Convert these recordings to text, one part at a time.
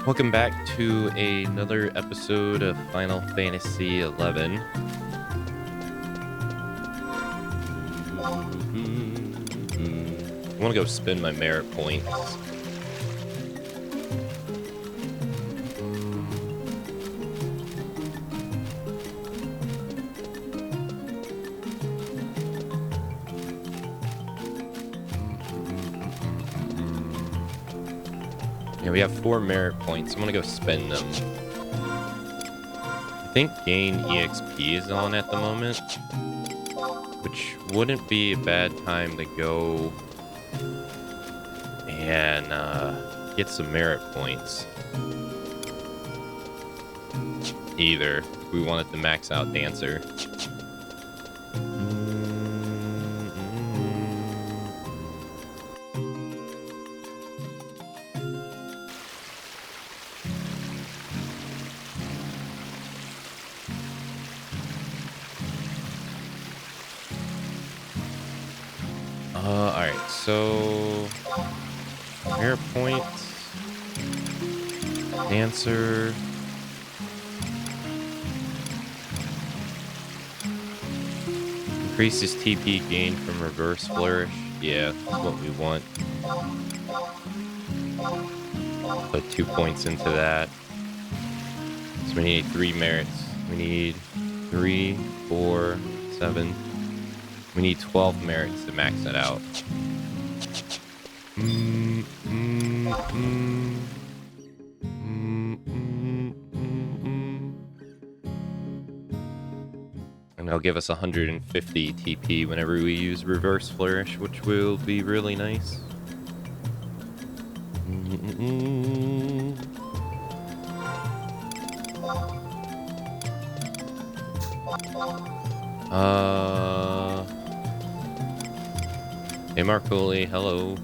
Welcome back to another episode of Final Fantasy XI. I want to go spend my merit points. Yeah, we have 4 merit points. I'm gonna go spend them. I think gain EXP is on at the moment, which wouldn't be a bad time to go and get some merit points. Either if we wanted to max out Dancer. Alright, so merit points, Dancer, increases TP gain from Reverse Flourish. Yeah, that's what we want. Put 2 points into that. So we need 3 merits. We need 3, 4, 7. We need 12 merits to max that out. And they'll give us 150 TP whenever we use Reverse Flourish, which will be really nice. Hey Marcoli, hello.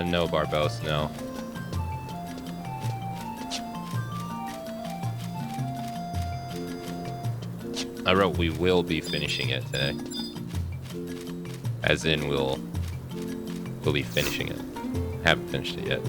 No, Barbos, no. I wrote we will be finishing it today. As in we'll be finishing it. Haven't finished it yet.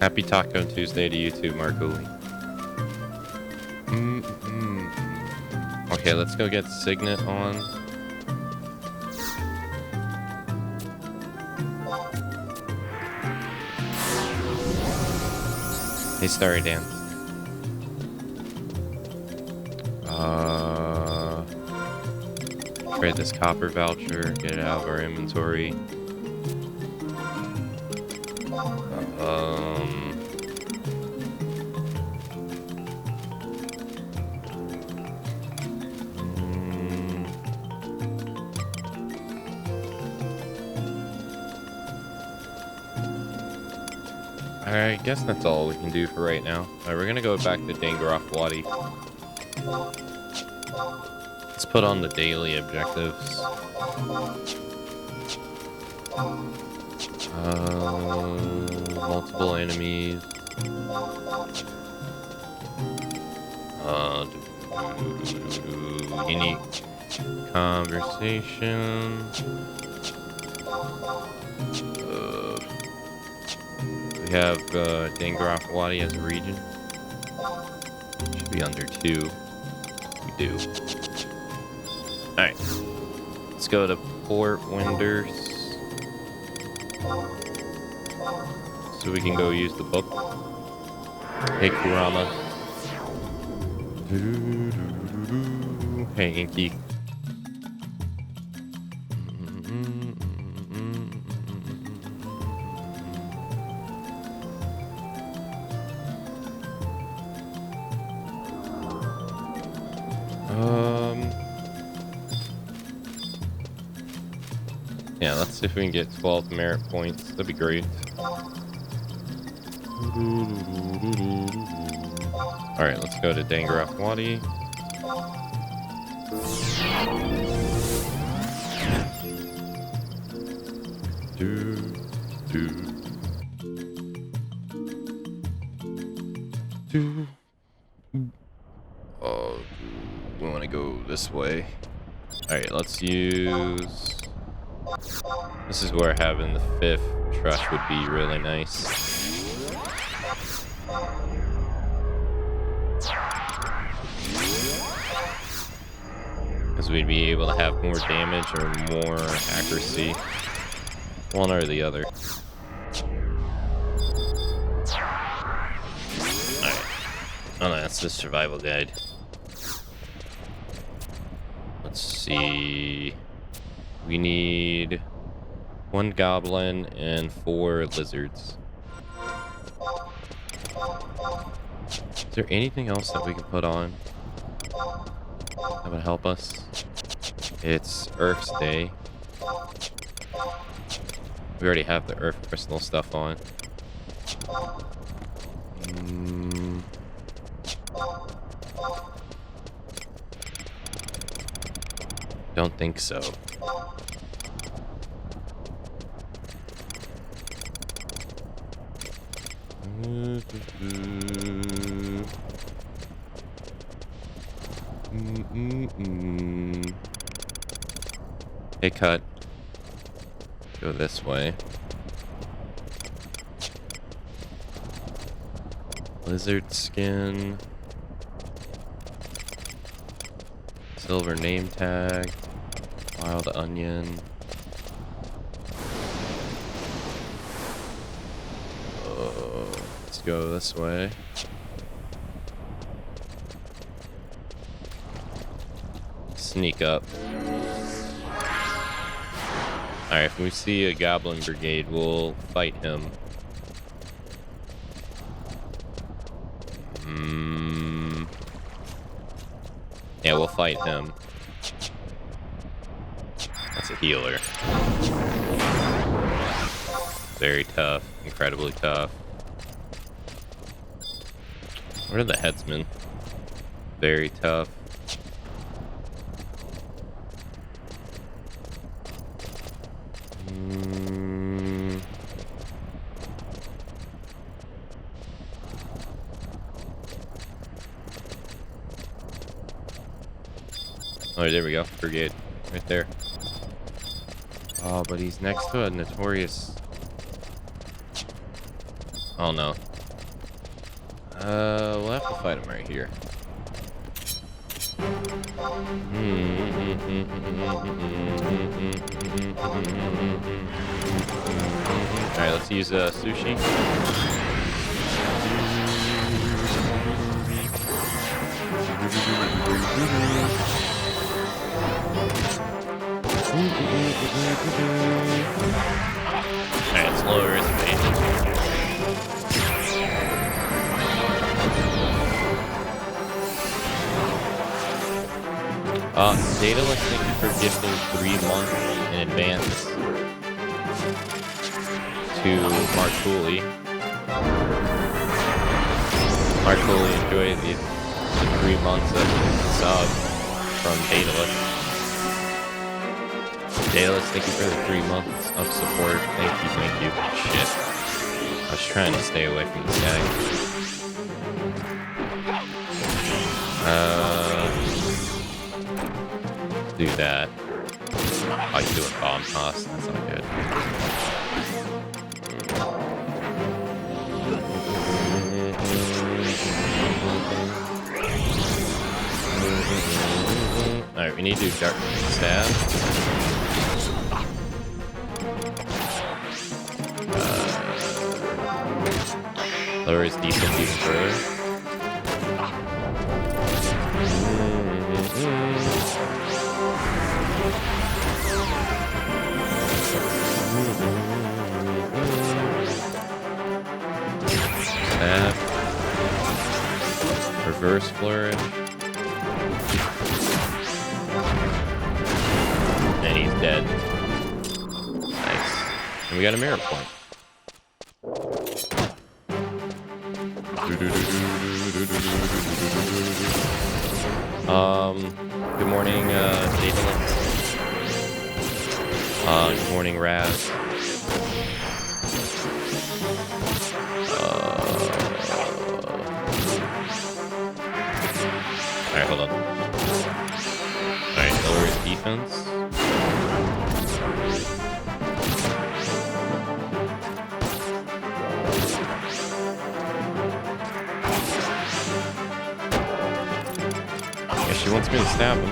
Happy Taco Tuesday to you too, Marcoli. Okay, let's go get Signet on. Hey, Starry Dan. Trade this copper voucher, get it out of our inventory. I guess that's all we can do for right now. Alright, we're gonna go back to Dangroff Wadi. Let's put on the daily objectives. Multiple enemies. Unique conversation. We have Dangroff Wadi as a region. Should be under 2. We do. Alright. Let's go to Port Winders. So we can go use the book. Hey Kurama. Hey Inky. Yeah, let's see if we can get 12 merit points. That'd be great. Alright, let's go to Dangaraf Wadi. Oh, we want to go this way. Alright, let's use... This is where having the 5th trush would be really nice. Because we'd be able to have more damage or more accuracy. One or the other. Alright. Oh, no, that's the survival guide. Let's see. We need 1 goblin and 4 lizards. Is there anything else that we can put on that would help us? It's Earth's Day. We already have the Earth Crystal stuff on. Don't think so. Hey, cut. Go this way. Lizard skin. Silver name tag. Wild onion. Let's go this way. Sneak up. Alright, if we see a goblin brigade, we'll fight him. Yeah, we'll fight him. That's a healer. Very tough. Incredibly tough. What are the headsmen? Very tough. Oh, there we go. Brigade. Right there. Oh, but he's next to a notorious... Oh, no. We'll have to fight him right here. Alright, let's use sushi. Alright, it's lower as Daedalus, thank you for gifting 3 months in advance to Martuli. Martuli, enjoy the 3 months of sub from Daedalus. Daedalus, thank you for the 3 months of support. Thank you, thank you. Shit. I was trying to stay away from this guy. Do that. Oh, he's doing bomb toss. That's not good. Alright, we need to do dark stab. Lower his defense even further. Stab. Reverse flourish. And he's dead. Nice. And we got a mirror point. Good morning, Daedalus. Good morning, Raz. Alright, hold on. Alright, lower his defense. Yeah, she wants me to stab him.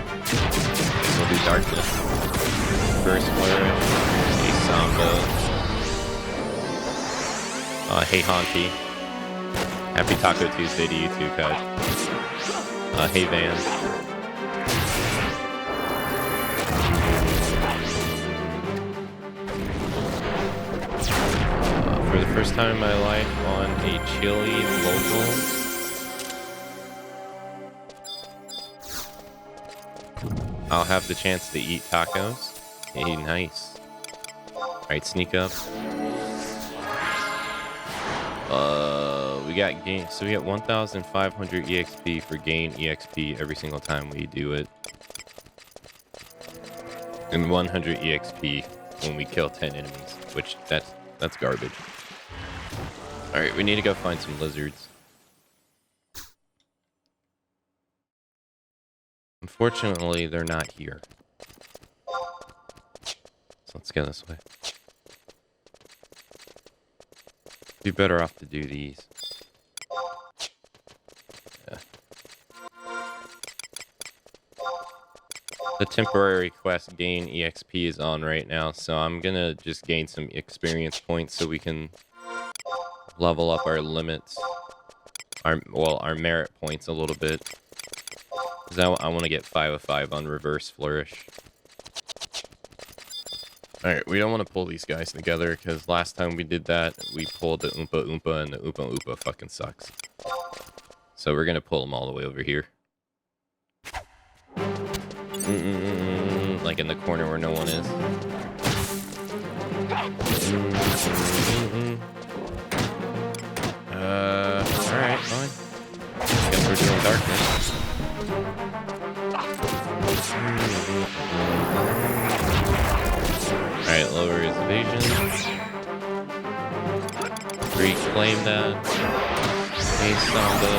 We'll do darkness. First flourish. Hey Samba. Hey Honky. Happy Taco Tuesday to you too, Kaj. Hey Van. For the first time in my life on a chili local. I'll have the chance to eat tacos. Hey, nice. Alright, sneak up. We got gain, so we get 1,500 EXP for gain EXP every single time we do it. And 100 EXP when we kill 10 enemies, which that's garbage. Alright, we need to go find some lizards. Unfortunately, they're not here. So let's go this way. Be better off to do these. Yeah. The temporary quest gain EXP is on right now, so I'm gonna just gain some experience points so we can level up our limits. Our merit points a little bit. Because I want to get 5 of 5 on reverse flourish. Alright, we don't want to pull these guys together, because last time we did that, we pulled the Oompa Oompa, and the Oompa Oompa fucking sucks. So we're going to pull them all the way over here. Like in the corner where no one is. Alright, fine. Guess we're doing darkness. Alright, lower his evasion. Reclaim that. Hey, Samba.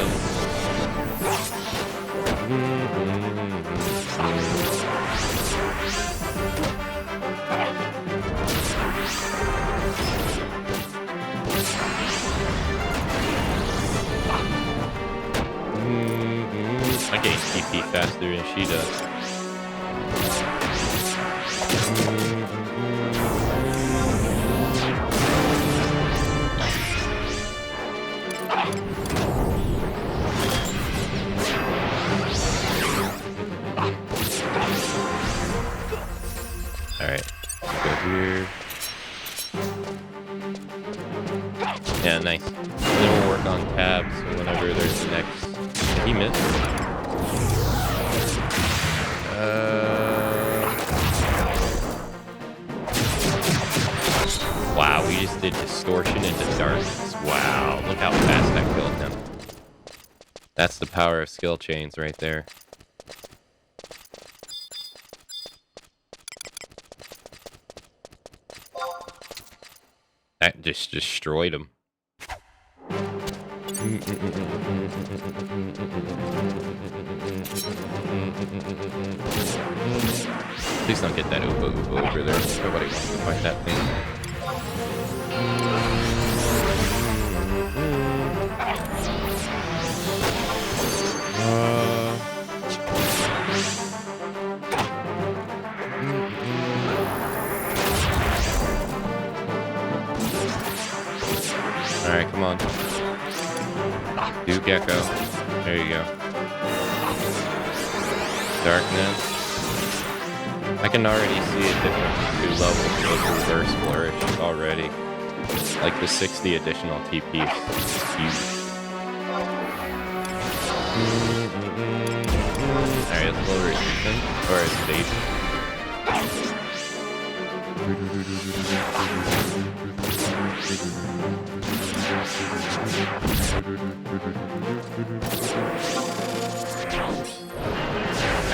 I gain TP faster than she does. Alright, go here. Yeah, nice. Then we'll work on tabs whenever there's the next. He missed. Wow, we just did distortion into darkness. Wow, look how fast I killed him. That's the power of skill chains right there. That just destroyed him. Please don't get that Oompa Oompa over there. Nobody wants to fight that thing. Alright, come on. Do Gecko. There you go. Darkness. I can already see a difference in 2 levels of reverse flourish already. Like the 60 additional TP is huge. Alright, let's lower his defense, or his evasion.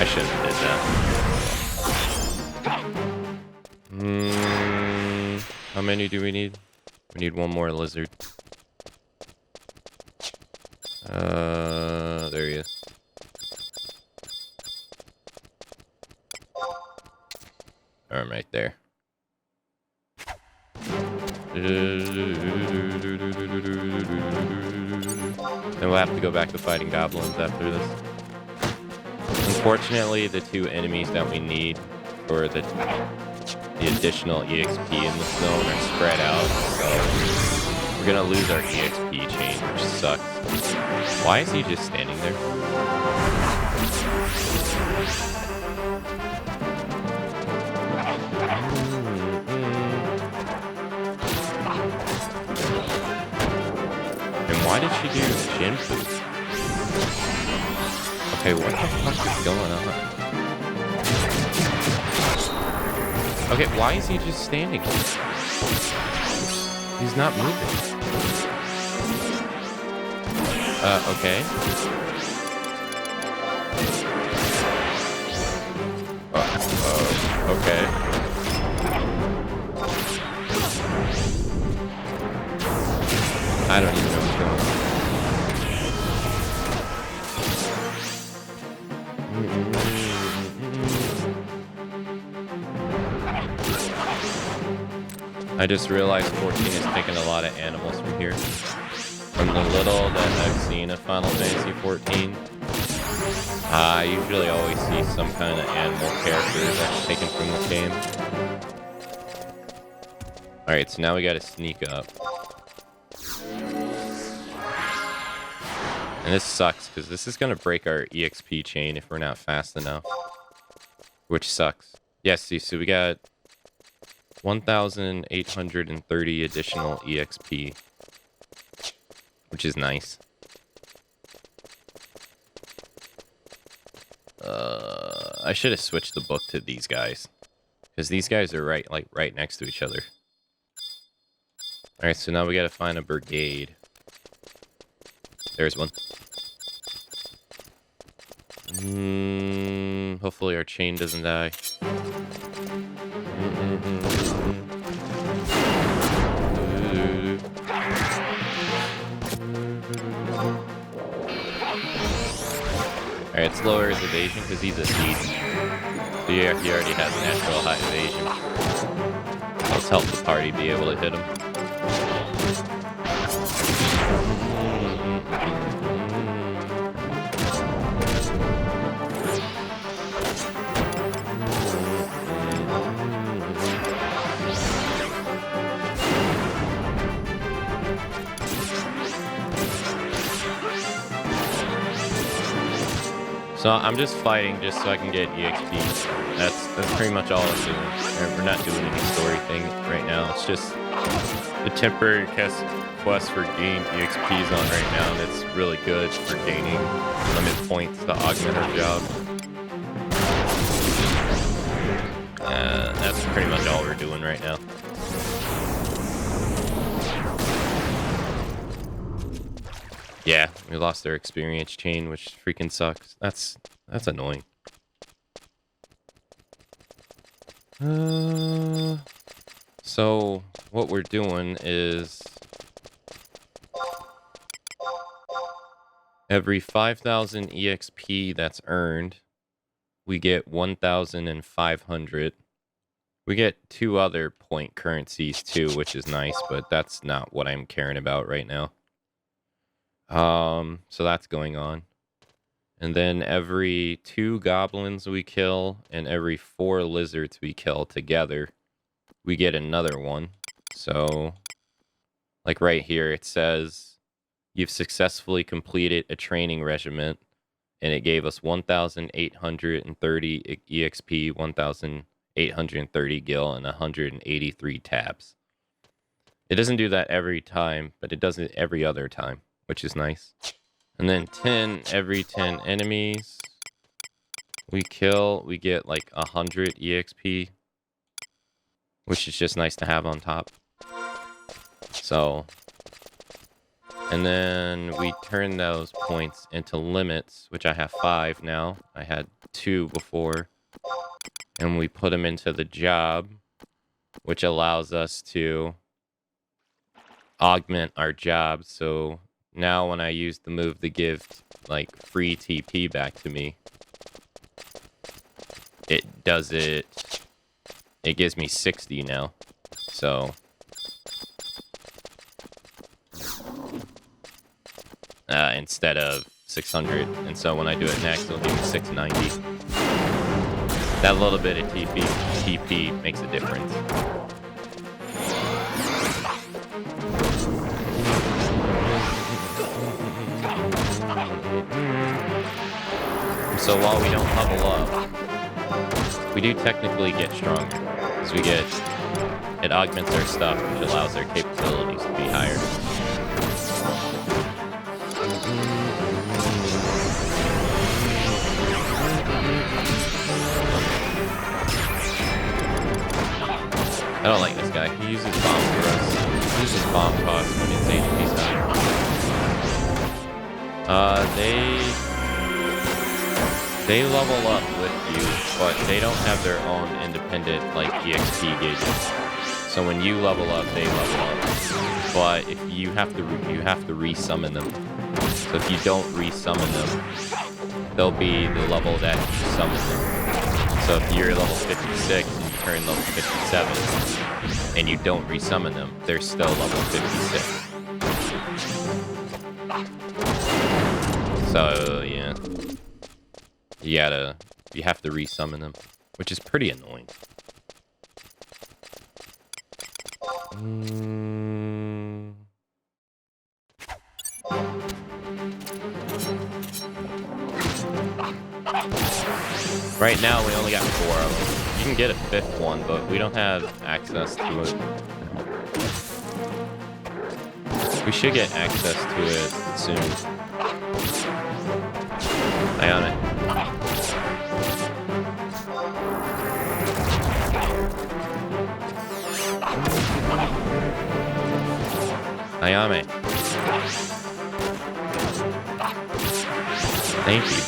I shouldn't have did that. How many do we need? We need one more lizard. There he is. I'm right there. Then we'll have to go back to fighting goblins after this. Unfortunately, the two enemies that we need for the additional EXP in the zone are spread out, so we're gonna lose our EXP chain, which sucks. Why is he just standing there? And why did she do Jinfu? Okay, what the fuck is going on? Okay, why is he just standing there? He's not moving. Okay. Okay. I don't even know what's going on. I just realized 14 is taking a lot of animals from here. From the little that I've seen of Final Fantasy 14, I usually always see some kind of animal character that's taken from this game. Alright, so now we gotta sneak up. And this sucks, because this is gonna break our EXP chain if we're not fast enough. Which sucks. Yes, see, so we got 1,830 additional EXP. Which is nice. I should have switched the book to these guys. Because these guys are right next to each other. Alright, so now we gotta find a brigade. There's one. Hopefully our chain doesn't die. Alright, let's lower his evasion because he's a seed. So yeah, he already has natural high evasion. Let's help the party be able to hit him. So I'm just fighting just so I can get EXP. That's pretty much all I'm doing. We're not doing any story thing right now. It's just the temporary quest for gained EXPs on right now, and it's really good for gaining limit points to augment our job. That's pretty much all we're doing right now. Yeah, we lost our experience chain, which freaking sucks. That's annoying. So what we're doing is every 5,000 EXP that's earned, we get 1,500. We get 2 other point currencies too, which is nice, but that's not what I'm caring about right now. So that's going on. And then every 2 goblins we kill and every 4 lizards we kill together, we get another one. So, like right here, it says, you've successfully completed a training regiment, and it gave us 1,830 EXP, 1,830 gil, and 183 tabs. It doesn't do that every time, but it does it every other time, which is nice. And then 10, every 10 enemies we kill, we get like 100 EXP, which is just nice to have on top. So, and then we turn those points into limits, which I have 5 now. I had 2 before. And we put them into the job, which allows us to augment our job. So now when I use the move to give like free TP back to me, it does it gives me 60 now. So instead of 600, and so when I do it next, it'll give me 690. That little bit of TP makes a difference. So while we don't level up, we do technically get stronger. Because it augments our stuff, which allows our capabilities to be higher. I don't like this guy. He uses bombs for us. He uses bomb cost when his HP's high. They level up with you, but they don't have their own independent like EXP gauges. So when you level up, they level up. But if you have to resummon them. So if you don't resummon them, they'll be the level that you summon them. So if you're level 56 and you turn level 57 and you don't resummon them, they're still level 56. So yeah. You have to resummon them, which is pretty annoying. Right now, we only got 4 of them. You can get a 5th one, but we don't have access to it. We should get access to it soon. Ionic. Ayame. Thank you.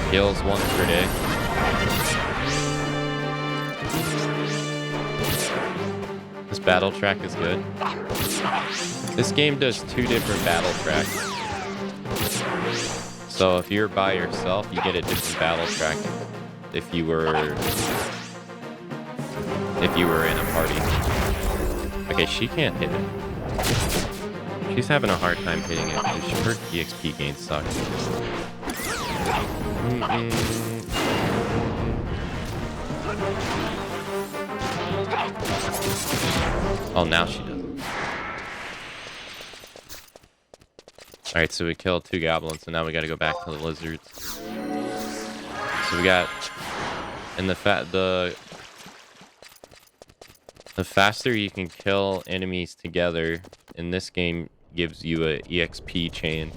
Kills 1 per day. This battle track is good. This game does 2 different battle tracks. So if you're by yourself, you get a different battle track if you were in a party. Okay, she can't hit it. She's having a hard time hitting it because her EXP gains suck. Oh, now she does. Alright, so we killed 2 goblins, and now we gotta go back to the lizards. So we got... And the faster you can kill enemies together in this game gives you a EXP chain.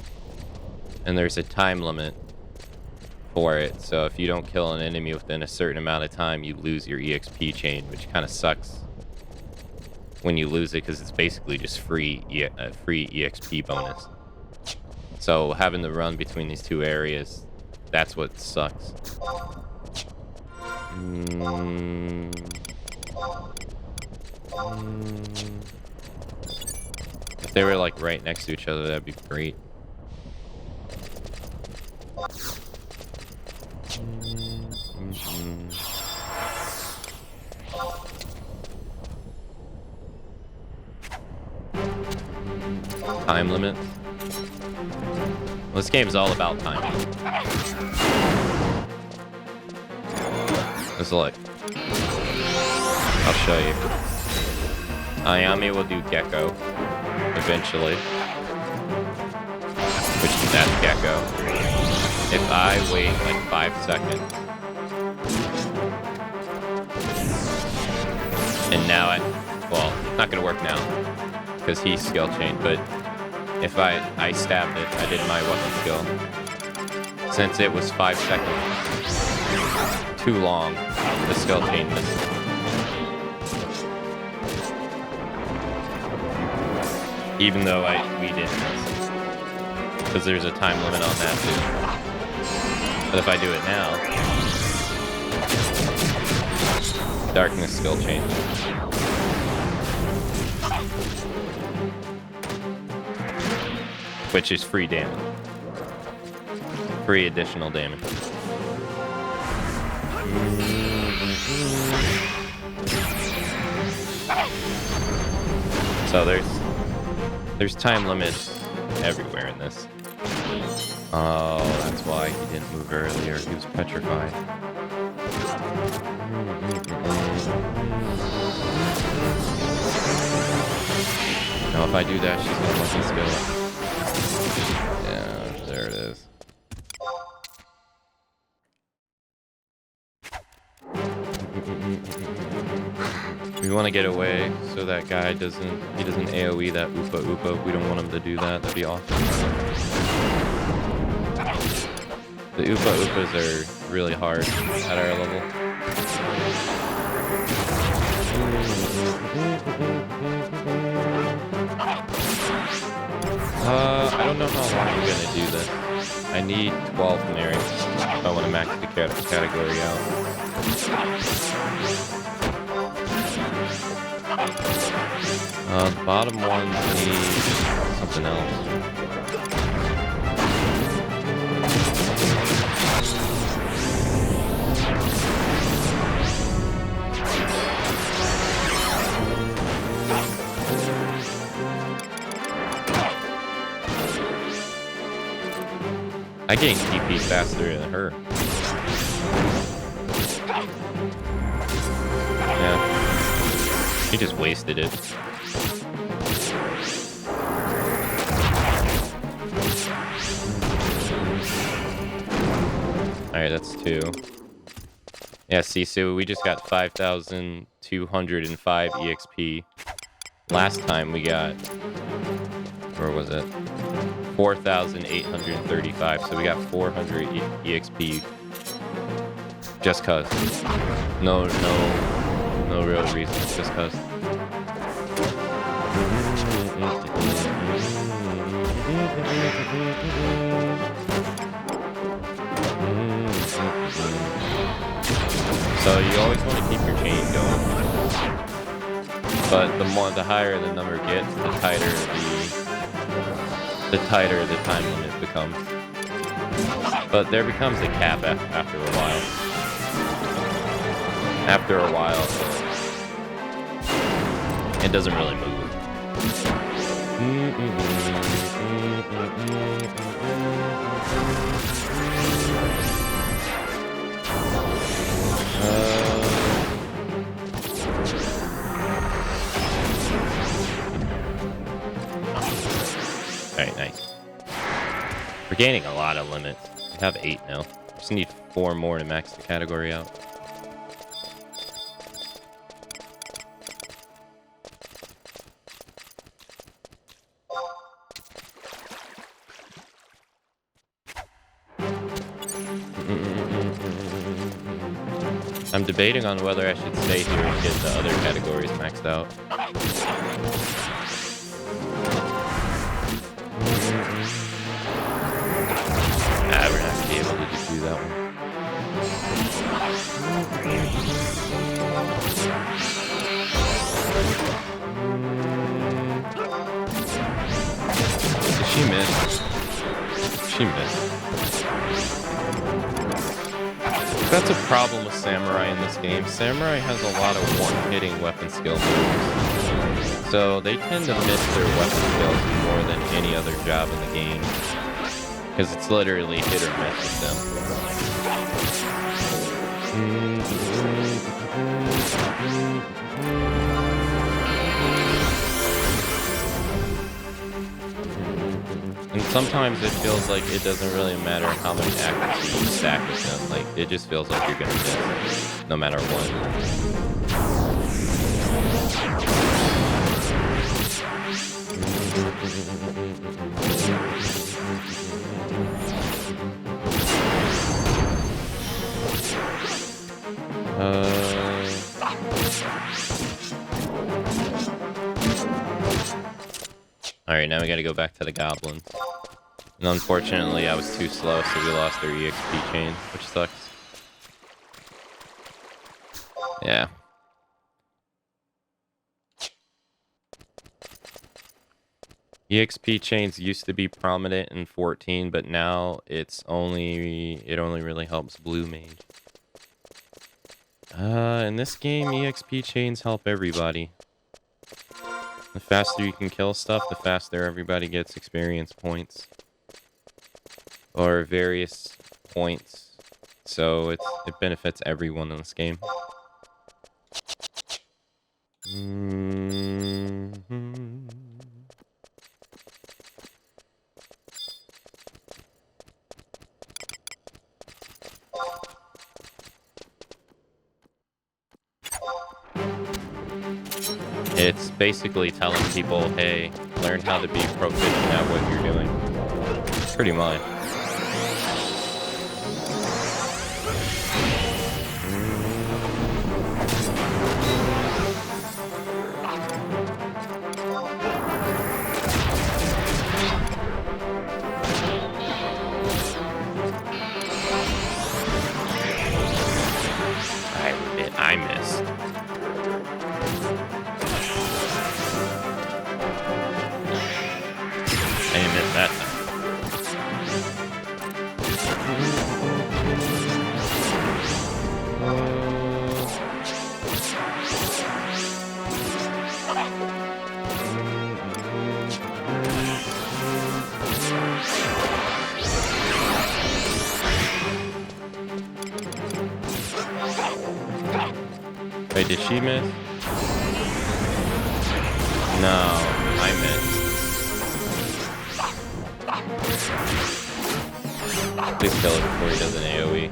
And there's a time limit for it. So if you don't kill an enemy within a certain amount of time, you lose your EXP chain, which kind of sucks when you lose it because it's basically just free EXP bonus. So having to run between these 2 areas, that's what sucks. If they were like right next to each other, that'd be great. Time limit. Well, this game's all about time. Let's look. I'll show you. Ayame will do Gecko eventually. Which is that Gecko. If I wait like 5 seconds. And now well, it's not gonna work now. because he skill changed. But if I stabbed it, I did my weapon skill. Since it was 5 seconds too long, the skill chain missed. Even though we didn't miss. Because there's a time limit on that too. But if I do it now, darkness skill change. Which is free damage. Free additional damage. So there's time limits everywhere in this. Oh, that's why he didn't move earlier. He was petrified. Now if I do that, she's gonna let me skill. Yeah, there it is. We want to get away so that guy doesn't AoE that Oopa Oopa. We don't want him to do that. That'd be awesome. The Oopa Oopas are really hard at our level. I don't know how long I'm gonna do this. I need 12 merits if I want to max the category out. The bottom ones need something else. I gain TP faster than her. Yeah. She just wasted it. Alright, that's 2. Yeah, see, so we just got 5,205 EXP. Last time we got... Where was it? 4,835, so we got 400 EXP just cause. No real reason, just cause. So you always want to keep your chain going, but the higher the number gets, the tighter the time limit becomes. But there becomes a cap after a while. After a while, it doesn't really move. Alright, nice. We're gaining a lot of limits. We have 8 now. Just need 4 more to max the category out. I'm debating on whether I should stay here and get the other categories maxed out. We're not gonna be able to just do that one. Did she miss? She missed. That's a problem with Samurai in this game. Samurai has a lot of one-hitting weapon skill moves. So they tend to miss their weapon skills more than any other job in the game. Because it's literally hit or miss with them. And sometimes it feels like it doesn't really matter how much accuracy you stack with them. Like, it just feels like you're gonna miss, no matter what. Alright, now we gotta go back to the goblins. And unfortunately, I was too slow, so we lost their EXP chain, which sucks. Yeah. EXP chains used to be prominent in 14, but now it only really helps blue mage. In this game, EXP chains help everybody. The faster you can kill stuff, the faster everybody gets experience points. Or various points. So it benefits everyone in this game. It's basically telling people, hey, learn how to be proficient at what you're doing. Pretty much. I missed. I didn't miss that time. Wait, did she miss? No, I missed. Please kill it before he does an AoE.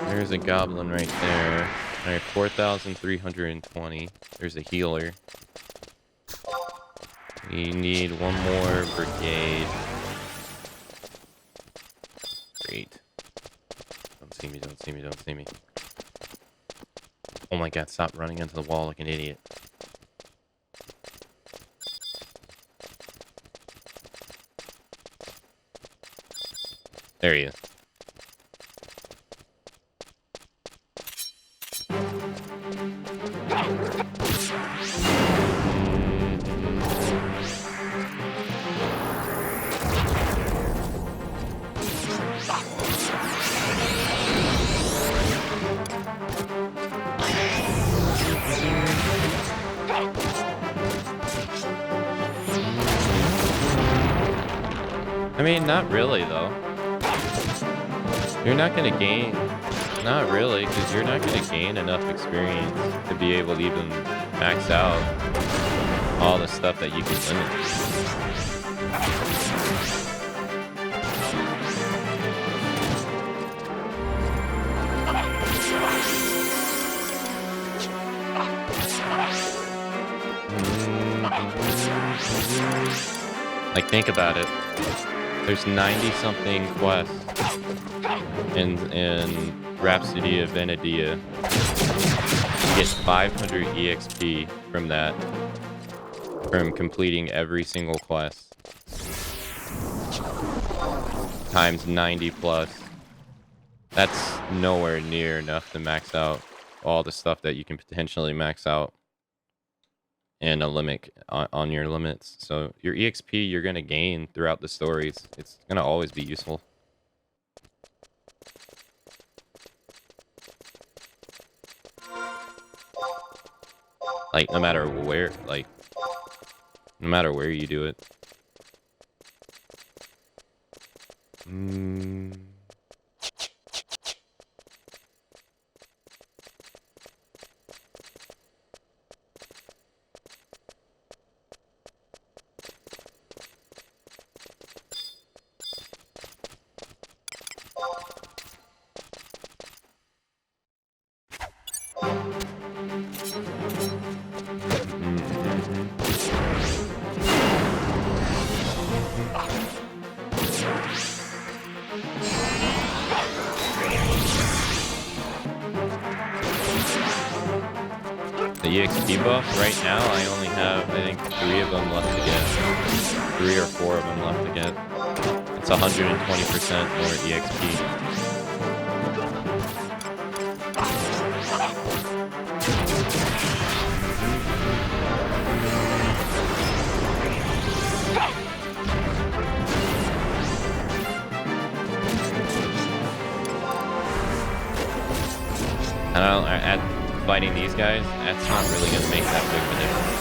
There's a goblin right there. Alright, 4,320. There's a healer. We need one more brigade. Great. Don't see me, don't see me, don't see me. Oh my god, stop running into the wall like an idiot. There he is. I mean, not really, though. You're not gonna gain... Not really, because you're not gonna gain enough experience to be able to even max out all the stuff that you can limit. Like, think about it. There's 90-something quests in Rhapsody of Venedia. You get 500 EXP from that, from completing every single quest. Times 90 plus. That's nowhere near enough to max out all the stuff that you can potentially max out and a limit on your limits. So your EXP you're going to gain throughout the stories. It's going to always be useful. Like, no matter where you do it. The EXP buff, right now I only have, I think, 3 of them left to get. 3 or 4 of them left to get. It's 120% more EXP. I don't know, at fighting these guys, that's not really going to make that big of a difference.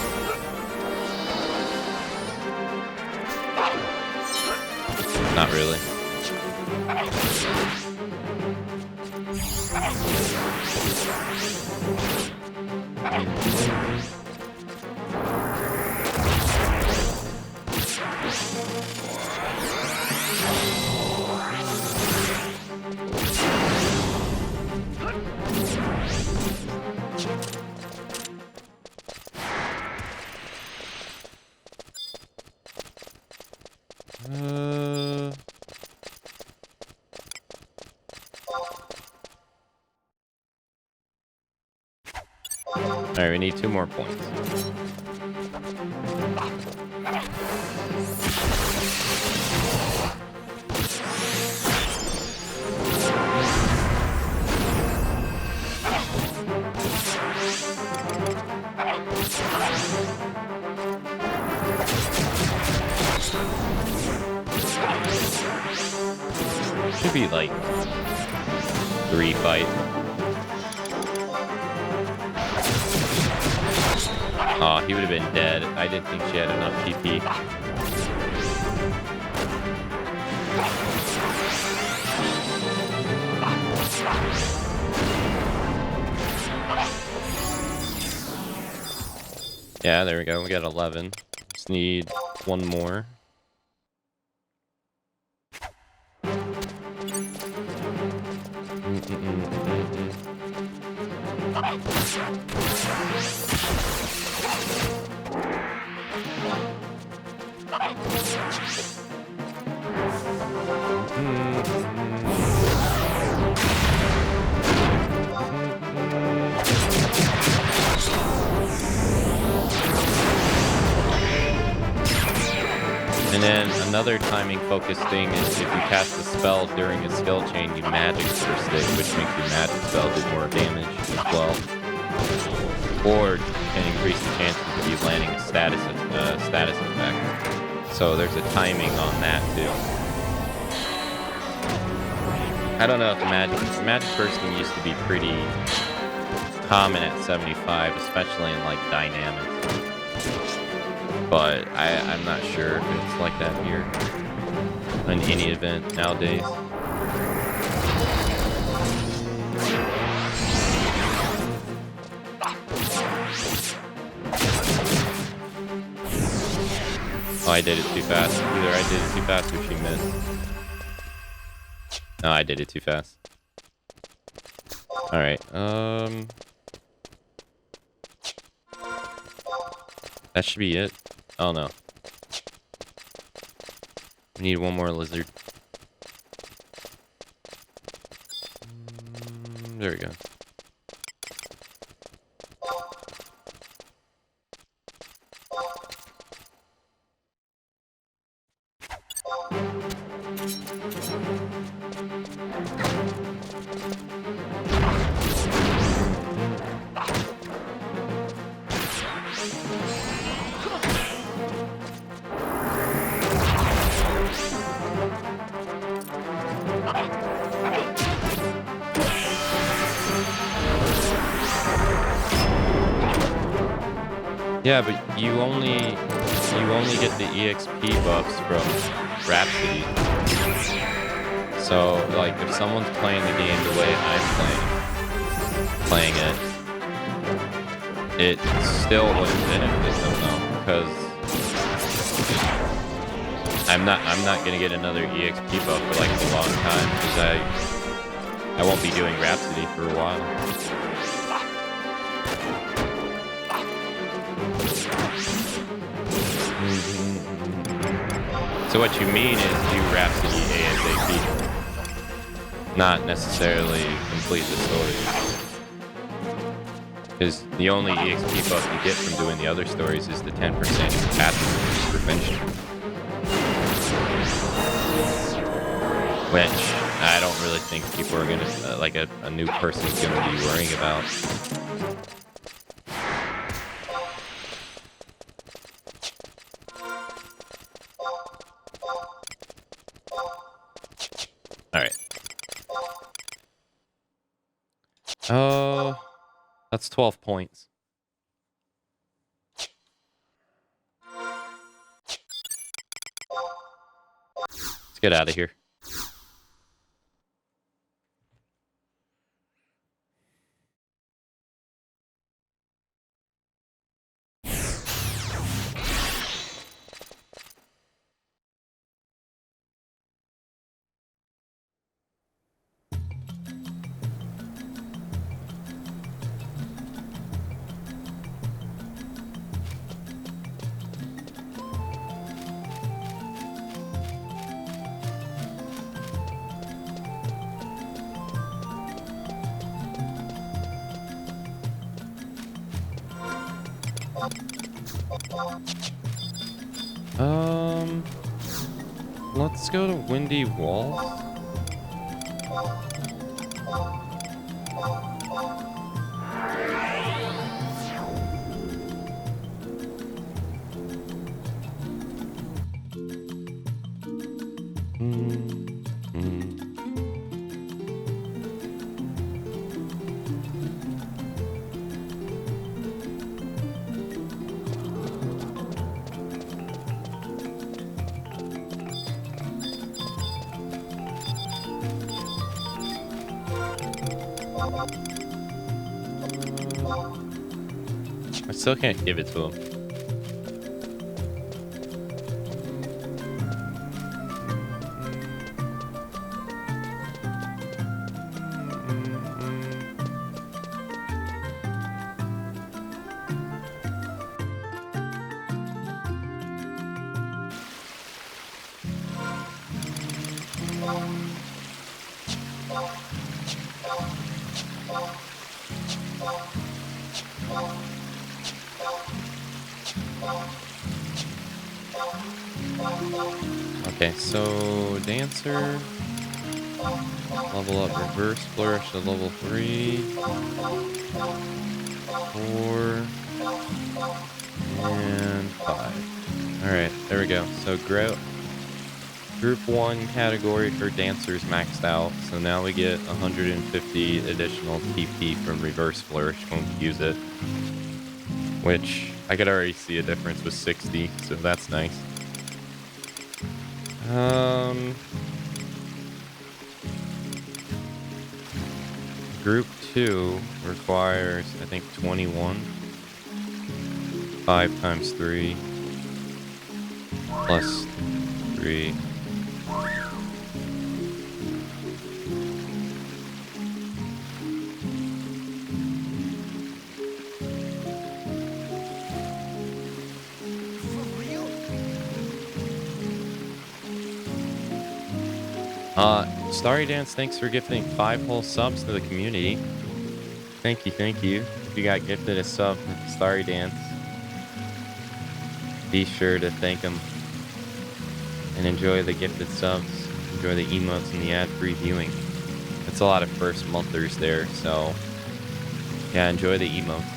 Not really. Alright, we need 2 more points. Should be like 3 fight. Oh, he would have been dead. I didn't think she had enough PP. Yeah, there we go. We got 11. Just need 1 more. And then another timing focused thing is if you cast a spell during a skill chain, you magic burst it, which makes your magic spell do more damage as well. Or can increase the chances of you landing a status effect. So there's a timing on that too. I don't know if magic bursting used to be pretty common at 75, especially in like dynamics. But I'm not sure if it's like that here in any event nowadays. Oh, I did it too fast. Either I did it too fast or she missed. No, I did it too fast. Alright, that should be it. Oh no. We need 1 more lizard. There we go. Yeah, but you only get the EXP buffs from Rhapsody. So, like, if someone's playing the game the way I'm playing it, it still wouldn't benefit them though, because I'm not gonna get another EXP buff for like a long time, because I won't be doing Rhapsody for a while. So what you mean is do Rhapsody ASAP, not necessarily complete the story. Because the only EXP buff you get from doing the other stories is the 10% catastrophe prevention. Which I don't really think people are gonna, like a new person's gonna be worrying about. Alright. Oh, that's 12 points. Let's get out of here. Let's go to Windy Walls. I still can't give it to him. Okay, so Dancer, level up Reverse Flourish to level 3, 4, and 5. Alright, there we go. So Group 1 category for Dancers maxed out, so now we get 150 additional TP from Reverse Flourish when we use it, which I could already see a difference with 60, so that's nice. Group 2 requires, I think, 21. 5 times 3 plus 3. Starry Dance, thanks for gifting 5 whole subs to the community. Thank you, thank you. If you got gifted a sub from Starry Dance, be sure to thank him and enjoy the gifted subs. Enjoy the emotes and the ad-free viewing. It's a lot of first monthers there, so yeah, enjoy the emotes.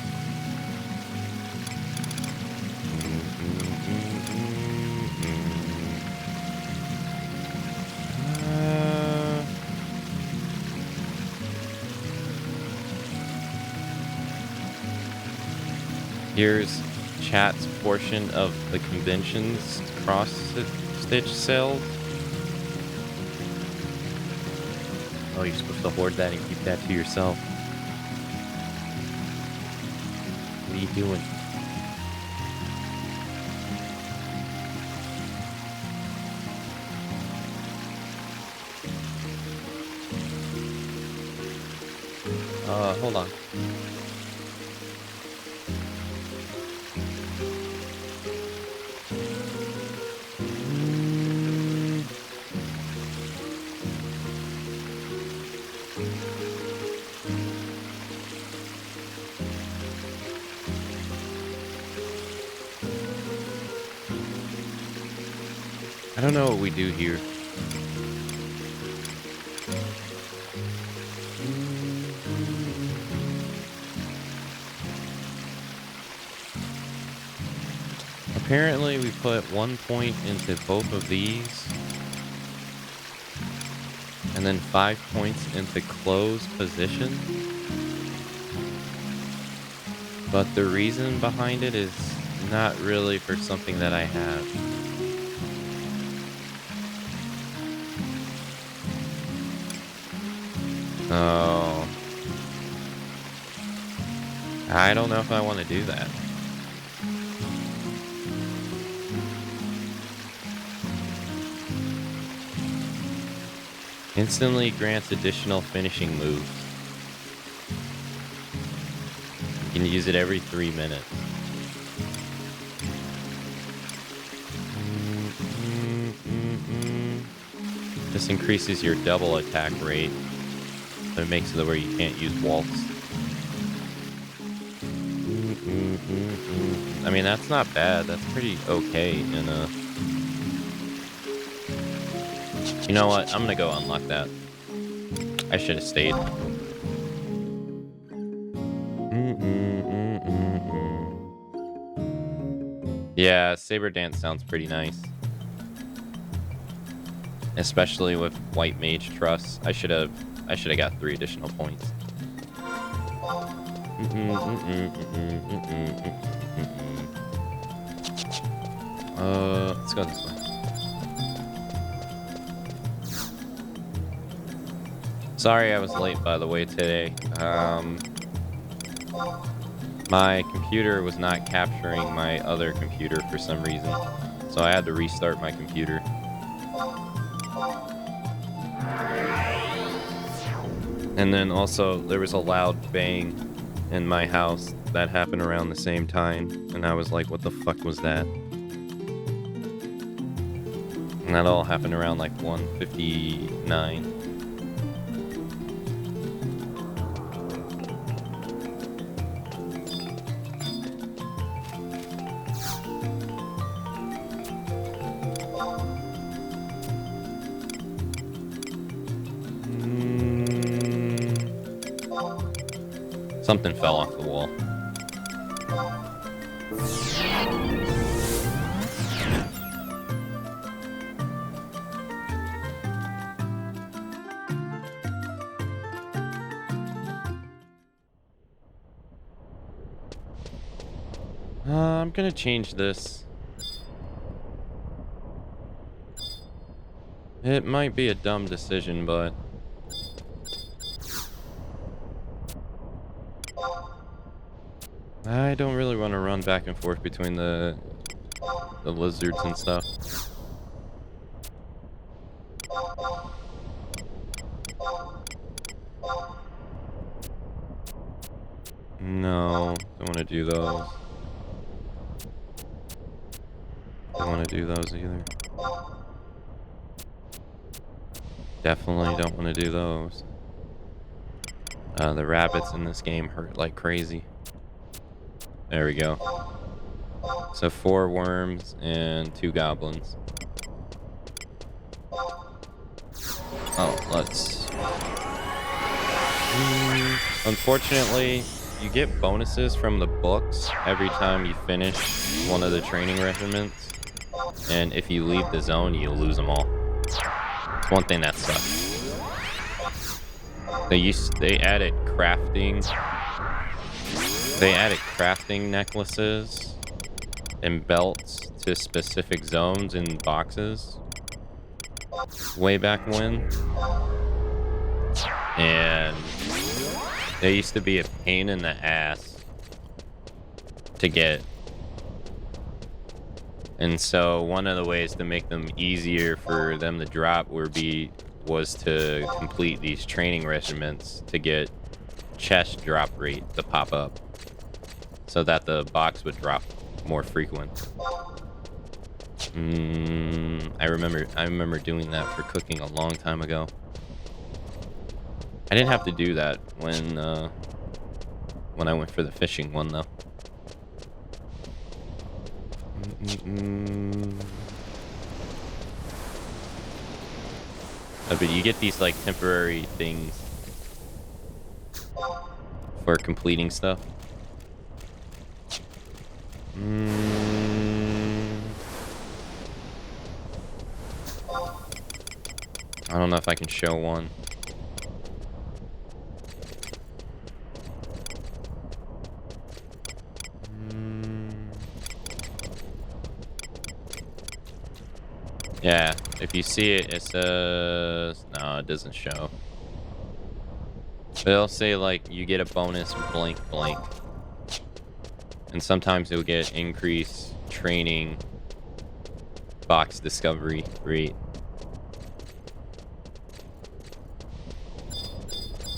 Here's chat's portion of the convention's cross-stitch sale. Oh, you're supposed to hoard that and keep that to yourself. What are you doing? Hold on. I don't know what we do here. Apparently we put 1 point into both of these. And then 5 points into closed position. But the reason behind it is not really for something that I have. Oh. I don't know if I want to do that. Instantly grants additional finishing moves. You can use it every 3 minutes. This increases your double attack rate. So it makes it where you can't use waltz. I mean, that's not bad. That's pretty okay in a... You know what? I'm gonna go unlock that. I should have stayed. Yeah, Saber Dance sounds pretty nice. Especially with White Mage Trust. I should have got 3 additional points. Let's go this way. Sorry I was late, by the way, today. My computer was not capturing my other computer for some reason, so I had to restart my computer. And then also, there was a loud bang in my house that happened around the same time, and I was like, what the fuck was that? And that all happened around like 1:59. Something fell off the wall. I'm gonna change this. It might be a dumb decision, but I don't really want to run back and forth between the lizards and stuff. No, don't want to do those. Don't want to do those either. Definitely don't want to do those. The rabbits in this game hurt like crazy. There we go. So 4 worms and 2 goblins. Oh, let's... Unfortunately, you get bonuses from the books every time you finish one of the training regiments. And if you leave the zone, you lose them all. It's one thing that sucks. They added crafting. They added crafting necklaces and belts to specific zones in boxes way back when. And they used to be a pain in the ass to get. And so one of the ways to make them easier for them to drop was to complete these training regiments to get chest drop rate to pop up, so that the box would drop more frequent. I remember doing that for cooking a long time ago. I didn't have to do that when I went for the fishing one though. But you get these like temporary things for completing stuff. I don't know if I can show one. Yeah, if you see it, it says... No, it doesn't show. But it'll say, like, you get a bonus blank blank. And sometimes you'll get increased training box discovery rate.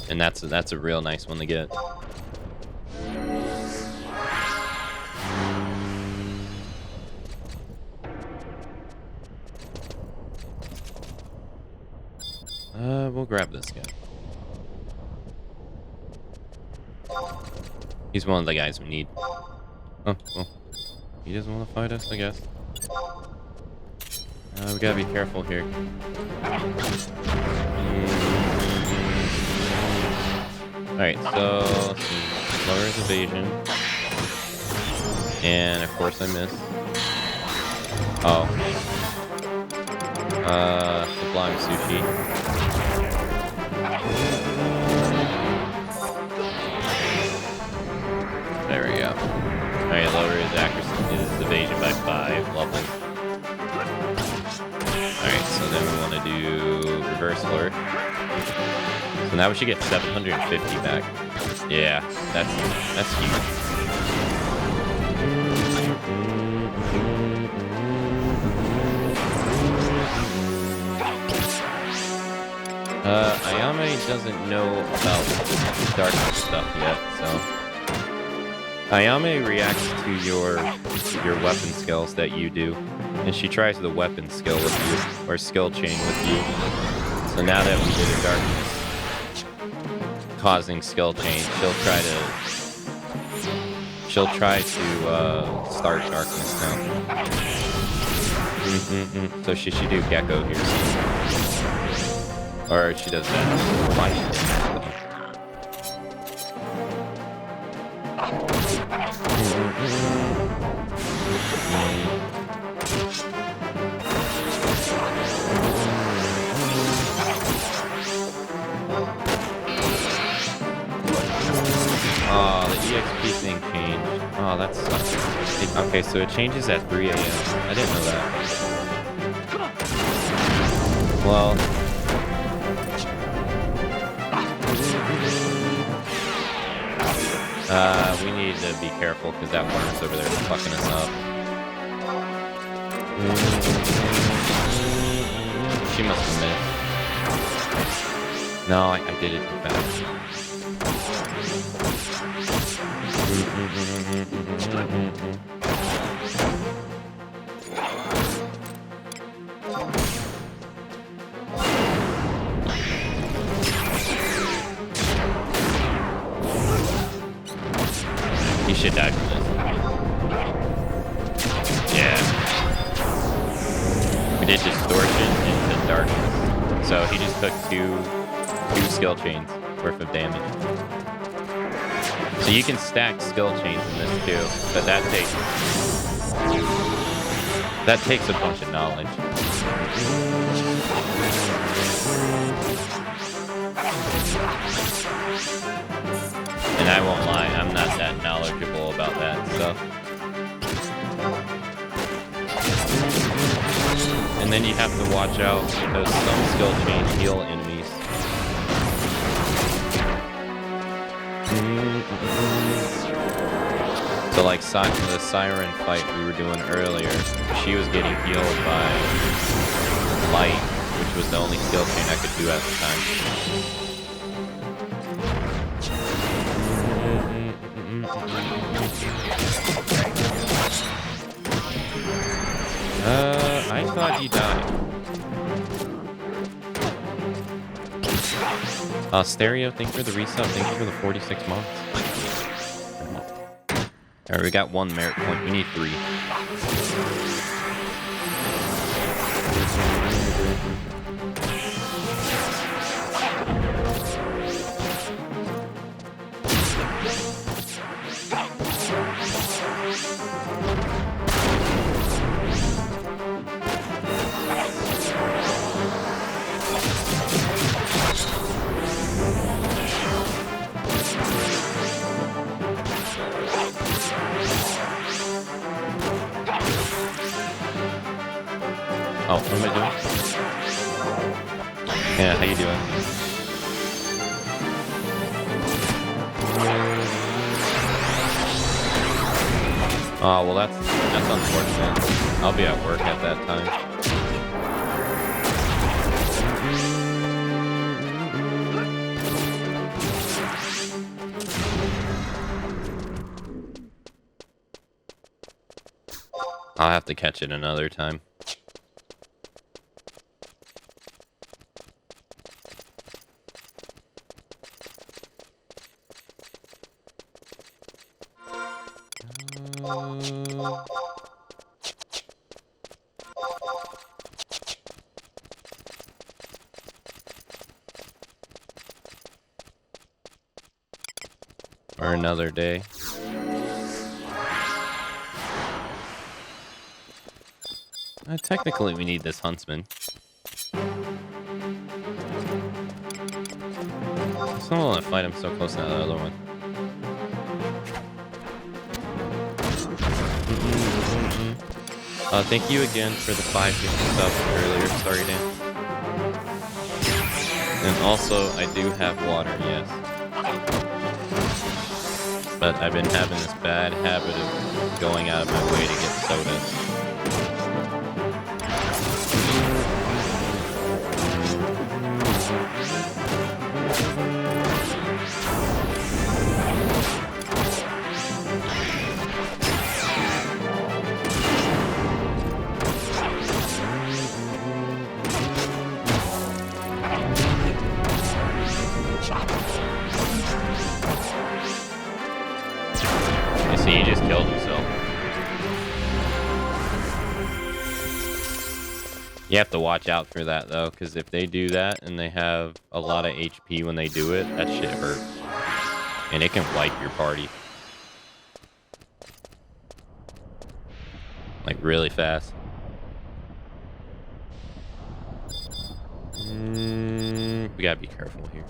And that's a real nice one to get. We'll grab this guy. He's one of the guys we need. Oh, well. He doesn't want to fight us, I guess. We gotta be careful here. Alright, so let's see. Lower his evasion. And of course I missed. Oh. Sublime Sushi. There we go. Alright, lower his accuracy, his evasion by 5. Lovely. Alright, so then we want to do reverse lure. So now we should get 750 back. Yeah, that's huge. Ayame doesn't know about darkness stuff yet, so... Ayame reacts to your weapon skills that you do, and she tries the weapon skill with you, or skill chain with you. So now that we did a darkness causing skill chain, she'll try to start darkness now. So she should do Gecko here soon. Or she does that. Fine. Oh, the EXP thing changed. Oh, that sucks. Okay, so it changes at 3 a.m. I didn't know that. Well... we need to be careful because that worm's over there fucking us up. She must have missed. No, I did it too fast. He should die from this. Yeah. We did distortion into darkness. So he just took two skill chains worth of damage. So you can stack skill chains in this too, but that takes a bunch of knowledge. And I won't lie, I'm not that knowledgeable about that stuff. And then you have to watch out because some skill chains heal enemies. So like the siren fight we were doing earlier, she was getting healed by light, which was the only skill chain I could do at the time. I thought he died. Stereo, thank you for the resub, thank you for the 46 months. Alright, we got 1 merit point, we need 3. Oh, what am I doing? Yeah, how you doing? Oh, well that's unfortunate. I'll be at work at that time. I'll have to catch it another time. Or another day. Technically, we need this huntsman. I still want to fight him so close to that other one. Thank you again for the 550 subs earlier. Sorry, Dan. And also, I do have water, yes. But I've been having this bad habit of going out of my way to get sodas. He just killed himself. You have to watch out for that though, because if they do that and they have a lot of HP when they do it, that shit hurts. And it can wipe your party. Like really fast. We gotta be careful here.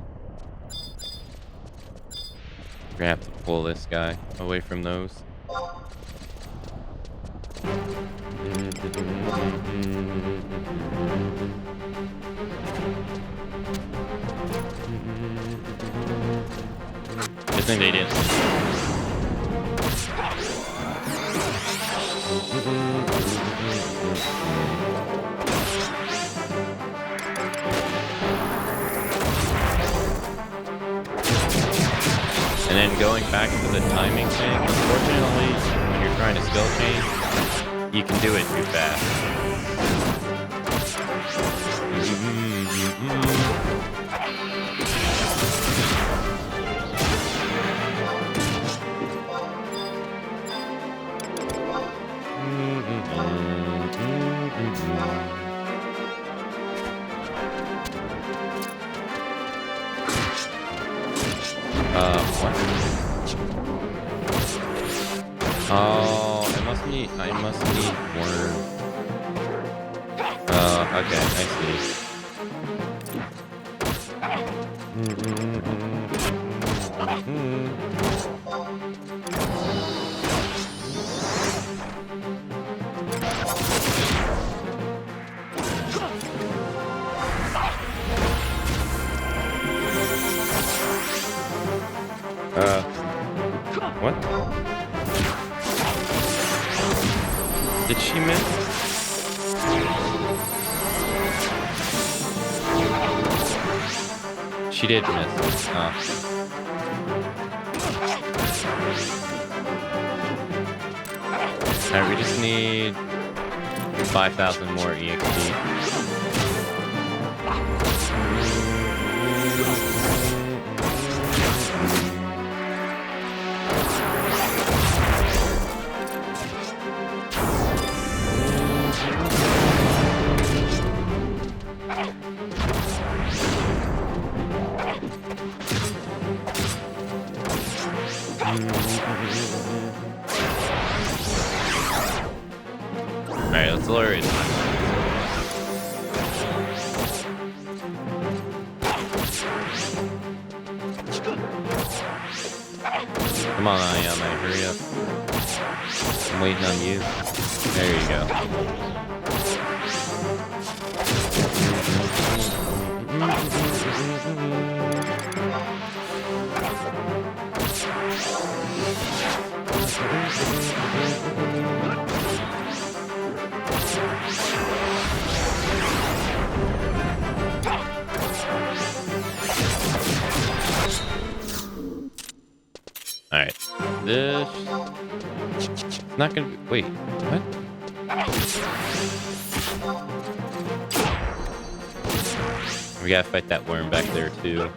We're gonna have to pull this guy away from those. Good thing they didn't. And then going back to the timing thing, unfortunately, when you're trying to skill chain, you can do it too fast. What? Oh, I must need more. Okay, I see. What? Did she miss? She did miss. Alright, we just need 5,000 more EXP. Alright, let's lower it. Come on, Ayame, hurry up. I'm waiting on you. There you go. Alright. This... It's not gonna be... Wait, what? We gotta fight that worm back there, too.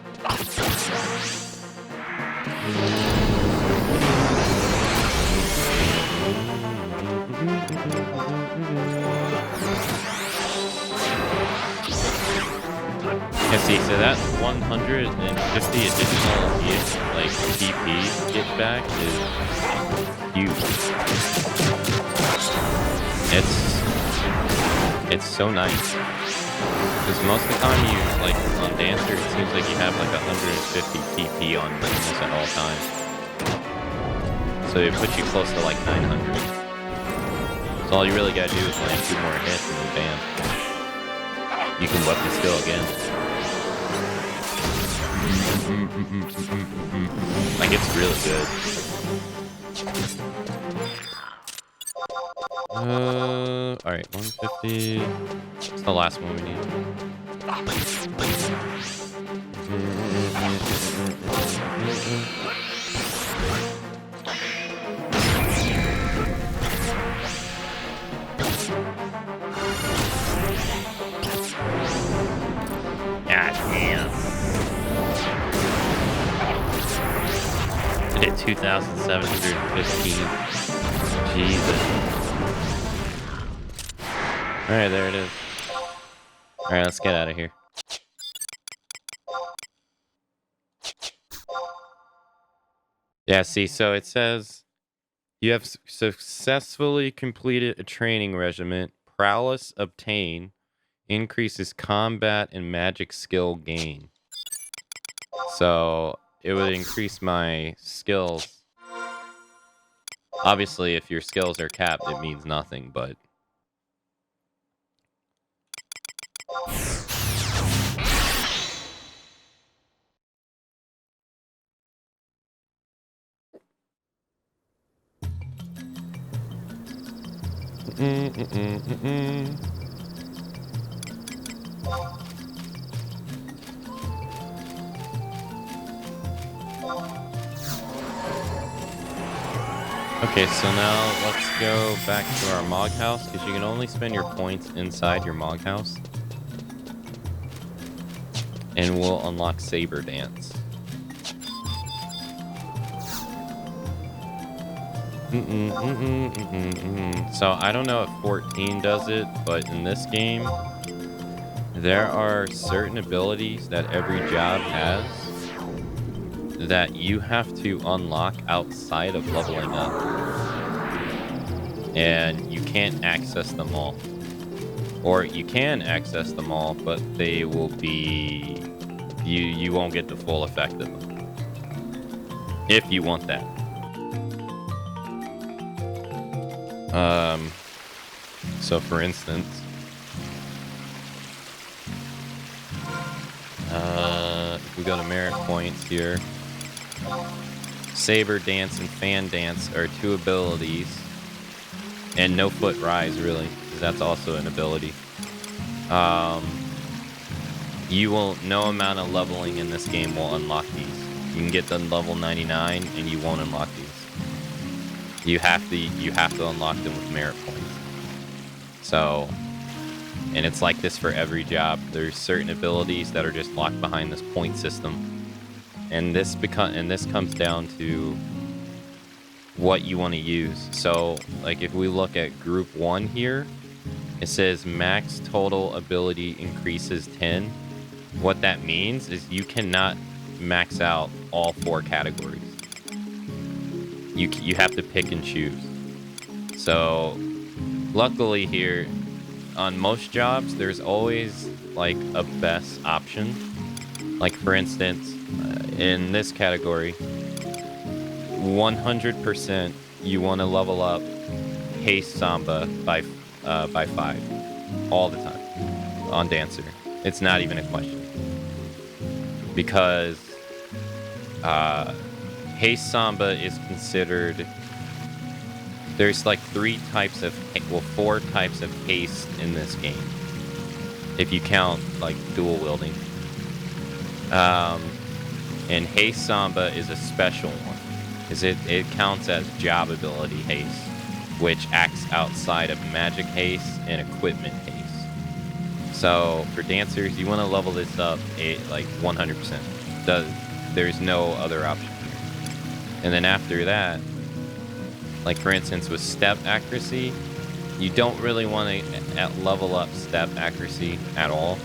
Yeah, see, so that 150 additional like TP get back is huge. It's so nice. Because most of the time you, like, on Dancer, it seems like you have, like, 150 TP on almost at all times. So it puts you close to, like, 900. So all you really gotta do is land 2 more hits and then bam. You can weapon skill again. Like, it's really good. Alright, 150. It's the last one we need. God damn. I did 2,715. Jesus. Alright, there it is. Alright, let's get out of here. Yeah, see, so it says you have successfully completed a training regiment. Prowess obtain. Increases combat and magic skill gain. So it would increase my skills. Obviously, if your skills are capped, it means nothing, but... Okay, so now let's go back to our Mog House, because you can only spend your points inside your Mog House. And we'll unlock Saber Dance. So I don't know if 14 does it, but in this game, there are certain abilities that every job has that you have to unlock outside of leveling up. And you can't access them all. Or you can access them all, but they will be... You won't get the full effect of them. If you want that. So for instance... if we go to merit points here... Saber Dance and Fan Dance are 2 abilities. And No Foot Rise, really, because that's also an ability. You will... No amount of leveling in this game will unlock these. You can get them level 99, and you won't unlock these. You have to unlock them with merit points. So... And it's like this for every job. There's certain abilities that are just locked behind this point system. And this comes down to what you want to use. So, like, if we look at Group 1 here, it says max total ability increases 10. What that means is you cannot max out all 4 categories. You have to pick and choose. So, luckily here, on most jobs, there's always, like, a best option. Like, for instance, in this category, 100% you want to level up Haste Samba by 5 all the time on Dancer. It's not even a question. because haste samba is considered. There's like 4 types of haste in this game, if you count like dual wielding. And haste samba is a special one, because it counts as job ability haste, which acts outside of magic haste and equipment haste. So for dancers, you want to level this up like 100%. There's no other option here. And then after that, like for instance with step accuracy, you don't really want to level up step accuracy at all.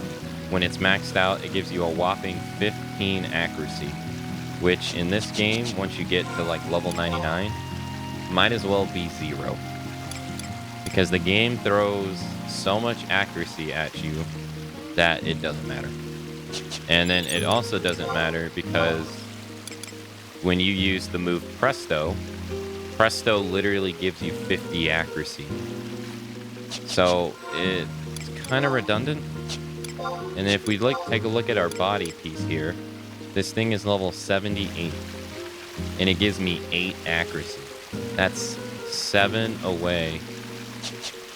When it's maxed out, it gives you a whopping 15 accuracy, which in this game, once you get to like level 99, might as well be 0. Because the game throws so much accuracy at you that it doesn't matter. And then it also doesn't matter because when you use the move Presto literally gives you 50 accuracy. So it's kind of redundant. And if we take a look at our body piece here, this thing is level 78. And it gives me 8 accuracy. That's 7 away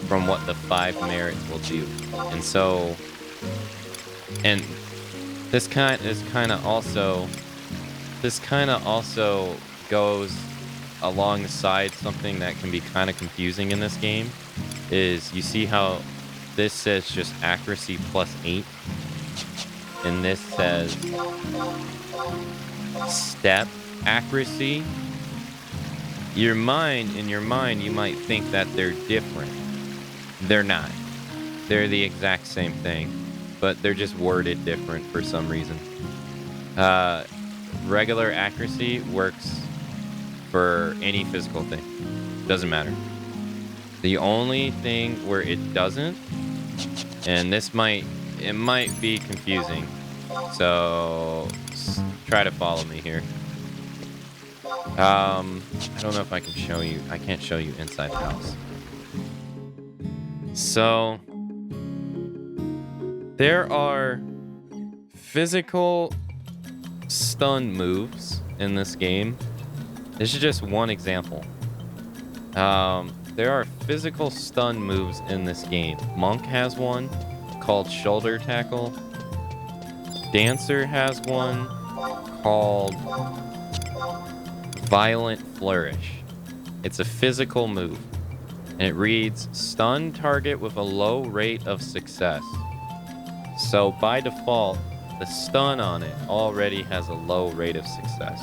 from what the 5 merits will do. And so, and this kind of also goes alongside something that can be kind of confusing in this game. Is you see how this says just accuracy plus 8, and this says step accuracy. In your mind, you might think that they're different. They're not. They're the exact same thing, but they're just worded different for some reason. Regular accuracy works for any physical thing. Doesn't matter. The only thing where it doesn't, and it might be confusing, so try to follow me here. I don't know if I can show you. I can't show you inside the house. So there are physical stun moves in this game. This is just one example. There are physical stun moves in this game. Monk has one called shoulder tackle. Dancer has one called violent flourish. It's a physical move. And it reads, stun target with a low rate of success. So by default, the stun on it already has a low rate of success.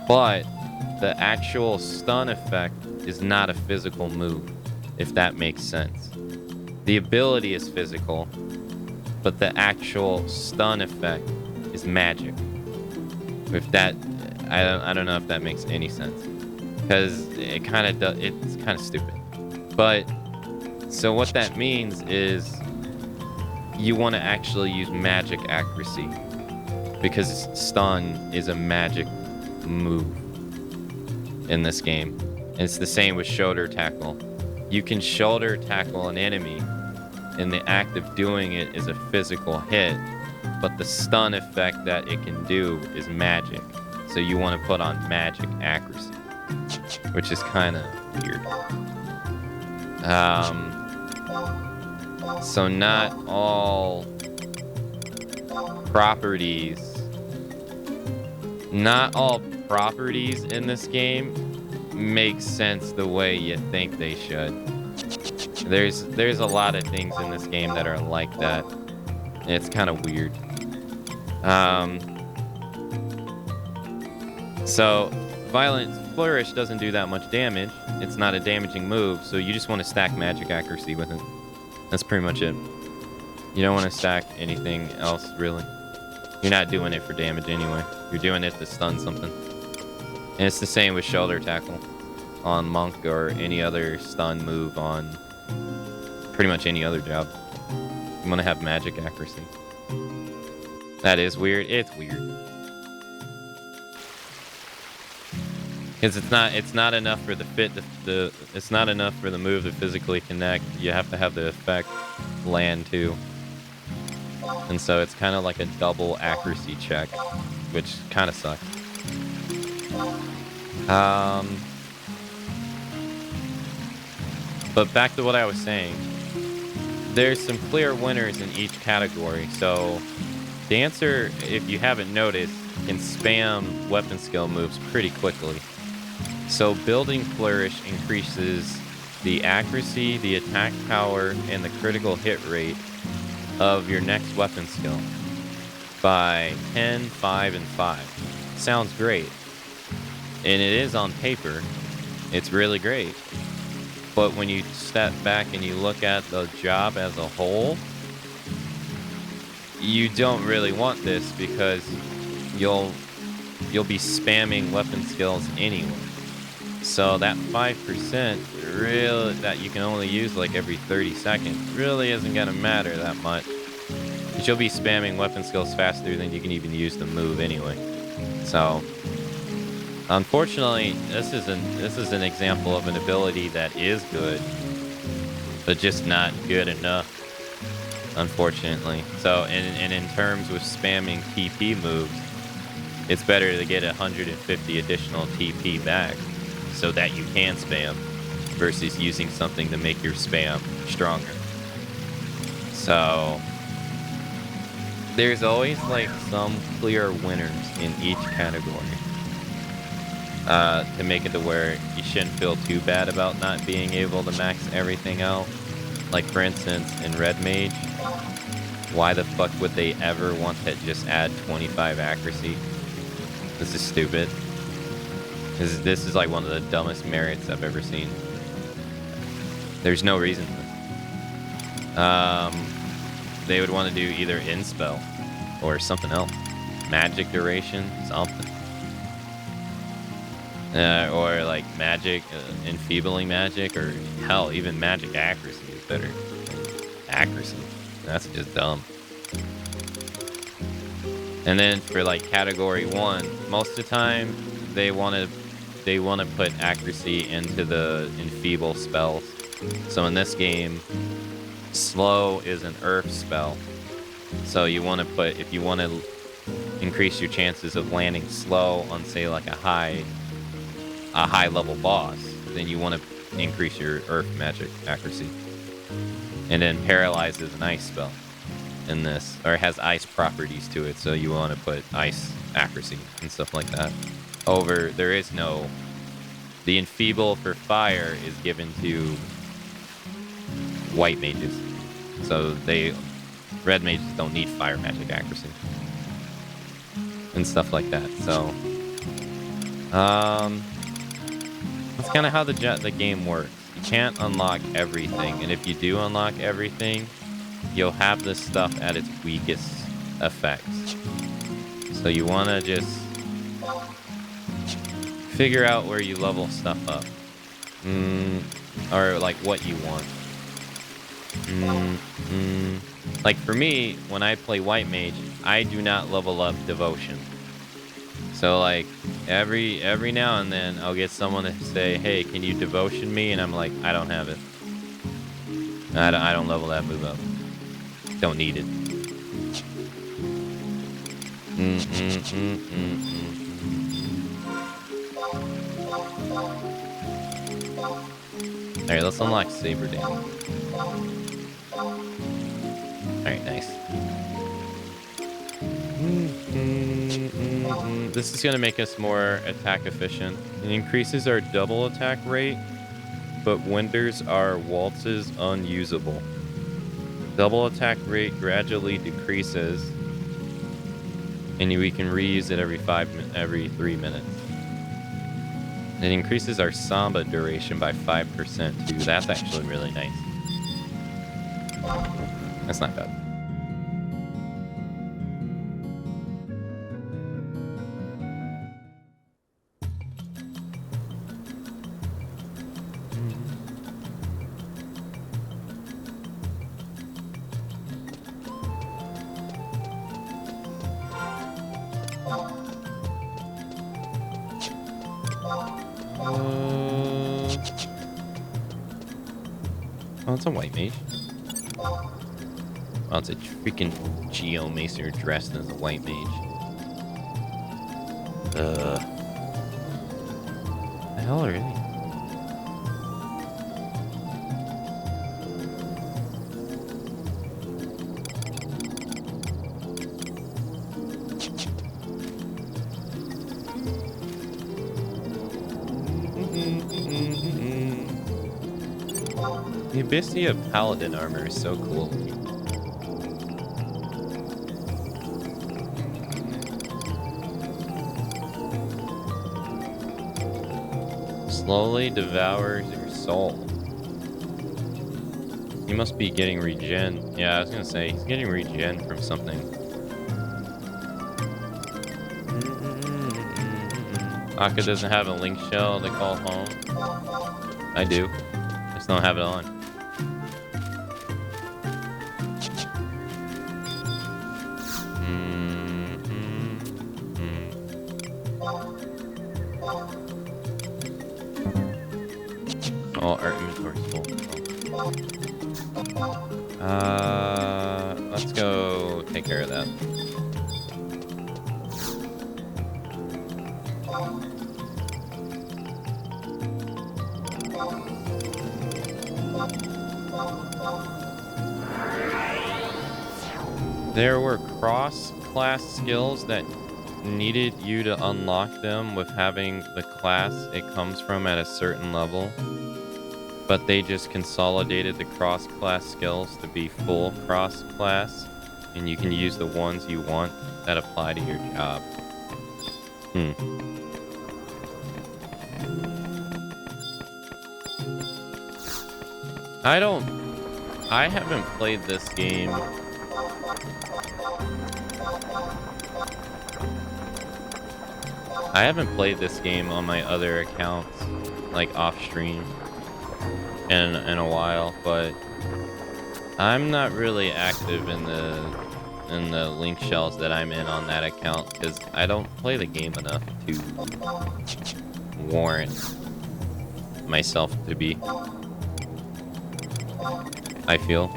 But the actual stun effect is not a physical move, if that makes sense. The ability is physical, but the actual stun effect is magic. If that, I don't know if that makes any sense, because it kind of does. It's kind of stupid. But so what that means is you want to actually use magic accuracy, because stun is a magic move in this game. And it's the same with shoulder tackle. You can shoulder tackle an enemy, and the act of doing it is a physical hit, but the stun effect that it can do is magic. So you want to put on magic accuracy, which is kind of weird. So not all properties in this game make sense the way you think they should. There's a lot of things in this game that are like that. And it's kind of weird. So violent flourish doesn't do that much damage. It's not a damaging move, so you just want to stack magic accuracy with it. That's pretty much it. You don't want to stack anything else, really. You're not doing it for damage anyway. You're doing it to stun something. And it's the same with shoulder tackle on Monk or any other stun move on pretty much any other job. You want to have magic accuracy. That is weird. It's weird. Because it's not enough for it's not enough for the move to physically connect. You have to have the effect land too. And so it's kind of like a double accuracy check, which kind of sucks. But back to what I was saying. There's some clear winners in each category. So Dancer, if you haven't noticed, can spam weapon skill moves pretty quickly. So building Flourish increases the accuracy, the attack power, and the critical hit rate of your next weapon skill by 10, 5, and 5. Sounds great. And it is on paper. It's really great. But when you step back and you look at the job as a whole, you don't really want this because you'll be spamming weapon skills anyway. So that 5% really that you can only use like every 30 seconds really isn't gonna matter that much. But you'll be spamming weapon skills faster than you can even use the move anyway. So unfortunately, this is an example of an ability that is good, but just not good enough. Unfortunately. So and in terms with spamming TP moves, it's better to get 150 additional TP back so that you can spam versus using something to make your spam stronger. So there's always like some clear winners in each category to make it to where you shouldn't feel too bad about not being able to max everything out. Like for instance in Red Mage, why the fuck would they ever want to just add 25 accuracy? This is stupid. This is like one of the dumbest merits I've ever seen. There's no reason for it. They would want to do either Inspell or something else. Magic duration, something. Or like magic, enfeebling magic, or hell, even magic accuracy is better than accuracy. That's just dumb. And then for like category 1, most of the time they want to put accuracy into the enfeeble spells. So in this game, slow is an earth spell. So you want to put, if you want to increase your chances of landing slow on say like a high level boss, then you want to increase your earth magic accuracy. And then paralyze is an ice spell in this, or it has ice properties to it, so you want to put ice accuracy and stuff like that. There is no, the enfeeble for fire is given to white mages, so red mages don't need fire magic accuracy and stuff like that. So that's kind of how the game works. You can't unlock everything, and if you do unlock everything, you'll have this stuff at its weakest effects. So you want to just figure out where you level stuff up, or like what you want. Like for me, when I play white mage, I do not level up devotion. So like every now and then I'll get someone to say, hey, can you devotion me? And I'm like, I don't have it. I don't level that move up. Don't need it. Alright, let's unlock Saber Damage. Alright, nice. This is going to make us more attack efficient. It increases our double attack rate, but renders our waltzes unusable. Double attack rate gradually decreases, and we can reuse it every 3 minutes. It increases our samba duration by 5% too. That's actually really nice. That's not bad. Oh, it's a white mage. Oh, it's a freaking Geomacer dressed as a white mage. The hell are they? The Abyssia Paladin armor is so cool. Slowly devours your soul. He must be getting regen. Yeah, I was gonna say, he's getting regen from something. Aka doesn't have a link shell to call home. I do. I just don't have it on. Oh, our inventory's full. Let's go take care of that. There were cross-class skills that needed you to unlock them with having the class it comes from at a certain level. But they just consolidated the cross-class skills to be full cross-class, and you can use the ones you want that apply to your job. I haven't played this game. I haven't played this game on my other accounts, like off stream. In a while, but I'm not really active in the link shells that I'm in on that account because I don't play the game enough to warrant myself to be. I feel.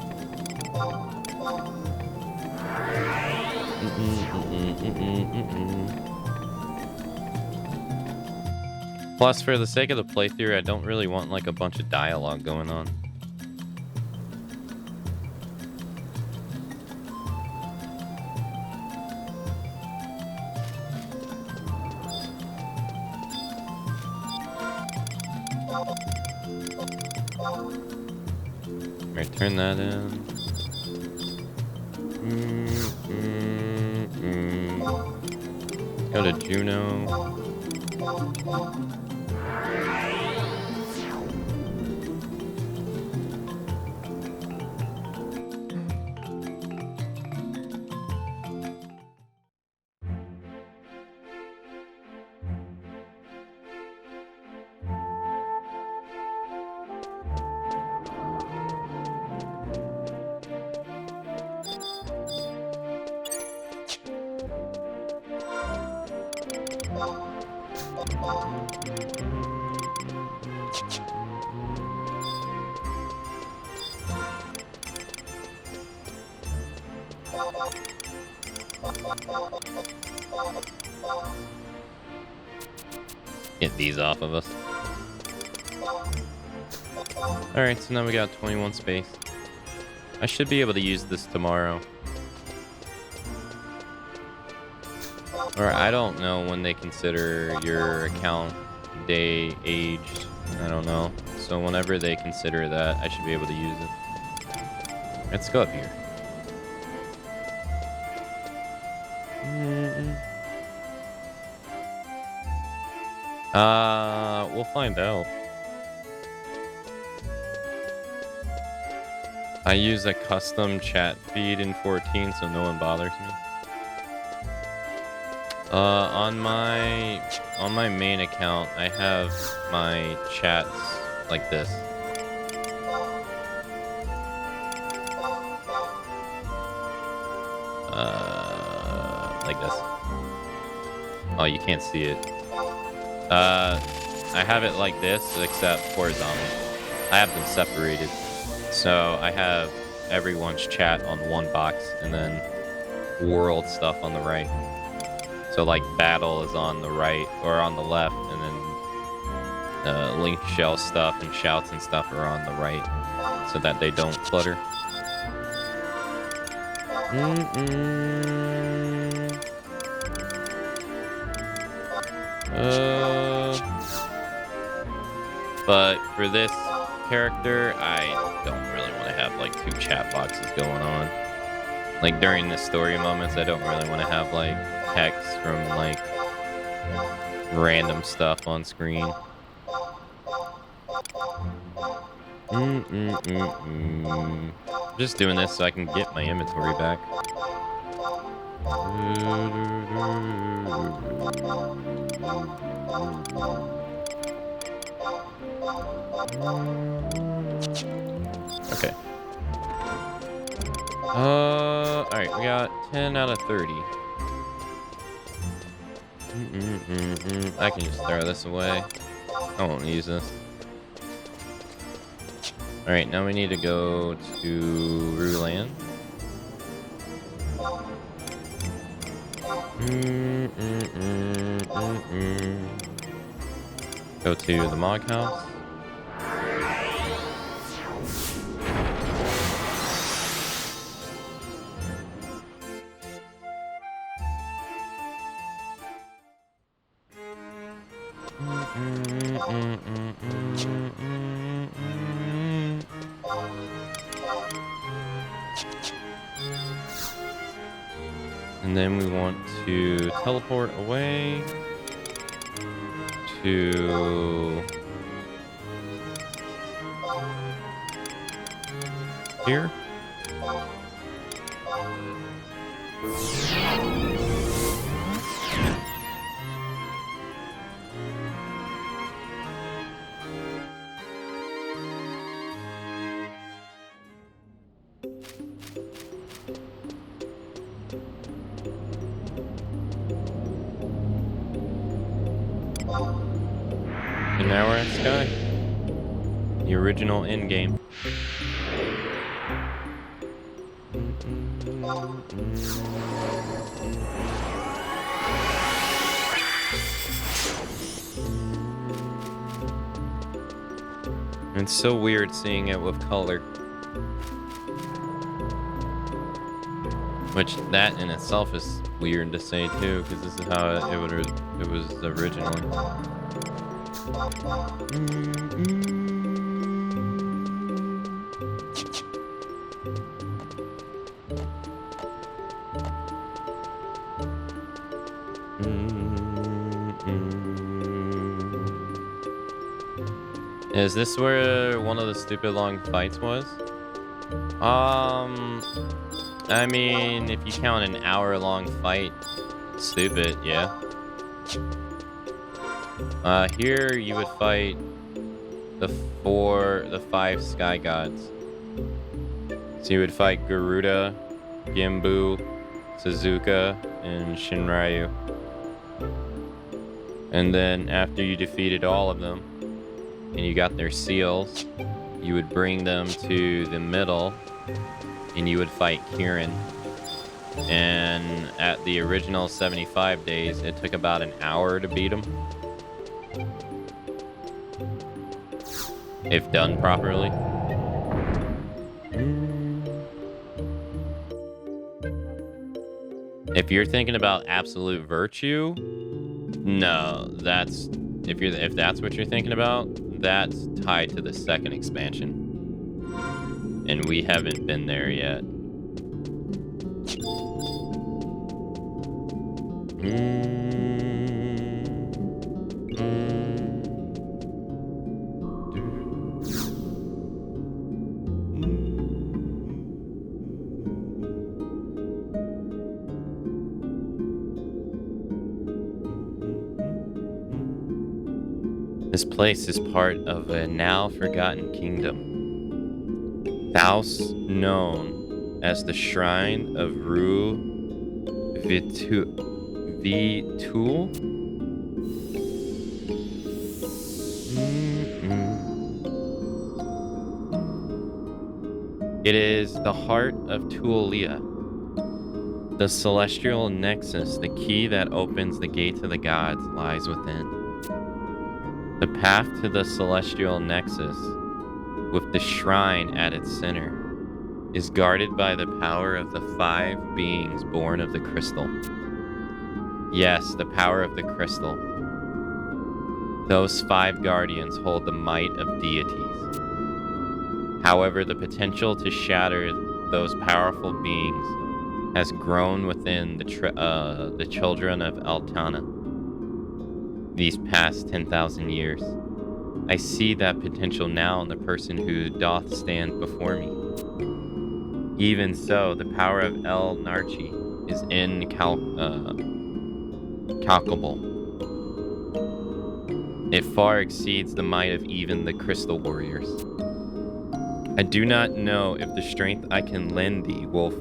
Plus, for the sake of the playthrough, I don't really want like a bunch of dialogue going on. Alright, turn that in. Go to Juno. Get these off of us. Alright, so now we got 21 space. I should be able to use this tomorrow. Or I don't know when they consider your account day aged. I don't know. So whenever they consider that, I should be able to use it. Let's go up here. We'll find out. I use a custom chat feed in 14 so no one bothers me. On my main account, I have my chats like this. Like this. Oh, you can't see it. I have it like this, except horizontal. I have them separated. So I have everyone's chat on one box, and then world stuff on the right. So like battle is on the right or on the left, and then link shell stuff and shouts and stuff are on the right, so that they don't clutter. But for this character, I don't really want to have like 2 chat boxes going on. Like during the story moments, I don't really want to have like text from like random stuff on screen. Just doing this so I can get my inventory back. Okay. Alright, we got 10 out of 30. I can just throw this away. I won't use this. Alright, now we need to go to Ruland. Go to the Mog House. And then we want to teleport away to here. And now we're at Sky, the original end game. It's so weird seeing it with color. Which that in itself is weird to say too, because this is how it was originally. Is this where one of the stupid long fights was? I mean, if you count an hour-long fight, stupid, yeah. Here you would fight the 5 sky gods. So you would fight Garuda, Gimbu, Suzuka, and Shinryu. And then after you defeated all of them, and you got their seals, you would bring them to the middle, and you would fight Kirin. And at the original 75 days, it took about an hour to beat him. If done properly. If you're thinking about absolute virtue, no, that's if that's what you're thinking about, that's tied to the second expansion. And we haven't been there yet. This place is part of a now forgotten kingdom, thous known as the Shrine of Ru Vitul. It is the heart of Tuolia, the celestial nexus. The key that opens the gate to the gods lies within. The path to the celestial nexus, with the shrine at its center, is guarded by the power of the 5 beings born of the crystal. Yes, the power of the crystal. Those 5 guardians hold the might of deities. However, the potential to shatter those powerful beings has grown within the children of Altana these past 10,000 years. I see that potential now in the person who doth stand before me. Even so, the power of El Narchi is incalculable. It far exceeds the might of even the crystal warriors. I do not know if the strength I can lend thee will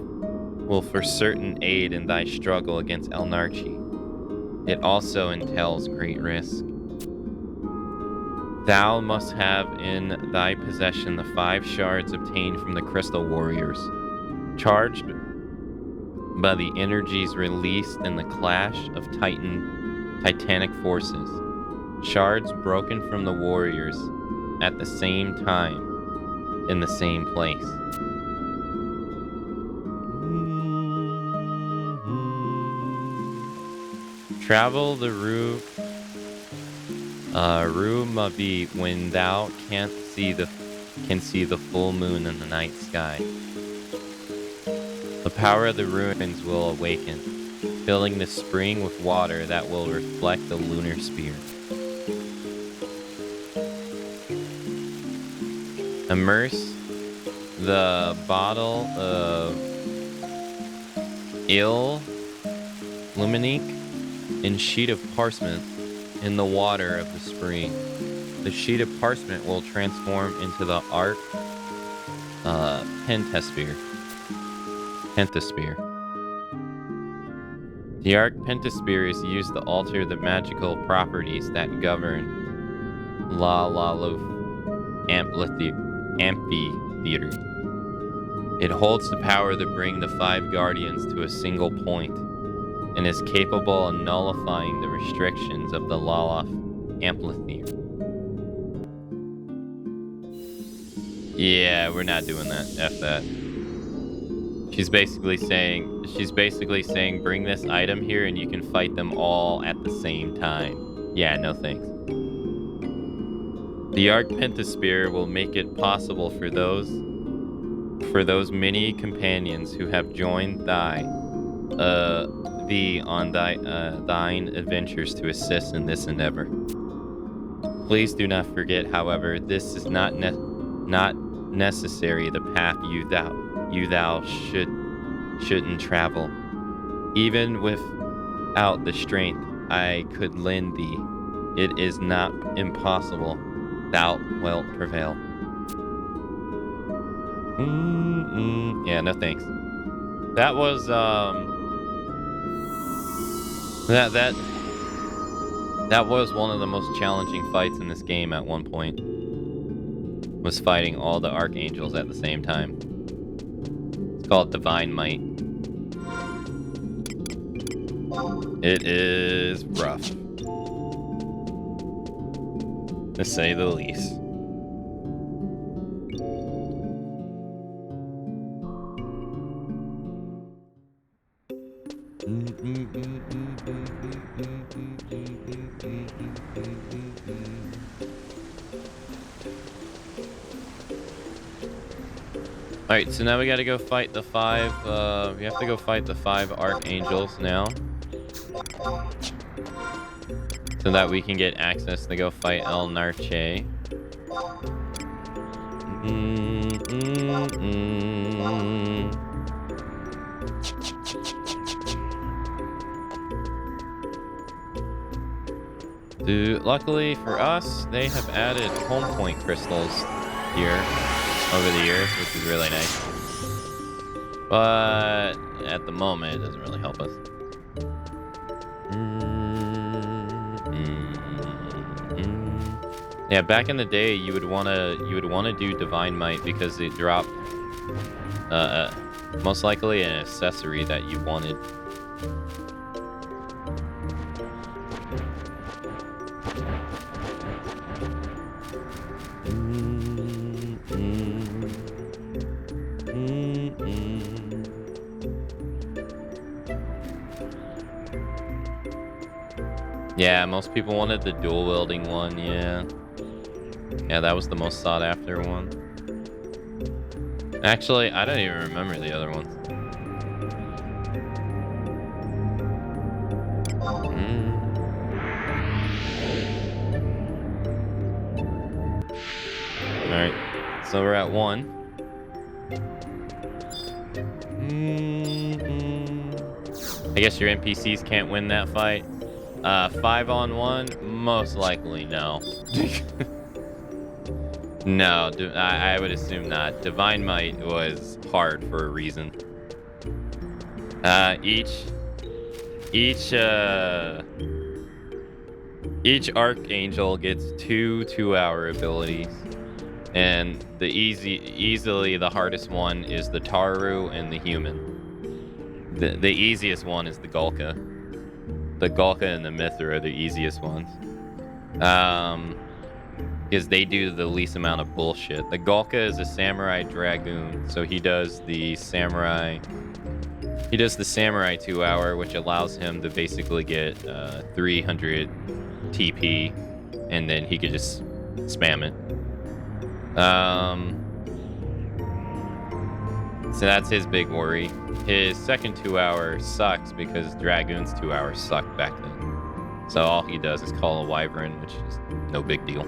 for certain aid in thy struggle against El Narchi. It also entails great risk. Thou must have in thy possession the 5 shards obtained from the crystal warriors, charged by the energies released in the clash of titanic forces. Shards broken from the warriors at the same time in the same place. Travel the Rumabi when thou can see the full moon in the night sky. The power of the ruins will awaken, filling the spring with water that will reflect the lunar spear. Immerse the bottle of luminique in sheet of parchment in the water of the spring. The sheet of parchment will transform into the arc pentasphere. The arc pentasphere is used to alter the magical properties that govern Laluf amphitheater. It holds the power to bring the 5 guardians to a single point, and is capable of nullifying the restrictions of the Laluf amphitheater. Yeah, we're not doing that. F that. She's basically saying bring this item here and you can fight them all at the same time. Yeah, no thanks. The Arc Pentasphere will make it possible for those many companions who have joined thee on thine adventures to assist in this endeavor. Please do not forget, however, this is not necessary the path you shouldn't travel. Even without the strength I could lend thee, it is not impossible. Thou wilt prevail. Yeah, no thanks. That was that was one of the most challenging fights in this game at one point. Was fighting all the archangels at the same time. It's called Divine Might. It is rough, to say the least. Alright, so now we gotta go fight the 5, we have to go fight the 5 archangels now. So that we can get access to go fight El Narche. Luckily for us, they have added home point crystals here over the years, which is really nice. But at the moment, it doesn't really help us. Yeah, back in the day, you would wanna do Divine Might because it dropped most likely an accessory that you wanted. Yeah, most people wanted the dual wielding one, yeah. Yeah, that was the most sought after one. Actually, I don't even remember the other ones. Alright, so we're at 1. I guess your NPCs can't win that fight. 5-on-1? Most likely no. No, I would assume not. Divine Might was hard for a reason. Each Archangel gets 2 2-hour abilities. And easily the hardest one is the Taru and the Human. The easiest one is the Gulka. The Gulka and the Mithra are the easiest ones. Because they do the least amount of bullshit. The Gulka is a Samurai Dragoon, so he does the Samurai 2-hour, which allows him to basically get 300 TP, and then he could just spam it. So that's his big worry. His second 2-hour sucks because Dragoon's 2 hours sucked back then. So all he does is call a Wyvern, which is no big deal.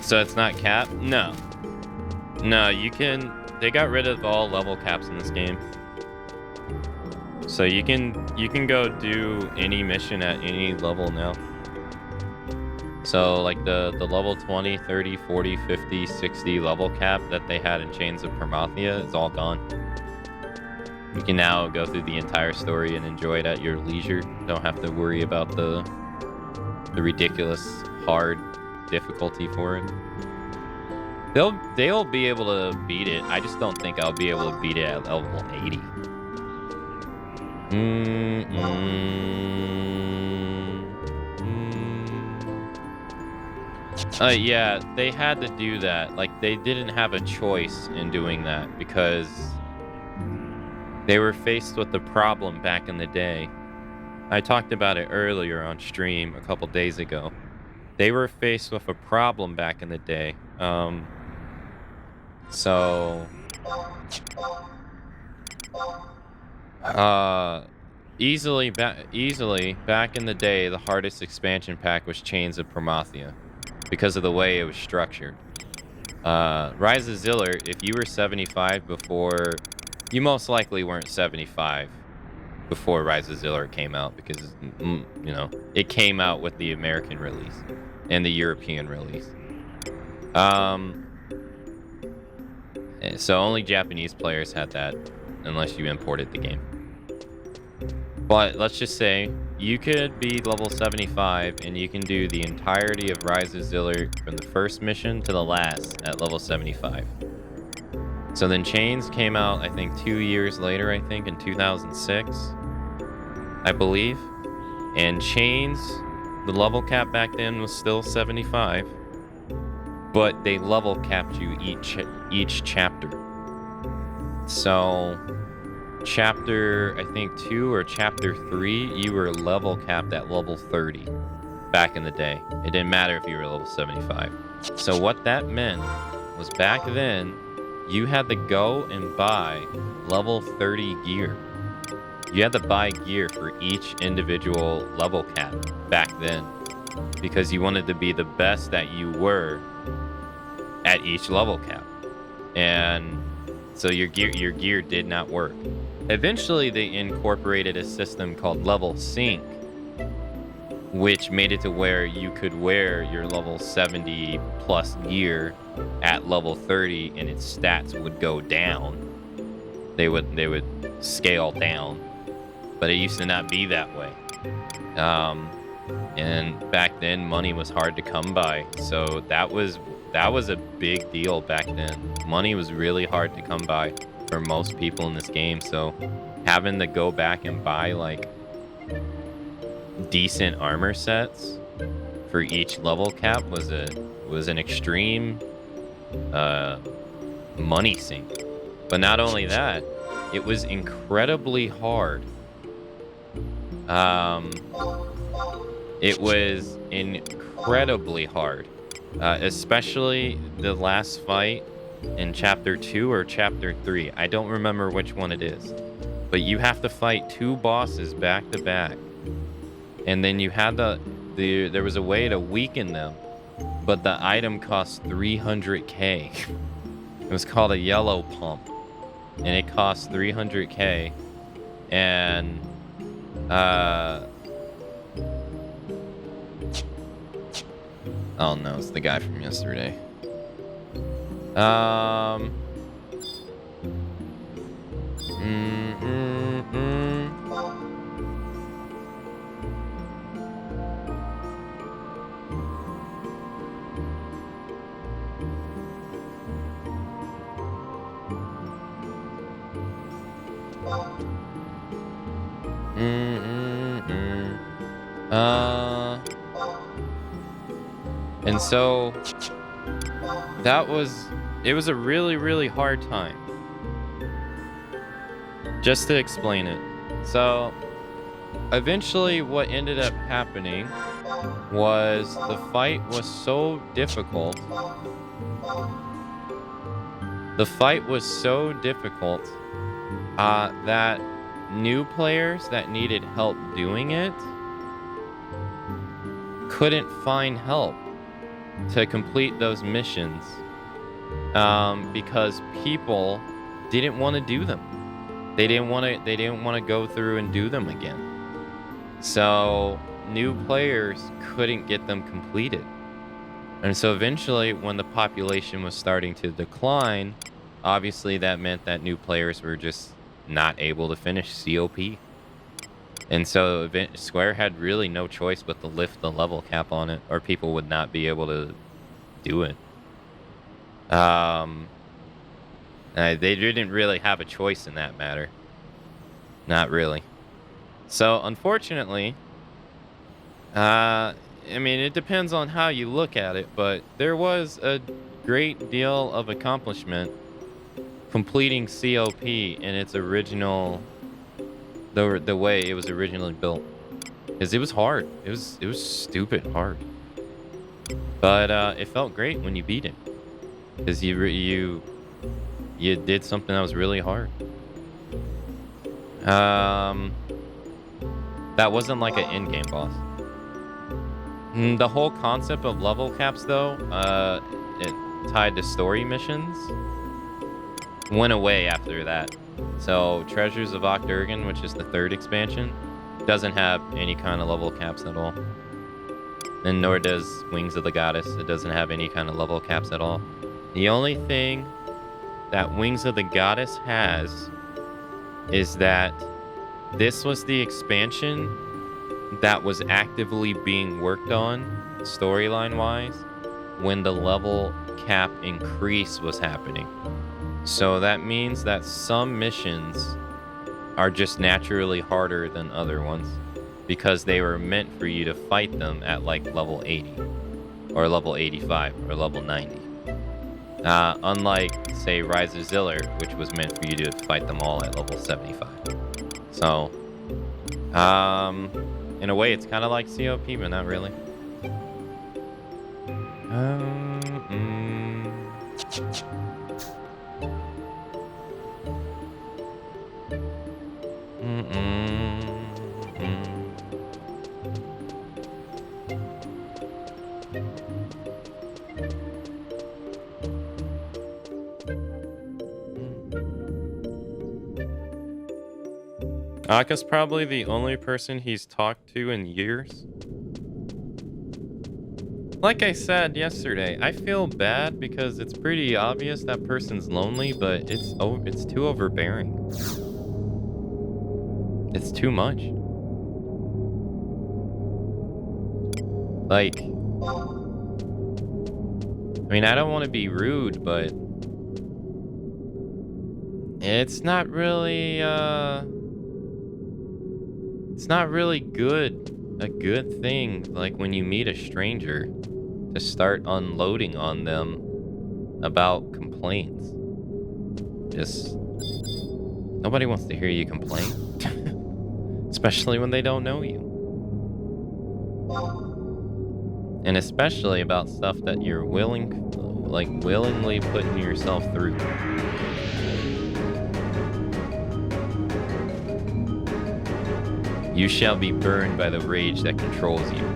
So it's not capped? No. No, you can... They got rid of all level caps in this game. So you can go do any mission at any level now. So like the level 20, 30, 40, 50, 60 level cap that they had in Chains of Promathia is all gone. You can now go through the entire story and enjoy it at your leisure. Don't have to worry about the ridiculous hard difficulty for it. They'll be able to beat it. I just don't think I'll be able to beat it at level 80. Yeah, they had to do that. Like, they didn't have a choice in doing that because they were faced with the problem back in the day. I talked about it earlier on stream a couple days ago. They were faced with a problem back in the day. Easily back in the day, the hardest expansion pack was Chains of Promathia because of the way it was structured. Rise of Ziller, if you were 75 before, you most likely weren't 75 before Rise of Ziller came out because, you know, it came out with the American release and the European release. So only Japanese players had that unless you imported the game. But let's just say you could be level 75 and you can do the entirety of Rise of Ziller from the first mission to the last at level 75. So then Chains came out, I think, 2 years later, I think, in 2006, I believe. And Chains, the level cap back then was still 75, but they level capped you each chapter. So chapter, I think, 2 or chapter 3, you were level capped at level 30 back in the day. It didn't matter if you were level 75. So what that meant was back then, you had to go and buy level 30 gear. You had to buy gear for each individual level cap back then because you wanted to be the best that you were at each level cap. And so your gear did not work. Eventually, they incorporated a system called level sync, which made it to where you could wear your level 70 plus gear at level 30 and its stats would go down. They would scale down, but it used to not be that way. And back then money was hard to come by, so that was that was a big deal back then. Money was really hard to come by for most people in this game, so having to go back and buy like decent armor sets for each level cap was an extreme money sink. But not only that, it was incredibly hard. It was incredibly hard, especially the last fight in chapter 2 or chapter 3. I don't remember which one it is, but you have to fight 2 bosses back to back, and then you had there was a way to weaken them, but the item cost 300k. It was called a yellow pump, and it cost 300k, and oh no, it's the guy from yesterday. And so it was a really, really hard time. Just to explain it. So eventually what ended up happening was the fight was so difficult. That new players that needed help doing it couldn't find help to complete those missions because people didn't want to do them. They didn't want to go through and do them again. So new players couldn't get them completed. And so eventually when the population was starting to decline, obviously that meant that new players were just not able to finish COP. And so Square had really no choice but to lift the level cap on it, or people would not be able to do it. They didn't really have a choice in that matter. Not really. So unfortunately, I mean, it depends on how you look at it, but there was a great deal of accomplishment completing COP in its original, the way it was originally built, because it was hard. It was stupid hard, but it felt great when you beat it, because you did something that was really hard. That wasn't like an in-game boss. The whole concept of level caps, though, it tied to story missions, went away after that. So Treasures of Octurgan, which is the 3rd expansion, doesn't have any kind of level caps at all. And nor does Wings of the Goddess. It doesn't have any kind of level caps at all. The only thing that Wings of the Goddess has is that this was the expansion that was actively being worked on, storyline-wise, when the level cap increase was happening. So that means that some missions are just naturally harder than other ones, because they were meant for you to fight them at like level 80, or level 85, or level 90. Unlike, say, Rise of Ziller, which was meant for you to fight them all at level 75. So, in a way, it's kind of like COP, but not really. Aka's probably the only person he's talked to in years. Like I said yesterday, I feel bad because it's pretty obvious that person's lonely, but it's too overbearing. It's too much. Like, I mean, I don't want to be rude, but it's not really, it's not really a good thing, like when you meet a stranger, to start unloading on them about complaints. Just, nobody wants to hear you complain, especially when they don't know you. And especially about stuff that you're willingly putting yourself through. You shall be burned by the rage that controls you.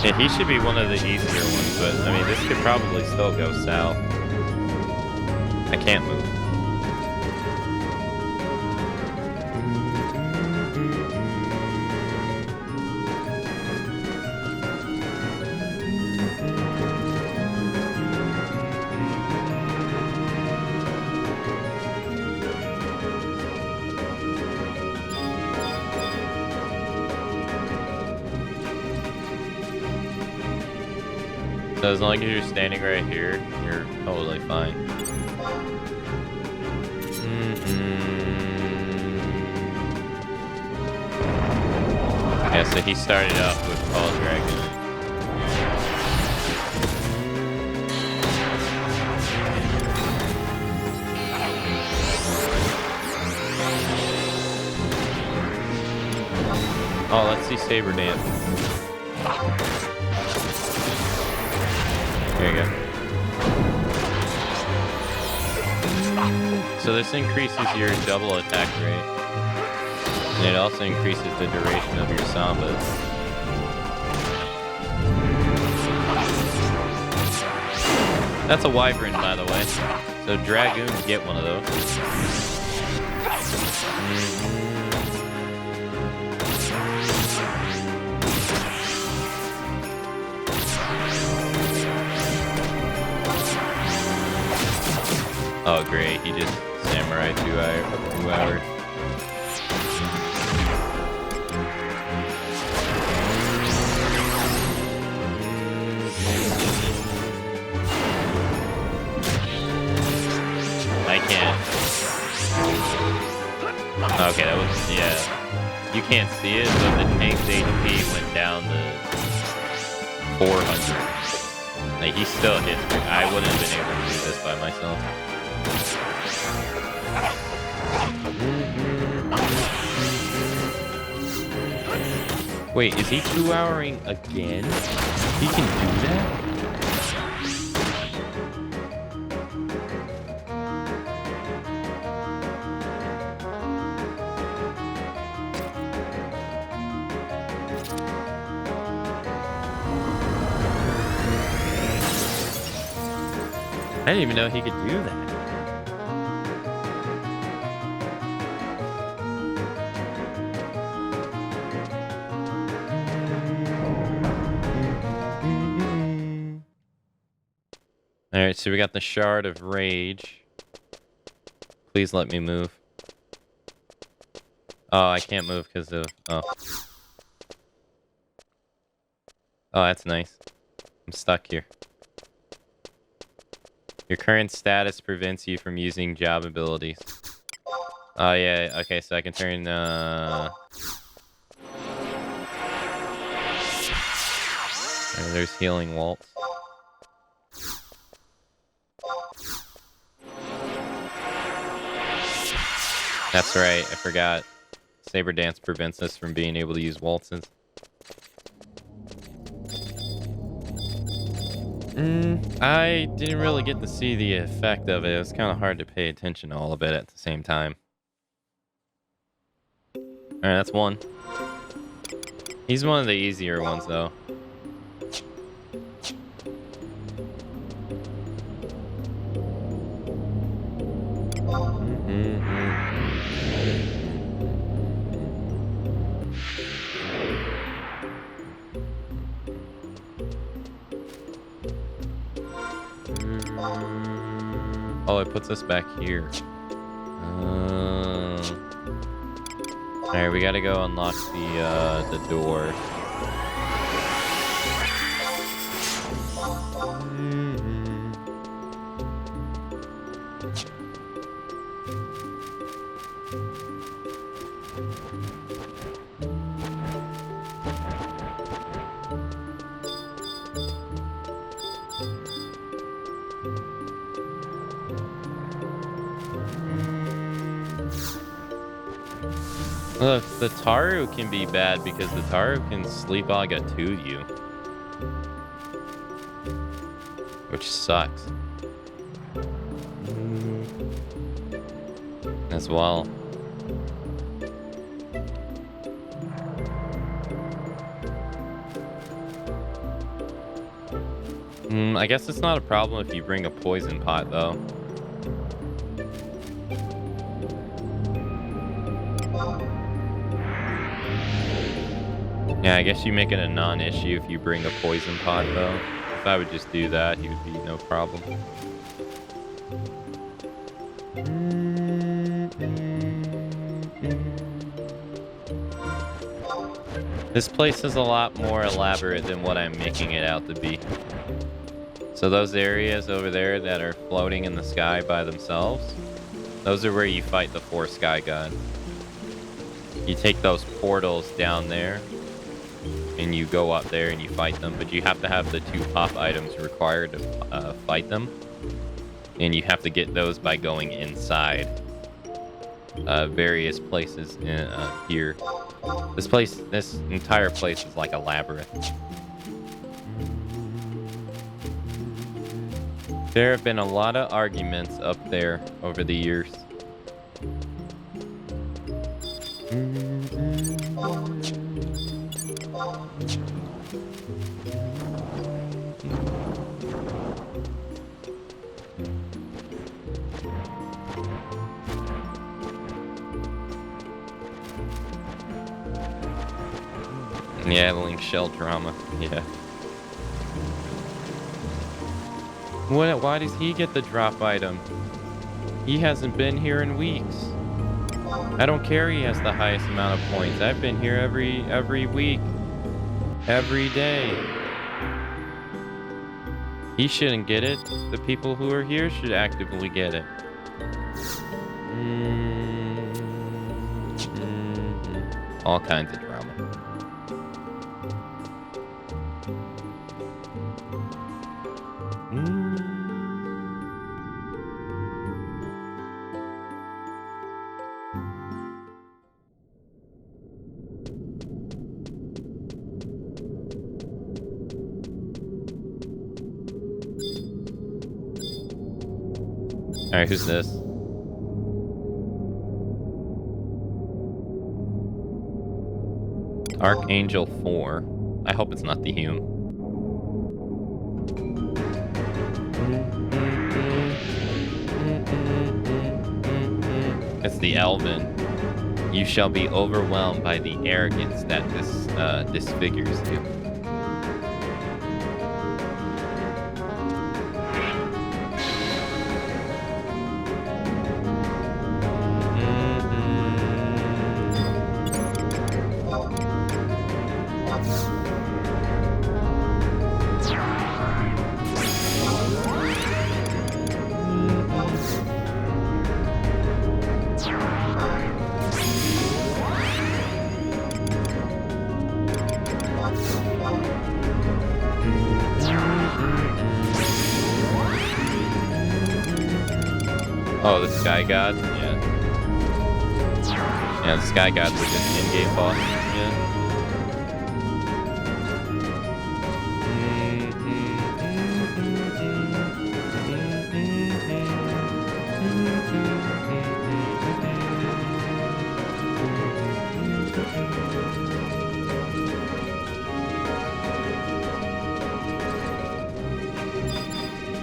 Yeah, he should be one of the easier ones, but I mean, this could probably still go south. I can't move. So as long as you're standing right here, you're totally fine. Yeah, so he started off with Call Dragon. Oh, let's see Saber Dance. There you go. So this increases your double attack rate. And it also increases the duration of your sambas. That's a wyvern, by the way. So dragoons get one of those. Oh great, he just samurai 2 hours. I can't. Okay, that was, yeah. You can't see it, but the tank's HP went down to 400. Like, he still hits me. I wouldn't have been able to do this by myself. Wait, is he 2-houring again? He can do that? I didn't even know he could do that. Alright, so we got the Shard of Rage. Please let me move. Oh, I can't move because of... Oh. Oh, that's nice. I'm stuck here. Your current status prevents you from using job abilities. Oh, yeah. Okay, so I can turn, there's Healing Waltz. That's right, I forgot. Saber Dance prevents us from being able to use waltzes. I didn't really get to see the effect of it. It was kind of hard to pay attention to all of it at the same time. Alright, that's one. He's one of the easier ones, though. Oh, it puts us back here. Alright, we gotta go unlock the door. Look, the Taru can be bad because the Taru can sleepwalk to you, which sucks as well. I guess it's not a problem if you bring a poison pot, though. Yeah, I guess you make it a non-issue if you bring a poison pot, though. If I would just do that, he would be no problem. This place is a lot more elaborate than what I'm making it out to be. So those areas over there that are floating in the sky by themselves, those are where you fight the 4 sky god. You take those portals down there, and you go up there and you fight them, but you have to have the 2 pop items required to fight them, and you have to get those by going inside various places in, here. This entire place is like a labyrinth. There have been a lot of arguments up there over the years. Yeah, Link Shell drama. Yeah. Why does he get the drop item? He hasn't been here in weeks. I don't care he has the highest amount of points. I've been here every week. Every day. He shouldn't get it. The people who are here should actively get it. All kinds of drama. Alright, who's this? Archangel 4. I hope it's not the Hume. It's the Elven. You shall be overwhelmed by the arrogance that this disfigures you. Oh, the Sky God? Yeah. Yeah, the Sky God's like an in-game boss. Yeah.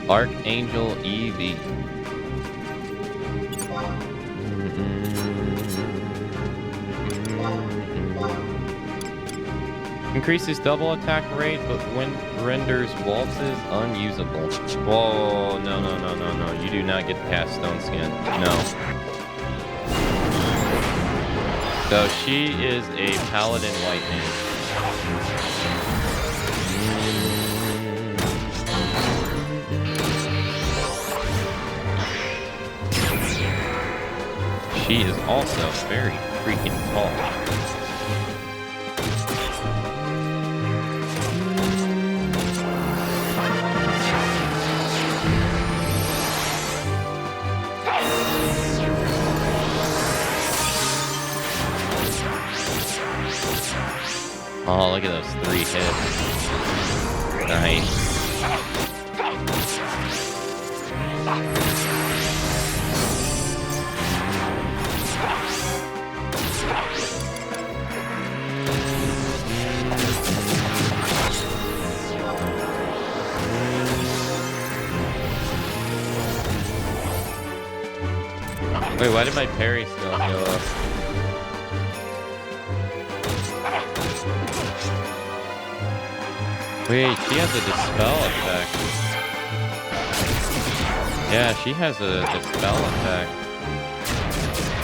Archangel EV. Increases double attack rate, but when renders waltzes unusable. Whoa, no. You do not get the cast stone skin. No. So she is a paladin white mage. She is also very freaking tall. Oh, look at those 3 hits. Nice. Wait, why did my parry still heal up? Wait, she has a dispel effect. Yeah, she has a dispel effect.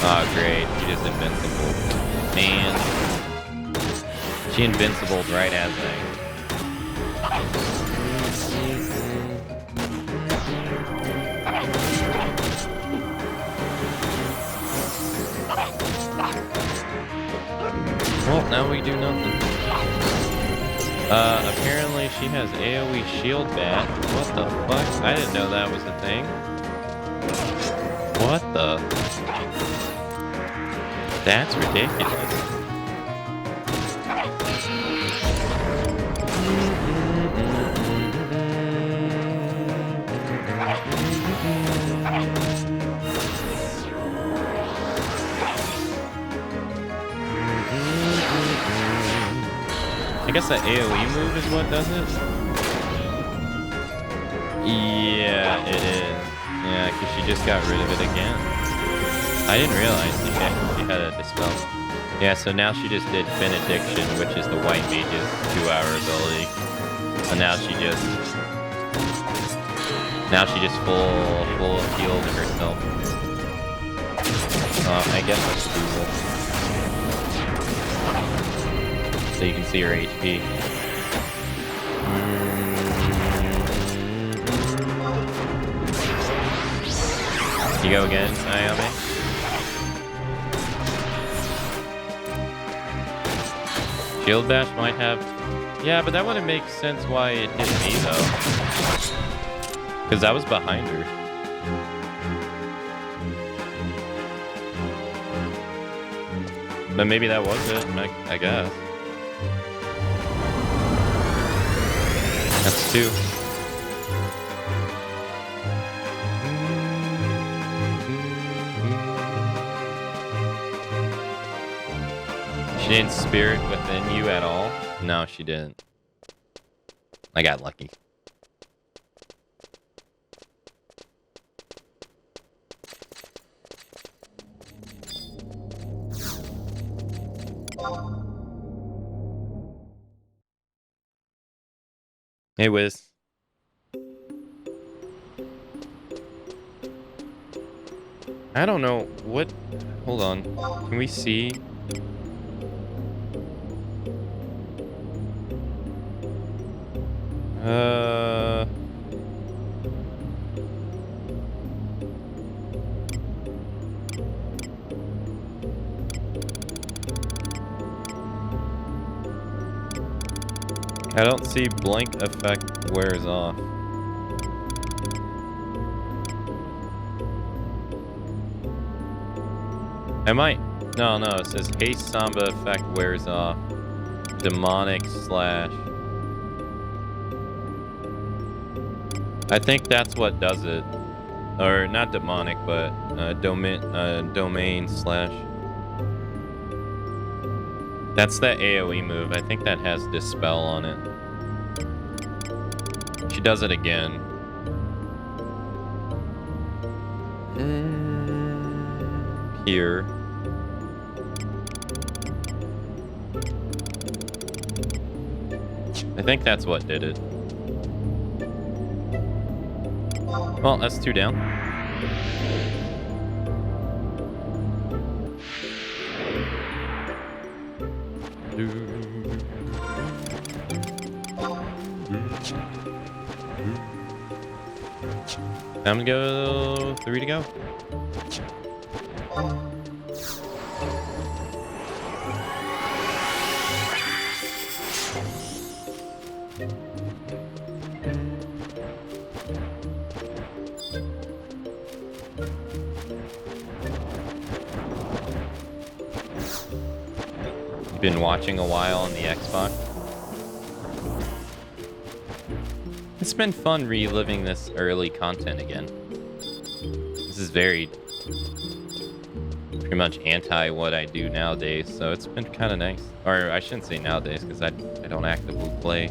Oh, great. She just invincible. Man. She invincible right as I... Well, now we do nothing. Apparently she has AoE shield bat. What the fuck? I didn't know that was a thing. What the? That's ridiculous. I guess that AoE move is what does it? Yeah, it is. Yeah, because she just got rid of it again. I didn't realize she had a dispel. Yeah, so now she just did Benediction, which is the white mage's 2-hour ability. So now she just full healed herself. I guess that's cool. So you can see her HP. You go again, Ayame? Shield Bash might have... Yeah, but that wouldn't make sense why it hit me, though. Because I was behind her. But maybe that was it, I guess. That's 2. She didn't spirit within you at all? No, she didn't. I got lucky. Hey, Wiz. I don't know what... Hold on. Can we see? I don't see blank effect wears off. I might. No, it says haste samba effect wears off. Demonic slash. I think that's what does it. Or not demonic, but domain slash. That's the AoE move. I think that has Dispel on it. She does it again. Here. I think that's what did it. Well, that's 2 down. Time to go. 3 to go. Been watching a while on the Xbox. It's been fun reliving this early content again. This is very pretty much anti what I do nowadays, so it's been kind of nice. Or I shouldn't say nowadays because I don't actively play.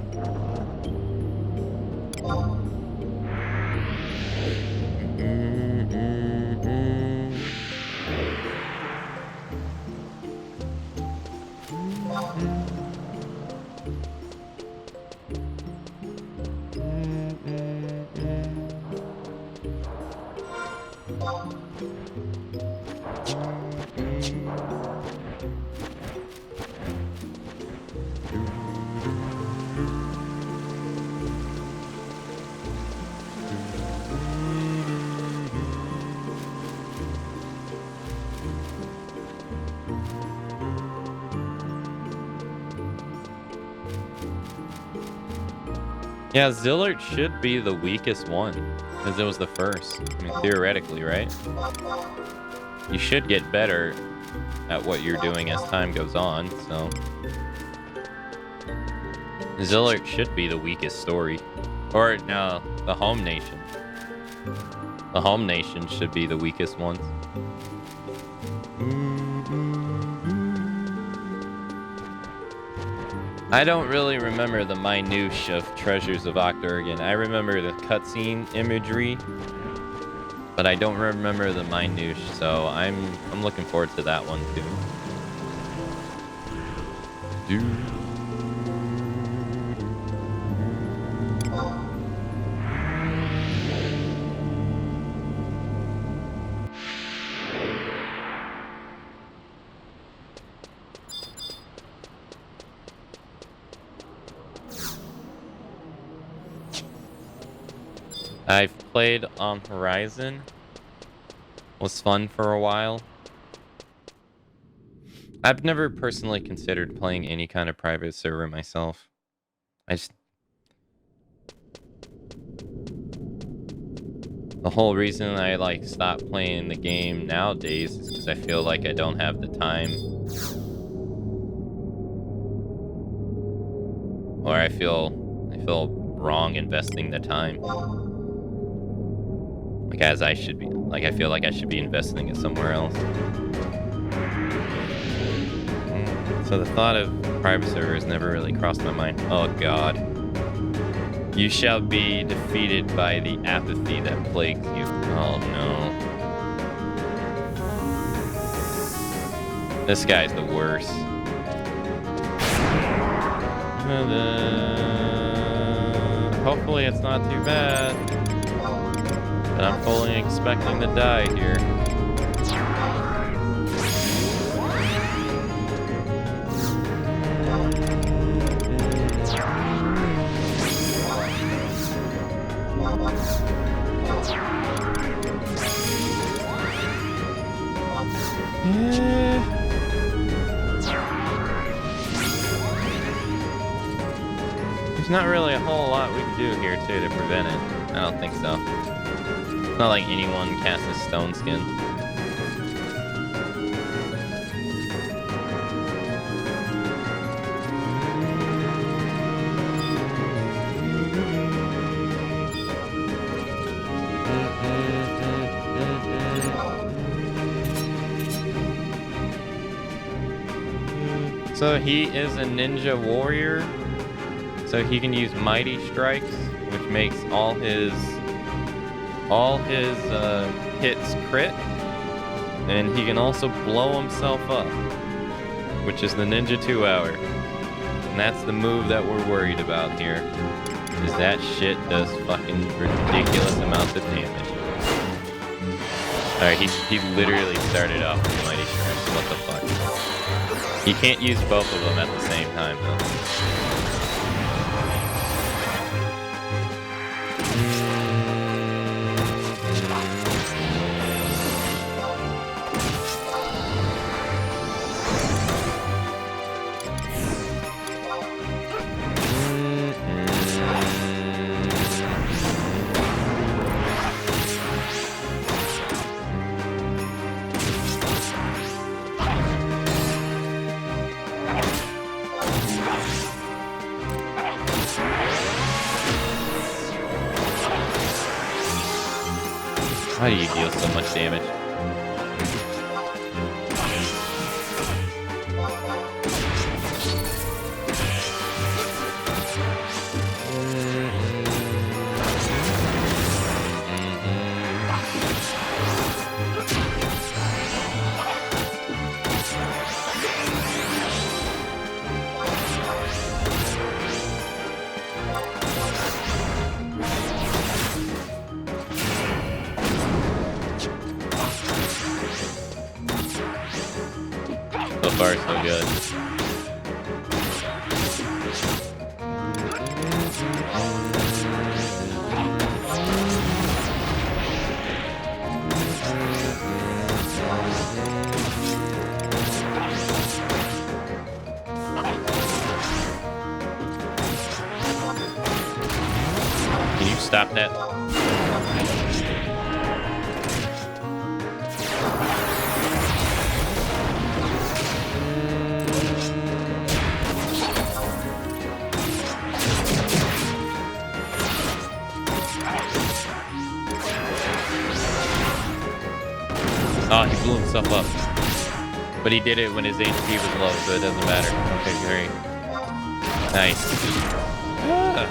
Yeah, Zillert should be the weakest one, because it was the first. I mean, theoretically, right? You should get better at what you're doing as time goes on, so... Zillert should be the weakest story. Or, no, the Home Nation. The Home Nation should be the weakest ones. I don't really remember the minutiae of Treasures of Octargan. I remember the cutscene imagery, but I don't remember the minutiae, so I'm looking forward to that one too. I've played on Horizon. Was fun for a while. I've never personally considered playing any kind of private server myself. The whole reason I like stopped playing the game nowadays is because I feel like I don't have the time. Or I feel wrong investing the time. Like, as I should be. Like, I feel like I should be investing it somewhere else. So the thought of private servers never really crossed my mind. Oh, God. You shall be defeated by the apathy that plagues you. Oh, no. This guy's the worst. Hopefully it's not too bad. But I'm fully expecting to die here. There's not really a whole lot we can do here too to prevent it. I don't think so. It's not like anyone casts a stone skin. So he is a ninja warrior, so he can use mighty strikes, which makes all all his hits crit, and he can also blow himself up, which is the Ninja 2-hour. And that's the move that we're worried about here, is that shit does fucking ridiculous amounts of damage. Alright, he literally started off with Mighty Shrimp. What the fuck? You can't use both of them at the same time, though. Why do you deal so much damage? So far, so good. Can you stop that? Oh, he blew himself up. But he did it when his HP was low, so it doesn't matter. Okay, great. Nice. Ah.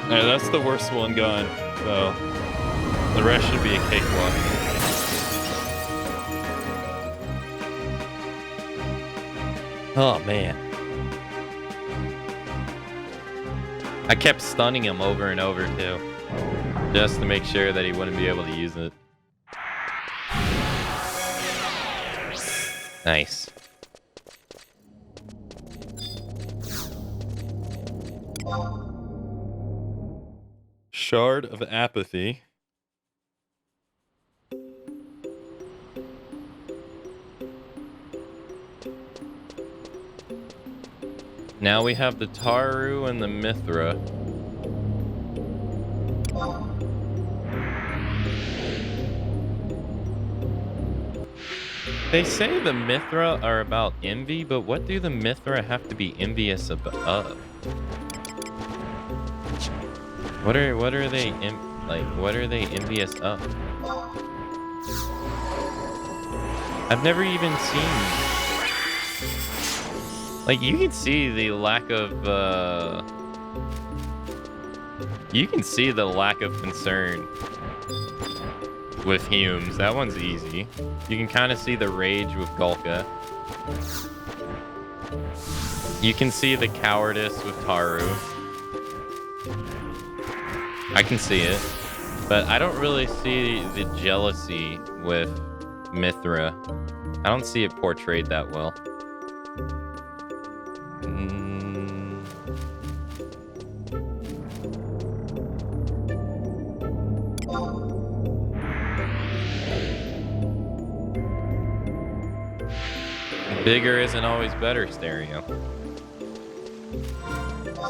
Alright, that's the worst one gone. So, the rest should be a cakewalk. Oh, man. I kept stunning him over and over, too. Just to make sure that he wouldn't be able to use it. Nice. Shard of Apathy. Now we have the Taru and the Mithra. They say the Mithra are about envy, but what do the Mithra have to be envious of? What are they what are they envious of? I've never even seen. Like, you can see the lack of you can see the lack of concern with Humes. That one's easy. You can kind of see the rage with Gulka. You can see the cowardice with Taru. I can see it, but I don't really see the jealousy with Mithra. I don't see it portrayed that well. Bigger isn't always better, Stereo.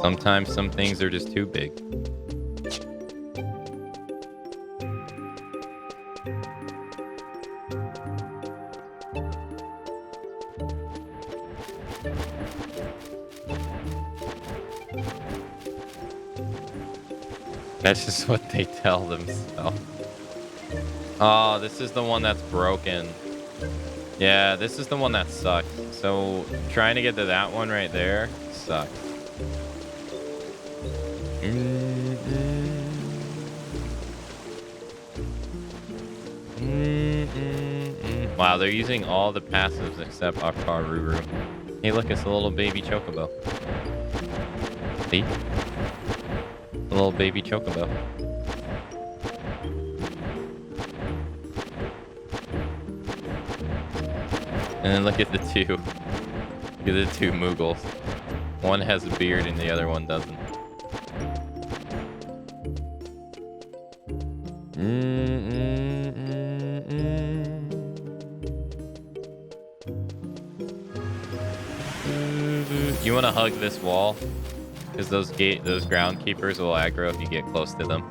Sometimes some things are just too big. That's just what they tell themselves. Oh, this is the one that's broken. Yeah, this is the one that sucks. So trying to get to that one right there sucks. Wow, they're using all the passives except Akaruru. Hey, look, it's a little baby chocobo. See? A little baby chocobo. And then look at the two. Look at the two Moogles. One has a beard and the other one doesn't. You want to hug this wall? Because those groundkeepers will aggro if you get close to them.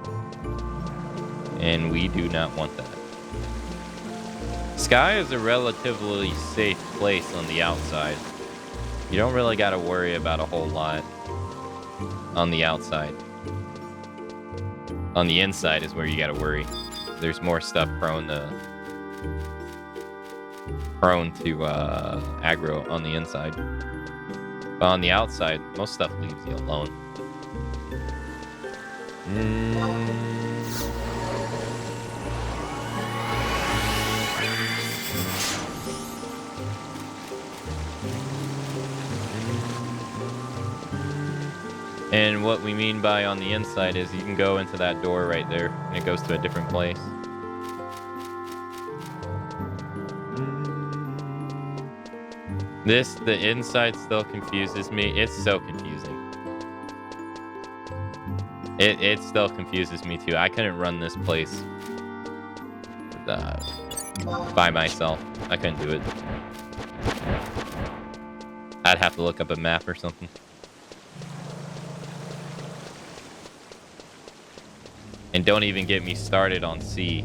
And we do not want that. Sky is a relatively safe place on the outside. You don't really got to worry about a whole lot on the outside. On the inside is where you got to worry. There's more stuff prone to aggro on the inside. But on the outside, most stuff leaves you alone. And what we mean by on the inside is you can go into that door right there, and it goes to a different place. The inside still confuses me. It's so confusing. It still confuses me too. I couldn't run this place by myself. I couldn't do it. I'd have to look up a map or something. And don't even get me started on C.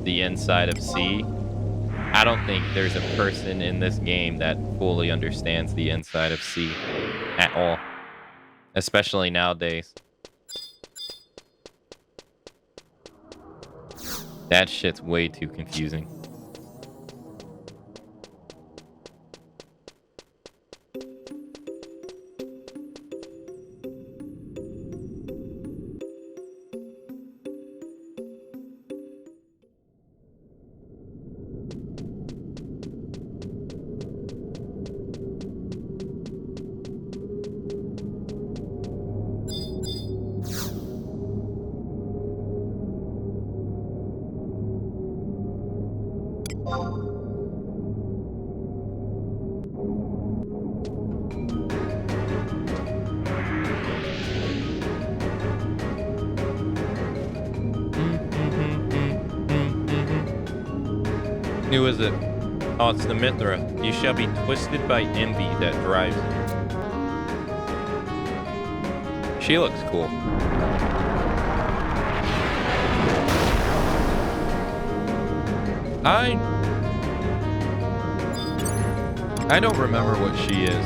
The inside of C. I don't think there's a person in this game that fully understands the inside of C at all. Especially nowadays. That shit's way too confusing. Who is it? Oh, it's the Mithra. You shall be twisted by envy that drives you. She looks cool. I don't remember what she is.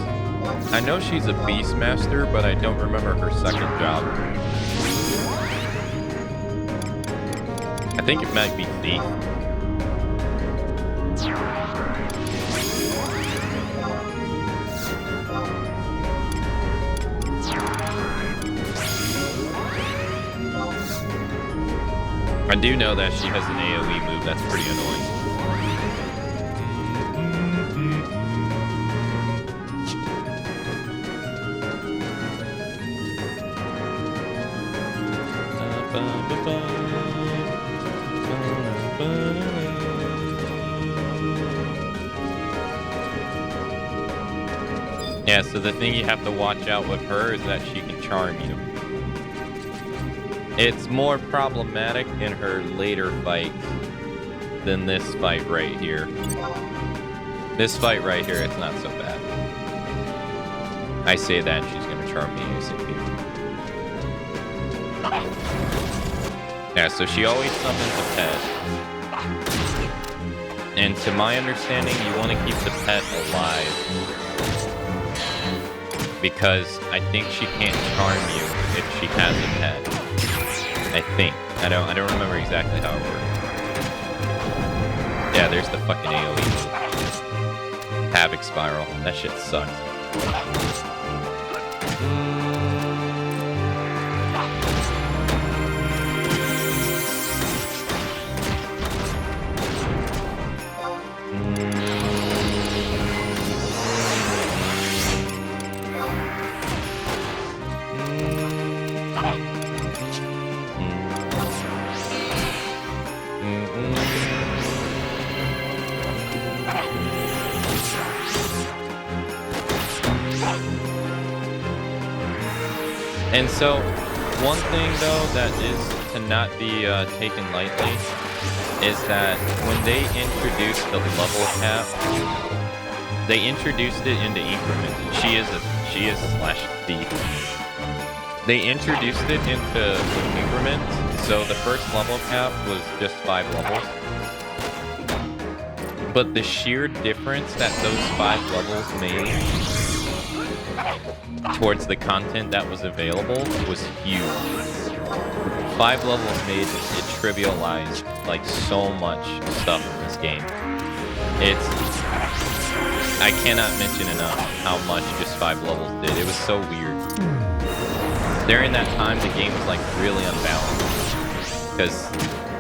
I know she's a Beastmaster, but I don't remember her second job. I think it might be Thief. I do know that she has an AoE move that's pretty annoying. Yeah, so the thing you have to watch out with her is that she can charm you. It's more problematic in her later fights than this fight right here. This fight right here, it's not so bad. I say that and she's gonna charm me ASAP. Yeah, so she always summons a pet. And to my understanding, you want to keep the pet alive. Because I think she can't charm you if she has a pet. I think. I don't remember exactly how it works. Yeah, there's the fucking AoE. Havoc Spiral. That shit sucks. And so, one thing though that is to not be taken lightly is that when they introduced the level cap, they introduced it into increments. She is slash thief. They introduced it into increments, so the first level cap was just 5 levels. But the sheer difference that those 5 levels made towards the content that was available was huge. 5 levels made it trivialized like so much stuff in this game. I cannot mention enough how much just 5 levels did. It was so weird. During that time, the game was like really unbalanced because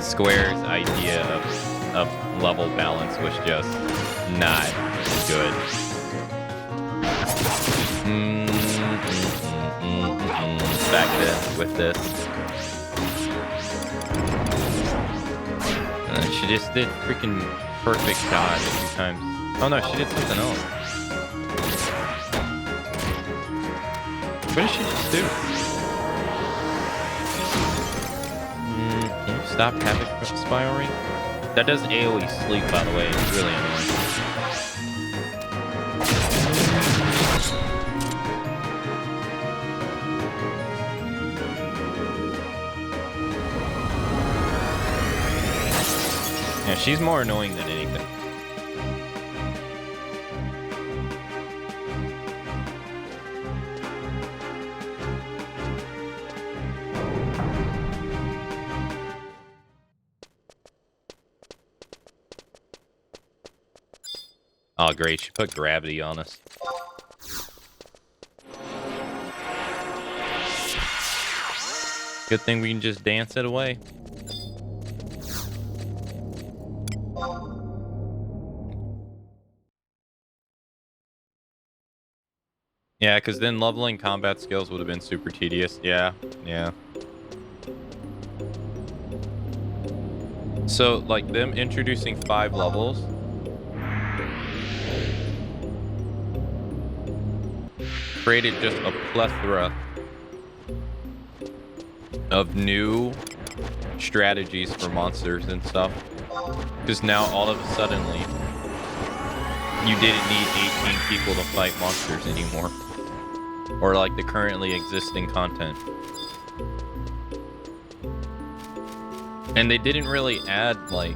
Square's idea of level balance was just not good. Back then with this. She just did freaking perfect dodge a few times. Oh no, she did something else. What did she just do? Can you stop Havoc spiraling? That does AoE sleep, by the way. It's really annoying. Yeah, she's more annoying than anything. Oh, great. She put gravity on us. Good thing we can just dance it away. Yeah, because then leveling combat skills would have been super tedious. Yeah, yeah. So, like, them introducing 5 levels created just a plethora of new strategies for monsters and stuff. Because now, all of a sudden, you didn't need 18 people to fight monsters anymore. Or like the currently existing content. And they didn't really add like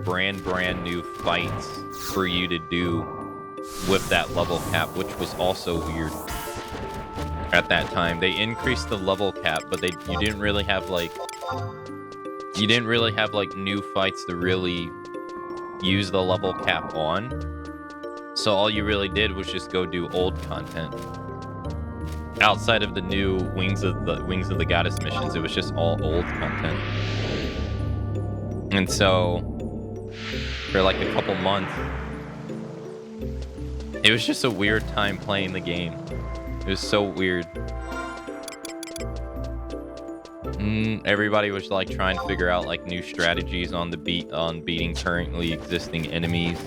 brand new fights for you to do with that level cap, which was also weird at that time. They increased the level cap, but you didn't really have like new fights to really use the level cap on. So all you really did was just go do old content. Outside of the new Wings of the Goddess missions, it was just all old content. And so for like a couple months, it was just a weird time playing the game. It was so weird. Everybody was like trying to figure out like new strategies on beating currently existing enemies.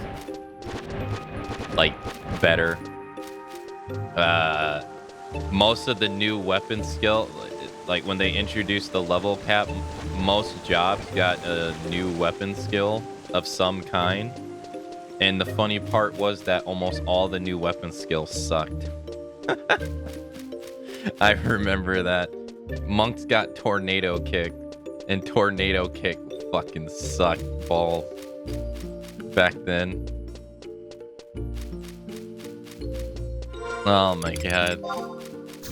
Like better. Most of the new weapon skill, like when they introduced the level cap, most jobs got a new weapon skill of some kind. And the funny part was that almost all the new weapon skills sucked. I remember that. Monks got Tornado Kick, and Tornado Kick fucking sucked balls back then. Oh my god.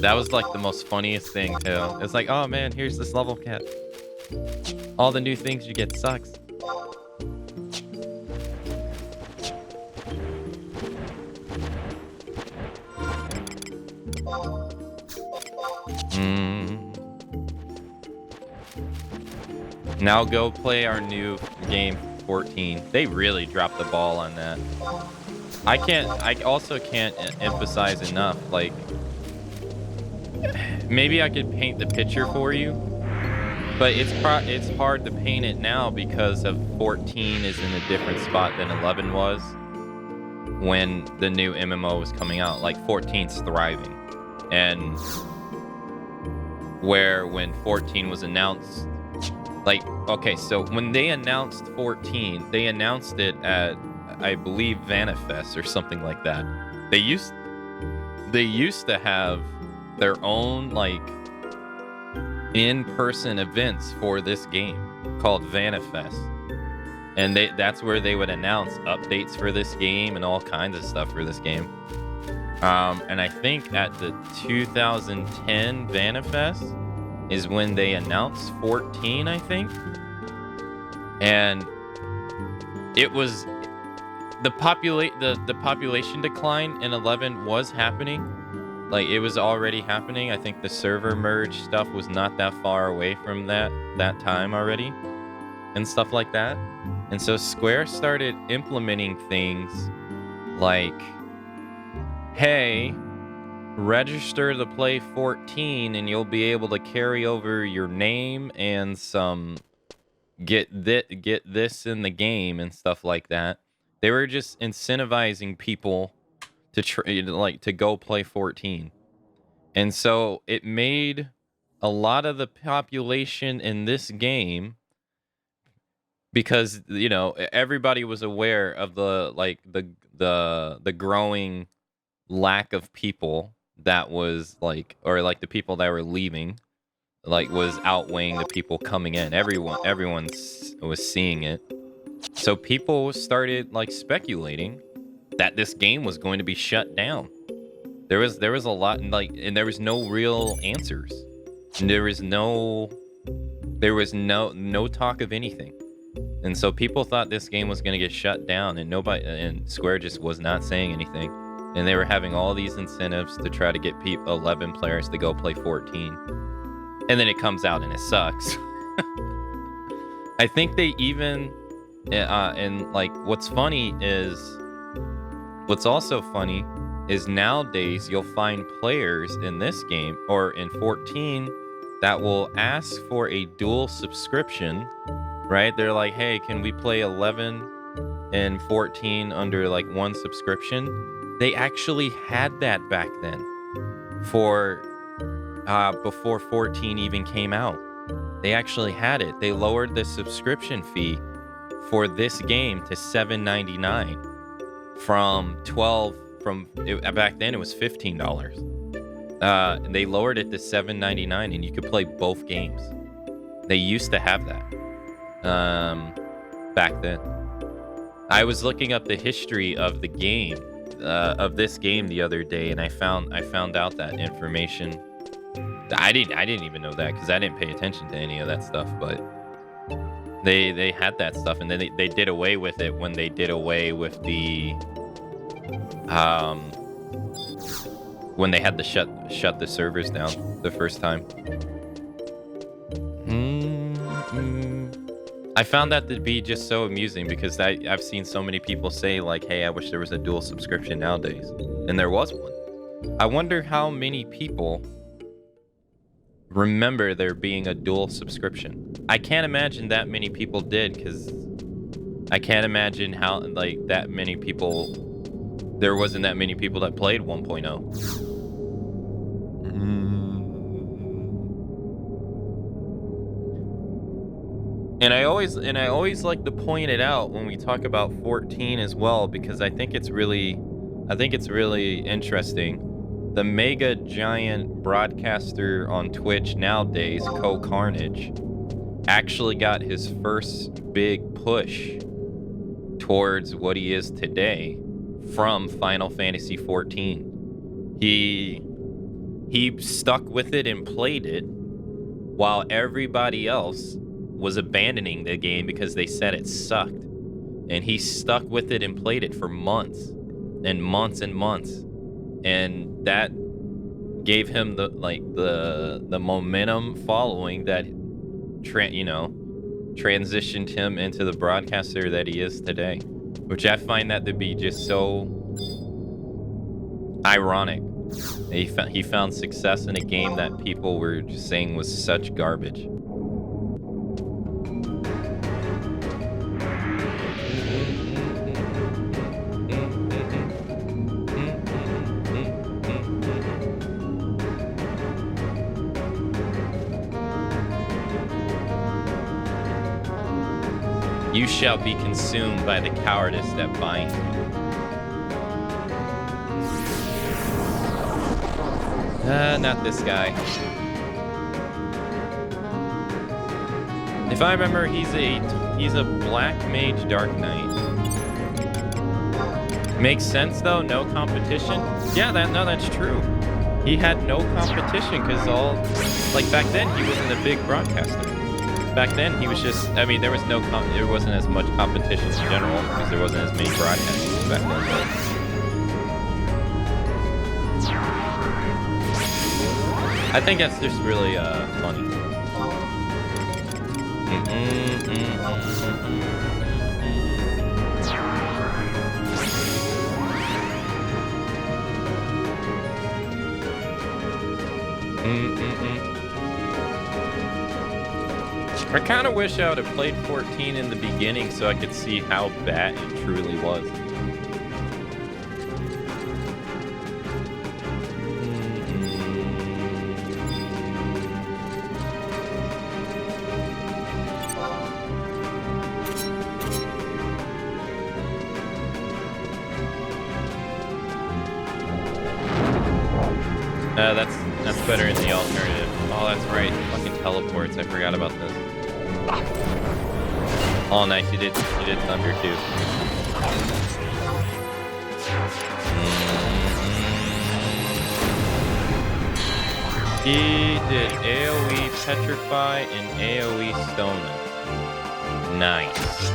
That was like the most funniest thing too. It's like, oh man, here's this level cap. All the new things you get sucks. Now go play our new game 14. They really dropped the ball on that. I also can't emphasize enough, like, maybe I could paint the picture for you, but it's hard to paint it now because of 14 is in a different spot than 11 was when the new MMO was coming out. Like 14's thriving, and where when 14 was announced, like, okay, so when they announced 14, they announced it at, I believe, Vanifest or something like that. They used to have their own, like, in-person events for this game called Vanifest, and that's where they would announce updates for this game and all kinds of stuff for this game. And I think at the 2010 Vanifest is when they announced 14, I think. And it was the population decline in 11 was happening. Like, it was already happening. I think the server merge stuff was not that far away from that time already and stuff like that. And so Square started implementing things like, hey, register to play 14 and you'll be able to carry over your name and some get this in the game and stuff like that. They were just incentivizing people to go play 14. And so it made a lot of the population in this game, because, you know, everybody was aware of the growing lack of people that was like, or like the people that were leaving, like, was outweighing the people coming in. Everyone was seeing it. So people started, like, speculating that this game was going to be shut down. There was a lot, like, and there was no real answers. And there was no talk of anything. And so people thought this game was going to get shut down, and Square just was not saying anything. And they were having all these incentives to try to get 11 players to go play 14. And then it comes out and it sucks. I think they even, and like, what's also funny is nowadays you'll find players in this game or in 14 that will ask for a dual subscription, right? They're like, hey, can we play 11 and 14 under like one subscription? They actually had that back then for before 14 even came out. They actually had it. They lowered the subscription fee for this game to $7.99 from back then it was $15. And they lowered it to $7.99, and you could play both games. They used to have that back then. I was looking up the history of the game, of this game the other day, and I found out that information. I didn't even know that because I didn't pay attention to any of that stuff, but they had that stuff, and then they did away with it when they did away with the when they had to shut the servers down the first time. I found that to be just so amusing because I've seen so many people say, like, hey, I wish there was a dual subscription nowadays. And there was one. I wonder how many people remember there being a dual subscription. I can't imagine that many people did, because I can't imagine how, like, that many people, there wasn't that many people that played 1.0. And I always like to point it out when we talk about 14 as well, because I think it's really interesting. The mega giant broadcaster on Twitch nowadays, Carnage, actually got his first big push towards what he is today from Final Fantasy 14. He stuck with it and played it while everybody else was abandoning the game because they said it sucked. And he stuck with it and played it for months and months and months. And that gave him the momentum following that transitioned him into the broadcaster that he is today, which I find that to be just so ironic. He found success in a game that people were just saying was such garbage. You shall be consumed by the cowardice that binds you. Not this guy. If I remember, he's a black mage dark knight. Makes sense though, no competition. Yeah, that's true. He had no competition because back then he wasn't a big broadcaster. Back then he was just, I mean, there wasn't as much competition in general because there wasn't as many broadcasters back then. I think that's just really funny. I kind of wish I would have played 14 in the beginning so I could see how bad it truly was. That's better in the alternative. Oh, that's right. Fucking teleports. I forgot about this. Oh, nice. You did thunder too. He did AoE Petrify and AoE Stona. Nice.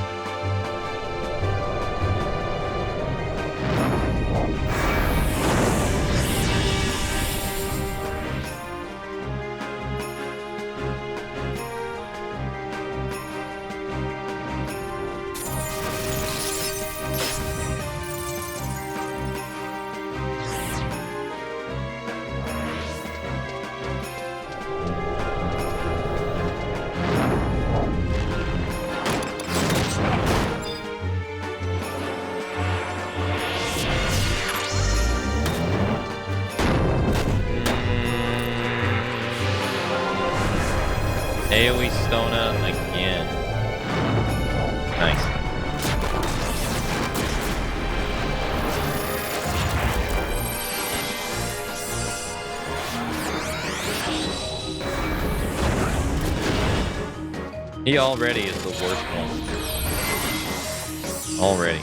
AoE Stona again. Nice. He already is the worst one. Already.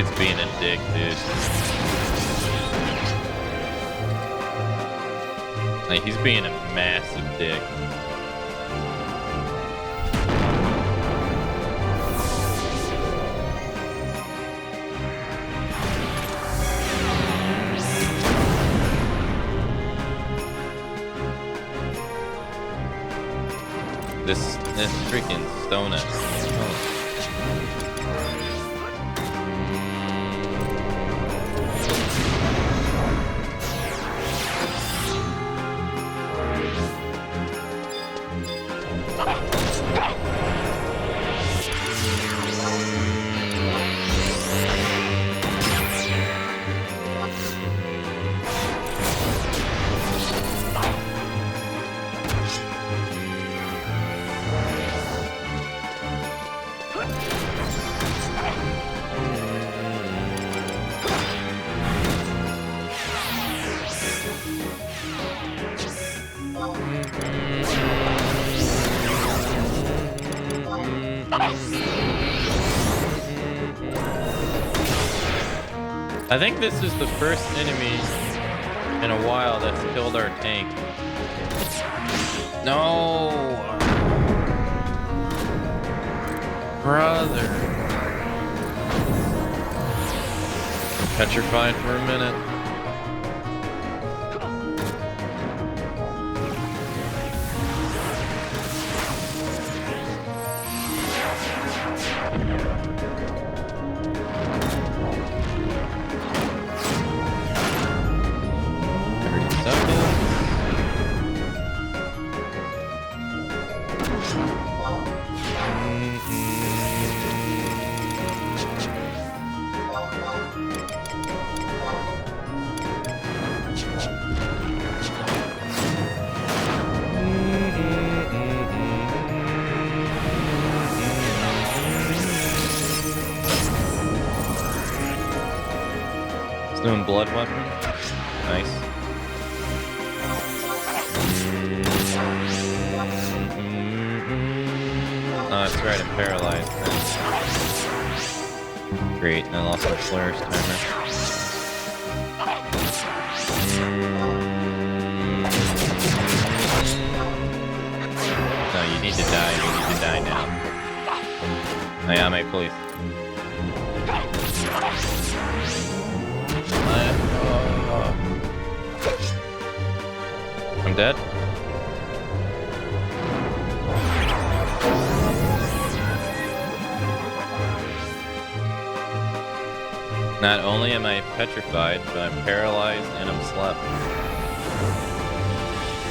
it's being a dick, dude. Like, he's being a massive dick. This freaking stone ass. Oh. I think this is the first enemy in a while that's killed our tank. No! Brother. Petrified for a minute. Doing blood weapon. Nice. Oh, that's right, I'm paralyzed. Great, and I lost my flourish timer. No, you need to die. You need to die now. Oh, yeah, mate, please. I'm dead. Not only am I petrified, but I'm paralyzed and I'm slept.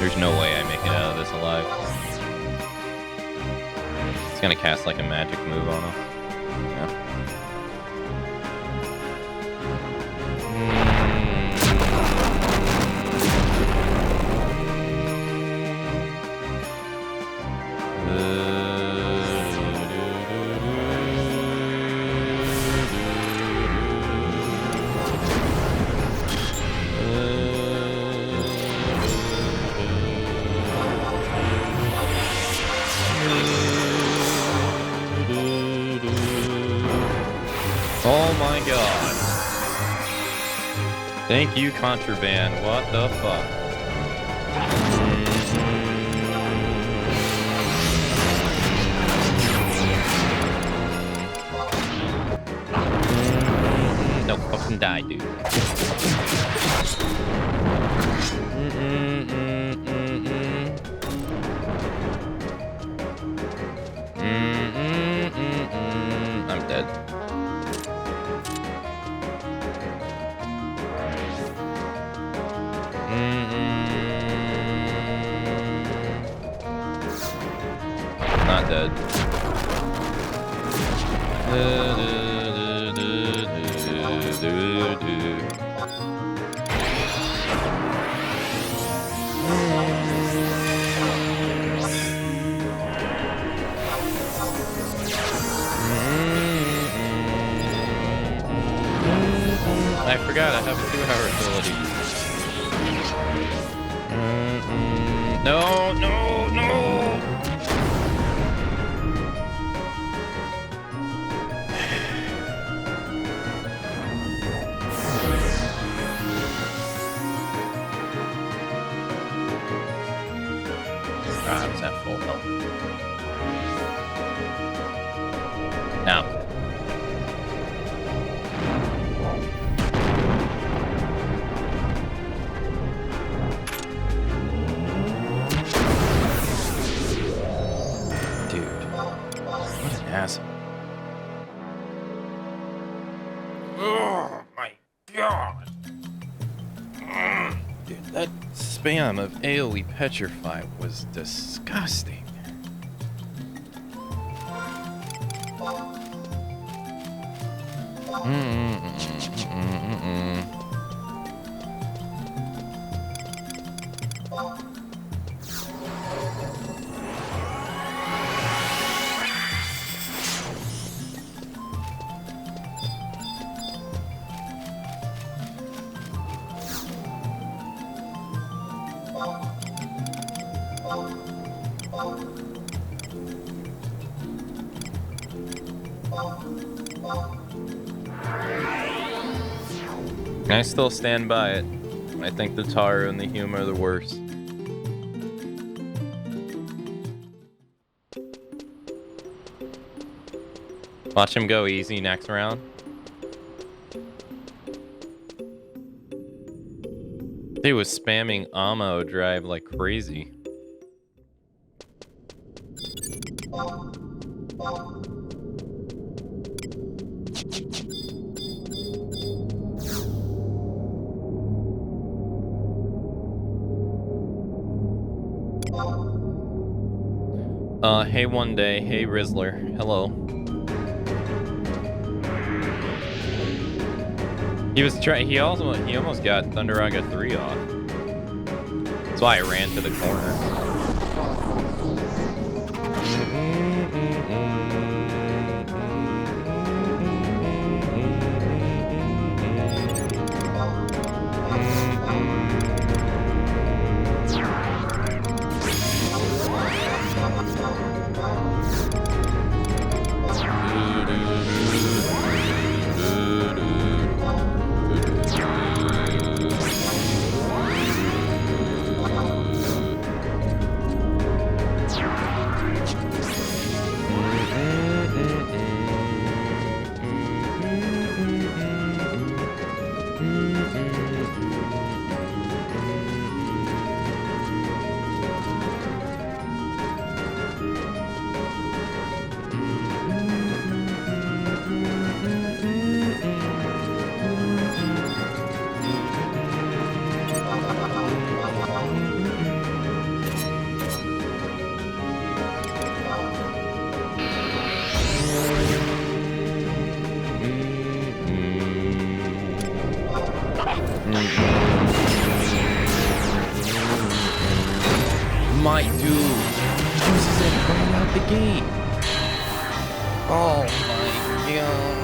There's no way I make it out of this alive. It's gonna cast like a magic move on him. Yeah. Oh my god. Thank you, Contraband. What the fuck? No, fucking die, dude. I'm dead. Not dead. I forgot I have a 2-hour ability. No, no, no! I was at full health. Now. Dude, what an asshole. Oh my god. Dude, that spam of AoE Petrify was disgusting. I still stand by it. I think the Taru and the Hume are the worst. Watch him go easy next round. He was spamming ammo drive like crazy. Hey one day, hey Rizzler, hello. He almost got Thunderaga 3 off. That's why I ran to the corner. My dude, he uses it right out the gate. Oh my god.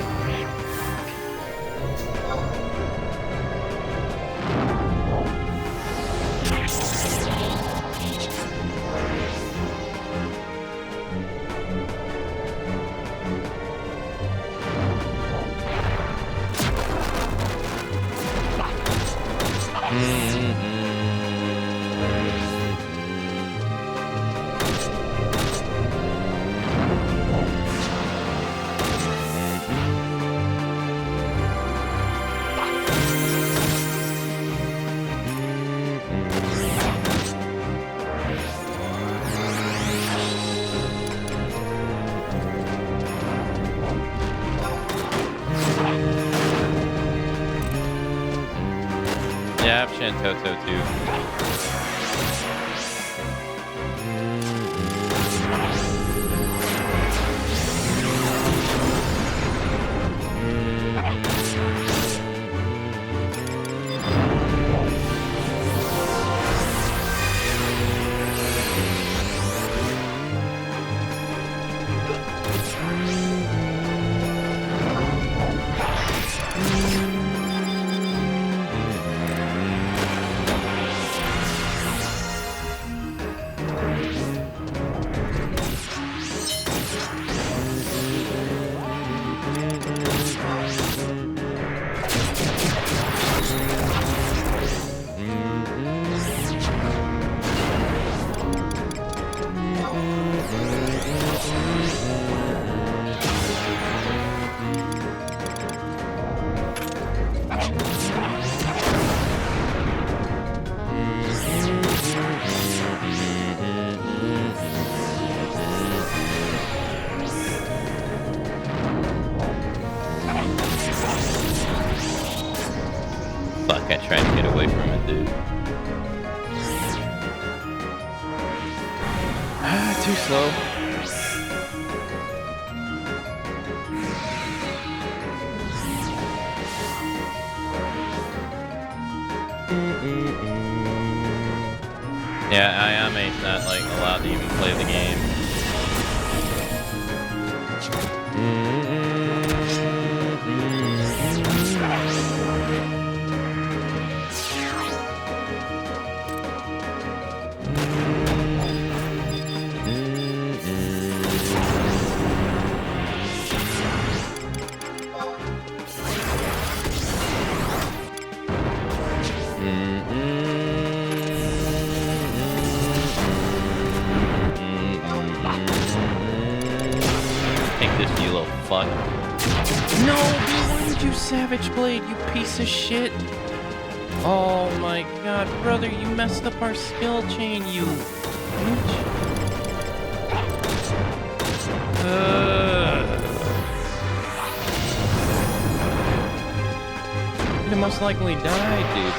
Yeah, I have Shantoto too. Fuck, I tried to get away from it, dude. Ah, too slow. Yeah, Ayame's not like allowed to even play the game. Fuck. No, why did you Savage Blade, you piece of shit? Oh my god, brother, you messed up our skill chain, you bitch. You most likely died, dude.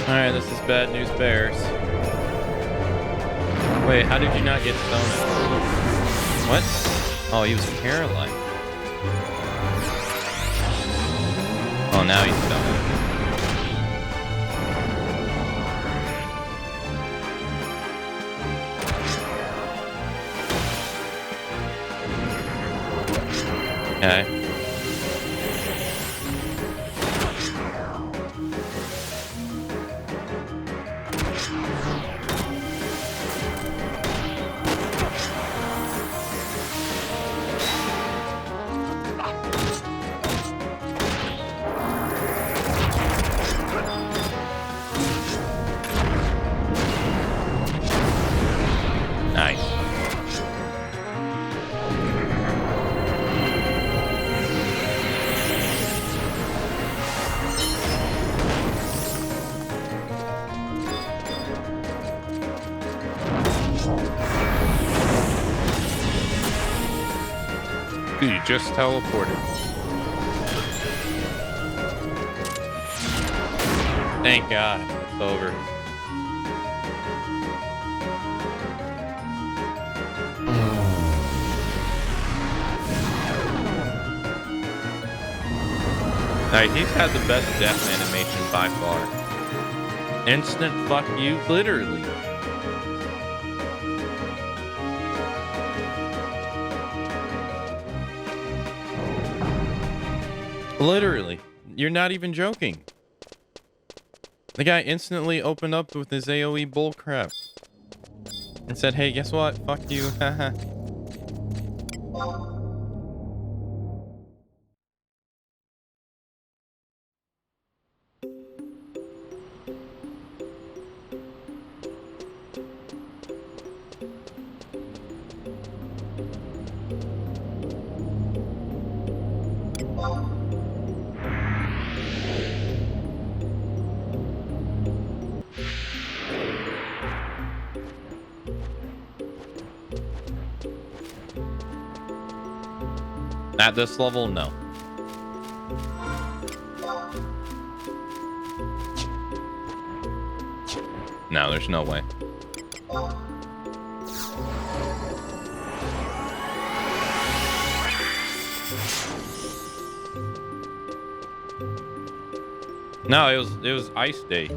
Alright, this is bad news bears. Wait, how did you not get stoned? What? Oh, he was paralyzed. Oh, now he's stoned. Okay. You just teleported. Thank God, it's over. Alright, he's had the best death animation by far. Instant fuck you, literally. Literally. You're not even joking. The guy instantly opened up with his AoE bullcrap. And said, hey, guess what? Fuck you. Haha. At this level, no. No, there's no way. No, it was ice day.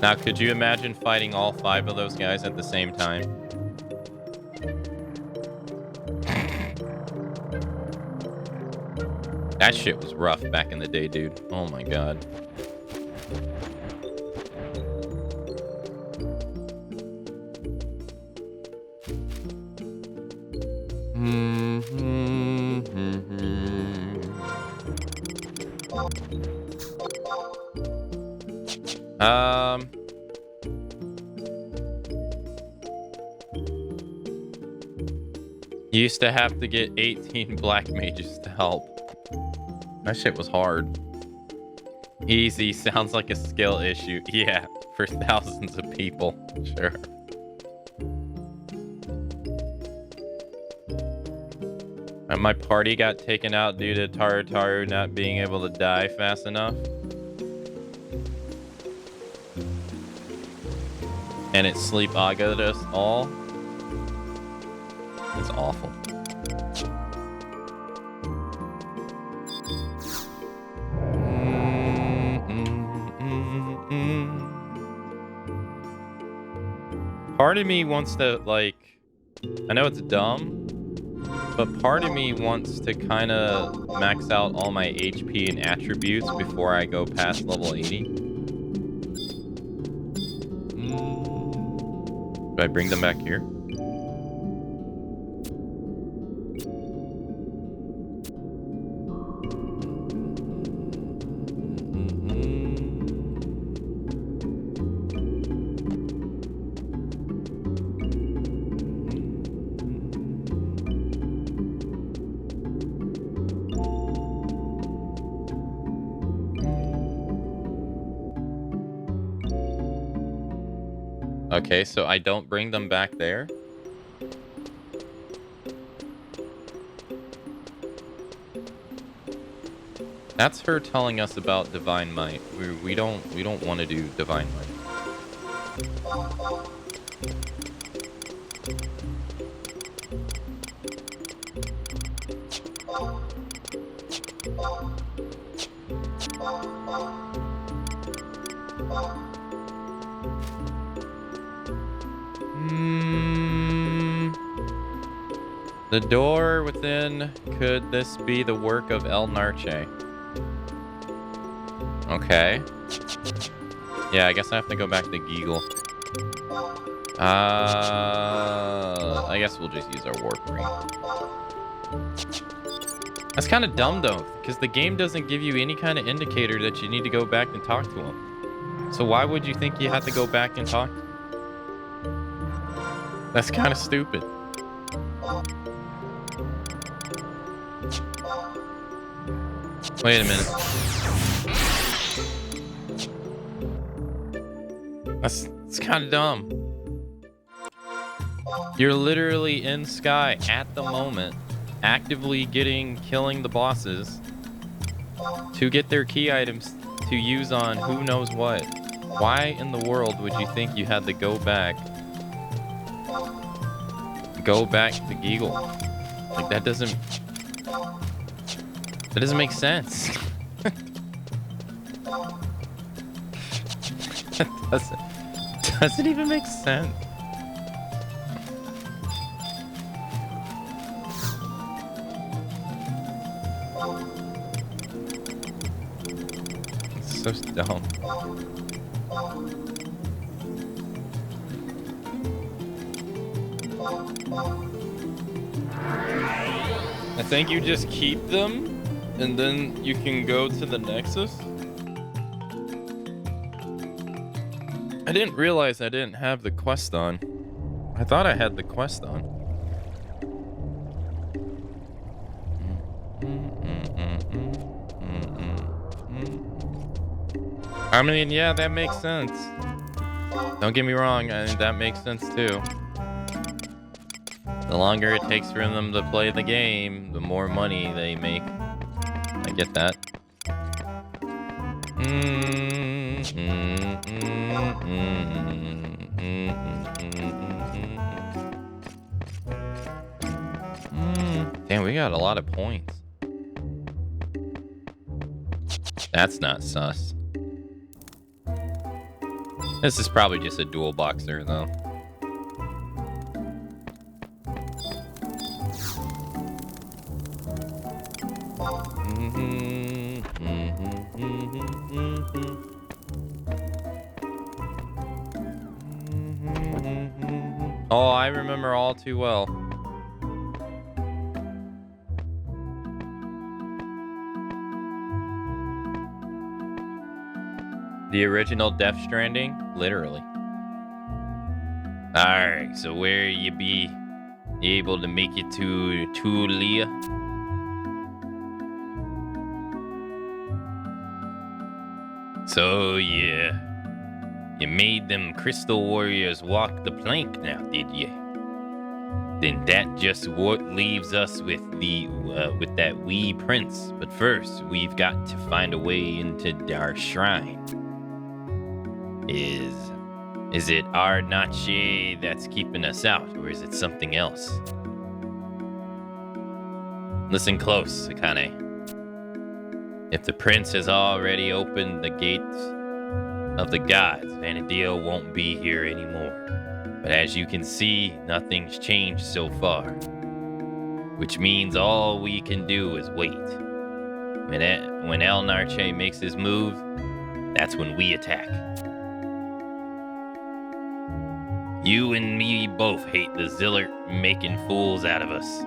Now, could you imagine fighting all 5 of those guys at the same time? That shit was rough back in the day, dude. Oh my god. You used to have to get 18 black mages to help. That shit was hard. Easy sounds like a skill issue. Yeah, for thousands of people. Sure. And my party got taken out due to Taru not being able to die fast enough. And it sleep aga'd us all. It's awful. Part of me wants to, like, I know it's dumb, but part of me wants to kind of max out all my HP and attributes before I go past level 80. Do I bring them back here? Okay, so I don't bring them back there. That's her telling us about divine might. We don't want to do divine might. The door within, could this be the work of El Narche? Okay. Yeah, I guess I have to go back to Geagle. I guess we'll just use our warp ring. That's kind of dumb though, because the game doesn't give you any kind of indicator that you need to go back and talk to him. So why would you think you have to go back and talk? That's kind of stupid. Wait a minute. It's kind of dumb. You're literally in Sky at the moment, actively killing the bosses to get their key items to use on who knows what. Why in the world would you think you had to go back to Geagle? Like that doesn't make sense. That doesn't even make sense. It's so dumb. I think you just keep them and then you can go to the Nexus. I didn't realize I didn't have the quest on. I thought I had the quest on. I mean, yeah, that makes sense. Don't get me wrong, I mean, that makes sense too. The longer it takes for them to play the game, the more money they make. I get that. Damn, we got a lot of points. That's not sus. This is probably just a dual boxer, though. Oh, I remember all too well. The original Death Stranding? Literally. Alright, so where you be able to make it to Tulia? So, yeah. You made them Crystal Warriors walk the plank now, did you? Then that just what leaves us with the with that wee prince. But first, we've got to find a way into our shrine. Is it our Nache that's keeping us out, or is it something else? Listen close, Akane. If the prince has already opened the gates of the gods, Vanadil won't be here anymore. But as you can see, nothing's changed so far. Which means all we can do is wait. When El Narche makes his move, that's when we attack. You and me both hate the Zillert making fools out of us.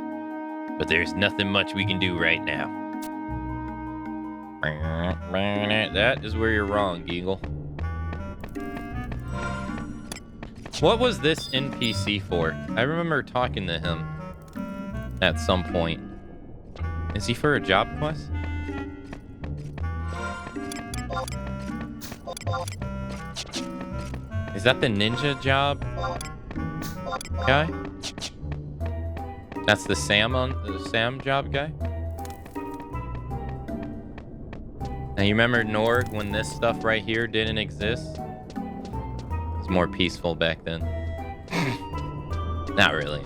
But there's nothing much we can do right now. That is where you're wrong, Geagle. What was this NPC for? I remember talking to him at some point. Is he for a job quest? Is that the ninja job guy? That's the Sam job guy? Now you remember Norg when this stuff right here didn't exist? It was more peaceful back then. Not really.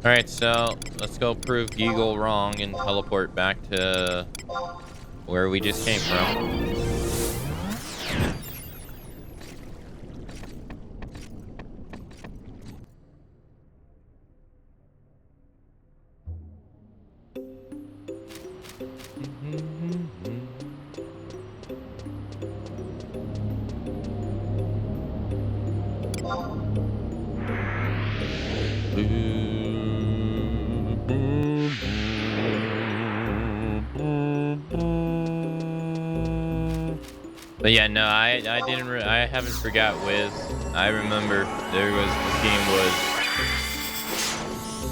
Alright, so let's go prove Geagle wrong and teleport back to where we just came from. But yeah, no, I haven't forgot Wiz. I remember this game was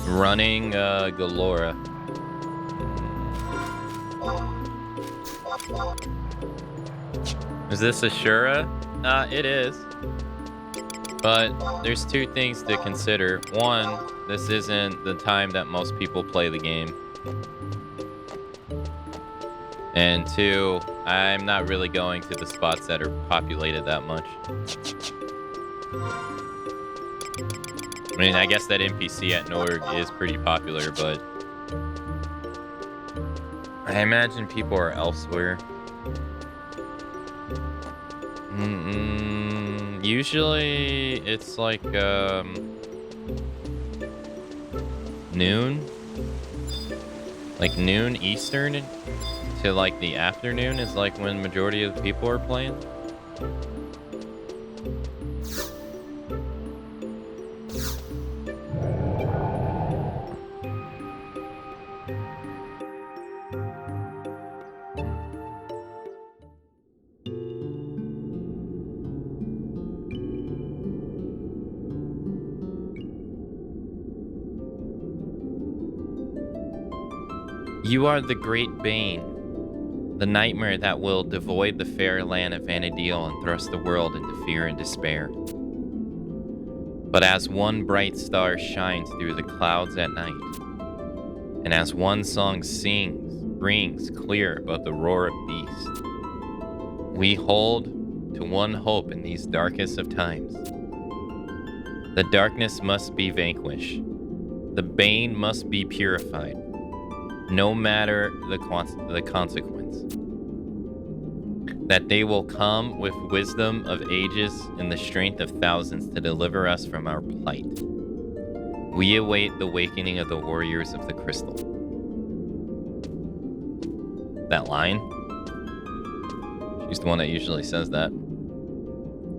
running Galora. Is this Ashura? It is. But there's two things to consider. One, this isn't the time that most people play the game. And two, I'm not really going to the spots that are populated that much. I mean, I guess that NPC at Norg is pretty popular, but I imagine people are elsewhere. Usually it's like noon, like noon Eastern to like the afternoon is like when majority of the people are playing. You are the great bane, the nightmare that will devoid the fair land of Vanadil and thrust the world into fear and despair. But as one bright star shines through the clouds at night, And as one song rings clear above the roar of beasts, we hold to one hope in these darkest of times. The darkness must be vanquished. The bane must be purified, no matter the consequence. That they will come with wisdom of ages and the strength of thousands to deliver us from our plight. We await the awakening of the warriors of the crystal. That line? She's the one that usually says that.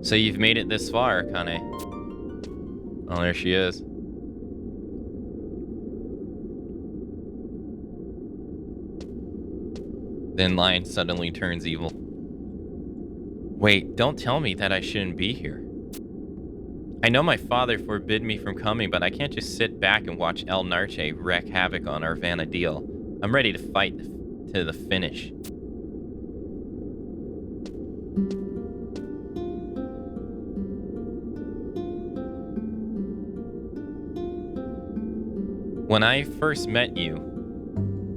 So you've made it this far, Kane. Oh, there she is. Then Lion suddenly turns evil. Wait, don't tell me that I shouldn't be here. I know my father forbid me from coming, but I can't just sit back and watch El Narche wreak havoc on our Vanadil. I'm ready to fight to the finish. When I first met you,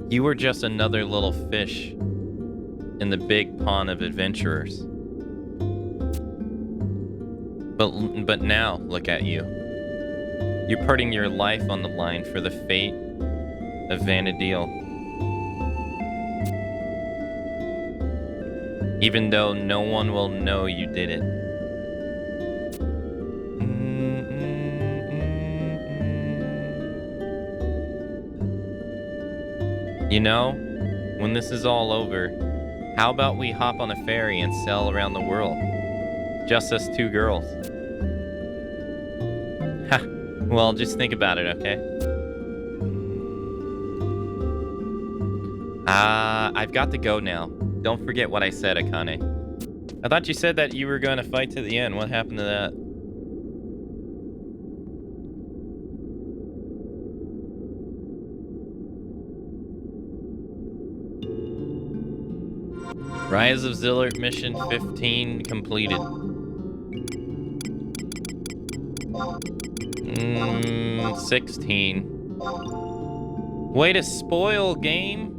you were just another little fish in the big pond of adventurers. But now, look at you. You're putting your life on the line for the fate of Vanadil. Even though no one will know you did it. You know, when this is all over, how about we hop on a ferry and sail around the world? Just us two girls. Ha! Well, just think about it, okay? I've got to go now. Don't forget what I said, Akane. I thought you said that you were going to fight to the end. What happened to that? Rise of Zillert mission 15 completed. 16. Way to spoil, game.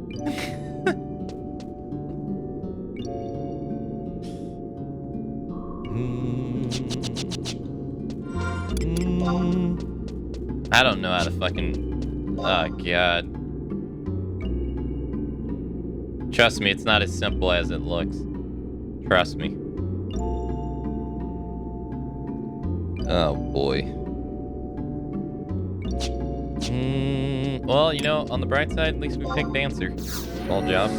I don't know how to fucking... Oh, God. Trust me, it's not as simple as it looks. Trust me. Oh, boy. Well, you know, on the bright side, at least we picked Dancer. Small job.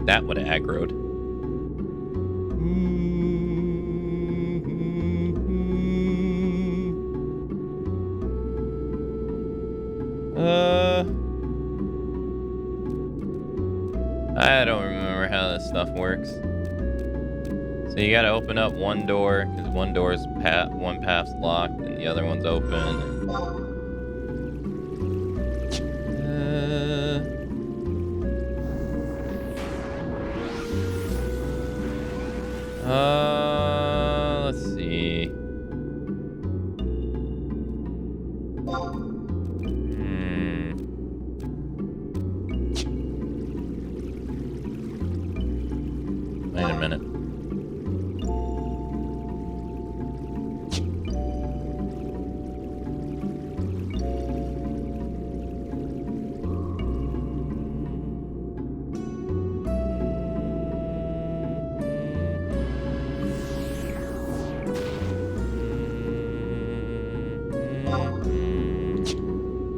That would have aggroed. I don't remember how this stuff works. So you gotta open up one door, because one door's one path's locked and the other one's open. Let's see. Wait a minute.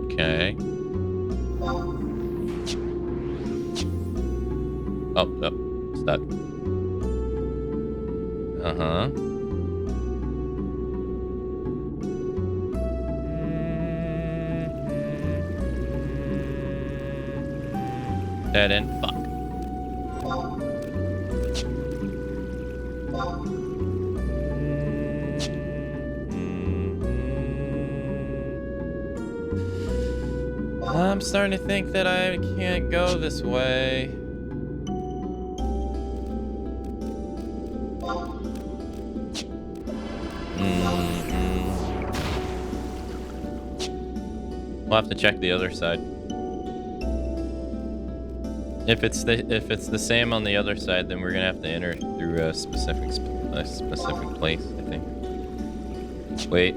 Okay. Oh, what's that? Uh-huh. Dead end. Fuck. I'm starting to think that I can't go this way. We'll have to check the other side. If it's the same on the other side, then we're gonna have to enter through a specific place, I think. Wait.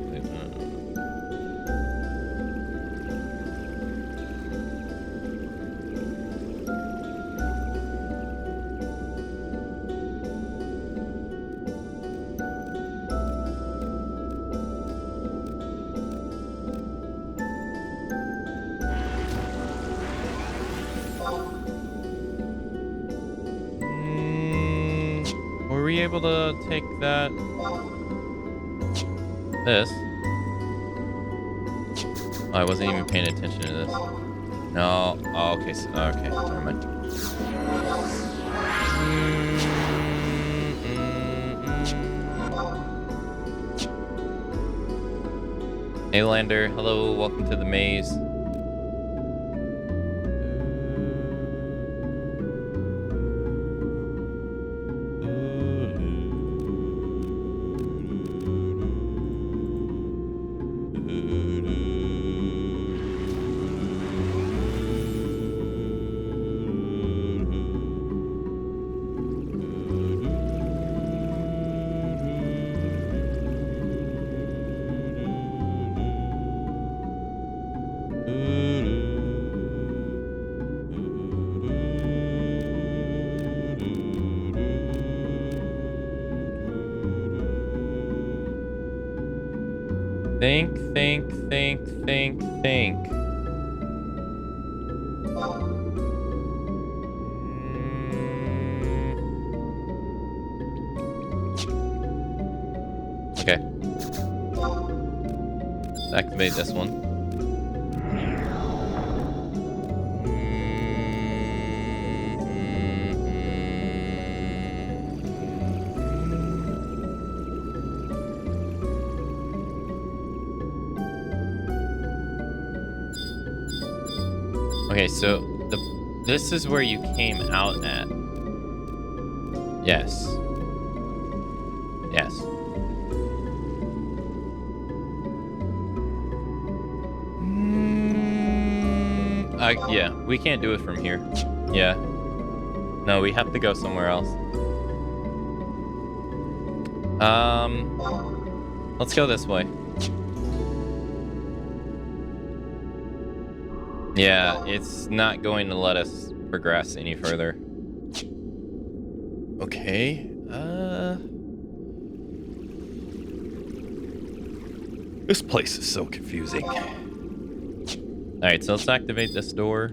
Were we able to take that? This? Oh, I wasn't even paying attention to this. No. Oh, okay. So, okay. Never mind. Hey, Lander. Hello. Welcome to the maze. Think. Okay. Let's activate this one. Okay, so this is where you came out at. Yes. Yes. Yeah, we can't do it from here. Yeah. No, we have to go somewhere else. Let's go this way. Yeah, it's not going to let us progress any further. Okay. This place is so confusing. Alright, so let's activate this door.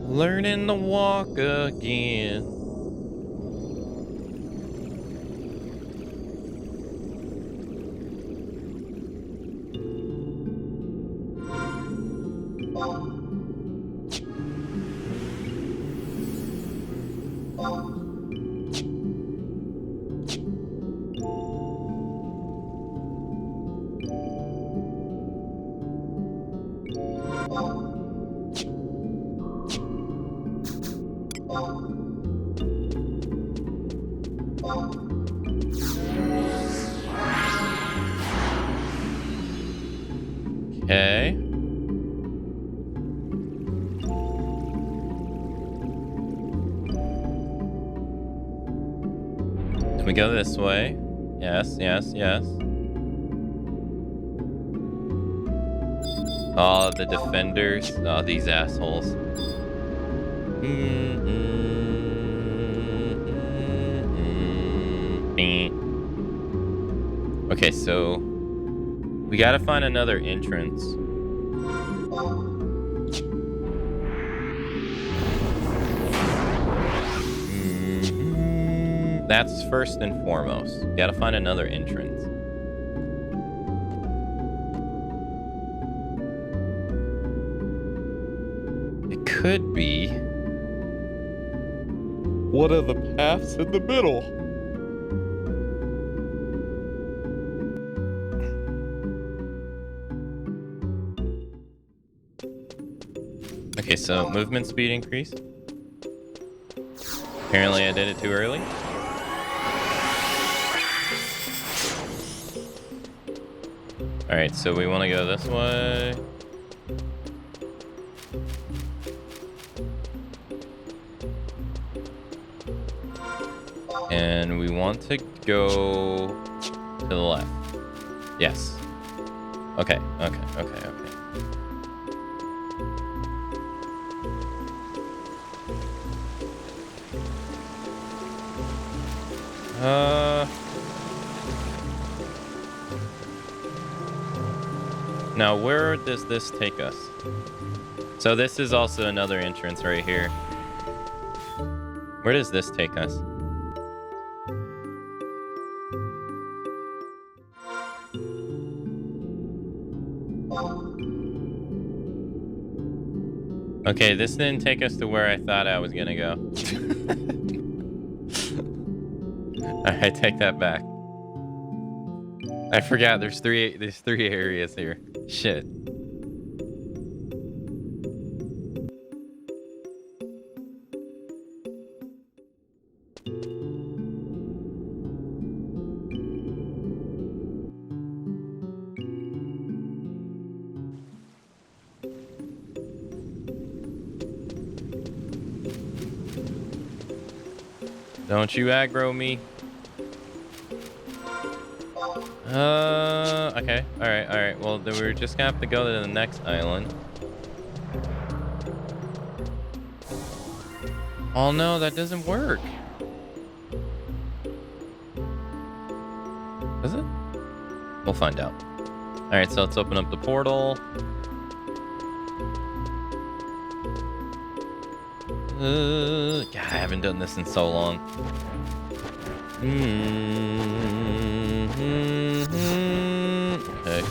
Learning to walk again. Okay. Can we go this way? Yes. Oh, the defenders. Oh, these assholes. Okay, so we gotta find another entrance. That's first and foremost. We gotta find another entrance. It could be one of the paths in the middle. Okay, so movement speed increase. Apparently I did it too early. Alright, so we want to go this way. And we want to go to the left. Yes. Okay. Now, where does this take us? So this is also another entrance right here. Where does this take us? Okay, this didn't take us to where I thought I was gonna go. I take that back. I forgot there's three areas here. Shit. Don't you aggro me. Okay. Alright. Well, then we're just gonna have to go to the next island. Oh no, that doesn't work. Does it? We'll find out. Alright, so let's open up the portal. God, I haven't done this in so long. Okay.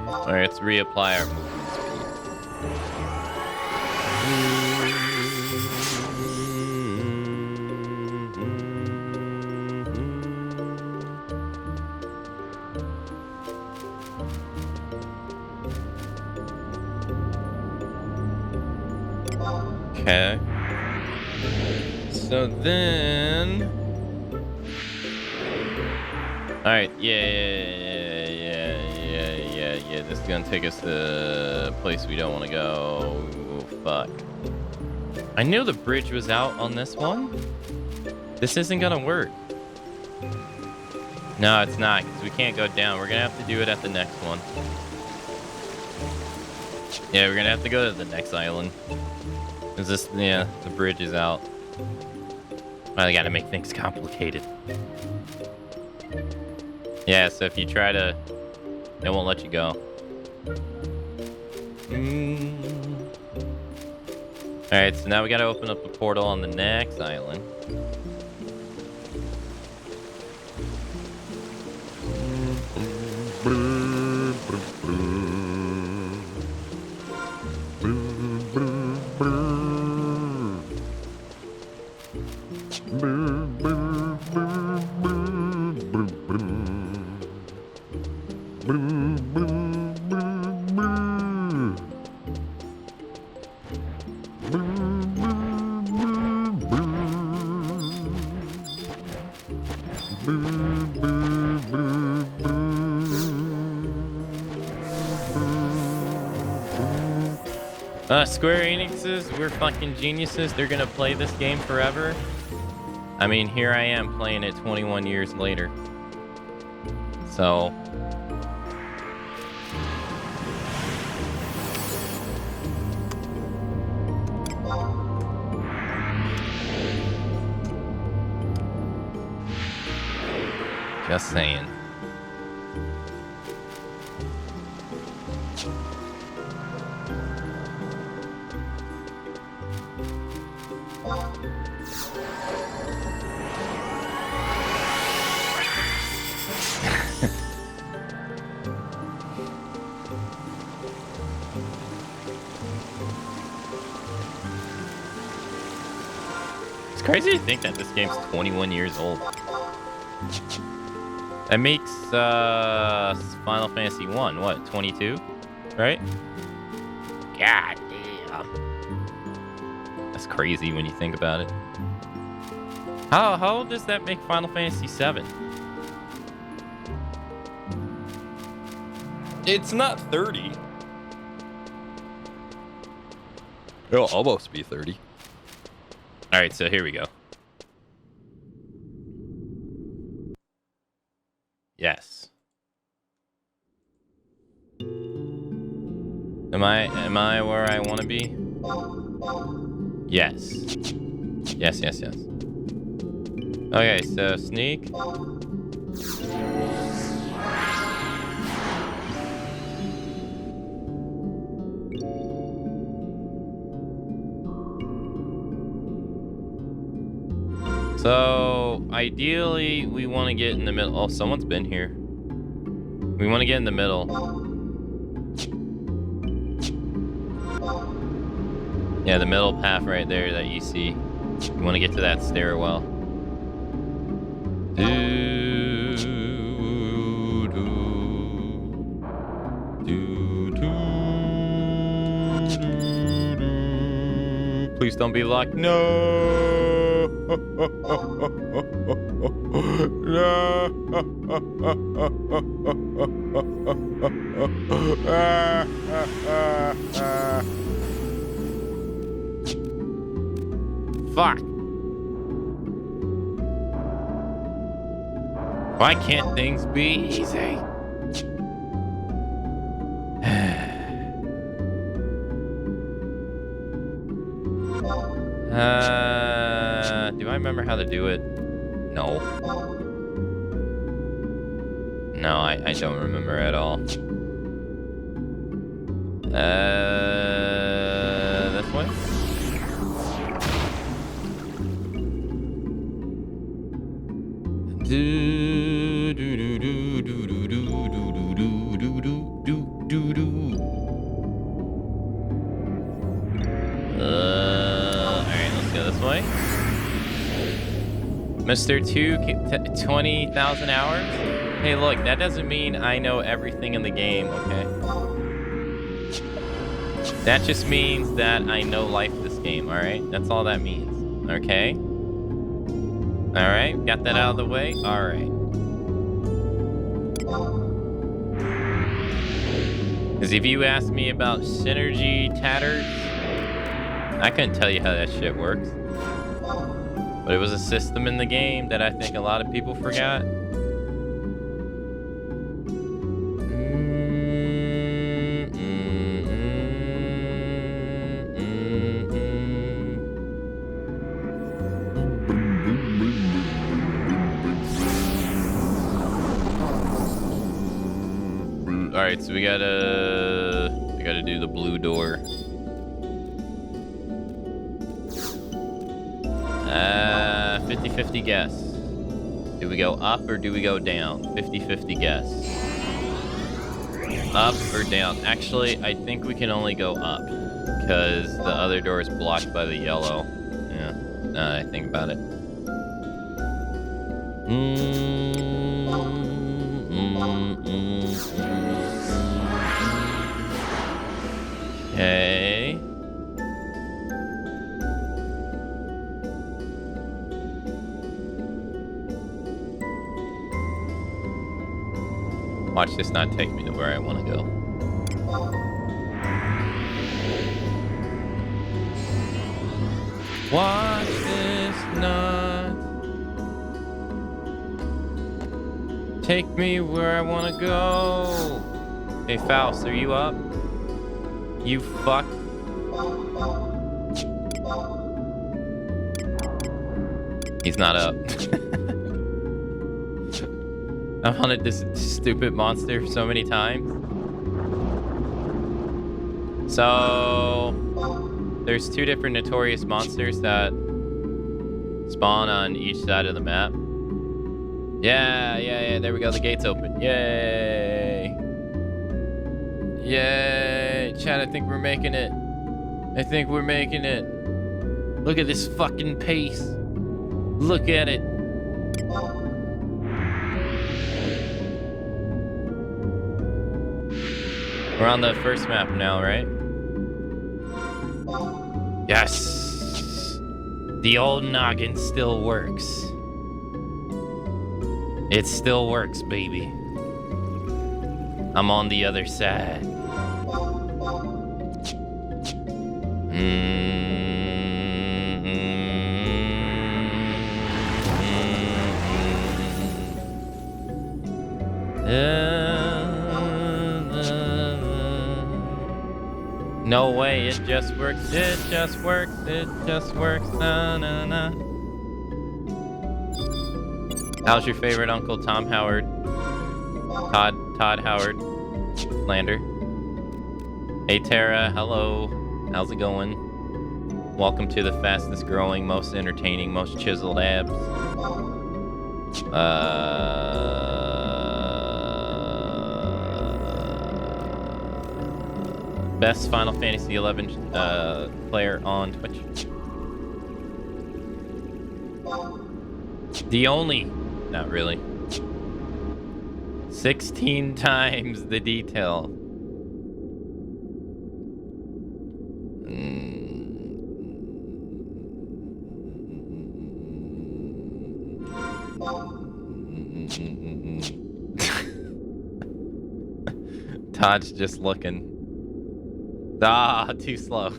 Alright, let's reapply our movement speed. Okay. So then... Alright, yeah. This is gonna take us to a place we don't want to go. Oh, fuck. I knew the bridge was out on this one. This isn't gonna work. No, it's not, because we can't go down. We're gonna have to do it at the next one. Yeah, we're gonna have to go to the next island. Is this, yeah, the bridge is out. I gotta make things complicated. Yeah, so if you try to, it won't let you go. Alright, so now we gotta open up the portal on the next island. Square Enixes, we're fucking geniuses. They're gonna play this game forever. I mean, here I am playing it 21 years later. So... just saying. Crazy to think that this game's 21 years old. That makes Final Fantasy 1, what, 22? Right? God damn. That's crazy when you think about it. How does that make Final Fantasy VII? It's not 30. It'll almost be 30. All right, so here we go. Yes. Am I where I want to be? Yes. Yes. Okay, so sneak. So, ideally, we want to get in the middle. Oh, someone's been here. We want to get in the middle. Yeah, the middle path right there that you see. You want to get to that stairwell. Please don't be locked. No. No. Fuck. Why can't things be easy? Do I remember how to do it? No. No, I don't remember at all. This way? Alright, let's go this way. Mr. 20,000 hours? Hey, look, that doesn't mean I know everything in the game, okay? That just means that I know life this game, alright? That's all that means, okay? Alright, got that out of the way? Alright. Because if you ask me about synergy tatters, I couldn't tell you how that shit works. But it was a system in the game that I think a lot of people forgot. All right, so we gotta do the blue door. 50-50 guess. Do we go up or do we go down? 50-50 guess. Up or down? Actually, I think we can only go up because the other door is blocked by the yellow. Yeah, now that I think about it. Okay. Watch this not take me to where I want to go. Watch this not take me where I want to go. Hey, Faust, are you up? You fuck. He's not up. I've hunted this stupid monster so many times. So there's two different notorious monsters that spawn on each side of the map. Yeah, there we go. The gate's open. Yay. Yay. Chat, I think we're making it. I think we're making it. Look at this fucking pace. Look at it. We're on the first map now, right? Yes! The old noggin still works. It still works, baby. I'm on the other side. No way, it just works, it just works, it just works, na na na. How's your favorite Uncle Tom Howard? Todd Howard Lander. Hey Tara, hello. How's it going? Welcome to the fastest growing, most entertaining, most chiseled abs. Best Final Fantasy XI player on Twitch. The only, not really. 16 times the detail. Todd's just looking. Ah, too slow.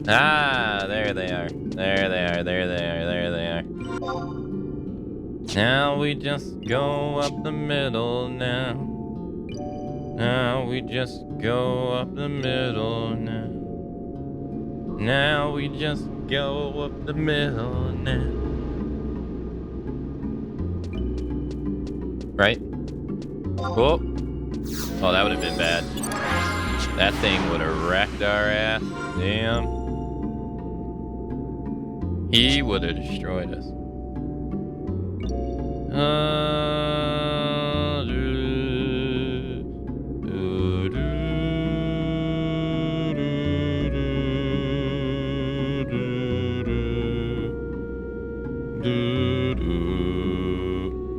Ah, there they are. There they are, there they are, there they are. Now we just go up the middle now. Now we just go up the middle now. Now we just go up the middle now. Right? Whoa. Oh, that would have been bad. That thing would have wrecked our ass. Damn. He would have destroyed us.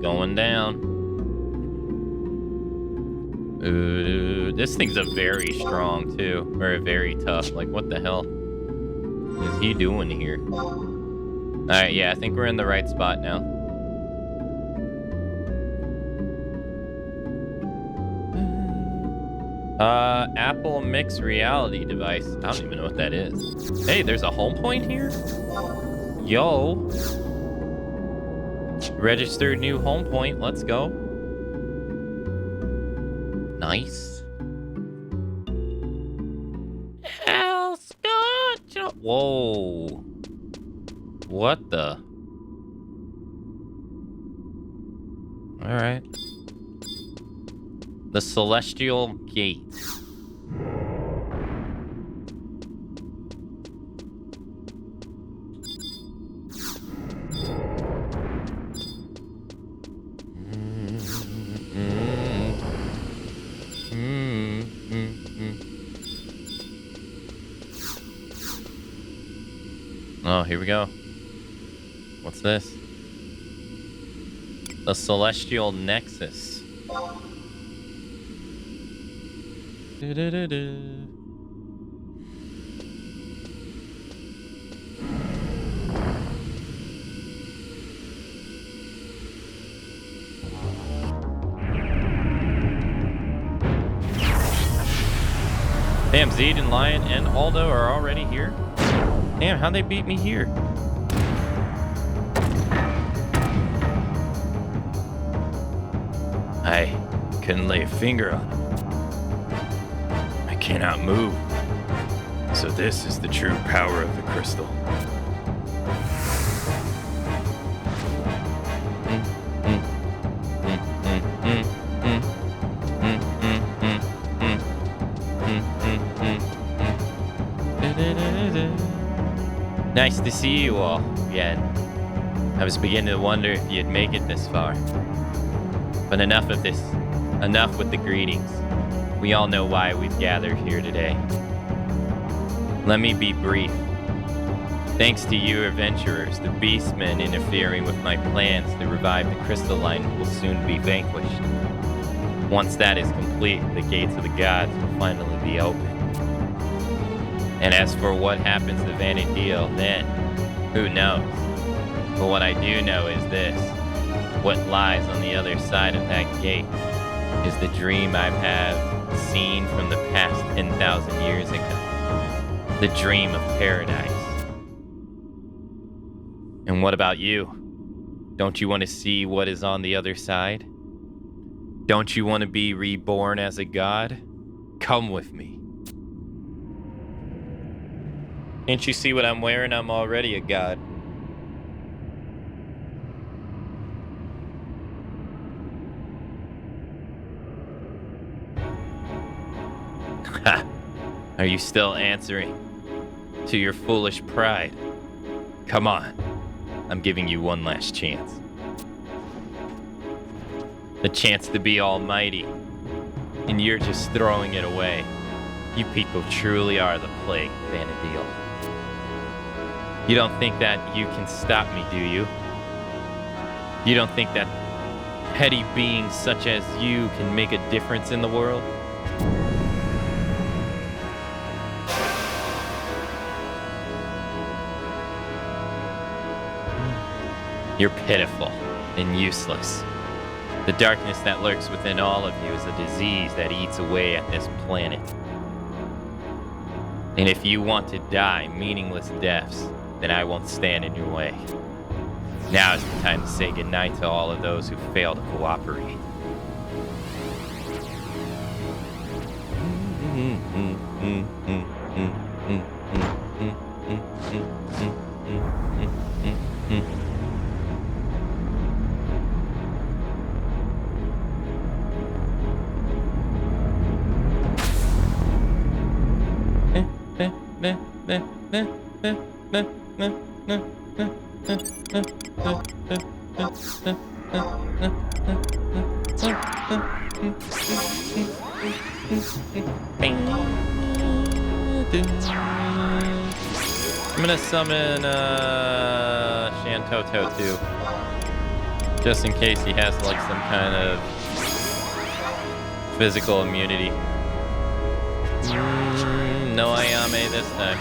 Going down. This thing's a very strong too, or very tough. Like, what the hell is he doing here? All right, yeah, I think we're in the right spot now. Apple Mixed Reality device. I don't even know what that is. Hey, there's a home point here? Yo. Registered new home point. Let's go. Nice. El Scotch. Whoa. What the? All right. The Celestial Gate. Oh, here we go. What's this? The Celestial Nexus. Damn, Zed and Lion and Aldo are already here? Damn, how'd they beat me here? I couldn't lay a finger on him. I cannot move. So this is the true power of the crystal. Nice to see you all again. I was beginning to wonder if you'd make it this far. But enough of this. Enough with the greetings. We all know why we've gathered here today. Let me be brief. Thanks to you adventurers, the beastmen interfering with my plans to revive the crystalline will soon be vanquished. Once that is complete, the gates of the gods will finally be open. And as for what happens to Vanadil then, who knows? But what I do know is this. What lies on the other side of that gate is the dream I've had seen from the past 10,000 years ago. The dream of paradise. And what about you? Don't you want to see what is on the other side? Don't you want to be reborn as a god? Come with me. Can't you see what I'm wearing? I'm already a god. Ha! Are you still answering to your foolish pride? Come on. I'm giving you one last chance. The chance to be almighty. And you're just throwing it away. You people truly are the plague, Vanadil. You don't think that you can stop me, do you? You don't think that petty beings such as you can make a difference in the world? You're pitiful and useless. The darkness that lurks within all of you is a disease that eats away at this planet. And if you want to die meaningless deaths, then I won't stand in your way. Now is the time to say goodnight to all of those who fail to cooperate. I'm gonna summon Shantoto too, just in case he has like some kind of physical immunity. No Ayame this time.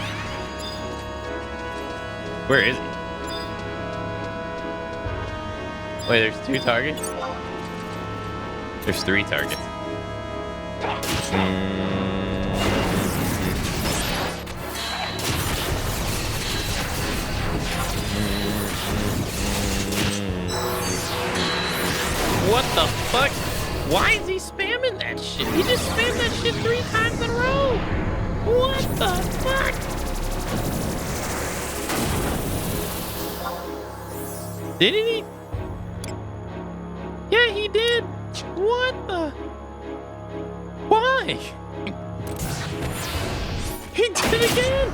Where is he? Wait, there's 2 targets? There's 3 targets. What the fuck? Why is he spamming that shit? He just spammed that shit 3 times in a row. What the fuck? Didn't he? Yeah, he did. What the? Why? He did it again.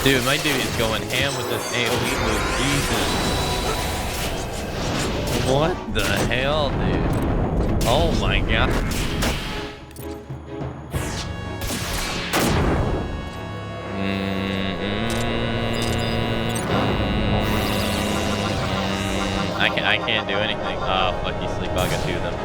Dude, my dude is going ham with this AoE move. Jesus. What the hell, dude? Oh my god. I can't do anything. Oh, fuck, you sleep. I'll get 2 of them.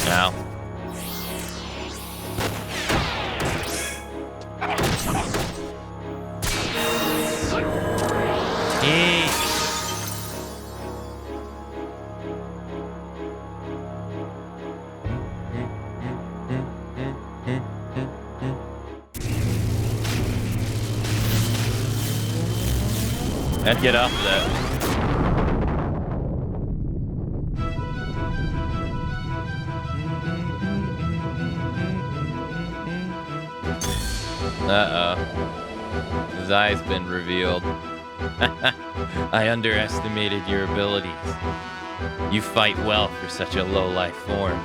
Now. I'd get off of that. Uh-oh. His eye's been revealed. I underestimated your abilities. You fight well for such a low-life form.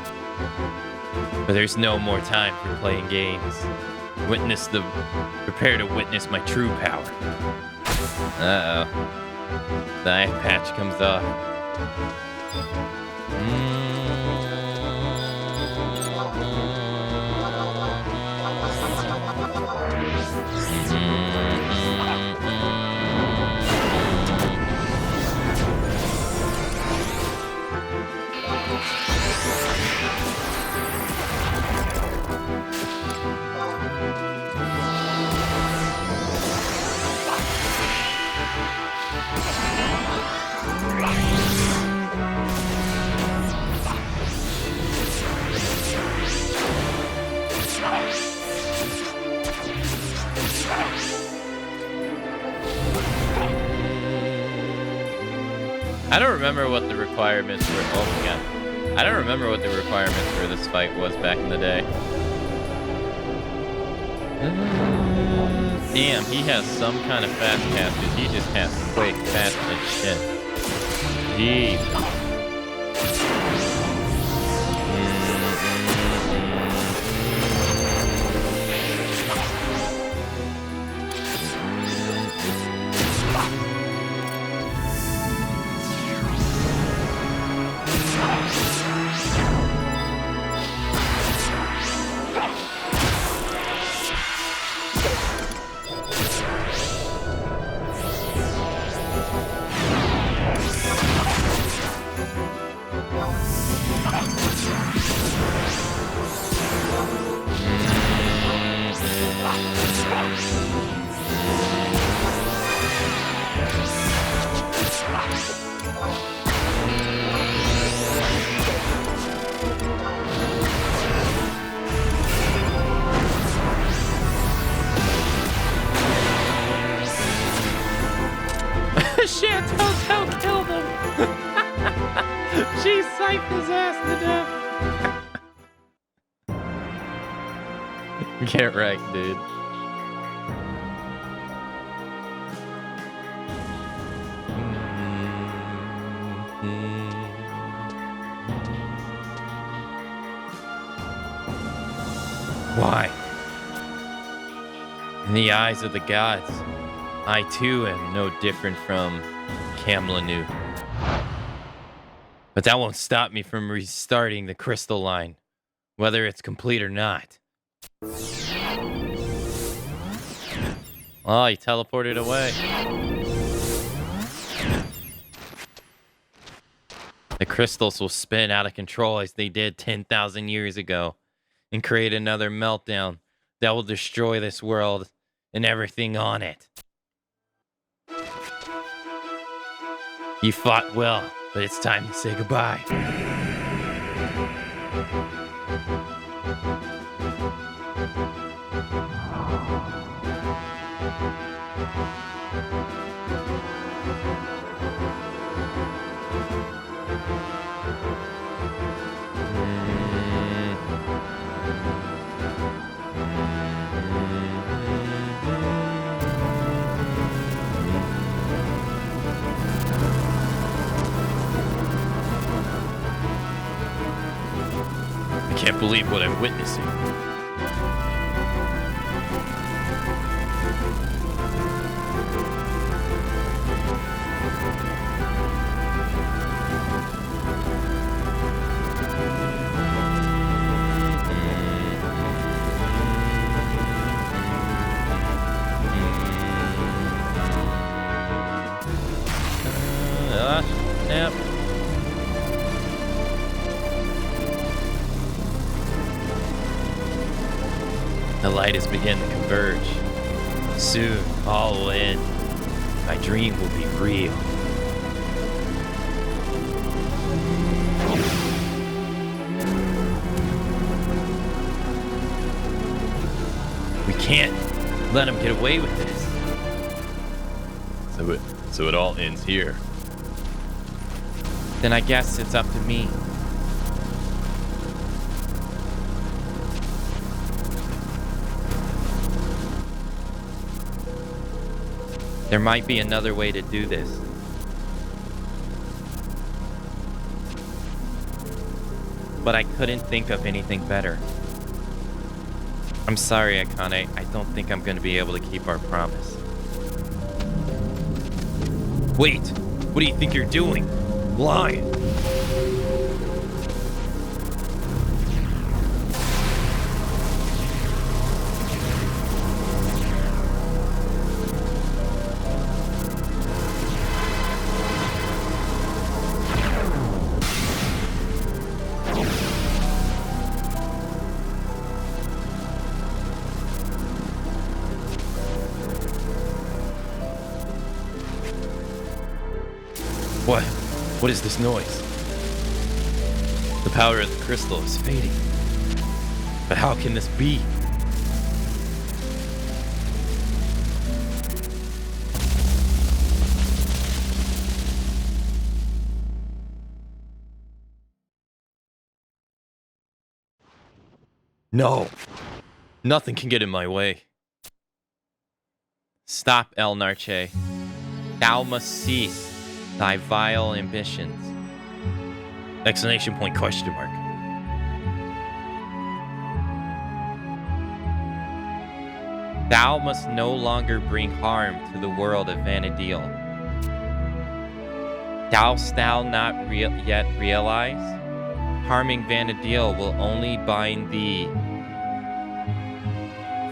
But there's no more time for playing games. Prepare to witness my true power. Uh-oh. The eye patch comes off. I don't remember what the requirements were. Oh my god. I don't remember what the requirements for this fight was back in the day. Damn, he has some kind of fast cast because he just has quick, fast as shit. Jeez. Chantel killed him. She psyched his ass to death. Get wrecked, dude. Why? In the eyes of the gods, I too am no different from Kamlanu. But that won't stop me from restarting the crystal line, whether it's complete or not. Oh, he teleported away. The crystals will spin out of control as they did 10,000 years ago and create another meltdown that will destroy this world and everything on it. You fought well, but it's time to say goodbye. I can't believe what I'm witnessing. Yep. The light is beginning to converge. Soon, all will end. My dream will be real. We can't let him get away with this. So it all ends here. Then I guess it's up to me. There might be another way to do this. But I couldn't think of anything better. I'm sorry, Akane. I don't think I'm going to be able to keep our promise. Wait, what do you think you're doing? Lying. What is this noise? The power of the crystal is fading. But how can this be? No. Nothing can get in my way. Stop, El Narche. Thou must cease thy vile ambitions. Exclamation point, question mark. Thou must no longer bring harm to the world of Vanadil. Dost thou not yet realize? Harming Vanadil will only bind thee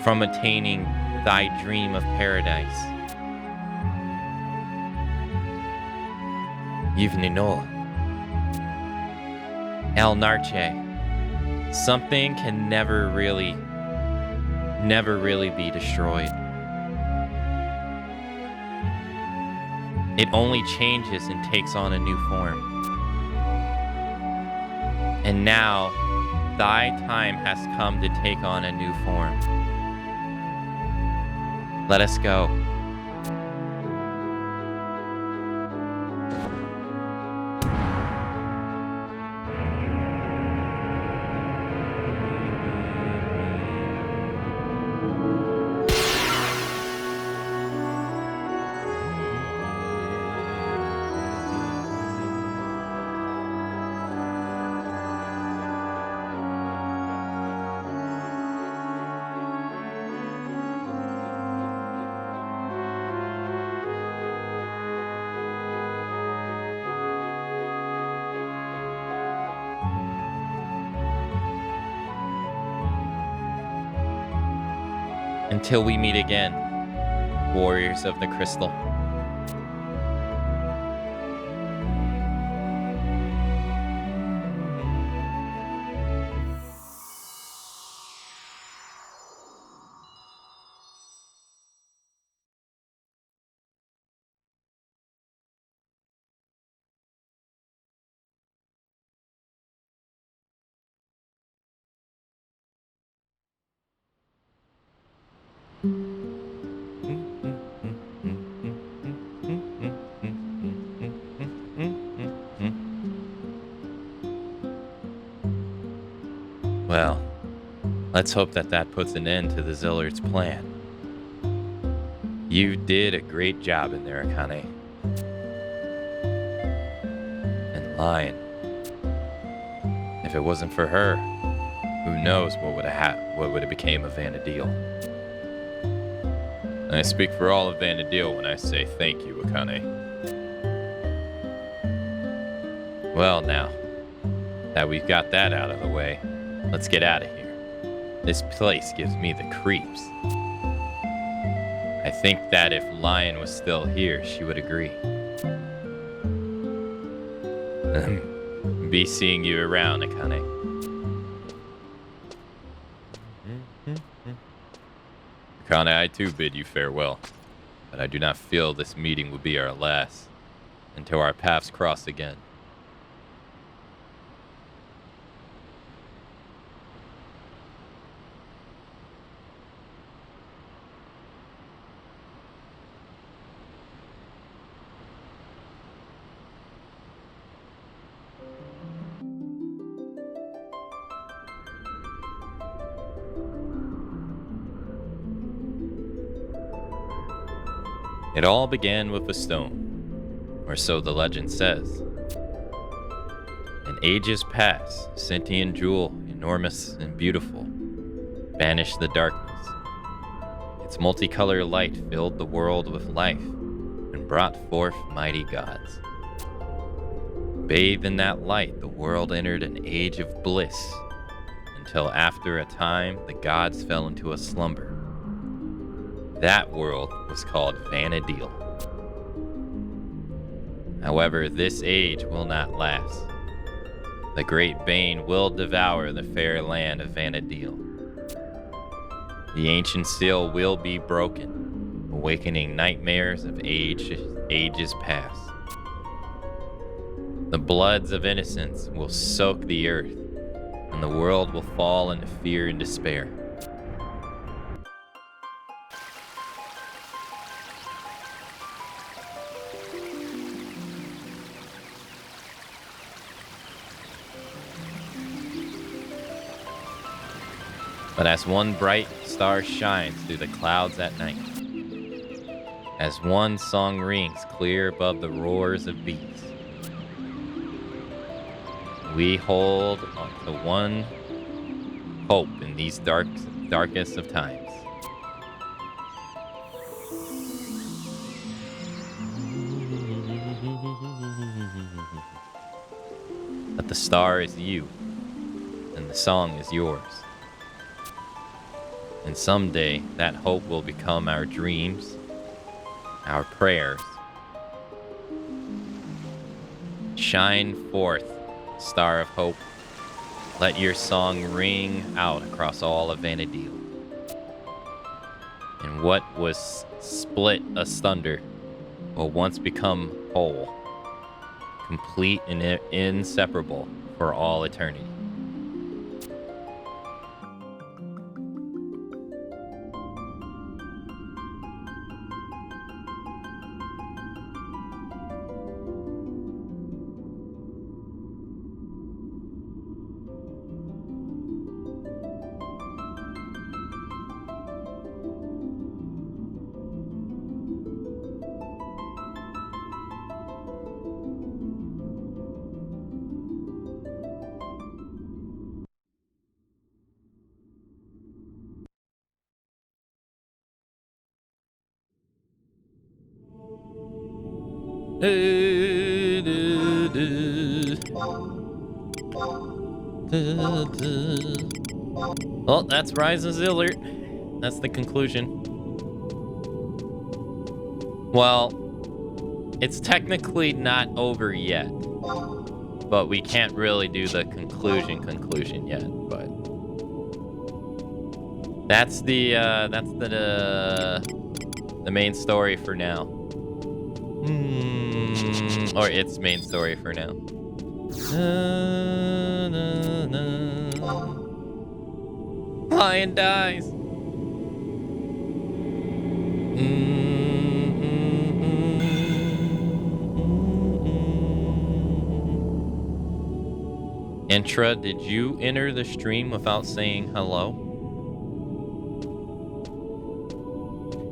from attaining thy dream of paradise. Yvninola. El Narche. Something can never really be destroyed. It only changes and takes on a new form. And now, thy time has come to take on a new form. Let us go. Until we meet again, warriors of the crystal. Well, let's hope that puts an end to the Zillard's plan. You did a great job in there, Akane. And Lion. If it wasn't for her, who knows what would have became of Vanadil. And I speak for all of Vanadil when I say thank you, Akane. Well, now that we've got that out of the way, let's get out of here. This place gives me the creeps. I think that if Lion was still here, she would agree. Be seeing you around, Akane. Akane, I too bid you farewell, but I do not feel this meeting will be our last until our paths cross again. It all began with a stone, or so the legend says. And ages pass, sentient jewel, enormous and beautiful, banished the darkness. Its multicolored light filled the world with life and brought forth mighty gods. Bathed in that light, the world entered an age of bliss, until after a time the gods fell into a slumber. That world was called Vanadil. However, this age will not last. The great bane will devour the fair land of Vanadil. The ancient seal will be broken, awakening nightmares of ages past. The bloods of innocence will soak the earth, and the world will fall into fear and despair. But as one bright star shines through the clouds at night, as one song rings clear above the roars of beats, we hold on to one hope in these darkest of times. That the star is you, and the song is yours. And someday, that hope will become our dreams, our prayers. Shine forth, star of hope. Let your song ring out across all of Vanadil. And what was split asunder will once become whole, complete and inseparable for all eternity. Well, that's Rise's alert. That's the conclusion. Well, it's technically not over yet, but we can't really do the conclusion yet. But that's the main story for now. Or its main story for now. Lion dies. Intra, did you enter the stream without saying hello?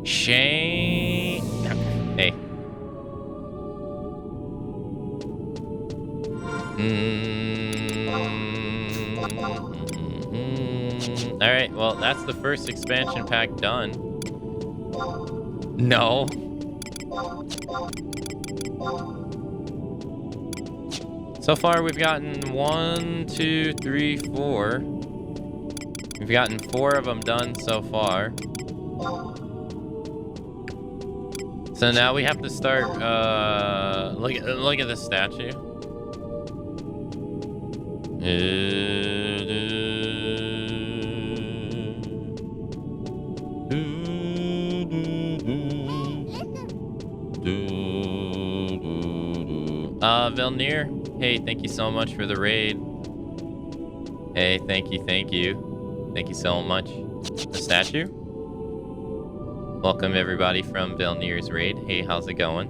Shane. Hey. Alright, well, that's the first expansion pack done. No. So far, we've gotten 1, 2, 3, 4. We've gotten 4 of them done so far. So now we have to start, look at this statue. Vilnir, hey, thank you so much for the raid. Hey, thank you. Thank you so much. The statue? Welcome everybody from Vilnir's raid. Hey, how's it going?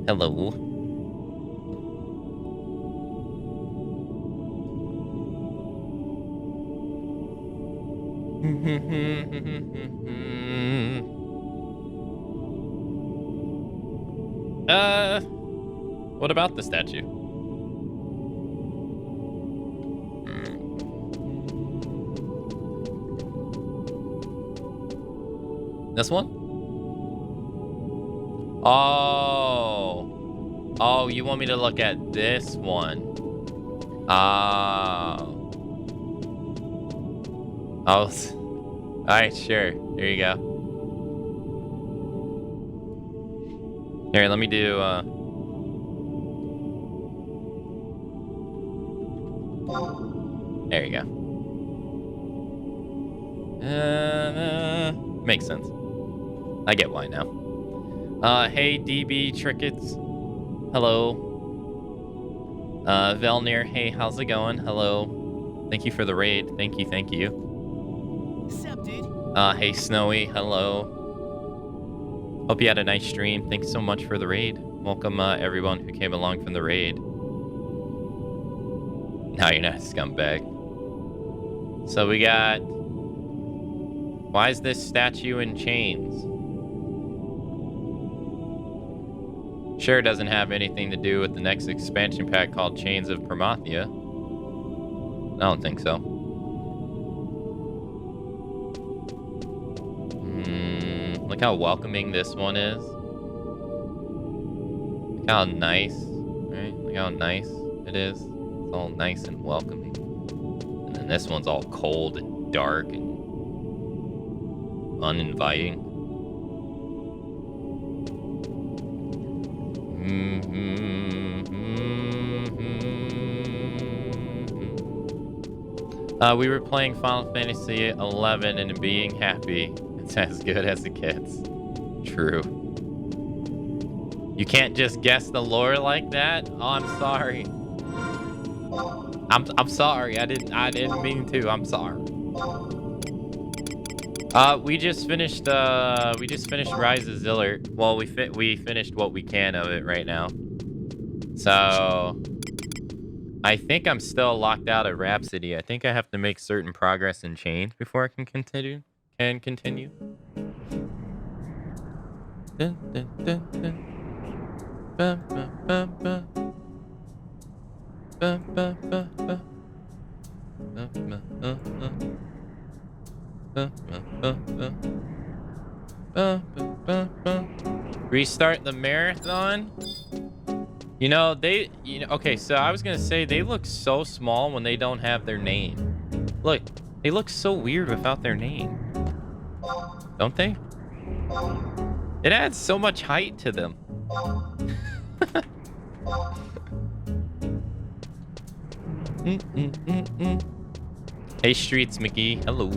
Hello. What about the statue? This one? Oh, you want me to look at this one? Oh. All right, sure. There you go. Here, let me do, there you go. Makes sense. I get why now. Hey, DB Trickets. Hello. Velnir, hey, how's it going? Hello. Thank you for the raid. Thank you, thank you. What's up, dude? Hey, Snowy, hello. Hope you had a nice stream. Thanks so much for the raid. Welcome, everyone who came along from the raid. Now you're not a scumbag. So we got... Why is this statue in chains? Sure doesn't have anything to do with the next expansion pack called Chains of Promathia. I don't think so. Look how welcoming this one is. Look how nice, right? Look how nice it is. It's all nice and welcoming. And then this one's all cold and dark and uninviting. We were playing Final Fantasy 11 and being happy. It's as good as it gets. True. You can't just guess the lore like that? Oh, I'm sorry. I'm sorry. I didn't mean to. I'm sorry. We just finished Rise of Zillert. Well, we finished what we can of it right now. So I think I'm still locked out of Rhapsody. I think I have to make certain progress in Chains before I can continue. Dun, dun, dun, dun. Bum, bum, bum, bum. Bum, bum, bum, bum. Bum, bum, bum, bum. Bum, bum, bum, bum. Bum, bum, bum, bum. Restart the marathon. You know, okay, so I was gonna say they look so small when they don't have their name. Look, they look so weird without their name. Don't they? It adds so much height to them. Hey, Streets McGee. Hello.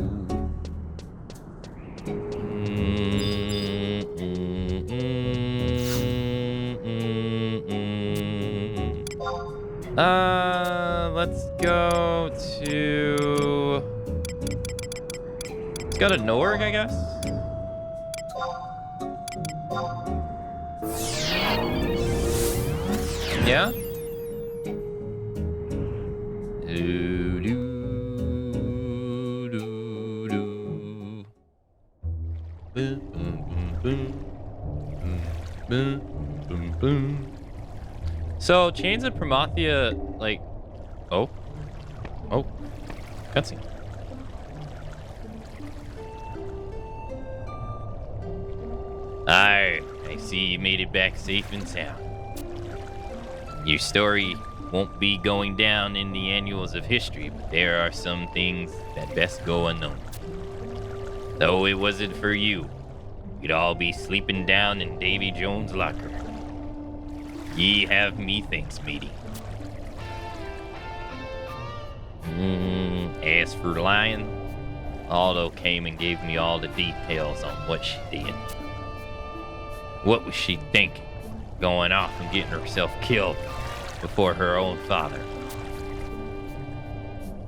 Let's go to... Let's go to Norg, I guess. Yeah? So, Chains of Promathia, like... Oh, cutscene. I see you made it back safe and sound. Your story won't be going down in the annals of history, but there are some things that best go unknown. Though it wasn't for you, we'd all be sleeping down in Davy Jones' locker. Ye have me thanks, matey. As for Lion, Aldo came and gave me all the details on what she did. What was she thinking? Going off and getting herself killed before her own father.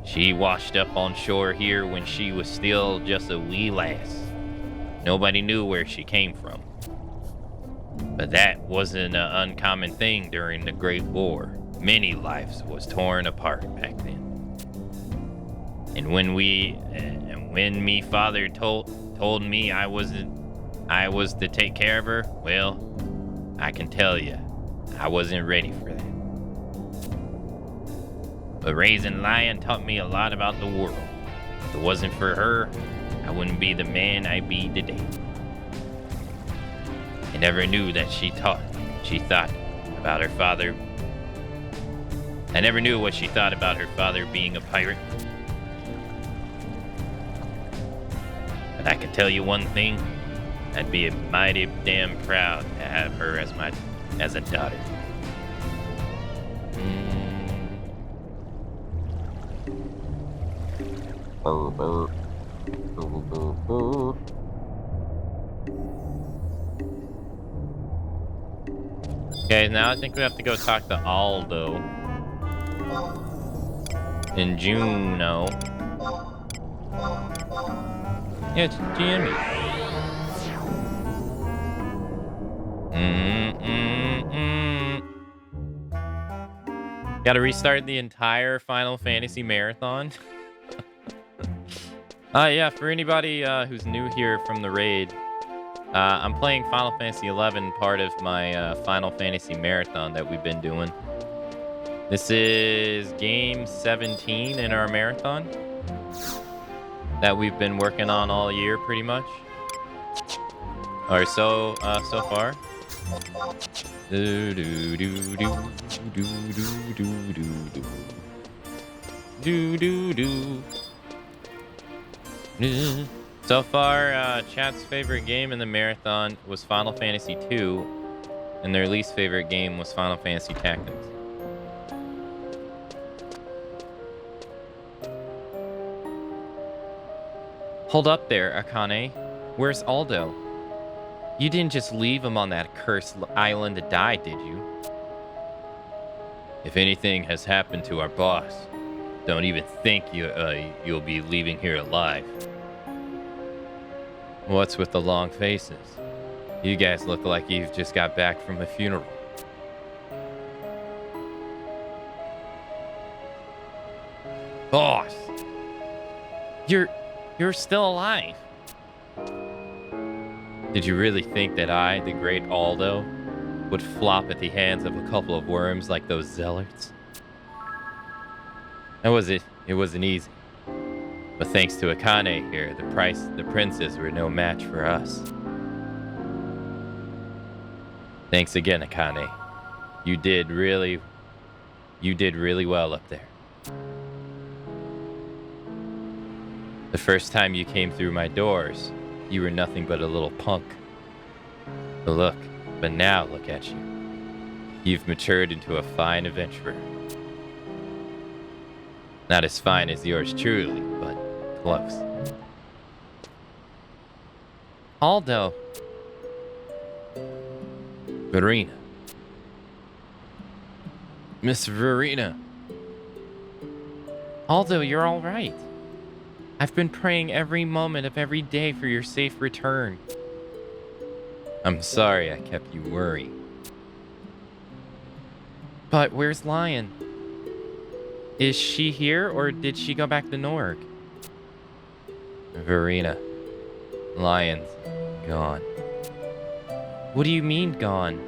She washed up on shore here when she was still just a wee lass. Nobody knew where she came from. But that wasn't an uncommon thing during the Great War. Many lives was torn apart back then. And when me father told me I was to take care of her, well, I can tell you, I wasn't ready for that. But raising Lion taught me a lot about the world. If it wasn't for her, I wouldn't be the man I be today. I never knew that she thought about her father. I never knew what she thought about her father being a pirate. But I can tell you one thing. I'd be mighty damn proud to have her as a daughter. Okay, now I think we have to go talk to Aldo. And Juno. Yeah, it's Jimmy. Gotta restart the entire Final Fantasy marathon. Yeah, for anybody who's new here from the raid, I'm playing Final Fantasy 11, part of my Final Fantasy marathon that we've been doing. This is game 17 in our marathon that we've been working on all year, pretty much. Or so far. Do do do do do do do do do do do. So far, chat's favorite game in the marathon was Final Fantasy 2, and their least favorite game was Final Fantasy Tactics. Hold up there, Akane. Where's Aldo? You didn't just leave him on that cursed island to die, did you? If anything has happened to our boss, don't even think you'll be leaving here alive. What's with the long faces? You guys look like you've just got back from a funeral. Boss! You're still alive. Did you really think that I, the great Aldo, would flop at the hands of a couple of worms like those zealots? That was it. It wasn't easy. But thanks to Akane here, the princes were no match for us. Thanks again, Akane. You did really well up there. The first time you came through my doors, you were nothing but a little punk. But now look at you. You've matured into a fine adventurer. Not as fine as yours truly, but close. Aldo. Verena. Miss Verena. Aldo, you're all right. I've been praying every moment of every day for your safe return. I'm sorry I kept you worrying. But where's Lion? Is she here or did she go back to Norg? Verena. Lion's gone. What do you mean gone?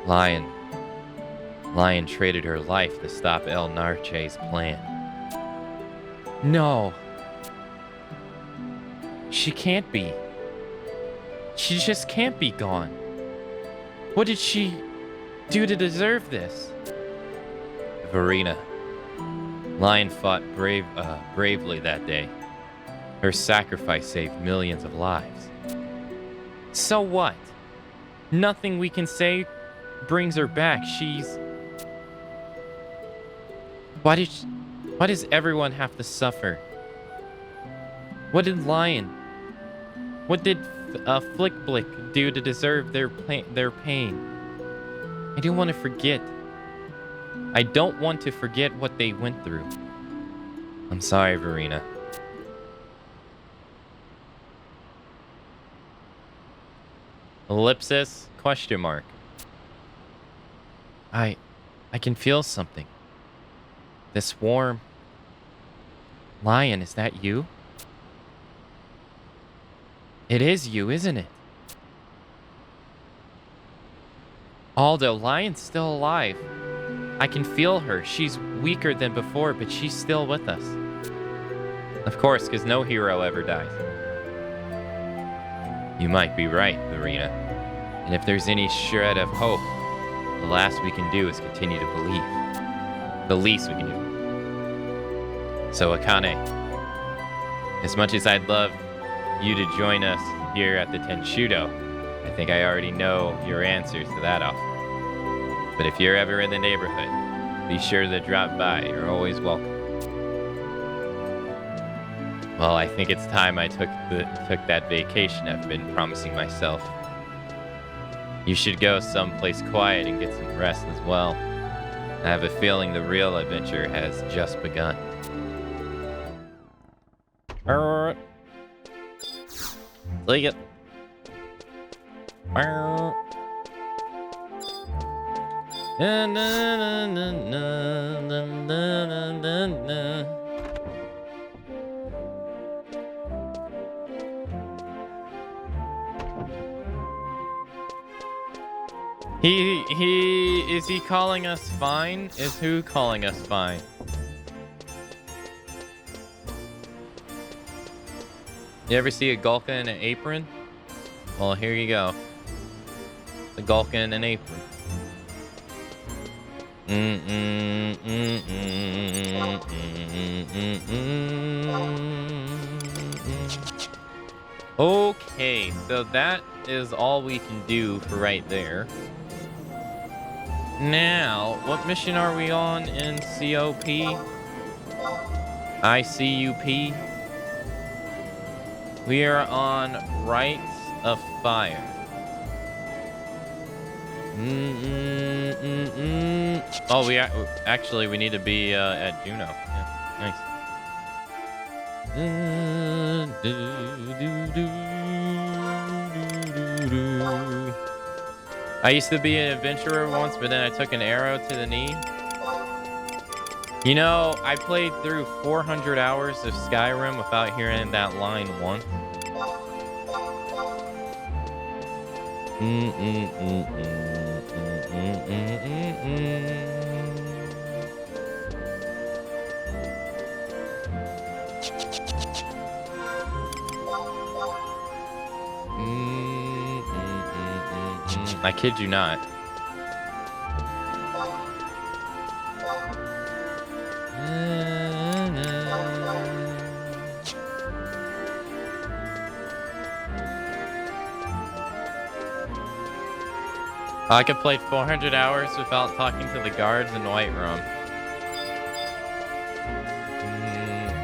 Lion traded her life to stop El Narche's plan. No. She can't be. She just can't be gone. What did she do to deserve this? Verena. Lion fought bravely that day. Her sacrifice saved millions of lives. So what? Nothing we can say brings her back. Why does everyone have to suffer? What did Flickblick do to deserve their pain? I don't want to forget. I don't want to forget what they went through. I'm sorry, Verena. Ellipsis? Question mark. I can feel something. This warm... Lion, is that you? It is you, isn't it? Aldo, Lion's still alive. I can feel her. She's weaker than before, but she's still with us. Of course, because no hero ever dies. You might be right, Verena. And if there's any shred of hope, the last we can do is continue to believe. The least we can do. So, Akane, as much as I'd love you to join us here at the Tenshudo, I think I already know your answers to that offer. But if you're ever in the neighborhood, be sure to drop by. You're always welcome. Well, I think it's time I took that vacation I've been promising myself. You should go someplace quiet and get some rest as well. I have a feeling the real adventure has just begun. Alright. Take it. Na, na, na, na, na, na, na, na. Is he calling us fine? Is who calling us fine? You ever see a Gulka in an apron? Well, here you go. The Gulka in an apron. Okay, so that is all we can do for right there. Now, what mission are we on in COP? ICUP? We are on Rites of Fire. Oh, actually we need to be at Juno. Yeah, nice. I used to be an adventurer once, but then I took an arrow to the knee. You know, I played through 400 hours of Skyrim without hearing that line once. I kid you not. I could play 400 hours without talking to the guards in Whiterun.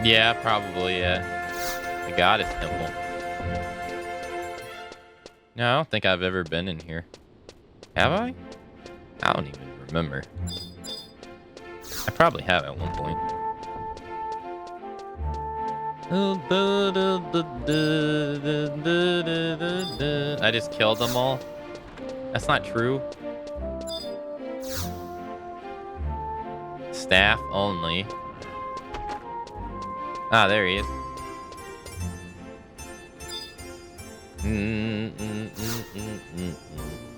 Yeah, probably, yeah. The Goddess Temple. No, I don't think I've ever been in here. Have I? I don't even remember. I probably have at one point. I just killed them all. That's not true. Staff only. Ah, there he is.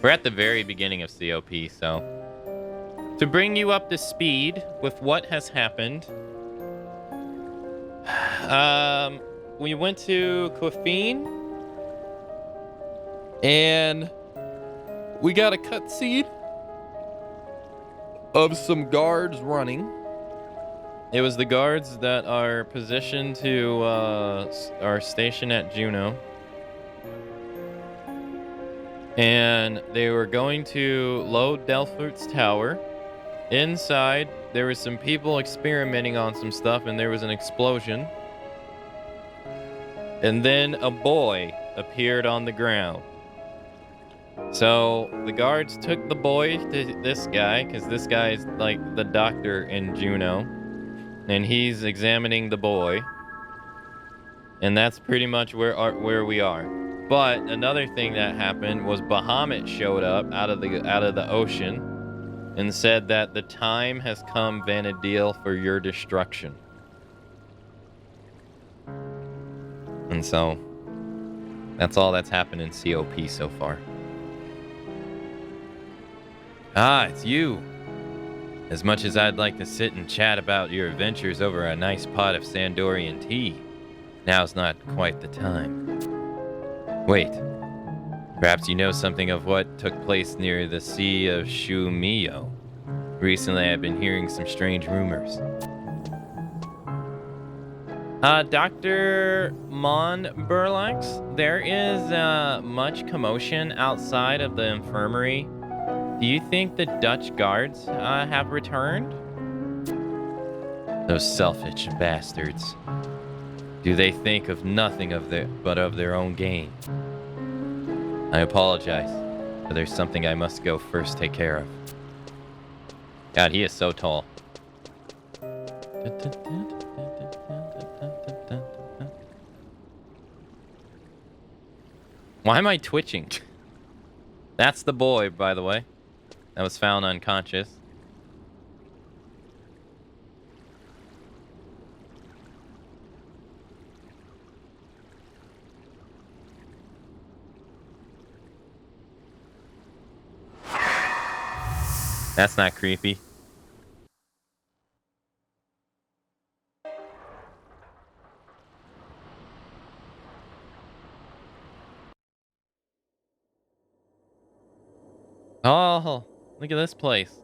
We're at the very beginning of COP, so to bring you up to speed with what has happened, we went to Coffeen and we got a cutscene of some guards running. It was the guards that are positioned to our station at Juno. And they were going to load Delfort's tower. Inside, there was some people experimenting on some stuff, and there was an explosion. And then a boy appeared on the ground. So the guards took the boy to this guy, because this guy is like the doctor in Juno. And he's examining the boy. And that's pretty much where we are. But another thing that happened was Bahamut showed up out of the ocean and said that the time has come, Vanadil, for your destruction. And so that's all that's happened in COP so far. Ah, it's you. As much as I'd like to sit and chat about your adventures over a nice pot of Sandorian tea, now's not quite the time. Wait, perhaps you know something of what took place near the Sea of Shumio. Recently, I've been hearing some strange rumors. Dr. Mon Burlax, there is much commotion outside of the infirmary. Do you think the Dutch guards have returned? Those selfish bastards. Do they think of nothing but of their own gain? I apologize. But there's something I must go first take care of. God, he is so tall. Why am I twitching? That's the boy, by the way. That was found unconscious. That's not creepy. Oh, look at this place.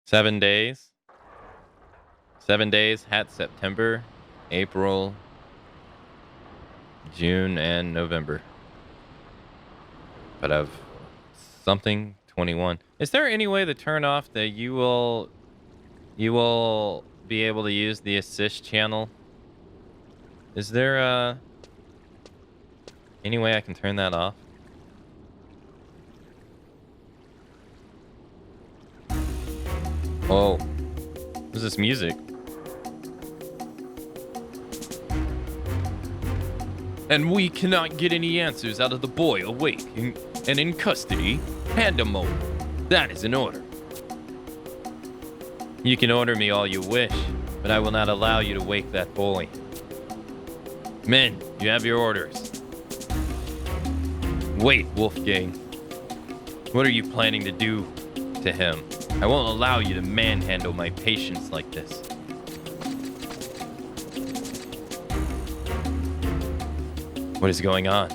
Seven days. 7 days. Hat September, April, June, and November. But of something 21. Is there any way to turn off that you will be able to use the assist channel? Is there any way I can turn that off? Oh, what is this music? And we cannot get any answers out of the boy awake and in custody. Hand him over. That is an order. You can order me all you wish, but I will not allow you to wake that boy. Men, you have your orders. Wait, Wolfgang. What are you planning to do to him? I won't allow you to manhandle my patients like this. What is going on?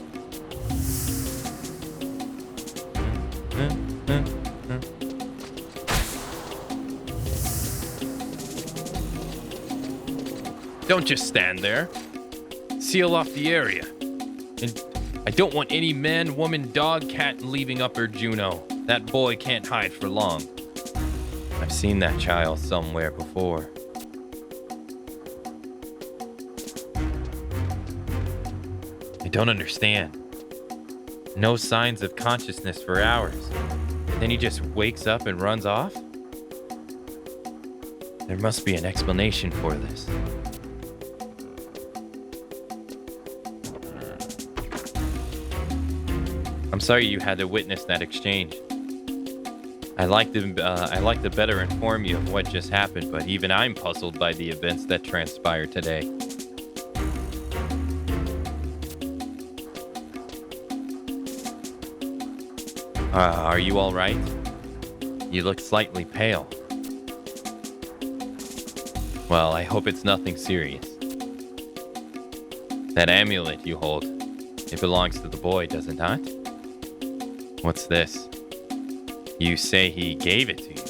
Don't just stand there. Seal off the area. And I don't want any man, woman, dog, cat leaving Upper Juno. That boy can't hide for long. I've seen that child somewhere before. I don't understand. No signs of consciousness for hours. Then he just wakes up and runs off? There must be an explanation for this. I'm sorry you had to witness that exchange. I'd like to better inform you of what just happened, but even I'm puzzled by the events that transpired today. Are you all right? You look slightly pale. Well, I hope it's nothing serious. That amulet you hold, it belongs to the boy, does it not? What's this? You say he gave it to you.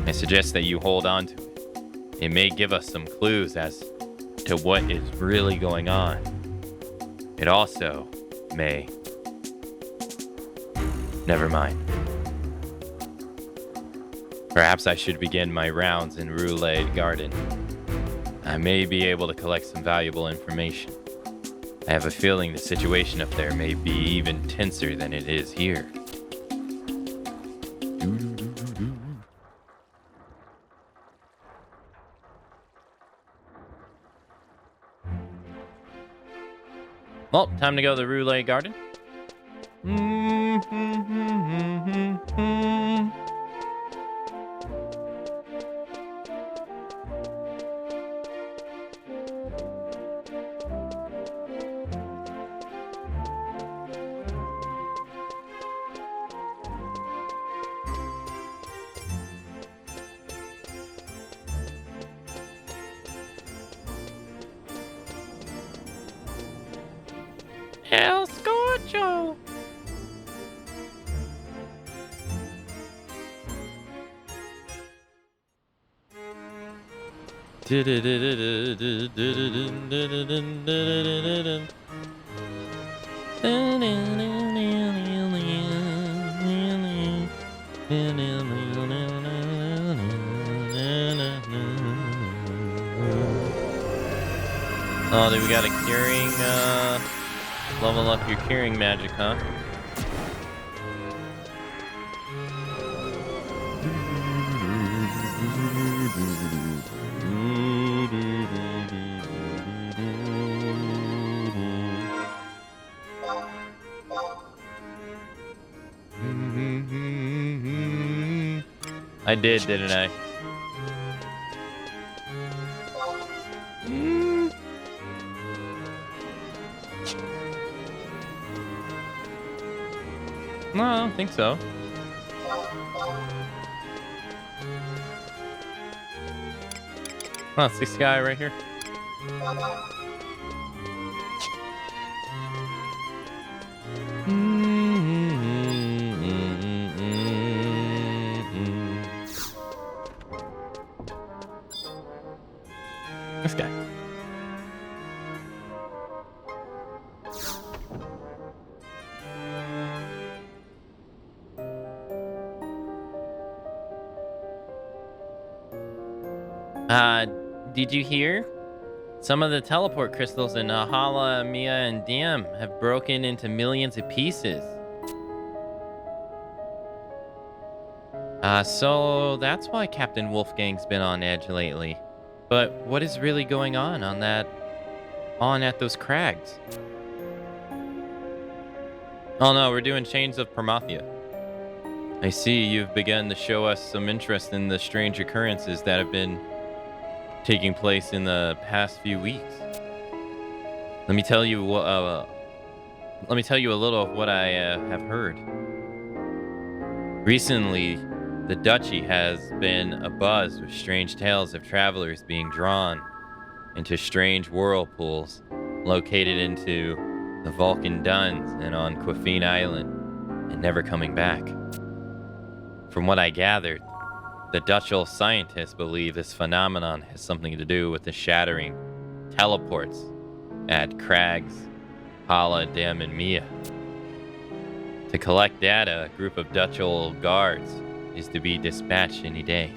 I suggest that you hold on to it. It may give us some clues as to what is really going on. It also may... Never mind. Perhaps I should begin my rounds in Roulette Garden. I may be able to collect some valuable information. I have a feeling the situation up there may be even tenser than it is here. Well, time to go to the Roulette Garden. El Scorcho! Oh, then we got a curing, level up your curing magic, huh? I did, didn't I? No, I don't think so. Oh, it's this guy right here. This guy. Did you hear? Some of the teleport crystals in Hala, Mia, and Diem have broken into millions of pieces. So that's why Captain Wolfgang's been on edge lately. But what is really going on at those crags? Oh no, we're doing Chains of Promathia. I see you've begun to show us some interest in the strange occurrences that have been taking place in the past few weeks. Let me tell you a little of what I have heard. Recently, the duchy has been abuzz with strange tales of travelers being drawn into strange whirlpools located into the Vulcan Duns and on Quaffine Island and never coming back. From what I gathered, the Dutchel scientists believe this phenomenon has something to do with the shattering teleports at Crags, Hala, Dem, and Mia. To collect data, a group of Dutchel guards is to be dispatched any day.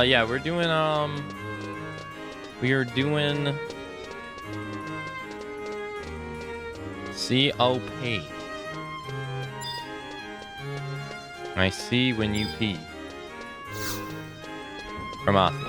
Yeah, we are doing COP. I see when you pee. Promathia.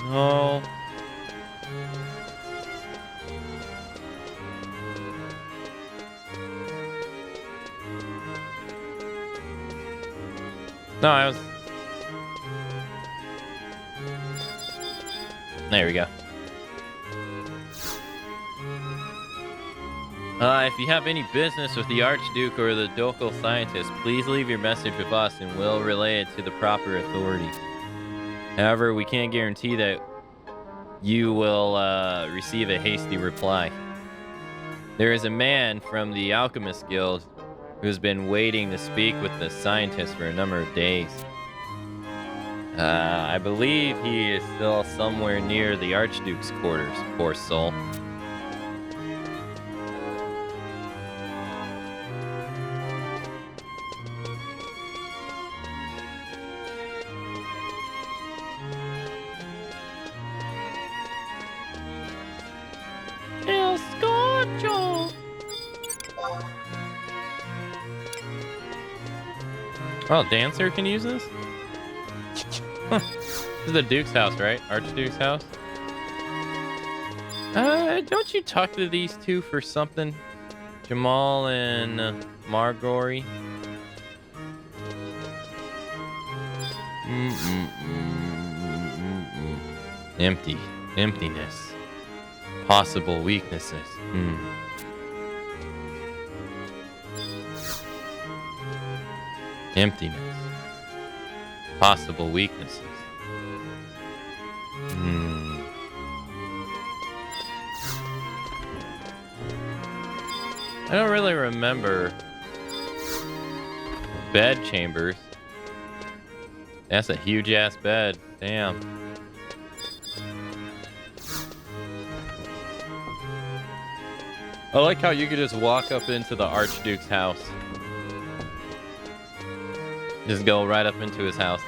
Oh. No, I was... There we go. If you have any business with the Archduke or the local scientist, please leave your message with us and we'll relay it to the proper authorities. However, we can't guarantee that you will receive a hasty reply. There is a man from the Alchemist Guild who's been waiting to speak with the scientist for a number of days. I believe he is still somewhere near the Archduke's quarters, poor soul. Oh, Dancer can use this? Huh. This is the Duke's house, right? Archduke's house? Don't you talk to these two for something? Jamal and Margory? Emptiness. Possible weaknesses. Emptiness. Possible weaknesses. I don't really remember bed chambers. That's a huge ass bed. Damn. I like how you could just walk up into the Archduke's house. Just go right up into his house.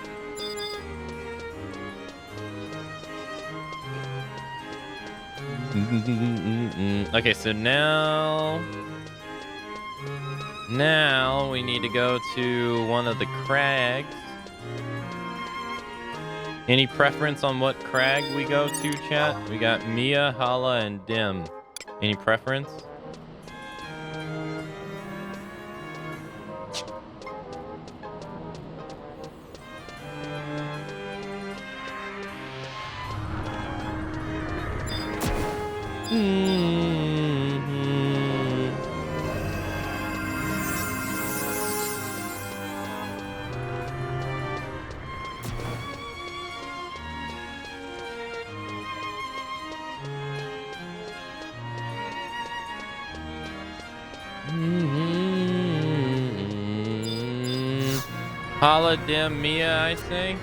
Okay, so now we need to go to one of the crags. Any preference on what crag we go to, chat? We got Mia, Hala, and Dim. Any preference? Hala, Dim, Mia, I say.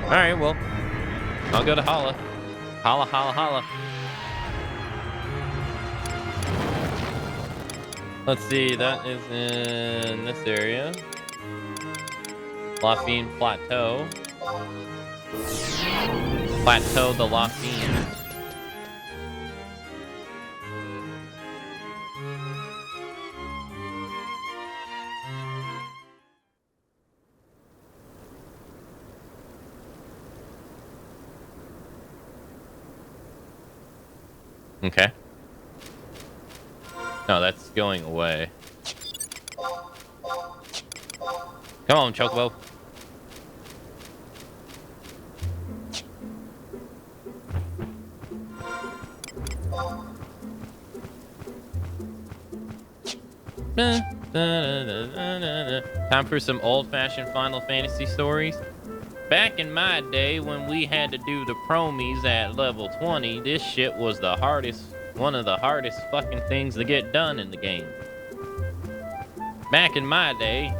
All right, well, I'll go to Hala. Hala, Hala, Hala. Let's see, that is in this area. Lafine Plateau. Plateau de Lafine. Okay. No, that's going away. Come on, Chocobo. Time for some old-fashioned Final Fantasy stories. Back in my day, when we had to do the promies at level 20, this shit was the hardest, one of the hardest fucking things to get done in the game. Back in my day.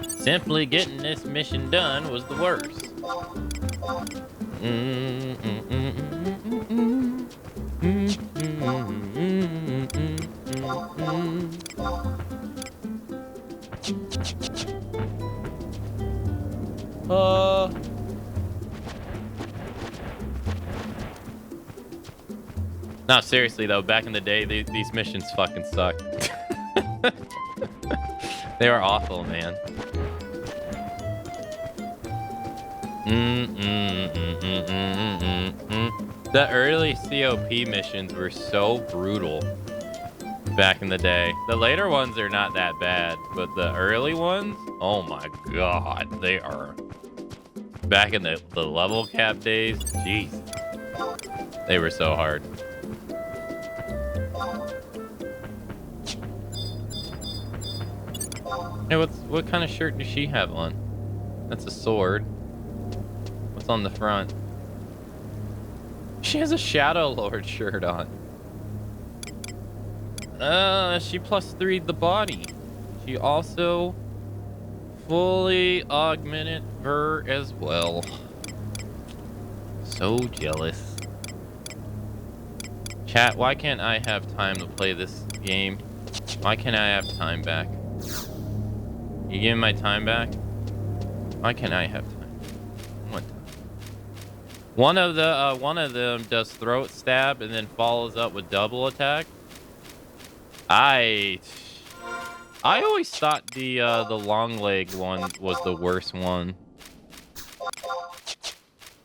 Simply getting this mission done was the worst. No, seriously though, back in the day, these missions fucking sucked. They were awful, man. The early COP missions were so brutal back in the day. The later ones are not that bad, but the early ones, oh my god, they are. Back in the level cap days, jeez, they were so hard. Hey, what kind of shirt does she have on? That's a sword. What's on the front? She has a Shadow Lord shirt on. She +3'd the body. She also fully augmented her as well. So jealous. Chat, why can't I have time to play this game? Why can't I have time back? You give me my time back? Why can't I have time? What time? One of them does throat stab and then follows up with double attack. I always thought the long leg one was the worst one.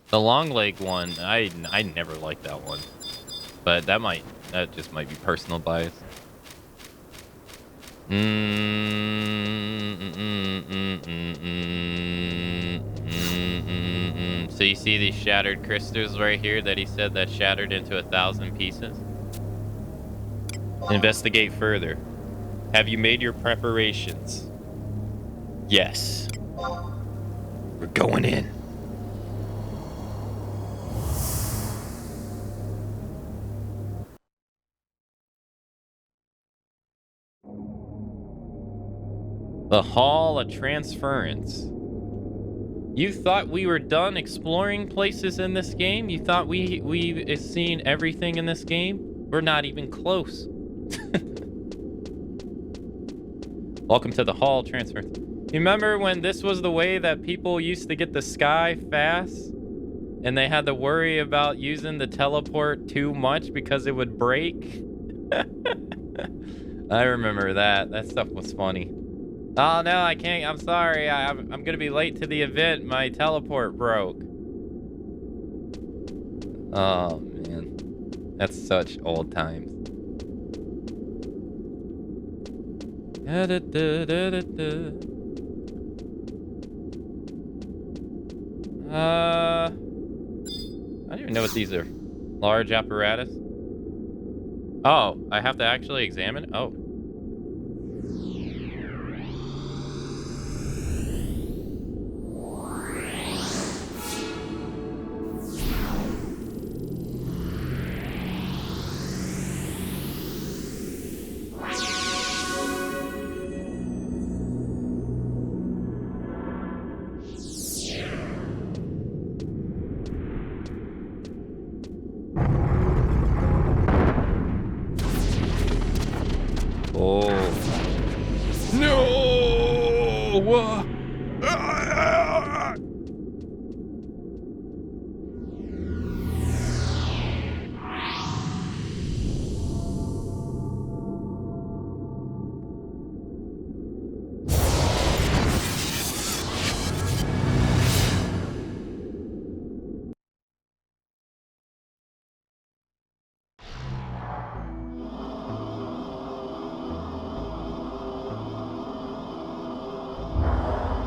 The long leg one, I never liked that one. But that just might be personal bias. So you see these shattered crystals right here that he said that shattered into 1,000 pieces? Investigate further. Have you made your preparations? Yes. We're going in. The Hall of Transference. You thought we were done exploring places in this game? You thought we've seen everything in this game? We're not even close. Welcome to the Hall of Transference. You remember when this was the way that people used to get the sky fast? And they had to worry about using the teleport too much because it would break? I remember that. That stuff was funny. Oh, no, I can't. I'm sorry. I'm going to be late to the event. My teleport broke. Oh, man. That's such old times. I don't even know what these are. Large apparatus. Oh, I have to actually examine it? Oh.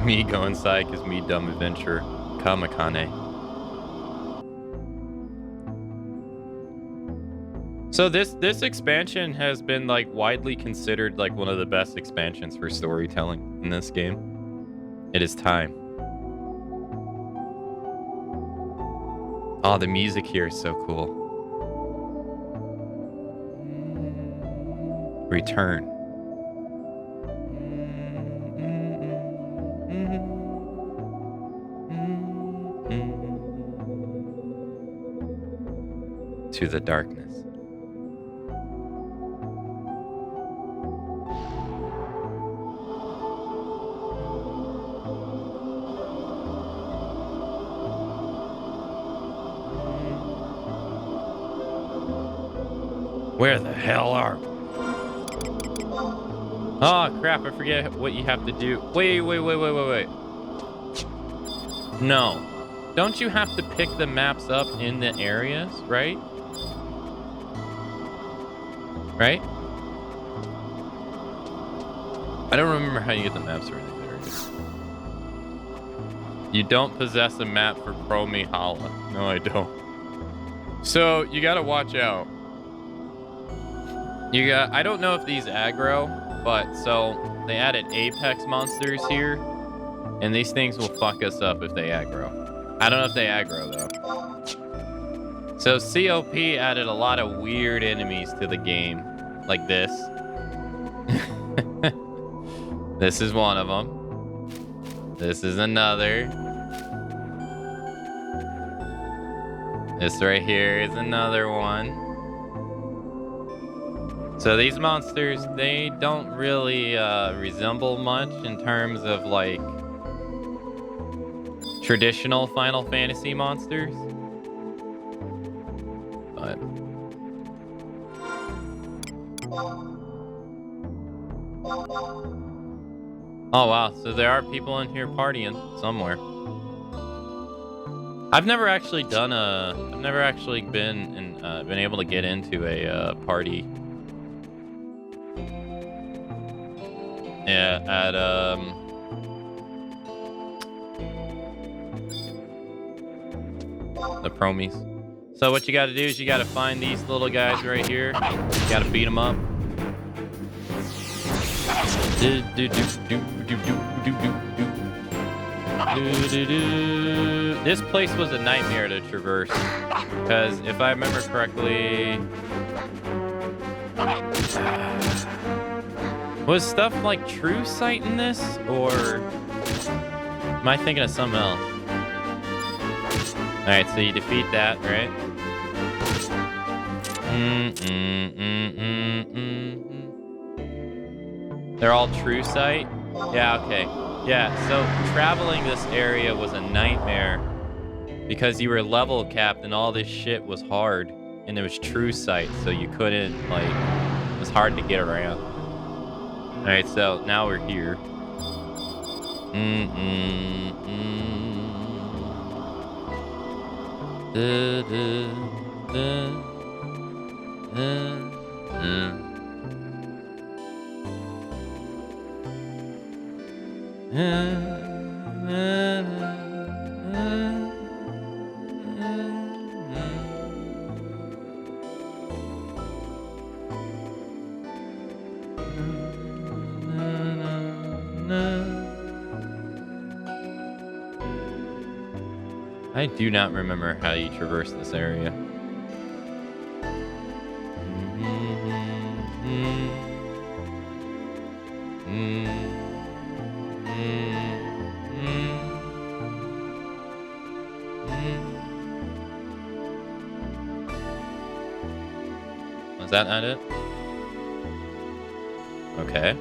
Me go inside because me dumb adventure. Kamakane. So this expansion has been like widely considered like one of the best expansions for storytelling in this game. It is time. Oh, the music here is so cool. Return. To the darkness. Where the hell are we? Oh crap, I forget what you have to do. Wait. No. Don't you have to pick the maps up in the areas, right? Right? I don't remember how you get the maps or anything. You don't possess a map for Pro Mihala. No, I don't. So you gotta watch out. I don't know if these aggro, but so they added Apex monsters here, and these things will fuck us up if they aggro. I don't know if they aggro though. So COP added a lot of weird enemies to the game, like this. This is one of them. This is another. This right here is another one. So these monsters, they don't really resemble much in terms of like traditional Final Fantasy monsters. But oh wow, so there are people in here partying somewhere. I've never actually done a. I've never actually been able to get into a party. Yeah, at the promies. So what you got to do is you got to find these little guys right here. You got to beat them up. This place was a nightmare to traverse because if I remember correctly, was stuff like true sight in this, or am I thinking of something else? All right, so you defeat that, right? They're all true sight? Yeah, okay. Yeah, so traveling this area was a nightmare because you were level capped and all this shit was hard and it was true sight, so you couldn't, like, it was hard to get around. All right, so now we're here. I do not remember how you traverse this area. Was that not it? Okay.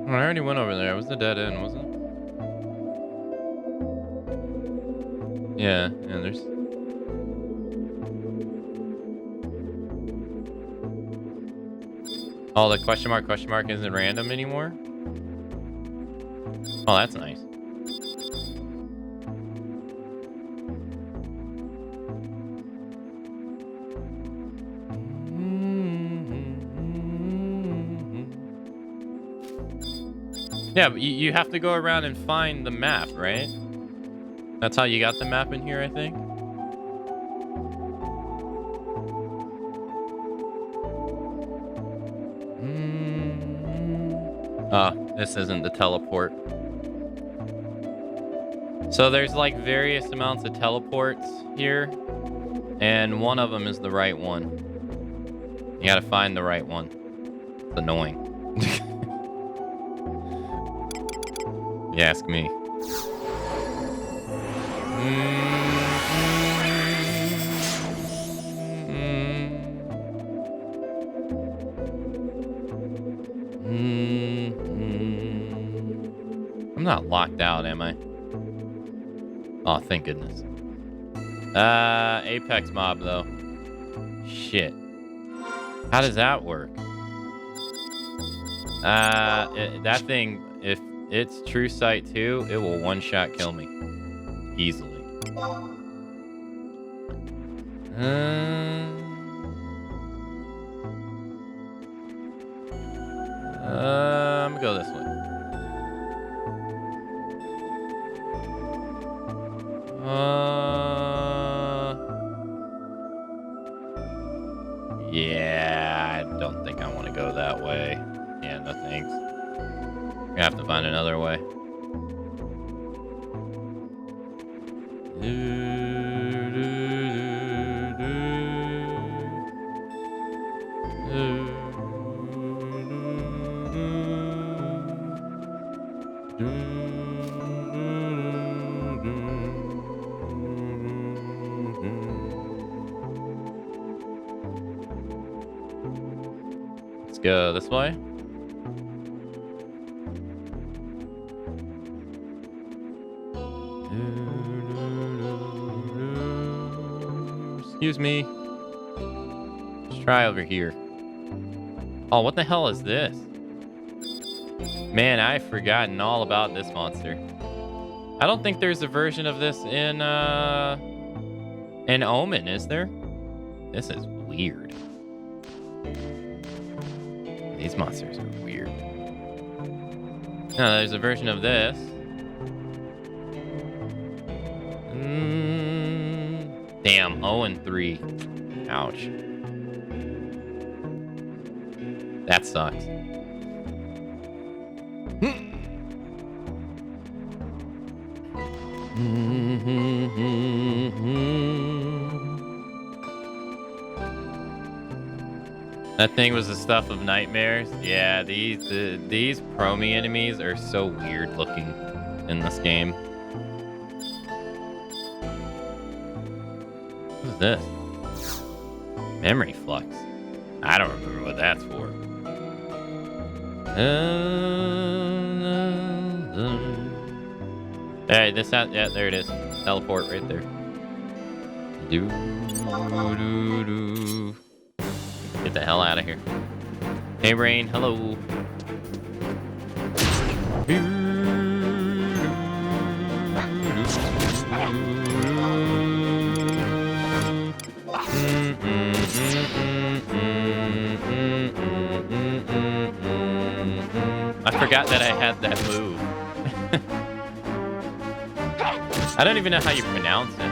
I already went over there. It was the dead end, wasn't it? Yeah, there's... Oh, the question mark isn't random anymore? Oh, that's nice. Yeah, but you have to go around and find the map, right? That's how you got the map in here, I think. Oh, this isn't the teleport. So there's like various amounts of teleports here, and one of them is the right one. You gotta find the right one. It's annoying. You ask me. I'm not locked out, am I? Oh, thank goodness. Apex mob, though. Shit. How does that work? That thing, if it's true sight too, it will one-shot kill me. Easily. I'm gonna go this way. Yeah, I don't think I want to go that way. Yeah, no thanks. We have to find another way. Let's go this way. Excuse me. Let's try over here. Oh, what the hell is this? Man, I've forgotten all about this monster. I don't think there's a version of this in Omen, is there? This is weird. These monsters are weird. No, there's a version of this. Damn, 0-3. Ouch. That sucks. That thing was the stuff of nightmares. Yeah, these Promi enemies are so weird looking in this game. What is this? Memory flux. I don't remember what that's for. Hey, this out. Yeah, there it is. Teleport right there. Get the hell out of here. Hey, Rain. Hello. I forgot that I had that move. I don't even know how you pronounce it.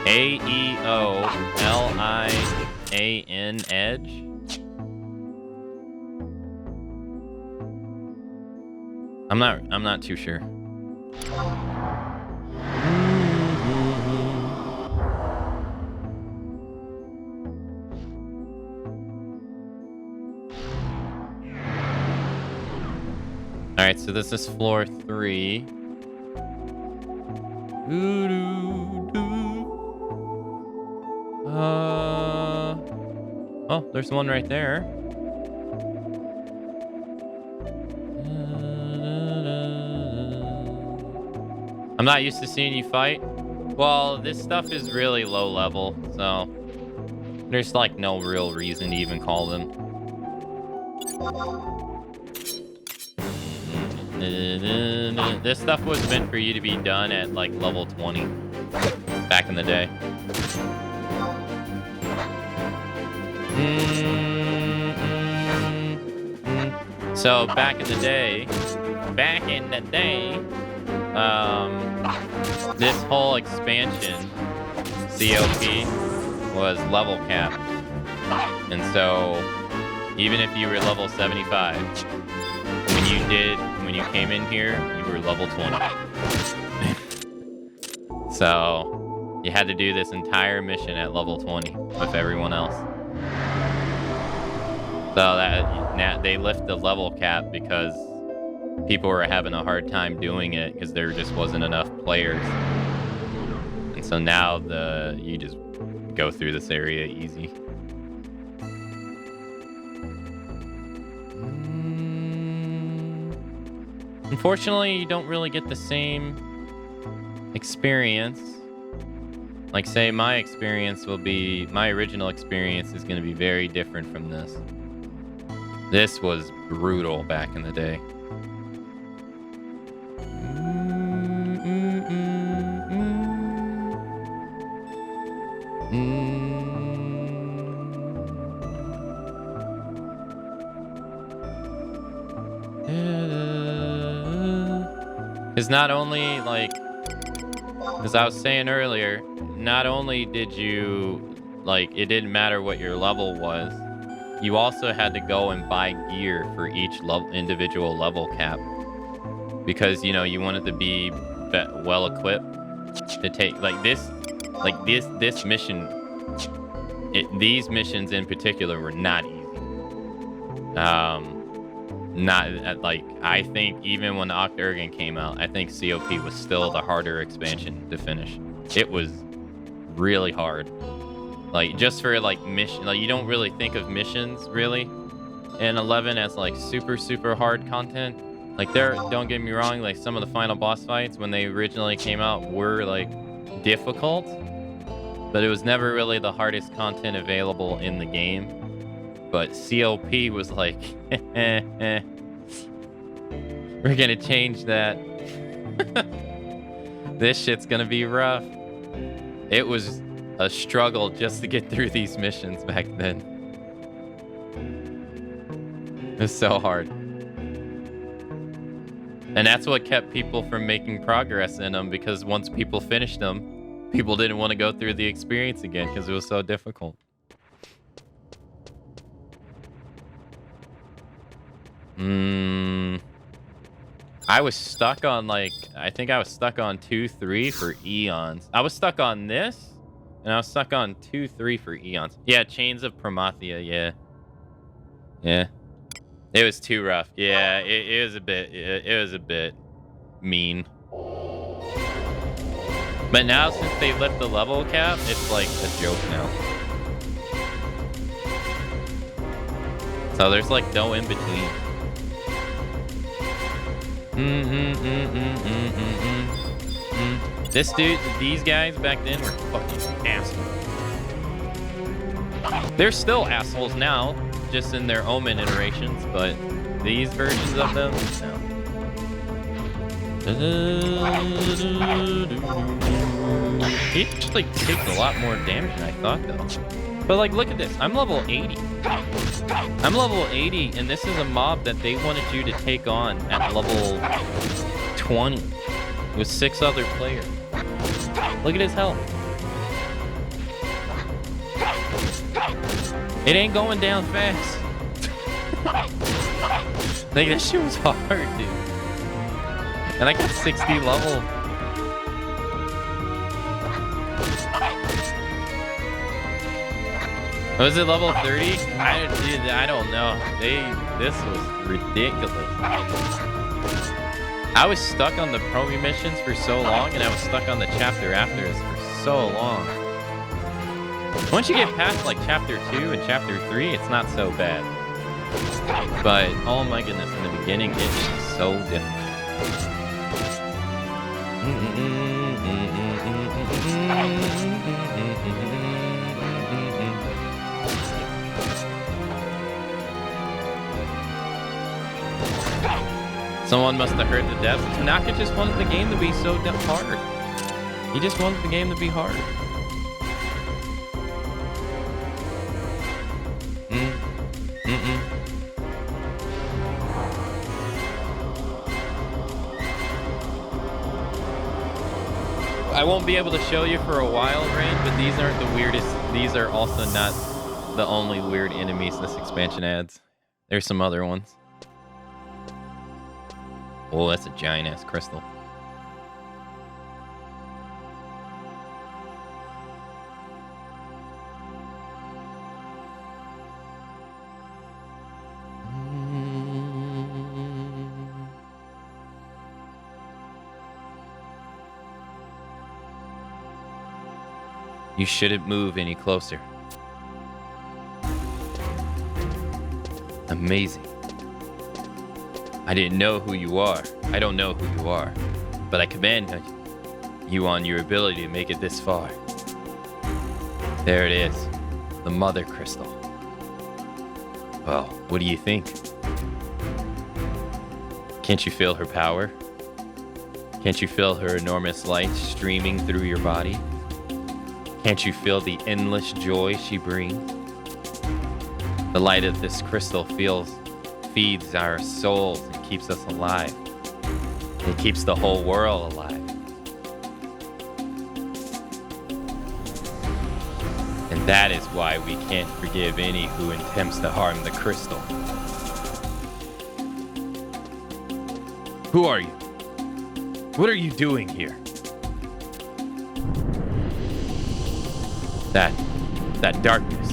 A-E-O-L-I-A-N, edge? I'm not too sure. All right, so this is floor 3. Oh, there's one right there. I'm not used to seeing you fight. Well, this stuff is really low level, so there's like no real reason to even call them. This stuff was meant for you to be done at like level 20 back in the day. So back in the day, this whole expansion, COP, was level capped. And so even if you were level 75, when you came in here, you were level 20. So you had to do this entire mission at level 20 with everyone else. So that they lift the level cap because people were having a hard time doing it because there just wasn't enough players. And so now you just go through this area easy. Unfortunately, you don't really get the same experience. Like, say, my original experience is going to be very different from this. This was brutal back in the day. Because not only, like, as I was saying earlier, not only did you, like, it didn't matter what your level was, you also had to go and buy gear for each individual level cap. Because, you know, you wanted to be well equipped to take, this mission, these missions in particular were not easy. I think even when the Octurgan came out, I think COP was still the harder expansion to finish. It was really hard. Like, just for, like, mission, like, you don't really think of missions, really. and 11 as like super hard content. Like don't get me wrong, like some of the final boss fights when they originally came out were like difficult, but it was never really the hardest content available in the game. But COP was like, we're gonna change that. This shit's gonna be rough. It was a struggle just to get through these missions back then. It's so hard. And that's what kept people from making progress in them, because once people finished them, people didn't want to go through the experience again because it was so difficult. I was stuck on like, I think I was stuck on 2-3 for eons. I was stuck on this, and I was stuck on 2-3 for eons. Yeah, Chains of Promathia, yeah. Yeah. It was too rough. Yeah, it was a bit, it was a bit mean. But now, since they lift the level cap, it's like a joke now. So there's like no in between. This dude, these guys back then were fucking assholes. They're still assholes now, just in their Omen iterations, but these versions of them, no. He actually takes a lot more damage than I thought, though. But like, look at this. I'm level 80. I'm level 80, and this is a mob that they wanted you to take on at level 20 with 6 other players. Look at his health. It ain't going down fast. Like, that shit was hard, dude. And I got 60 level. Was it level 30? I don't know. This was ridiculous. I was stuck on the promo missions for so long, and I was stuck on the chapter afters for so long. Once you get past like chapter 2 and chapter 3, it's not so bad. But oh my goodness, in the beginning it's just so difficult. Someone must have heard the devs. Tanaka just wanted the game to be so hard. He just wanted the game to be hard. I won't be able to show you for a while, Rain, but these aren't the weirdest. These are also not the only weird enemies this expansion adds. There's some other ones. Oh, that's a giant-ass crystal. You shouldn't move any closer. Amazing. I didn't know who you are. I don't know who you are. But I commend you on your ability to make it this far. There it is. The Mother Crystal. Well, what do you think? Can't you feel her power? Can't you feel her enormous light streaming through your body? Can't you feel the endless joy she brings? The light of this crystal feeds our souls and keeps us alive. It keeps the whole world alive. And that is why we can't forgive any who attempts to harm the crystal. Who are you? What are you doing here? That darkness.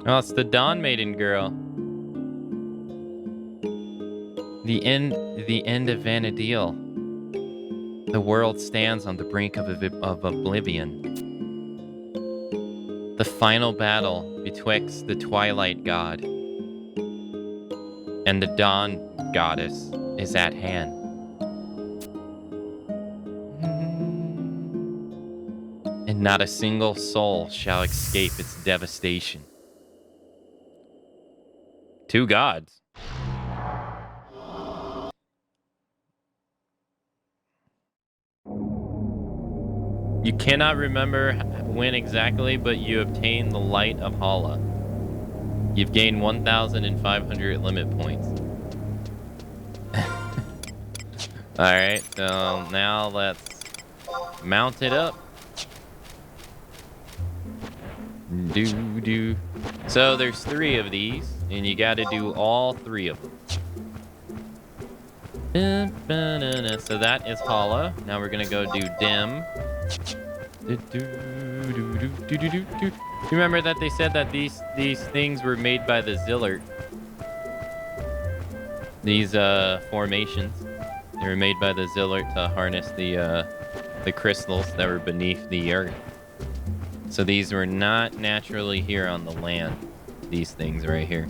Oh, it's the Dawn Maiden girl. The end of Vanadil. The world stands on the brink of oblivion. The final battle betwixt the Twilight God and the Dawn Goddess is at hand. And not a single soul shall escape its devastation. Two gods. You cannot remember when exactly, but you obtain the Light of Hala. You've gained 1,500 limit points. Alright, so now let's mount it up. Do. So there's 3 of these, and you gotta do all 3 of them. So that is Hala. Now we're gonna go do Dim. You remember that they said that these things were made by the Zillert. These formations. They were made by the Zillert to harness the crystals that were beneath the earth. So these were not naturally here on the land. These things right here.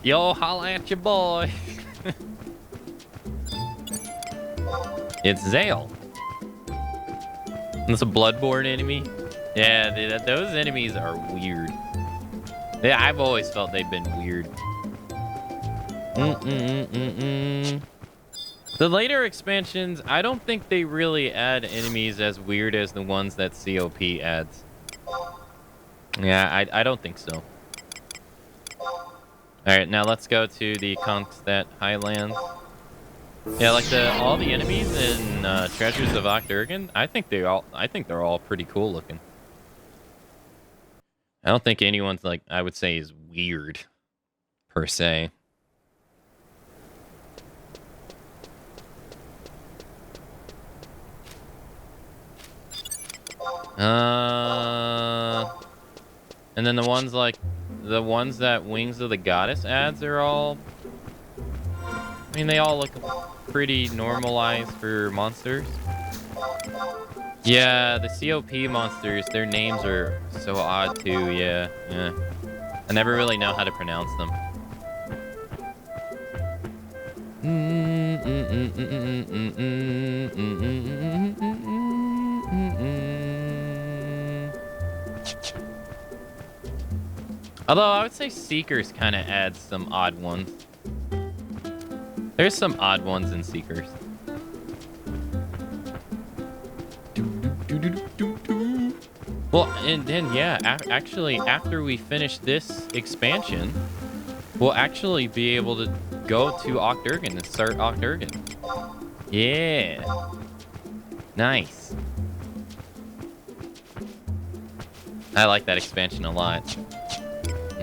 Yo, holla at your boy. It's Zale. That's a Bloodborne enemy. Yeah, those enemies are weird. Yeah, I've always felt they've been weird. The later expansions, I don't think they really add enemies as weird as the ones that COP adds. Yeah, I don't think so. Alright, now let's go to the Konkstedt Highlands. Yeah, like all the enemies in Treasures of Octurgan, I think they're all pretty cool looking. I don't think anyone's like I would say is weird per se. And then the ones that Wings of the Goddess adds are all, I mean, they all look pretty normalized for monsters. Yeah, the COP monsters, their names are so odd too. Yeah. I never really know how to pronounce them. Although I would say Seekers kind of adds some odd ones. There's some odd ones in Seekers. Well, and then yeah, actually after we finish this expansion, we'll actually be able to go to Octurgan and start Octurgan. Yeah. Nice. I like that expansion a lot.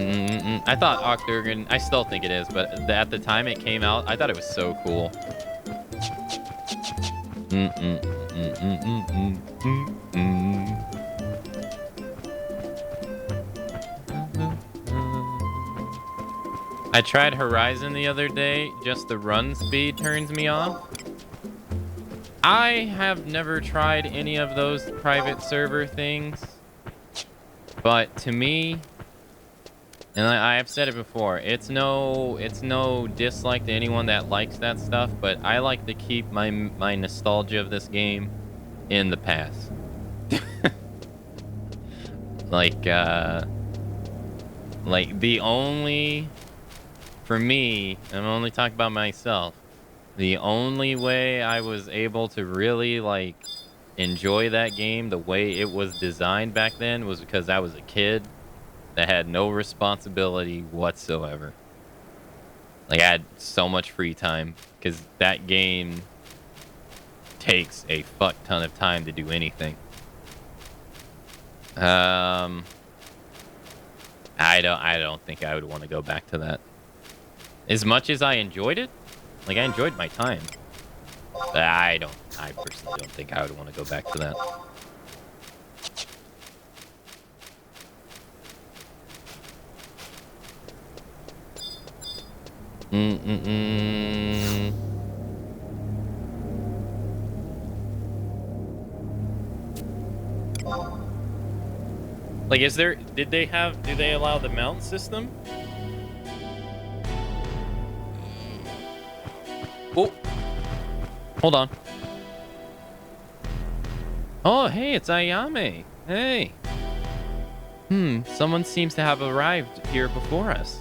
I thought Octurgan, I still think it is, but at the time it came out, I thought it was so cool. I tried Horizon the other day, just the run speed turns me off. I have never tried any of those private server things, but to me, and I have said it before, it's no dislike to anyone that likes that stuff, but I like to keep my nostalgia of this game in the past. like the only, for me, I'm only talking about myself, the only way I was able to really like enjoy that game the way it was designed back then was because I was a kid that had no responsibility whatsoever. Like, I had so much free time because that game takes a fuck ton of time to do anything. I don't think I would want to go back to that. As much as I enjoyed it, like I enjoyed my time. But I personally don't think I would want to go back to that. Like, did they allow the mount system? Oh, hold on. Oh, hey, it's Ayame. Hey. Someone seems to have arrived here before us.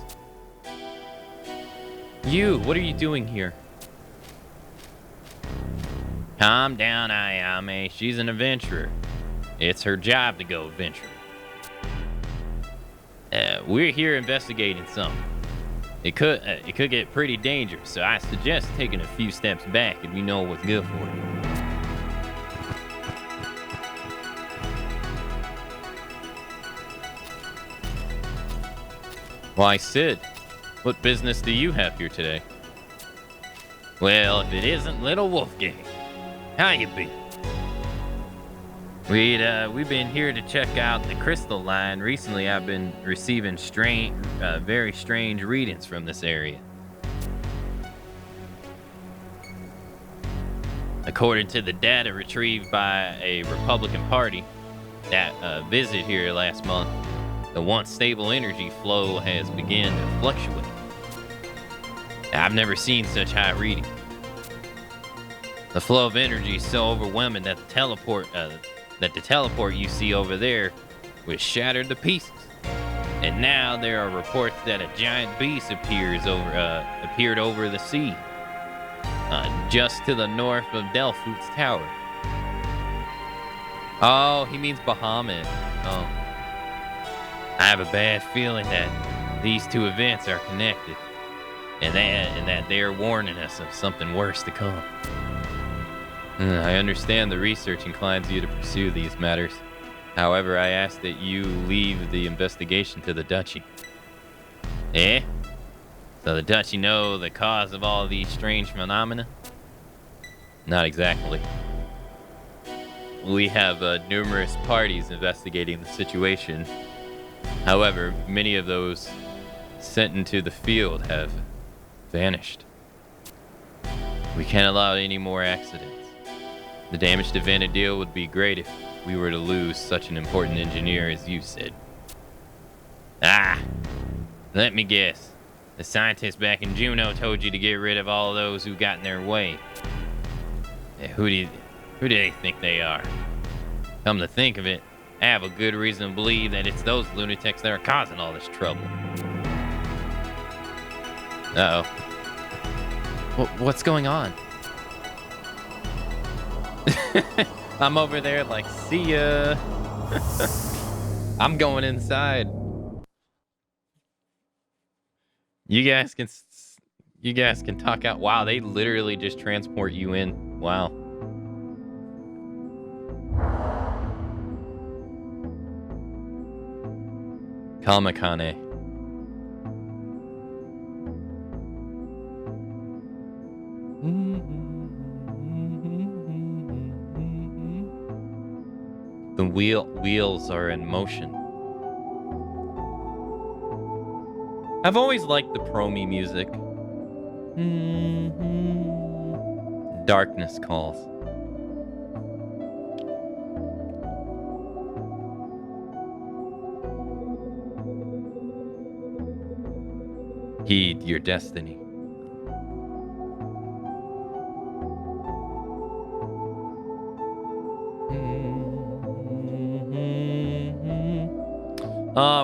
What are you doing here? Calm down, Ayame. She's an adventurer. It's her job to go adventuring. We're here investigating something. It could get pretty dangerous, so I suggest taking a few steps back if you know what's good for you. Why, Sid, what business do you have here today? Well, if it isn't little Wolfgang, how you been? We've been here to check out the crystal line. Recently, I've been receiving very strange readings from this area. According to the data retrieved by a Republican Party that visited here last month, the once stable energy flow has begun to fluctuate. I've never seen such high reading. The flow of energy is so overwhelming that the teleport you see over there was shattered to pieces. And now there are reports that a giant beast appeared over the sea, just to the north of Delphu's tower. Oh, he means Bahamut. Oh. I have a bad feeling that these two events are connected, and that they're warning us of something worse to come. I understand the research inclines you to pursue these matters. However, I ask that you leave the investigation to the Duchy. Eh? So the Duchy know the cause of all these strange phenomena? Not exactly. We have numerous parties investigating the situation. However, many of those sent into the field have vanished. We can't allow any more accidents. The damage to Vanadil would be great if we were to lose such an important engineer as you said. Ah! Let me guess. The scientists back in Juneau told you to get rid of all those who got in their way. Yeah, who do they think they are? Come to think of it, I have a good reason to believe that it's those lunatics that are causing all this trouble. Uh-oh. What's going on? I'm over there like, see ya. I'm going inside. You guys can talk out. Wow, they literally just transport you in. Wow. Kamakane. The wheels are in motion. I've always liked the Promi music. Darkness calls. Heed your destiny.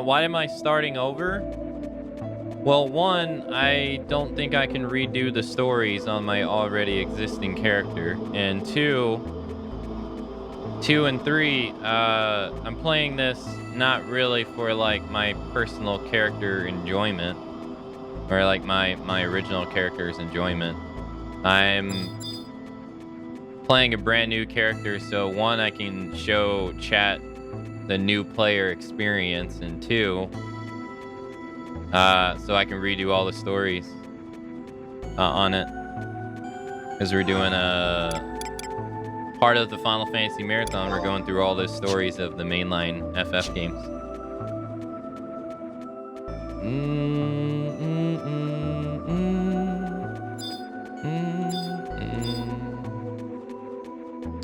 Why am I starting over? Well, one, I don't think I can redo the stories on my already existing character. And two and three, I'm playing this not really for like my personal character enjoyment, or like my original character's enjoyment. I'm playing a brand new character, so one, I can show chat the new player experience, and two, so I can redo all the stories on it. Because we're doing a part of the Final Fantasy Marathon. We're going through all the stories of the mainline FF games.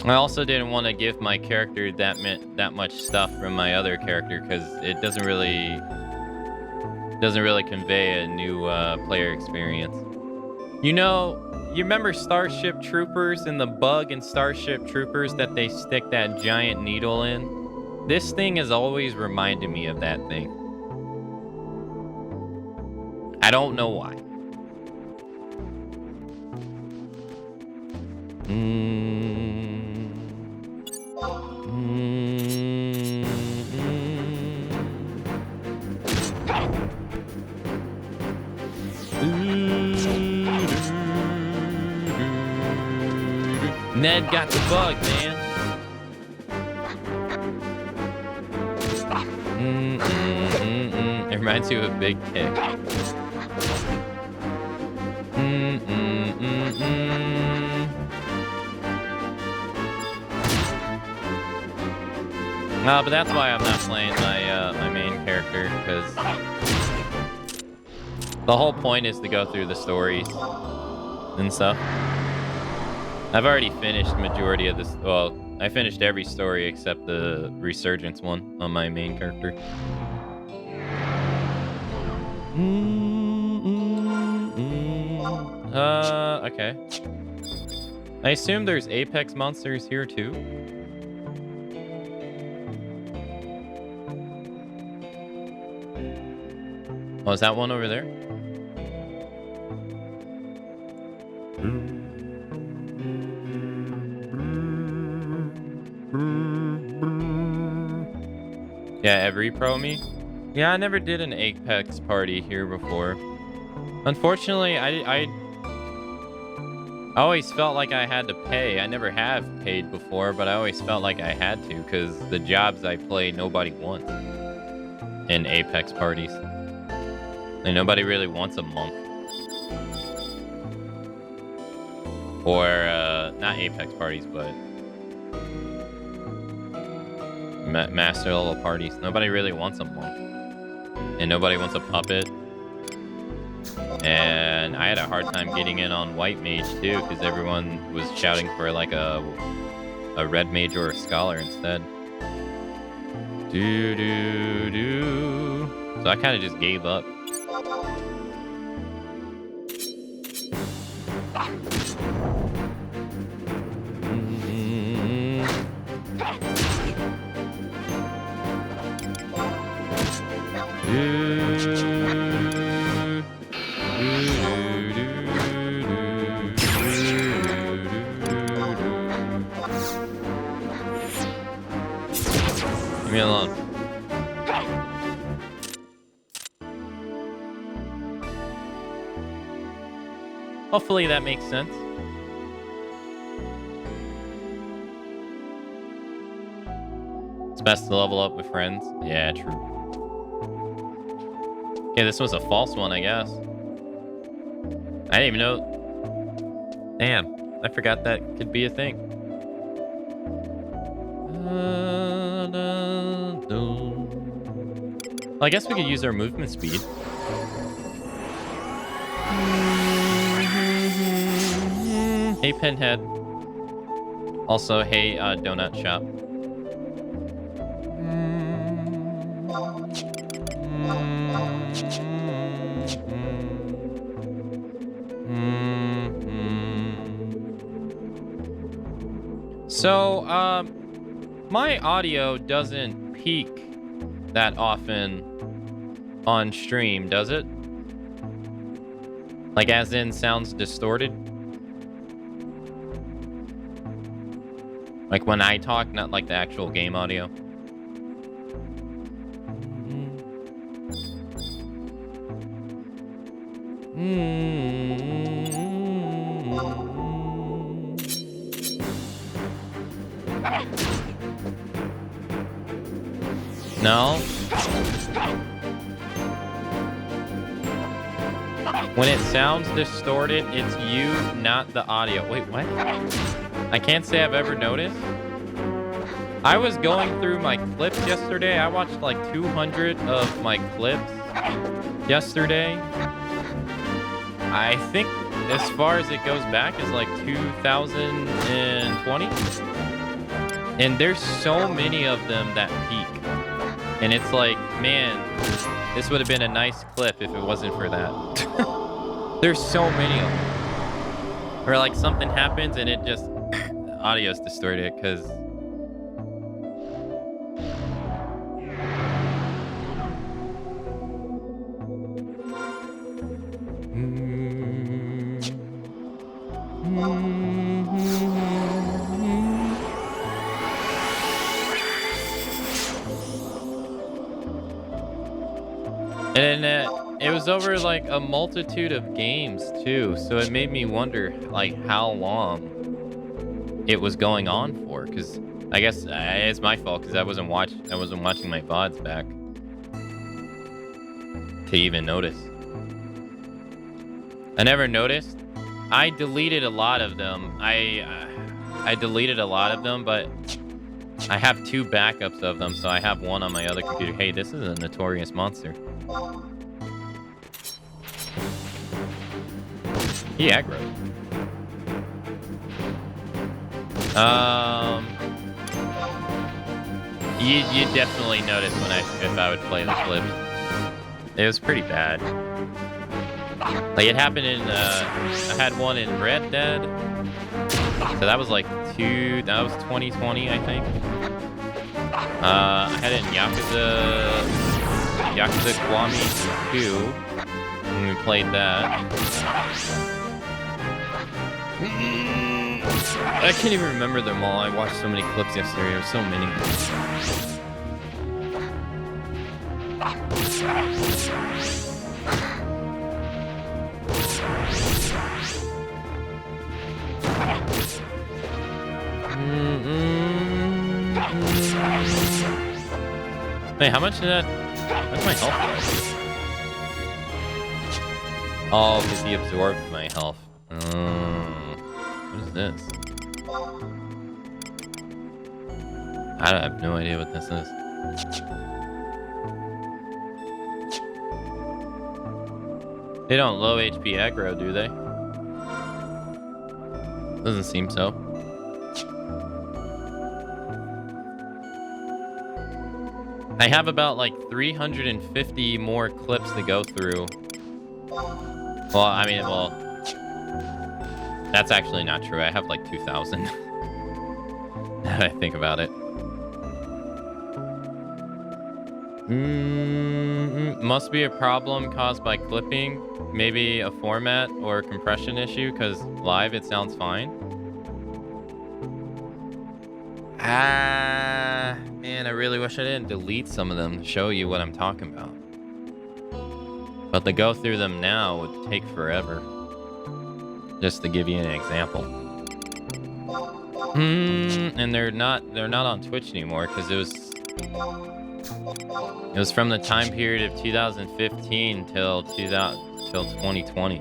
I also didn't want to give my character that much stuff from my other character because it doesn't really convey a new player experience. You know, you remember Starship Troopers and the bug in Starship Troopers that they stick that giant needle in? This thing has always reminded me of that thing. I don't know why. Ned got the bug, man. It reminds you of a big kick. But that's why I'm not playing my main character, because the whole point is to go through the stories and stuff. I've already finished majority of this. Well, I finished every story except the Resurgence one on my main character. Okay. I assume there's Apex monsters here too. Oh, is that one over there? Yeah, every pro me. Yeah, I never did an Apex party here before. Unfortunately, I always felt like I had to pay. I never have paid before, but I always felt like I had to because the jobs I play, nobody wants in Apex parties. And nobody really wants a monk. Or, not Apex parties, but master level parties. Nobody really wants a monk. And nobody wants a puppet. And I had a hard time getting in on white mage too, because everyone was shouting for like a red mage or a scholar instead. So I kind of just gave up. Leave me alone. Hopefully that makes sense. It's best to level up with friends. Yeah, true. Okay, this was a false one, I guess. I didn't even know. Damn, I forgot that could be a thing. Well, I guess we could use our movement speed. Hey, Pinhead. Also, hey, Donut Shop. So, my audio doesn't peak that often on stream, does it? Like, as in, sounds distorted? Like when I talk, not like the actual game audio? No? When it sounds distorted, it's you, not the audio. Wait, what? I can't say I've ever noticed. I was going through my clips yesterday. I watched like 200 of my clips yesterday. I think as far as it goes back is like 2020. And there's so many of them that peak. And it's like, man, this would have been a nice clip if it wasn't for that. There's so many of them. Or like something happens and it just, the audio's distorted because and it was over like a multitude of games too, so it made me wonder like how long it was going on for. Because I guess it's my fault because I wasn't watching my VODs back to even notice. I never noticed. I deleted a lot of them. I deleted a lot of them, but I have 2 backups of them, so I have one on my other computer. Hey, this is a notorious monster. He aggroed. You definitely notice when if I would play the clip. It was pretty bad. Like it happened in I had one in Red Dead. So that was like that was 2020, I think. I had it in Yakuza Kiwami 2 when we played that. I can't even remember them all. I watched so many clips yesterday. There were so many. Wait, how much did that? What's my health? Oh, because he absorbed my health. What is this? I have no idea what this is. They don't low HP aggro, do they? Doesn't seem so. I have about like 350 more clips to go through. Well, I mean, well, that's actually not true. I have like 2,000. Now that I think about it. Must be a problem caused by clipping. Maybe a format or compression issue, because live it sounds fine. Man, I really wish I didn't delete some of them to show you what I'm talking about. But to go through them now would take forever. Just to give you an example. And they're not on Twitch anymore because it was from the time period of 2015 till 2020.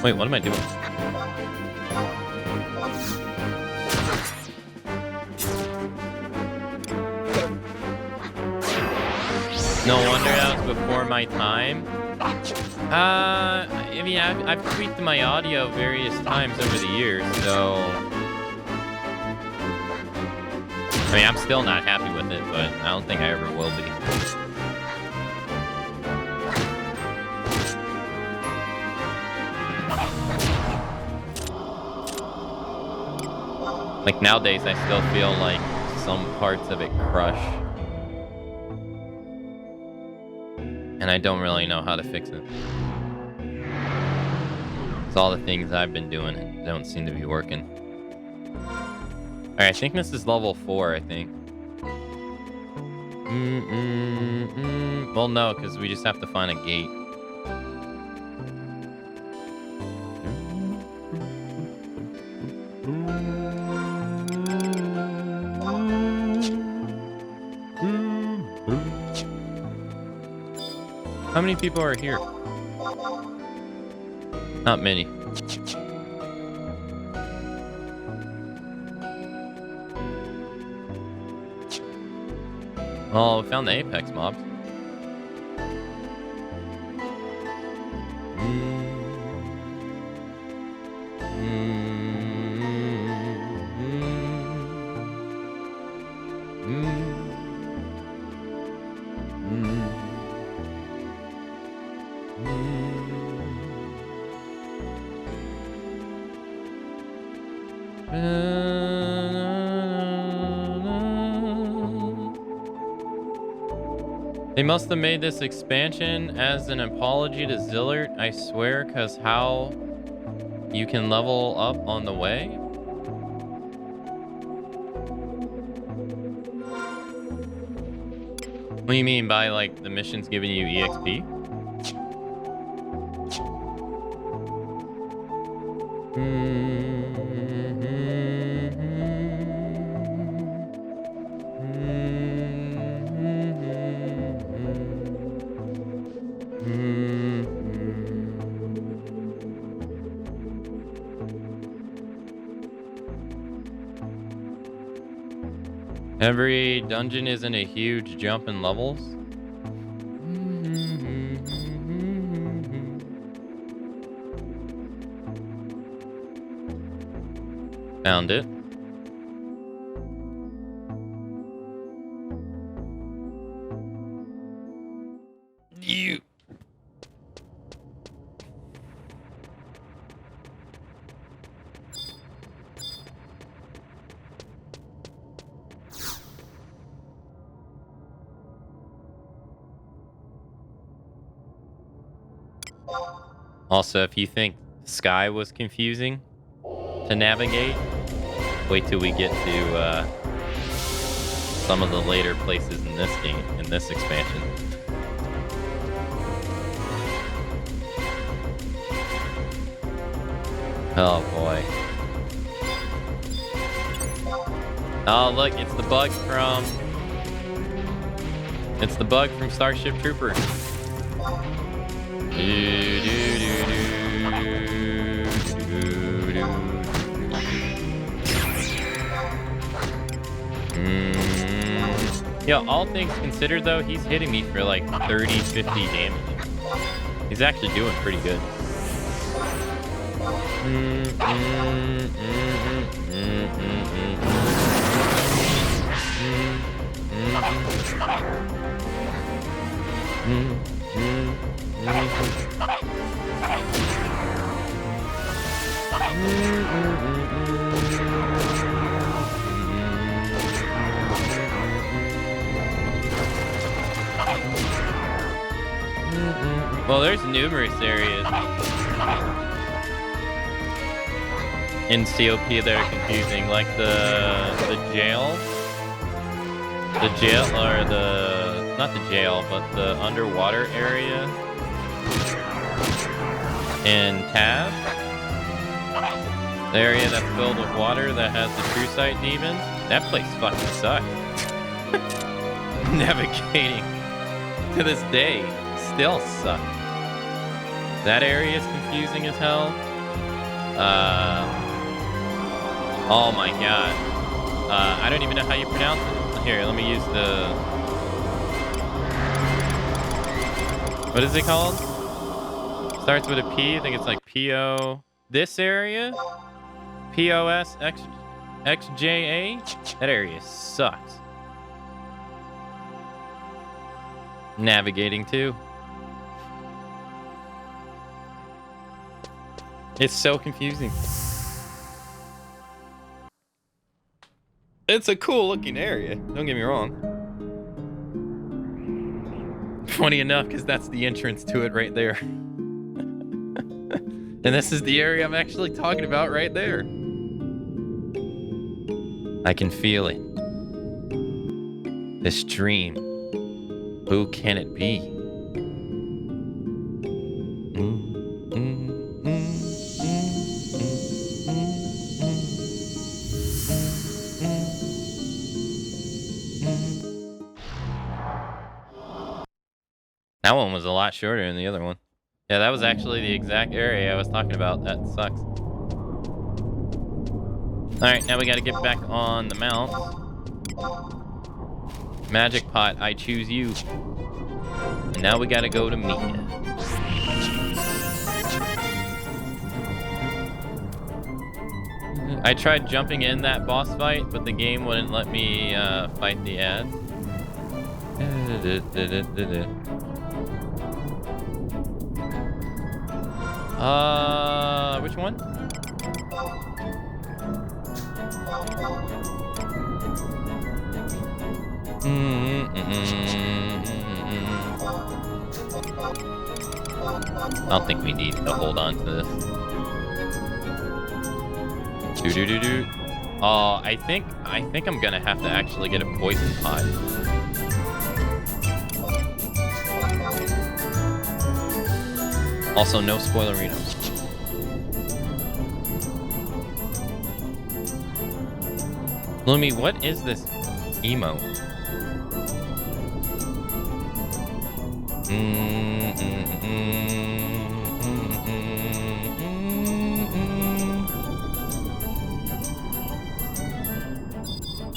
Wait, what am I doing? No wonder that was before my time. I mean, I've tweaked my audio various times over the years, so... I mean, I'm still not happy with it, but I don't think I ever will be. Like nowadays, I still feel like some parts of it crush. And I don't really know how to fix it. It's all the things I've been doing and don't seem to be working. Alright, I think this is level 4, I think. Well, no, because we just have to find a gate. How many people are here? Not many. Well, we found the apex mobs. They must have made this expansion as an apology to Zillert, I swear, because how you can level up on the way? What do you mean by, like, the mission's giving you EXP? Every dungeon isn't a huge jump in levels. Found it. You. Also, if you think Sky was confusing to navigate, wait till we get to some of the later places in this game, in this expansion. Oh boy. Oh look, it's the bug from... It's the bug from Starship Trooper. Yeah, all things considered though, he's hitting me for like 30, 50 damage. He's actually doing pretty good. Well, there's numerous areas in COP that are confusing, like the jail, or the, not the jail, but the underwater area in Tav, the area that's filled with water that has the True Sight demons. That place fucking sucks. Navigating to this day still sucks. That area is confusing as hell. Oh my god. I don't even know how you pronounce it. Here, let me use the... What is it called? Starts with a P. I think it's like P-O... This area? P-O-S-X-J-A? That area sucks. Navigating too. It's so confusing. It's a cool looking area, don't get me wrong. Funny enough, because that's the entrance to it right there. And this is the area I'm actually talking about right there. I can feel it. This dream Who can it be? That one was a lot shorter than the other one. Yeah, that was actually the exact area I was talking about. That sucks. Alright, now we gotta get back on the mount. Magic Pot, I choose you. And now we gotta go to Mia. I tried jumping in that boss fight, but the game wouldn't let me fight the ads. Which one? I don't think we need to hold on to this. Do. I think I'm gonna have to actually get a poison pot. Also, no spoilerinos. Lumi, what is this emo?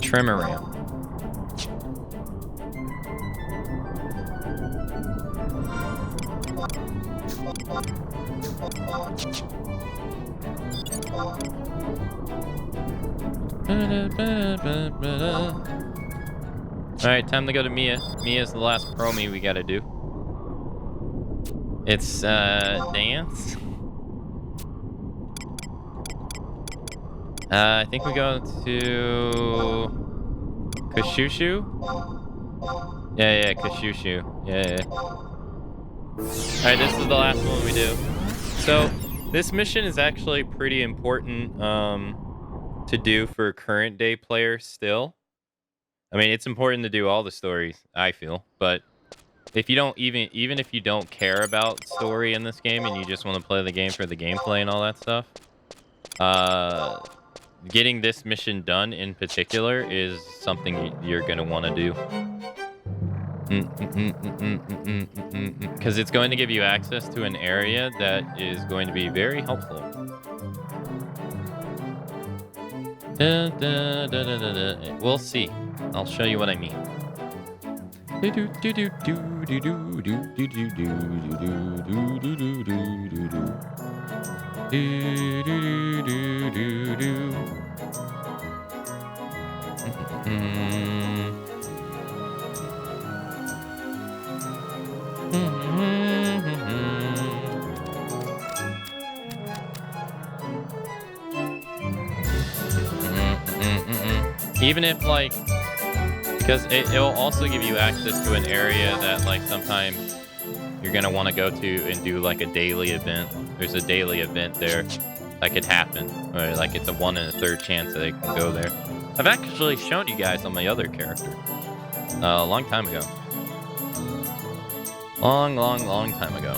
Tremaram. Alright, time to go to Mia. Mia's the last promi we gotta do. It's dance. I think we go to Kashushu. Yeah, Kashushu. Yeah. Alright, this is the last one we do. So this mission is actually pretty important to do for current day players still. I mean, it's important to do all the stories, I feel, but if you don't even if you don't care about story in this game and you just want to play the game for the gameplay and all that stuff, getting this mission done in particular is something you're gonna want to do. Because it's going to give you access to an area that is going to be very helpful. We'll see. I'll show you what I mean. Even if, like, because it'll also give you access to an area that, like, sometimes you're gonna want to go to and do, like, a daily event. There's a daily event there that could happen, or like it's a 1 in a 3rd chance that it can go there. I've actually shown you guys on my other character a long time ago. Long time ago.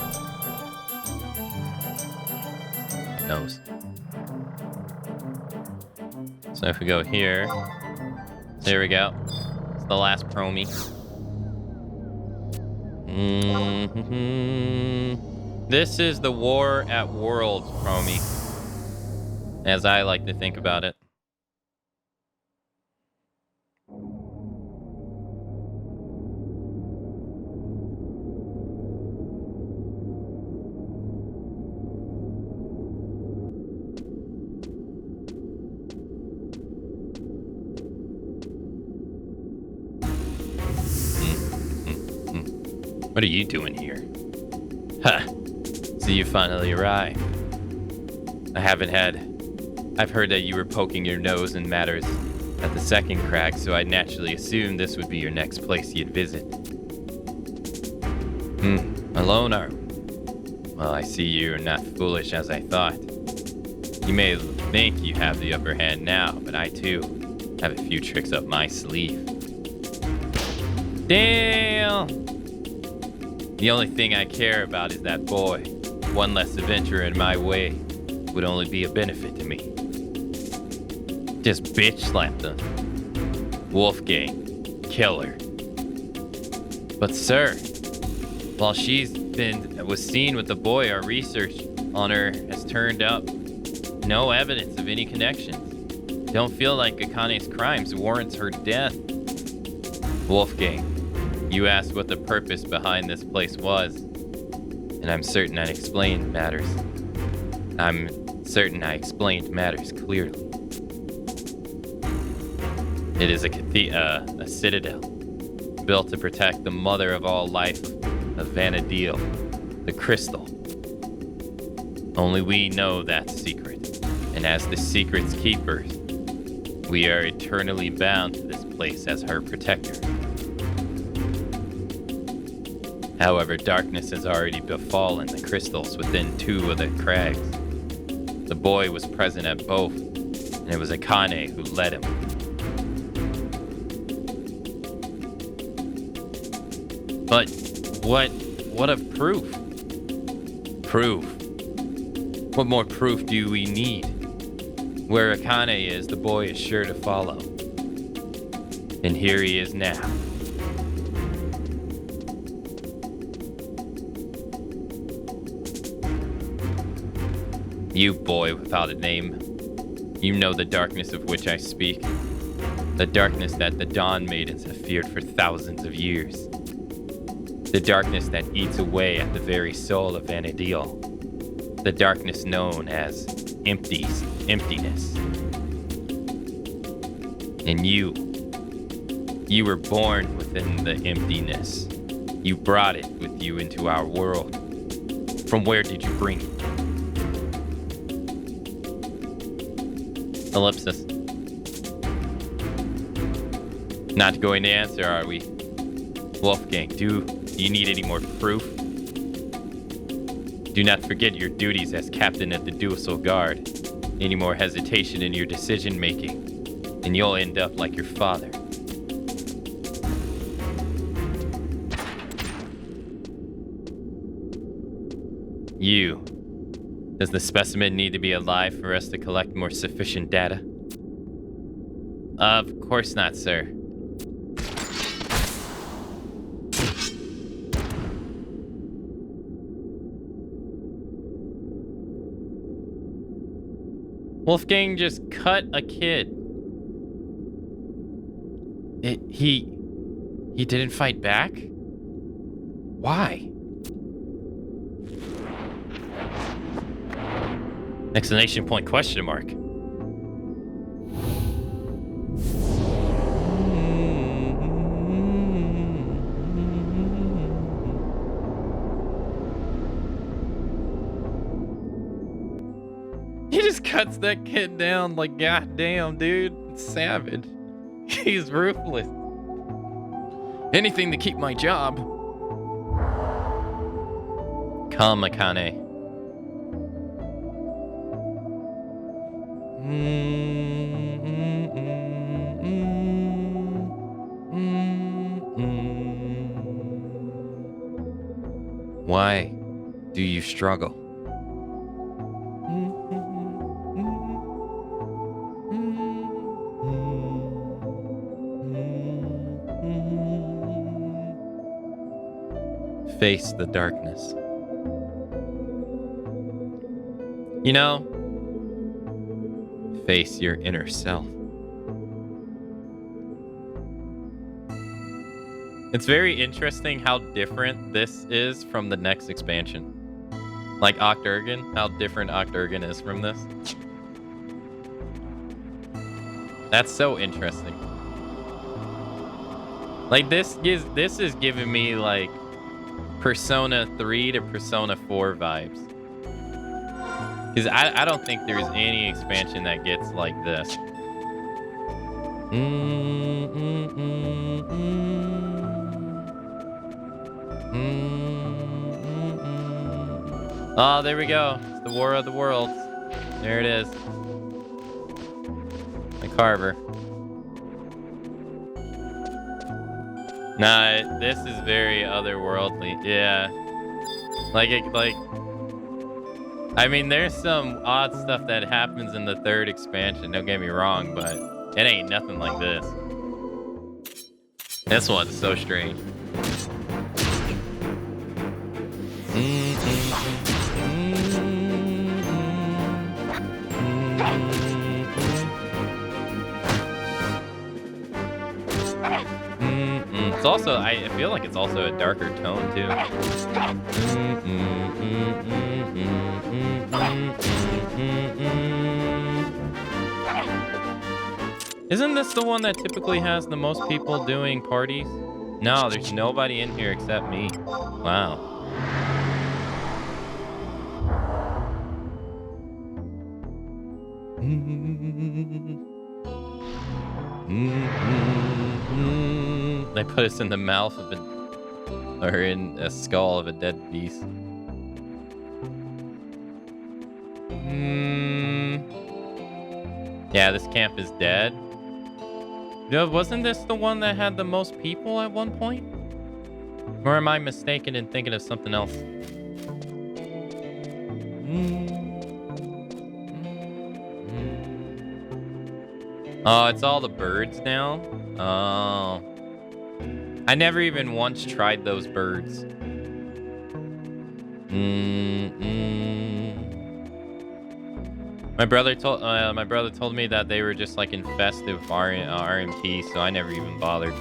My nose. So if we go here, there we go. It's the last promi. This is the War at Worlds promi, as I like to think about it. What are you doing here? Huh. So you finally arrived. I've heard that you were poking your nose in matters at the 2nd crag, so I naturally assumed this would be your next place you'd visit. Alone are... Well, I see you're not foolish as I thought. You may think you have the upper hand now, but I too have a few tricks up my sleeve. Damn! The only thing I care about is that boy. One less adventure in my way would only be a benefit to me. Just bitch slapped him. Wolfgang, killer. But sir, while was seen with the boy, our research on her has turned up no evidence of any connections. Don't feel like Akane's crimes warrants her death. Wolfgang, you asked what the purpose behind this place was, and I'm certain I explained matters. Clearly. It is a citadel built to protect the mother of all life of Vanadil, the crystal. Only we know that secret, and as the secret's keepers, we are eternally bound to this place as her protector. However, darkness has already befallen the crystals within 2 of the crags. The boy was present at both, and it was Akane who led him. But what of proof? Proof? What more proof do we need? Where Akane is, the boy is sure to follow. And here he is now. You boy without a name, you know the darkness of which I speak. The darkness that the Dawn Maidens have feared for thousands of years. The darkness that eats away at the very soul of Vanadil. The darkness known as emptiness. And you were born within the emptiness. You brought it with you into our world. From where did you bring it? Ellipsis. Not going to answer, are we? Wolfgang, do you need any more proof? Do not forget your duties as captain of the Duasal Guard. Any more hesitation in your decision making, and you'll end up like your father. You. Does the specimen need to be alive for us to collect more sufficient data? Of course not, sir. Wolfgang just cut a kid. He didn't fight back? Why? Exclamation point, question mark. He just cuts that kid down like, goddamn, dude. It's savage. He's ruthless. Anything to keep my job. Come, Akane. Why do you struggle? Face the darkness. You know, face your inner self. It's very interesting how different this is from the next expansion. Like Octurgon, how different Octurgon is from this. That's so interesting. Like this is giving me like Persona 3 to Persona 4 vibes. Because I don't think there's any expansion that gets like this. Oh, there we go. It's the War of the Worlds. There it is. The Carver. Nah, this is very otherworldly. Yeah. I mean, there's some odd stuff that happens in the third expansion, don't get me wrong, but it ain't nothing like this. This one's so strange. It's also, I feel like it's also a darker tone too. Isn't this the one that typically has the most people doing parties? No, there's nobody in here except me. Wow. They put us in the mouth of or in a skull of a dead beast. Yeah, this camp is dead. No, wasn't this the one that had the most people at one point? Or am I mistaken in thinking of something else? Oh, it's all the birds now? Oh. I never even once tried those birds. My brother told me that they were just like infested with RMP, so I never even bothered.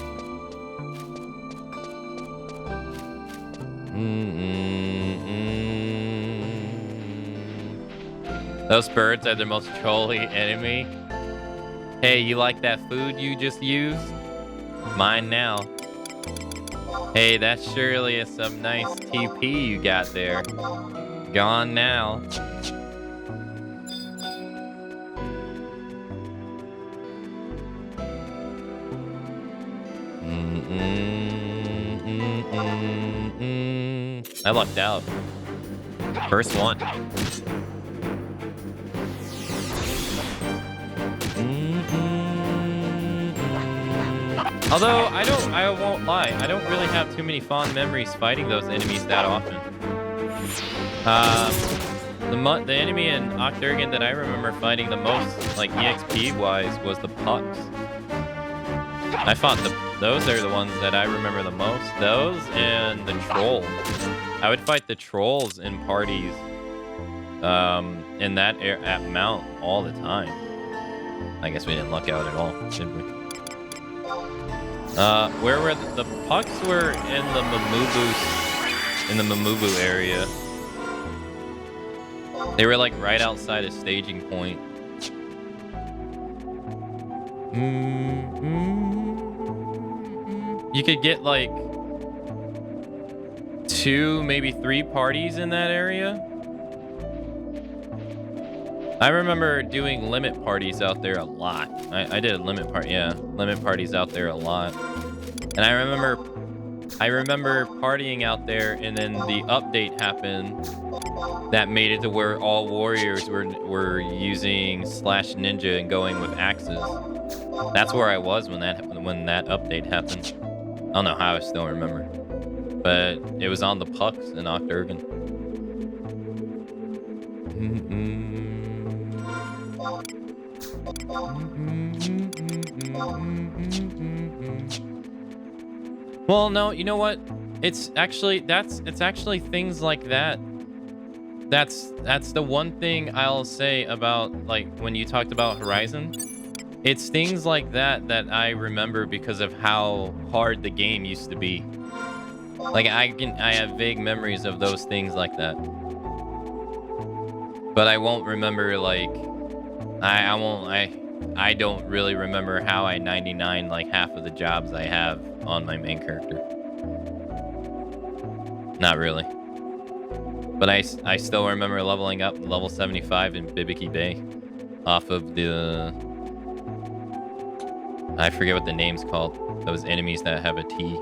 Those birds are the most trolly enemy. Hey, you like that food you just used? Mine now. Hey, that surely is some nice TP you got there. Gone now. I lucked out. First one. Although I won't lie, I don't really have too many fond memories fighting those enemies that often. The enemy in Octurgan that I remember fighting the most, like EXP wise, was the pucks. I fought those are the ones that I remember the most. Those and the trolls. I would fight the trolls in parties, in that at Mount all the time. I guess we didn't luck out at all, did we? Where were the pucks were in the Mamubu area. They were like right outside a staging point. You could get like 2, maybe 3 parties in that area. I remember doing limit parties out there a lot. I did a limit parties out there a lot. And I remember partying out there, and then the update happened that made it to where all warriors were using /ninja and going with axes. That's where I was when that update happened. I don't know how, I still remember. But it was on the pucks in Octurgan. Well, no, you know what? It's actually things like that. That's the one thing I'll say about, like, when you talked about Horizon. It's things like that that I remember because of how hard the game used to be. Like, I have vague memories of those things like that. But I won't remember, like, I don't really remember how I 99 like half of the jobs I have on my main character. Not really. But I still remember leveling up level 75 in Bibiki Bay off of the... I forget what the name's called. Those enemies that have a T.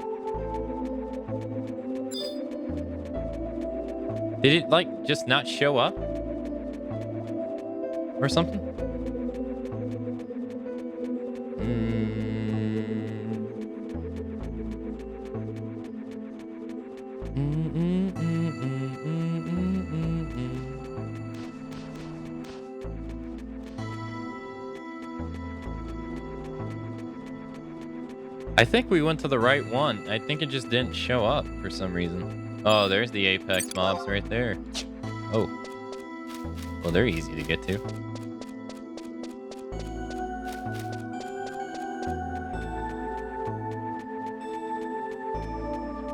Did it, like, just not show up? Or something? I think we went to the right one. I think it just didn't show up for some reason. Oh, there's the Apex mobs right there. Oh. Well, they're easy to get to.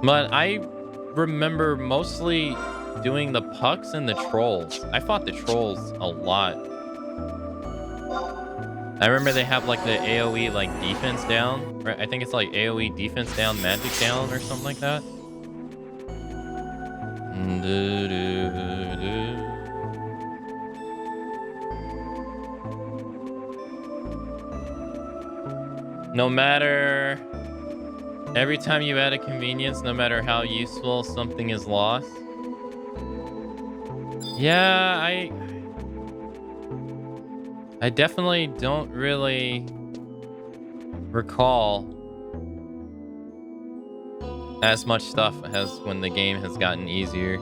But I remember mostly doing the pucks and the trolls. I fought the trolls a lot. I remember they have like the AoE like defense down. Right? I think it's like AoE defense down, magic down or something like that. No matter... Every time you add a convenience, no matter how useful, something is lost. Yeah, I definitely don't really recall as much stuff as when the game has gotten easier.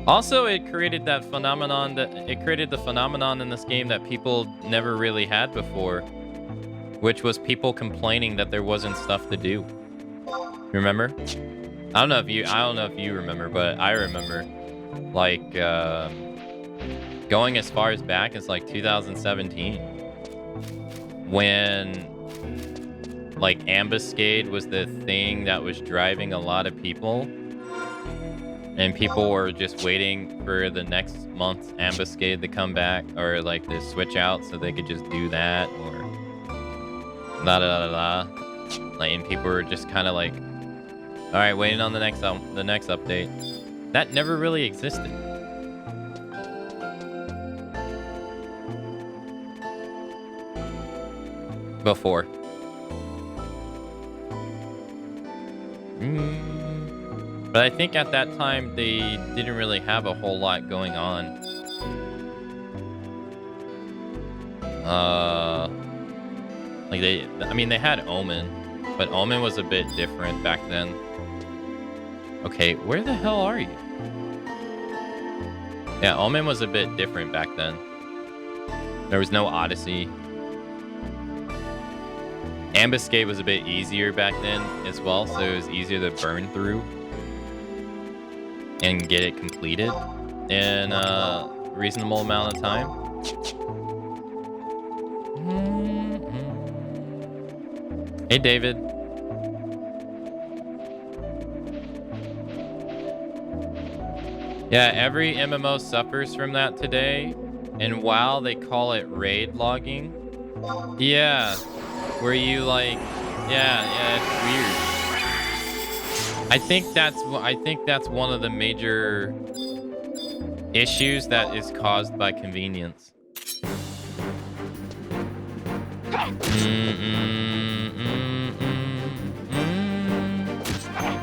Also, it created the phenomenon in this game that people never really had before, which was people complaining that there wasn't stuff to do. Remember? I don't know if you remember, but I remember like going as far as back as like 2017 when like ambuscade was the thing that was driving a lot of people. And people were just waiting for the next month's ambuscade to come back, or like to switch out so they could just do that, or like, and people were just kind of like, all right, waiting on the next update. That never really existed. Before. But I think at that time, they didn't really have a whole lot going on. Like they had Omen, but Omen was a bit different back then. Okay, where the hell are you? Yeah, Omen was a bit different back then. There was no Odyssey. Ambuscade was a bit easier back then as well, so it was easier to burn through and get it completed in a reasonable amount of time. Hey, David. Yeah, every MMO suffers from that today. And WoW, they call it raid logging. Yeah, where you like, yeah, it's weird. I think that's one of the major issues that is caused by convenience.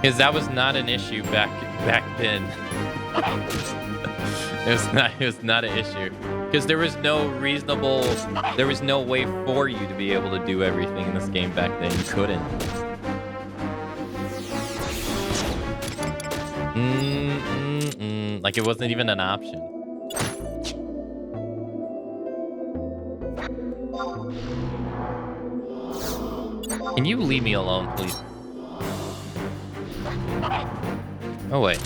Because that was not an issue back then. It was not an issue. Because there was no way for you to be able to do everything in this game back then. You couldn't. Like it wasn't even an option. Can you leave me alone, please? Oh, wait.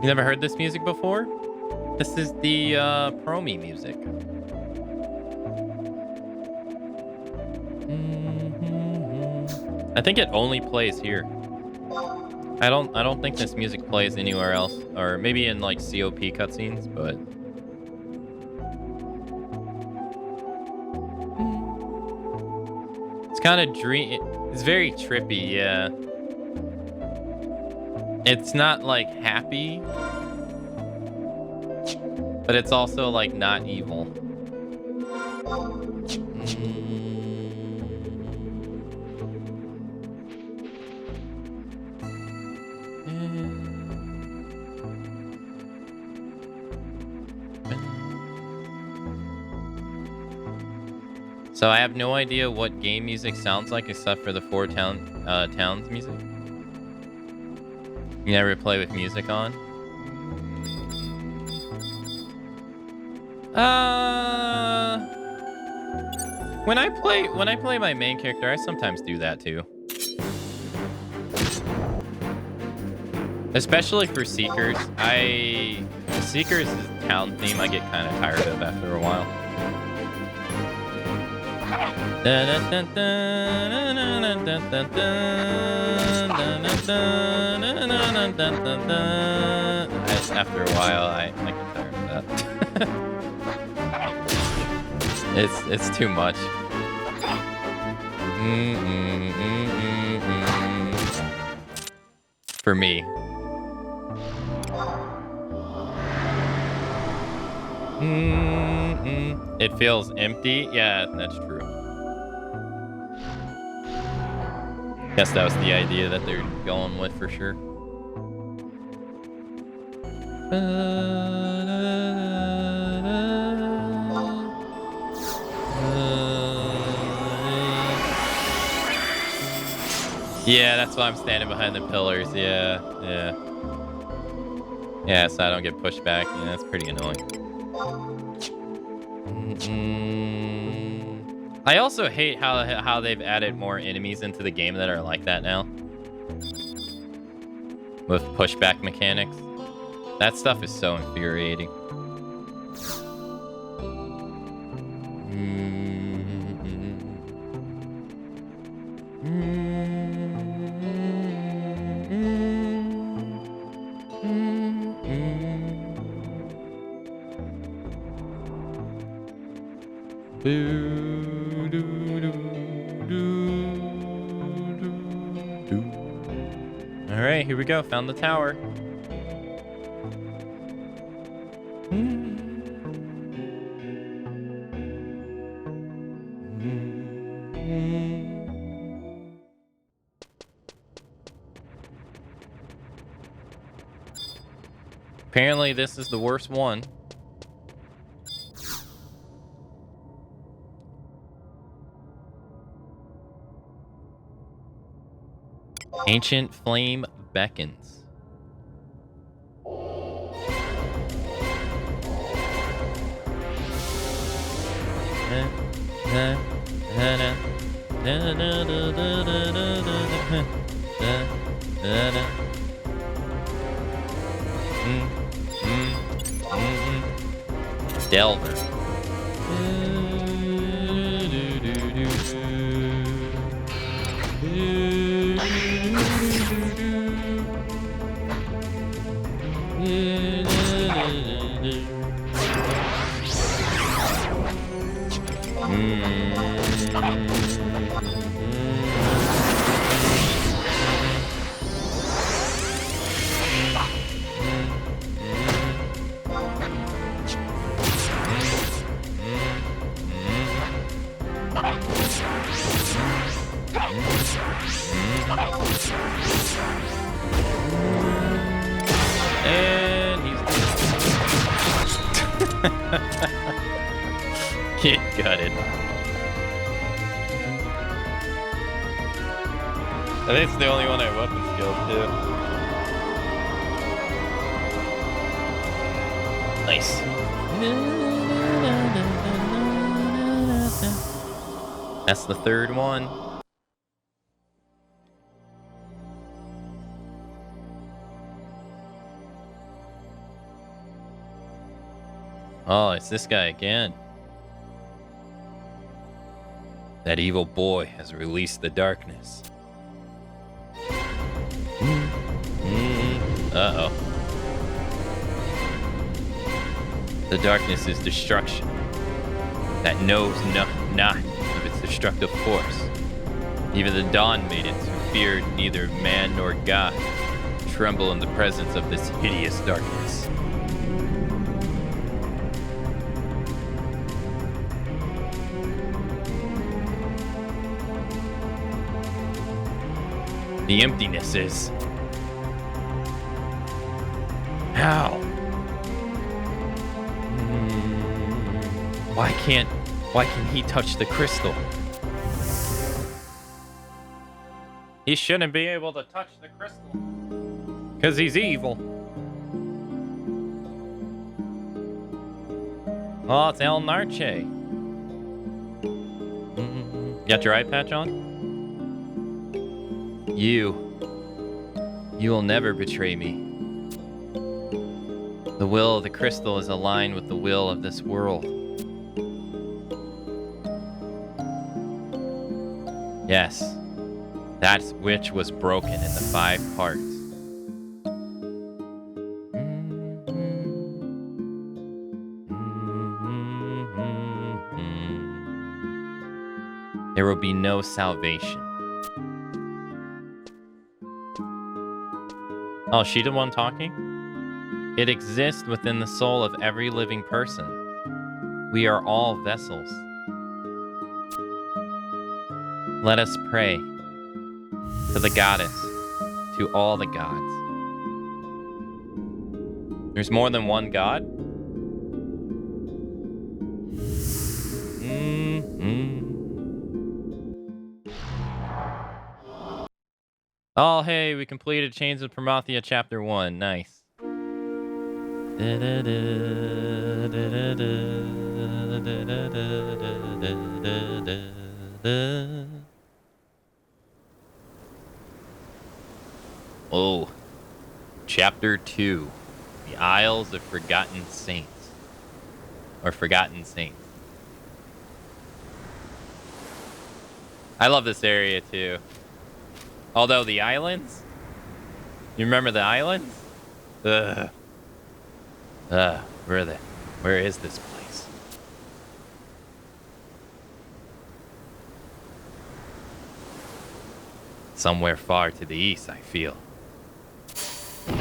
You never heard this music before? This is the Promi music. I think it only plays here. I don't think this music plays anywhere else, or maybe in like COP cutscenes, but it's kind of it's very trippy, yeah. It's not like happy, But it's also like not evil. So I have no idea what game music sounds like except for the four towns music. You never play with music on? When I play my main character, I sometimes do that too. Especially for Seekers. Seekers' town theme I get kind of tired of after a while. After a while, I get tired of that. It's too much. For me. It feels empty. Yeah, that's true. Guess that was the idea that they're going with for sure. Yeah, that's why I'm standing behind the pillars. Yeah. Yeah, so I don't get pushed back. Yeah, that's pretty annoying. I also hate how they've added more enemies into the game that are like that now. With pushback mechanics. That stuff is so infuriating. All right, here we go. Found the tower. Apparently, this is the worst one. Ancient flame beckons. Delver. And he's get gutted. I think it's the only one I have weapon skills too. Nice. That's the third one. Oh, it's this guy again. That evil boy has released the darkness. Uh-oh. The darkness is destruction that knows not of its destructive force. Even the Dawn Maidens, who feared neither man nor God, tremble in the presence of this hideous darkness. The emptiness is. How? Why can he touch the crystal? He shouldn't be able to touch the crystal. Because he's evil. Oh, it's El Narche. Got your eye patch on? You will never betray me. The will of the crystal is aligned with the will of this world. Yes, that which was broken in the 5 parts. There will be no salvation. Oh, she the one talking? It exists within the soul of every living person. We are all vessels. Let us pray to the goddess, to all the gods. There's more than one god? Oh, hey, we completed Chains of Promathia Chapter 1. Nice. Oh. Chapter 2. The Isles of Forgotten Saints. Or Forgotten Saints. I love this area, too. Although the islands? You remember the islands? Where are they? Where is this place? Somewhere far to the east, I feel.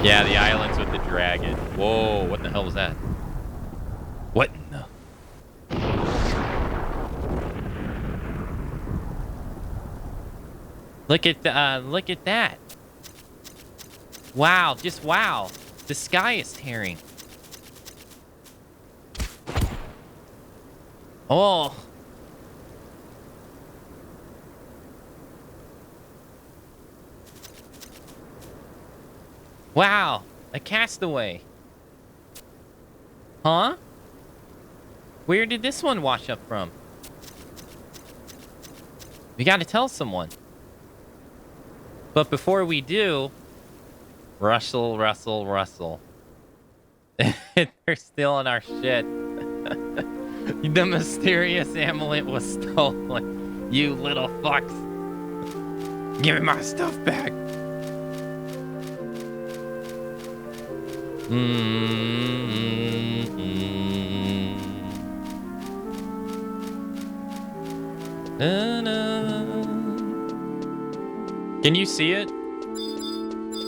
Yeah, the islands with the dragon. Whoa, what the hell was that? What in the... Look at that. Wow, just wow. The sky is tearing. Oh. Wow, a castaway. Huh? Where did this one wash up from? We gotta tell someone. But before we do, Russell. They're still in our shit. The mysterious amulet was stolen. You little fucks. Give me my stuff back. Can you see it?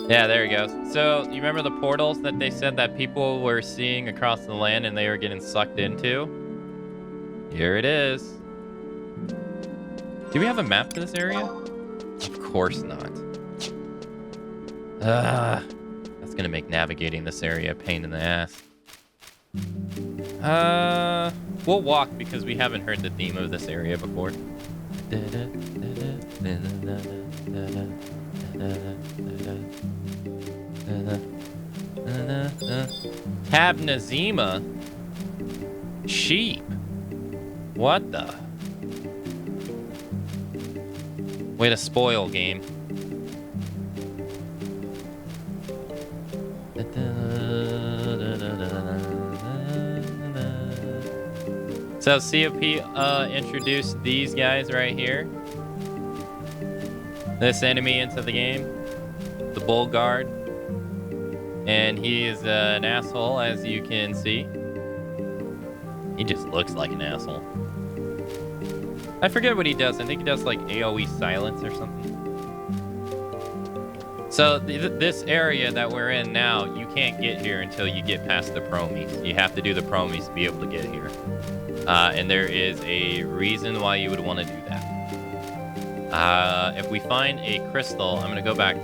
Yeah, there he goes. So, you remember the portals that they said that people were seeing across the land and they were getting sucked into? Here it is. Do we have a map to this area? Of course not. That's gonna make navigating this area a pain in the ass. We'll walk because we haven't heard the theme of this area before. Tabnazima? Sheep? What the? Way to spoil, game. So COP introduced these guys right here. This enemy into the game. The Bull Guard. And he is an asshole, as you can see. He just looks like an asshole. I forget what he does. I think he does like AoE silence or something. So this area that we're in now, you can't get here until you get past the promies. You have to do the promies to be able to get here. And there is a reason why you would want to do that. If we find a crystal, I'm gonna go back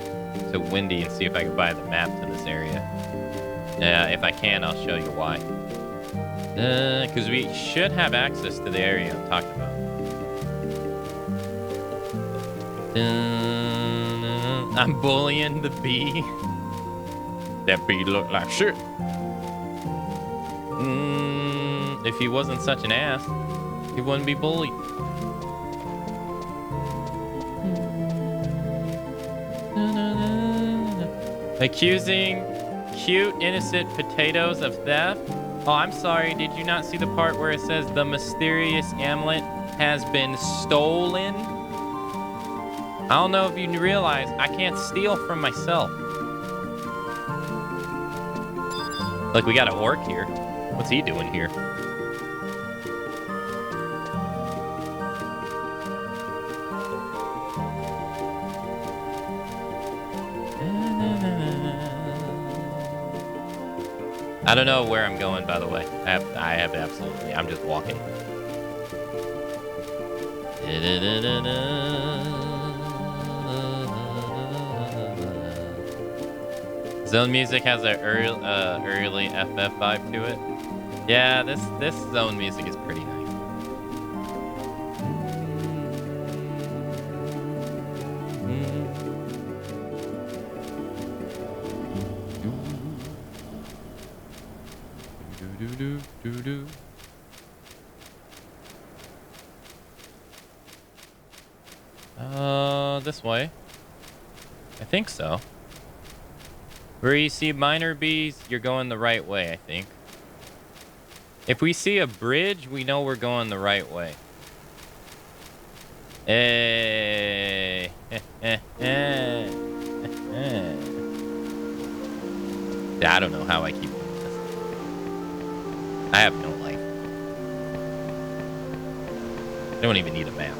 to Windy and see if I can buy the map to this area. If I can, I'll show you why. Because we should have access to the area I'm talking about. I'm bullying the bee. That bee looked like shit. If he wasn't such an ass, he wouldn't be bullied. Accusing cute, innocent potatoes of theft. Oh, I'm sorry. Did you not see the part where it says the mysterious amulet has been stolen? I don't know if you realize I can't steal from myself. Like, we got an orc here. What's he doing here? I don't know where I'm going, by the way. I have absolutely. I'm just walking. Zone music has an early FF vibe to it. Yeah, this zone music is pretty nice. This way. I think so. Where you see minor bees, you're going the right way, I think. If we see a bridge, we know we're going the right way. Hey. I don't know how I keep doing this. I have no life. I don't even need a map.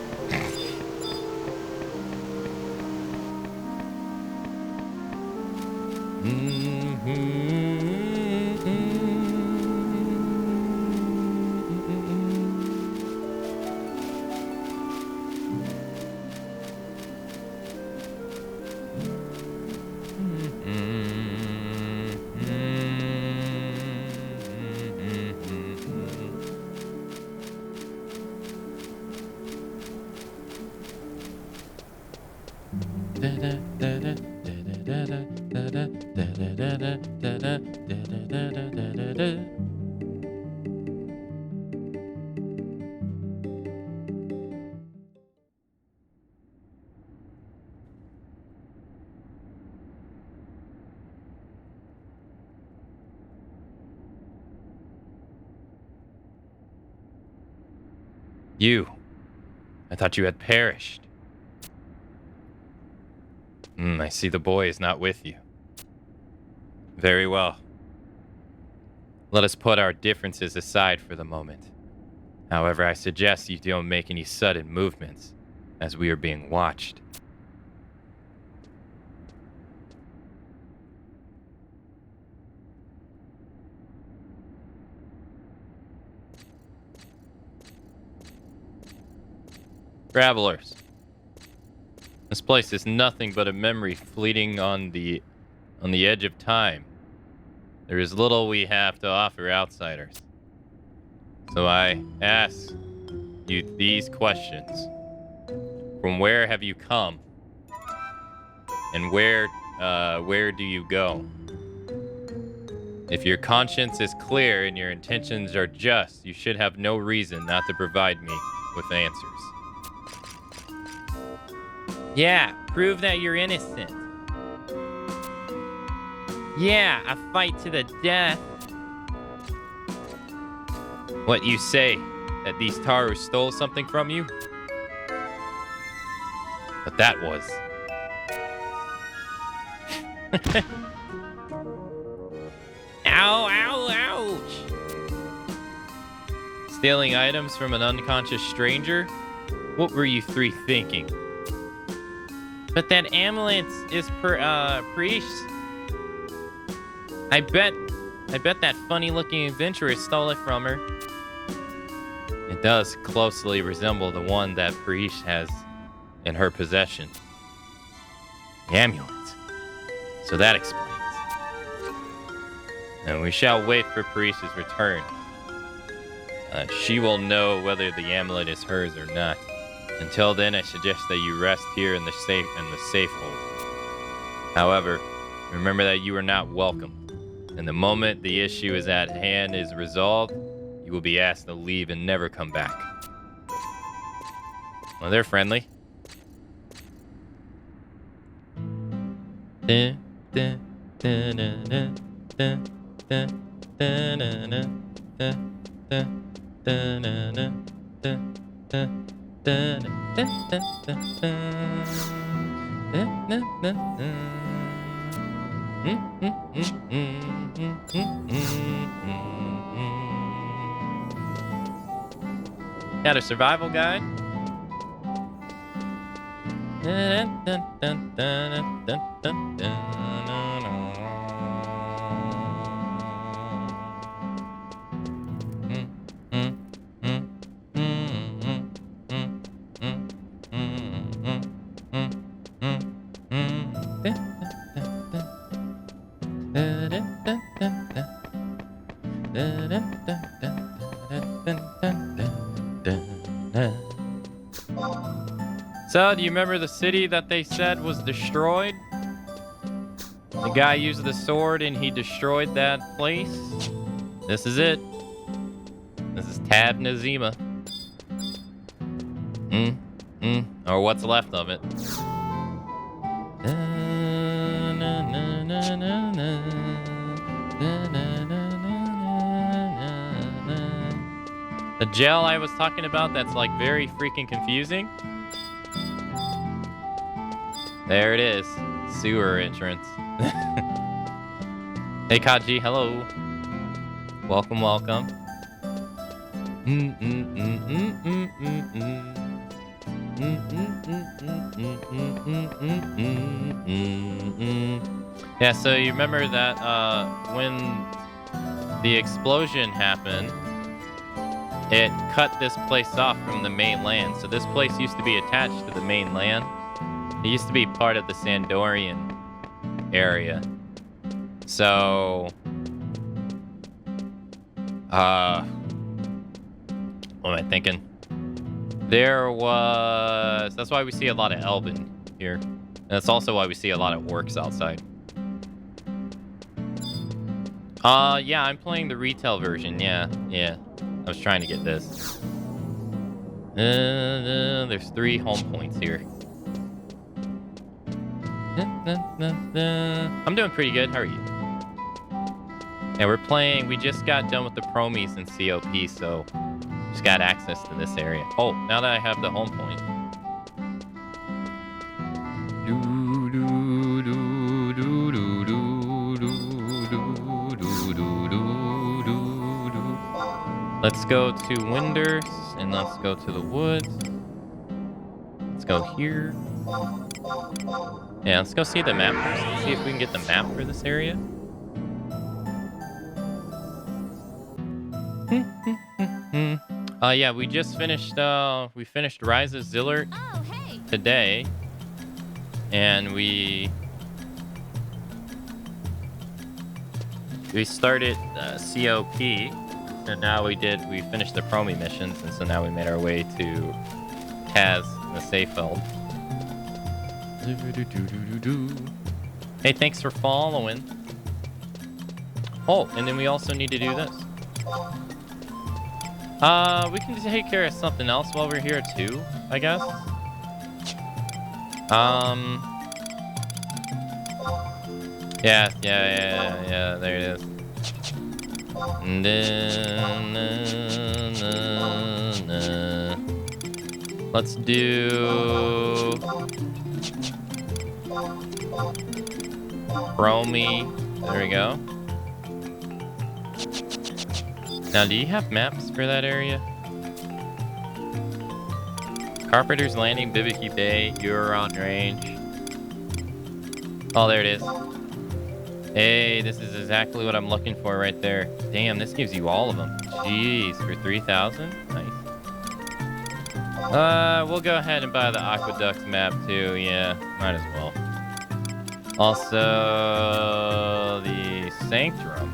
You. I thought you had perished. I see the boy is not with you. Very well. Let us put our differences aside for the moment. However, I suggest you don't make any sudden movements, as we are being watched. Travelers. This place is nothing but a memory fleeting on the edge of time. There is little we have to offer outsiders. So I ask you these questions. From where have you come? And where do you go? If your conscience is clear and your intentions are just, you should have no reason not to provide me with answers. Yeah, prove that you're innocent. Yeah, a fight to the death. What, you say that these Taru stole something from you? But that was... Ow, ow, ouch! Stealing items from an unconscious stranger? What were you three thinking? But that amulet is priest. I bet that funny-looking adventurer stole it from her. It does closely resemble the one that priest has in her possession. The amulet. So that explains. And we shall wait for Paris's return. She will know whether the amulet is hers or not. Until then, I suggest that you rest here in the safe hold. However, remember that you are not welcome. And the moment the issue is at hand is resolved, you will be asked to leave and never come back. Well, they're friendly. Got a survival guide. So, do you remember the city that they said was destroyed? The guy used the sword and he destroyed that place. This is it. This is Tab Nazima. Or what's left of it. The jail I was talking about that's like very freaking confusing. There it is. Sewer entrance. Hey Kaji, hello. Welcome, welcome. Yeah, so you remember that when the explosion happened, it cut this place off from the main land. So this place used to be attached to the main land. It used to be part of the Sandorian area. So, what am I thinking? That's why we see a lot of Elven here. And that's also why we see a lot of orcs outside. Yeah, I'm playing the retail version. Yeah. I was trying to get this. There's 3 home points here. I'm doing pretty good. How are you? And we just got done with the promies in COP, so just got access to this area. Oh, now that I have the home point. Let's go to Winders, and let's go to the woods. Let's go here. Yeah, let's go see the map first. See if we can get the map for this area. Yeah, we just finished, we finished Rise of Zillert today. And we started COP. And now we finished the promi missions. And so now we made our way to Kaz, the Seyfeld. Hey, thanks for following. Oh, and then we also need to do this. We can take care of something else while we're here too, I guess. Yeah, there it is. And then, let's do Chromie. There we go. Now, do you have maps for that area? Carpenter's Landing, Bibicky Bay, you're on range. Oh, there it is. Hey, this is exactly what I'm looking for right there. Damn, this gives you all of them. Jeez, for 3,000? Nice. We'll go ahead and buy the aqueducts map too. Yeah, might as well. Also, the Sanctum.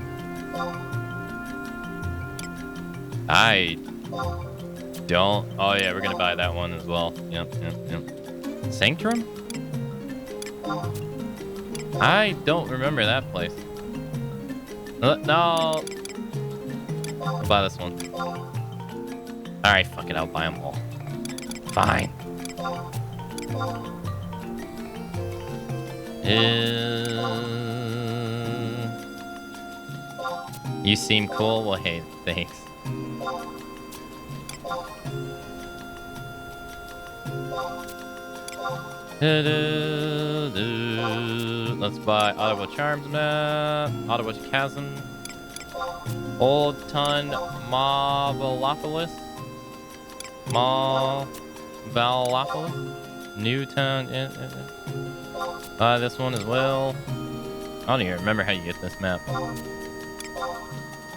I don't. Oh yeah, we're gonna buy that one as well. Yep. Sanctum? I don't remember that place. No. I'll buy this one. All right, fuck it. I'll buy them all. Fine. You seem cool. Well, hey, thanks. Let's buy Ottawa Charms map, Ottawa Chasm, Old Ton Mavalopolis, Newtown. Buy this one as well. I don't even remember how you get this map.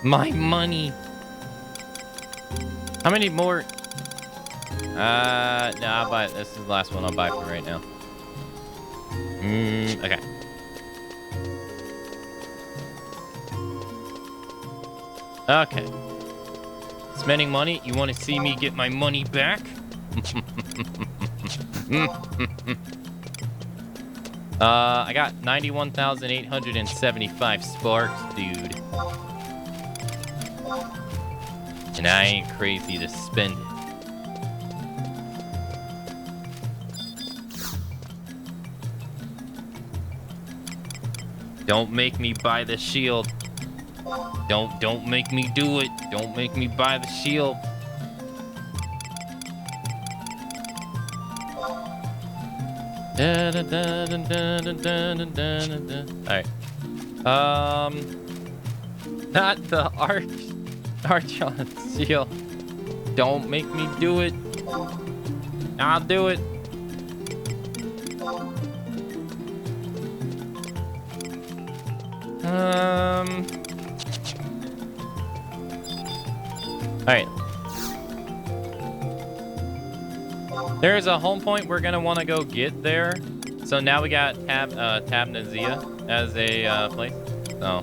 My money. How many more? No, I'll buy it. This is the last one I'll buy for right now. Okay. Okay. Spending money. You want to see me get my money back? I got 91,875 sparks, dude. And I ain't crazy to spend it. Don't make me buy the shield. Don't make me do it. Don't make me buy the shield. Alright. Not the arch on seal. Don't make me do it. I'll do it. Alright. There's a home point we're gonna want to go get there. So now we got Tabnazia as a place. So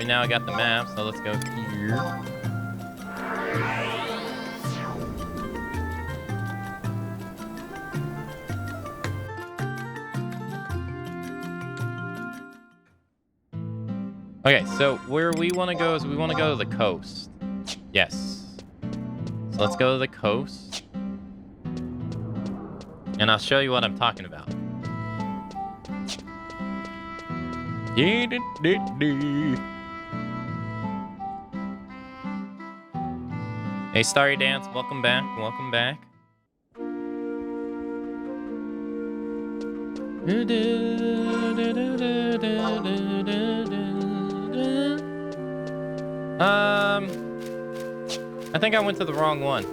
now I got the map, so let's go here. Okay, so where we want to go is we want to go to the coast. Yes. So let's go to the coast. And I'll show you what I'm talking about. Hey, Starry Dance, welcome back. Welcome back. I think I went to the wrong one.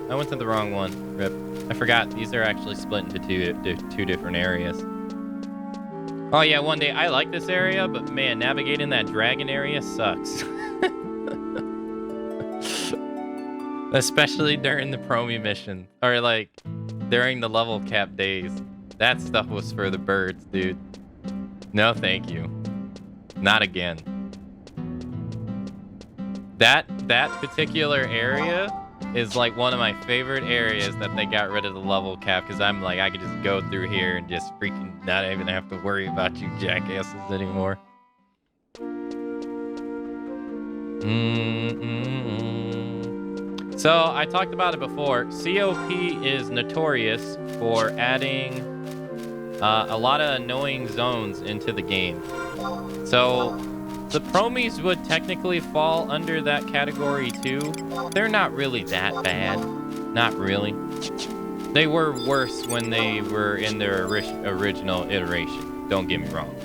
Rip. I forgot these are actually split into two different areas. Oh yeah, one day I like this area, but man, navigating that dragon area sucks. Especially during the Promi mission, or like during the level cap days. That stuff was for the birds, dude. No, thank you. Not again. That particular area is like one of my favorite areas that they got rid of the level cap, because I'm like, I could just go through here and just freaking not even have to worry about you jackasses anymore. So I talked about it before. COP is notorious for adding a lot of annoying zones into the game. So the Promies would technically fall under that category too. They're not really that bad. Not really. They were worse when they were in their original iteration. Don't get me wrong.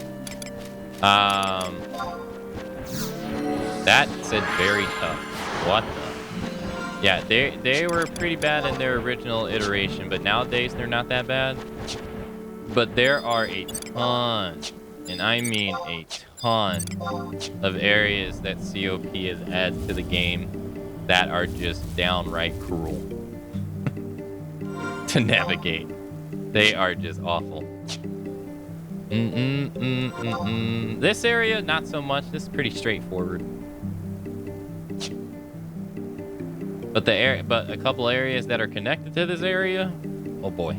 That said very tough. What the? Yeah, they were pretty bad in their original iteration, but nowadays they're not that bad. But there are a ton, and I mean a ton, of areas that COP has added to the game that are just downright cruel. to navigate. They are just awful. This area, not so much. This is pretty straightforward. But a couple areas that are connected to this area, oh boy.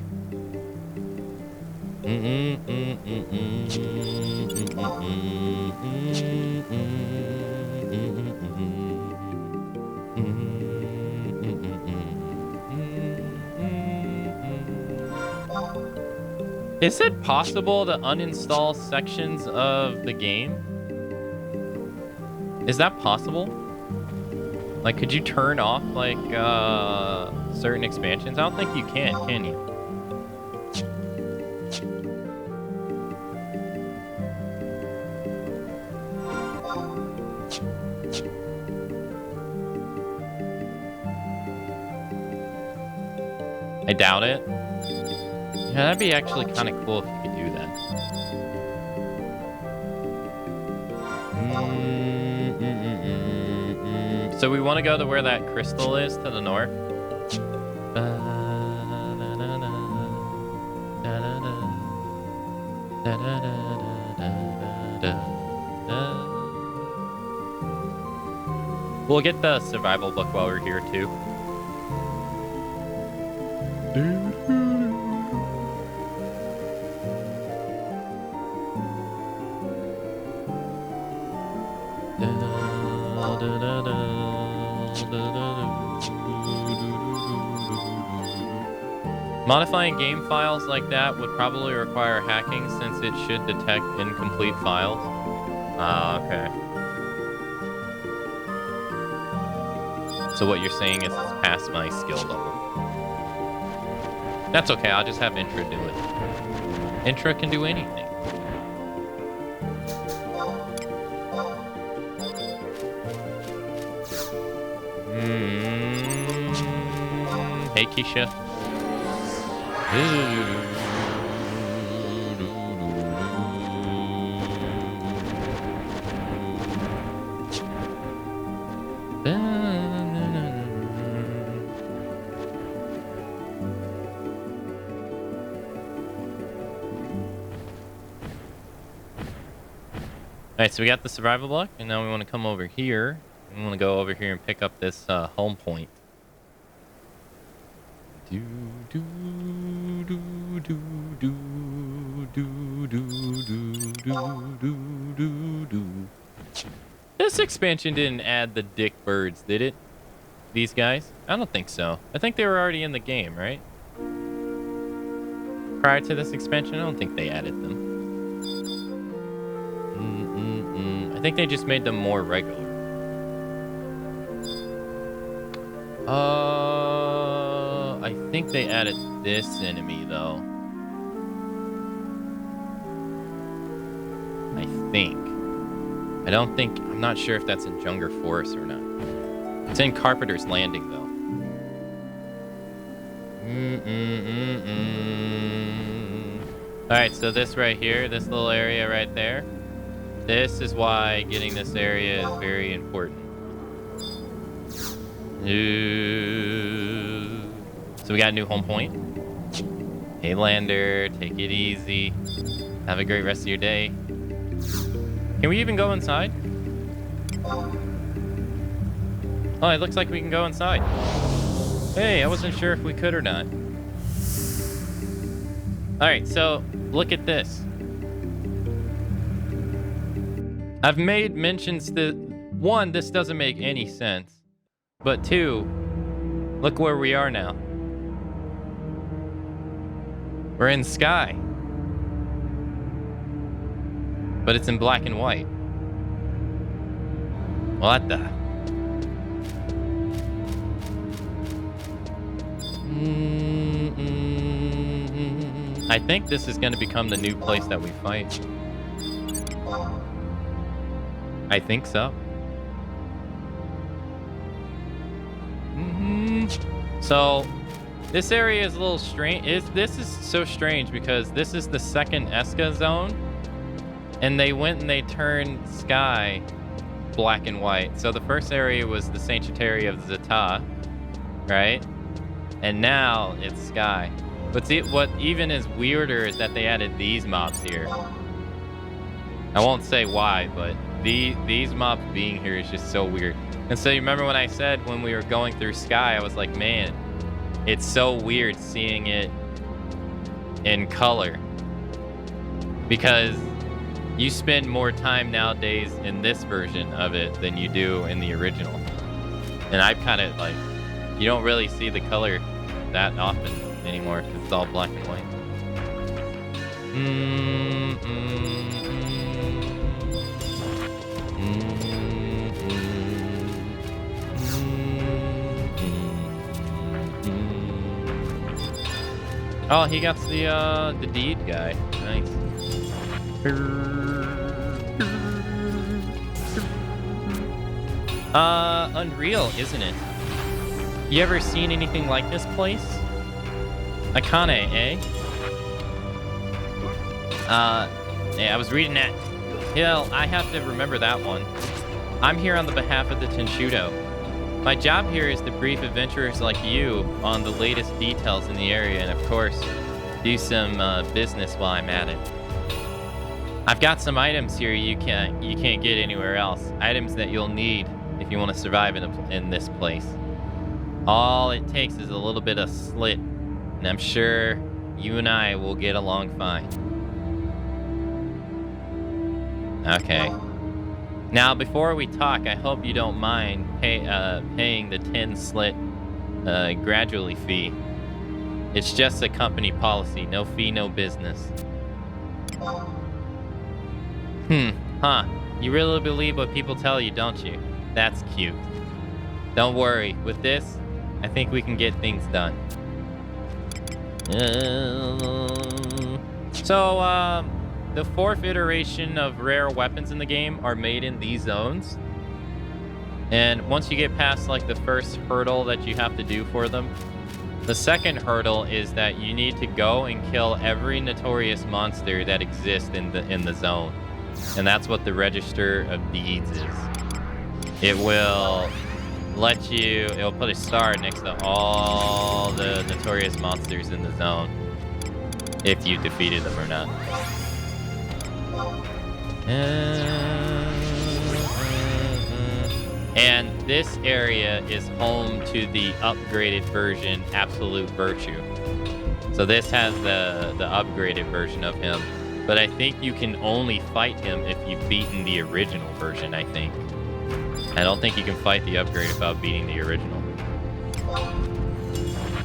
Is it possible to uninstall sections of the game? Is that possible? Like, could you turn off, like, certain expansions? I don't think you can you? I doubt it. Yeah, that'd be actually kind of cool if you could do that. So we want to go to where that crystal is to the north. We'll get the survival book while we're here too. Modifying game files like that would probably require hacking since it should detect incomplete files. Ah, okay. So what you're saying is it's past my skill level. That's okay, I'll just have Intra do it. Intra can do anything. Hey, Keisha. Alright, so we got the survival block, and now we want to come over here. We want to go over here and pick up this home point. This expansion didn't add the dick birds, did it? These guys? I don't think so. I think they were already in the game, right? Prior to this expansion, I don't think they added them. I think they just made them more regular. I think they added this enemy, though. I think. I'm not sure if that's in Junger Forest or not. It's in Carpenter's Landing, though. Alright, so this right here, this little area right there. This is why getting this area is very important. So we got a new home point. Hey, Lander, take it easy. Have a great rest of your day. Can we even go inside? Oh, it looks like we can go inside. Hey, I wasn't sure if we could or not. All right, so look at this. I've made mentions that, one, this doesn't make any sense. But two, look where we are now. We're in sky. But it's in black and white. What the? I think this is going to become the new place that we fight. I think so. So, this area is a little strange. This is so strange because this is the second Eska zone, and they went and they turned sky black and white. So the first area was the Sanctuary of Zeta, right? And now it's Sky. But see, what even is weirder is that they added these mobs here. I won't say why, but these mobs being here is just so weird. And so you remember when I said when we were going through Sky, I was like, man, it's so weird seeing it in color. Because you spend more time nowadays in this version of it than you do in the original. And I've kind of like, you don't really see the color that often anymore because it's all black and white. Oh, he got the deed guy. Nice. Unreal, isn't it? You ever seen anything like this place? Akane, eh? Yeah, I was reading that. Hell, I have to remember that one. I'm here on the behalf of the Tenshudo. My job here is to brief adventurers like you on the latest details in the area and, of course, do some business while I'm at it. I've got some items here you can't get anywhere else. Items that you'll need if you want to survive in this place. All it takes is a little bit of slit, and I'm sure you and I will get along fine. Okay. Now, before we talk, I hope you don't mind paying the 10 slit gradually fee. It's just a company policy. No fee, no business. Huh. You really believe what people tell you, don't you? That's cute. Don't worry. With this, I think we can get things done. The fourth iteration of rare weapons in the game are made in these zones. And once you get past like the first hurdle that you have to do for them, the second hurdle is that you need to go and kill every notorious monster that exists in the zone. And that's what the Register of Deeds is. It will it'll put a star next to all the notorious monsters in the zone if you defeated them or not. And this area is home to the upgraded version, Absolute Virtue. So this has the upgraded version of him. But I think you can only fight him if you've beaten the original version, I think. I don't think you can fight the upgrade without beating the original.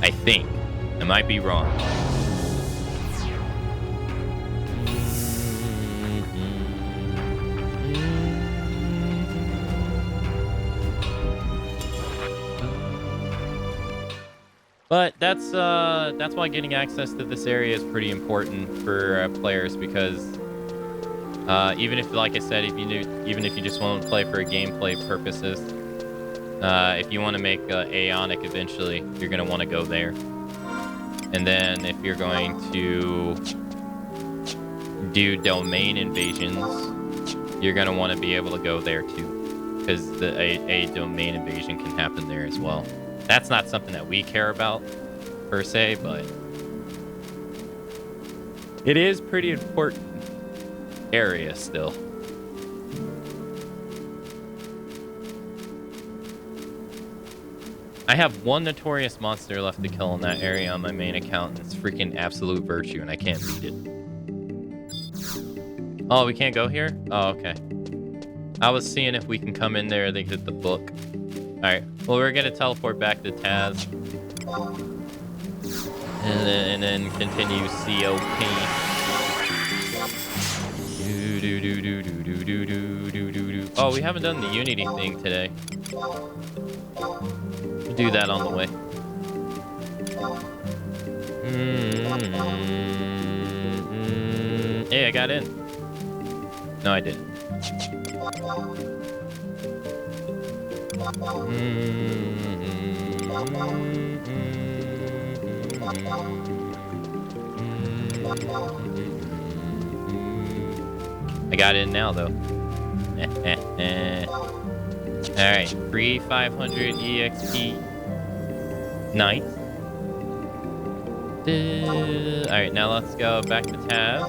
I think. I might be wrong. But that's why getting access to this area is pretty important for players, because even if, like I said, even if you just want to play for gameplay purposes, if you want to make Aeonic eventually, you're going to want to go there. And then if you're going to do domain invasions, you're going to want to be able to go there too, because a domain invasion can happen there as well. That's not something that we care about, per se, but it is pretty important area still. I have one notorious monster left to kill in that area on my main account, and it's freaking Absolute Virtue, and I can't beat it. Oh, we can't go here? Oh, okay. I was seeing if we can come in there, they get the book. Alright, well, we're gonna teleport back to Taz. And then continue COP. Oh, we haven't done the Unity thing today. We'll do that on the way. Hey, I got in. No, I didn't. I got in now, though. Alright, free 500 EXP. Nice. All right, now let's go back to Taz.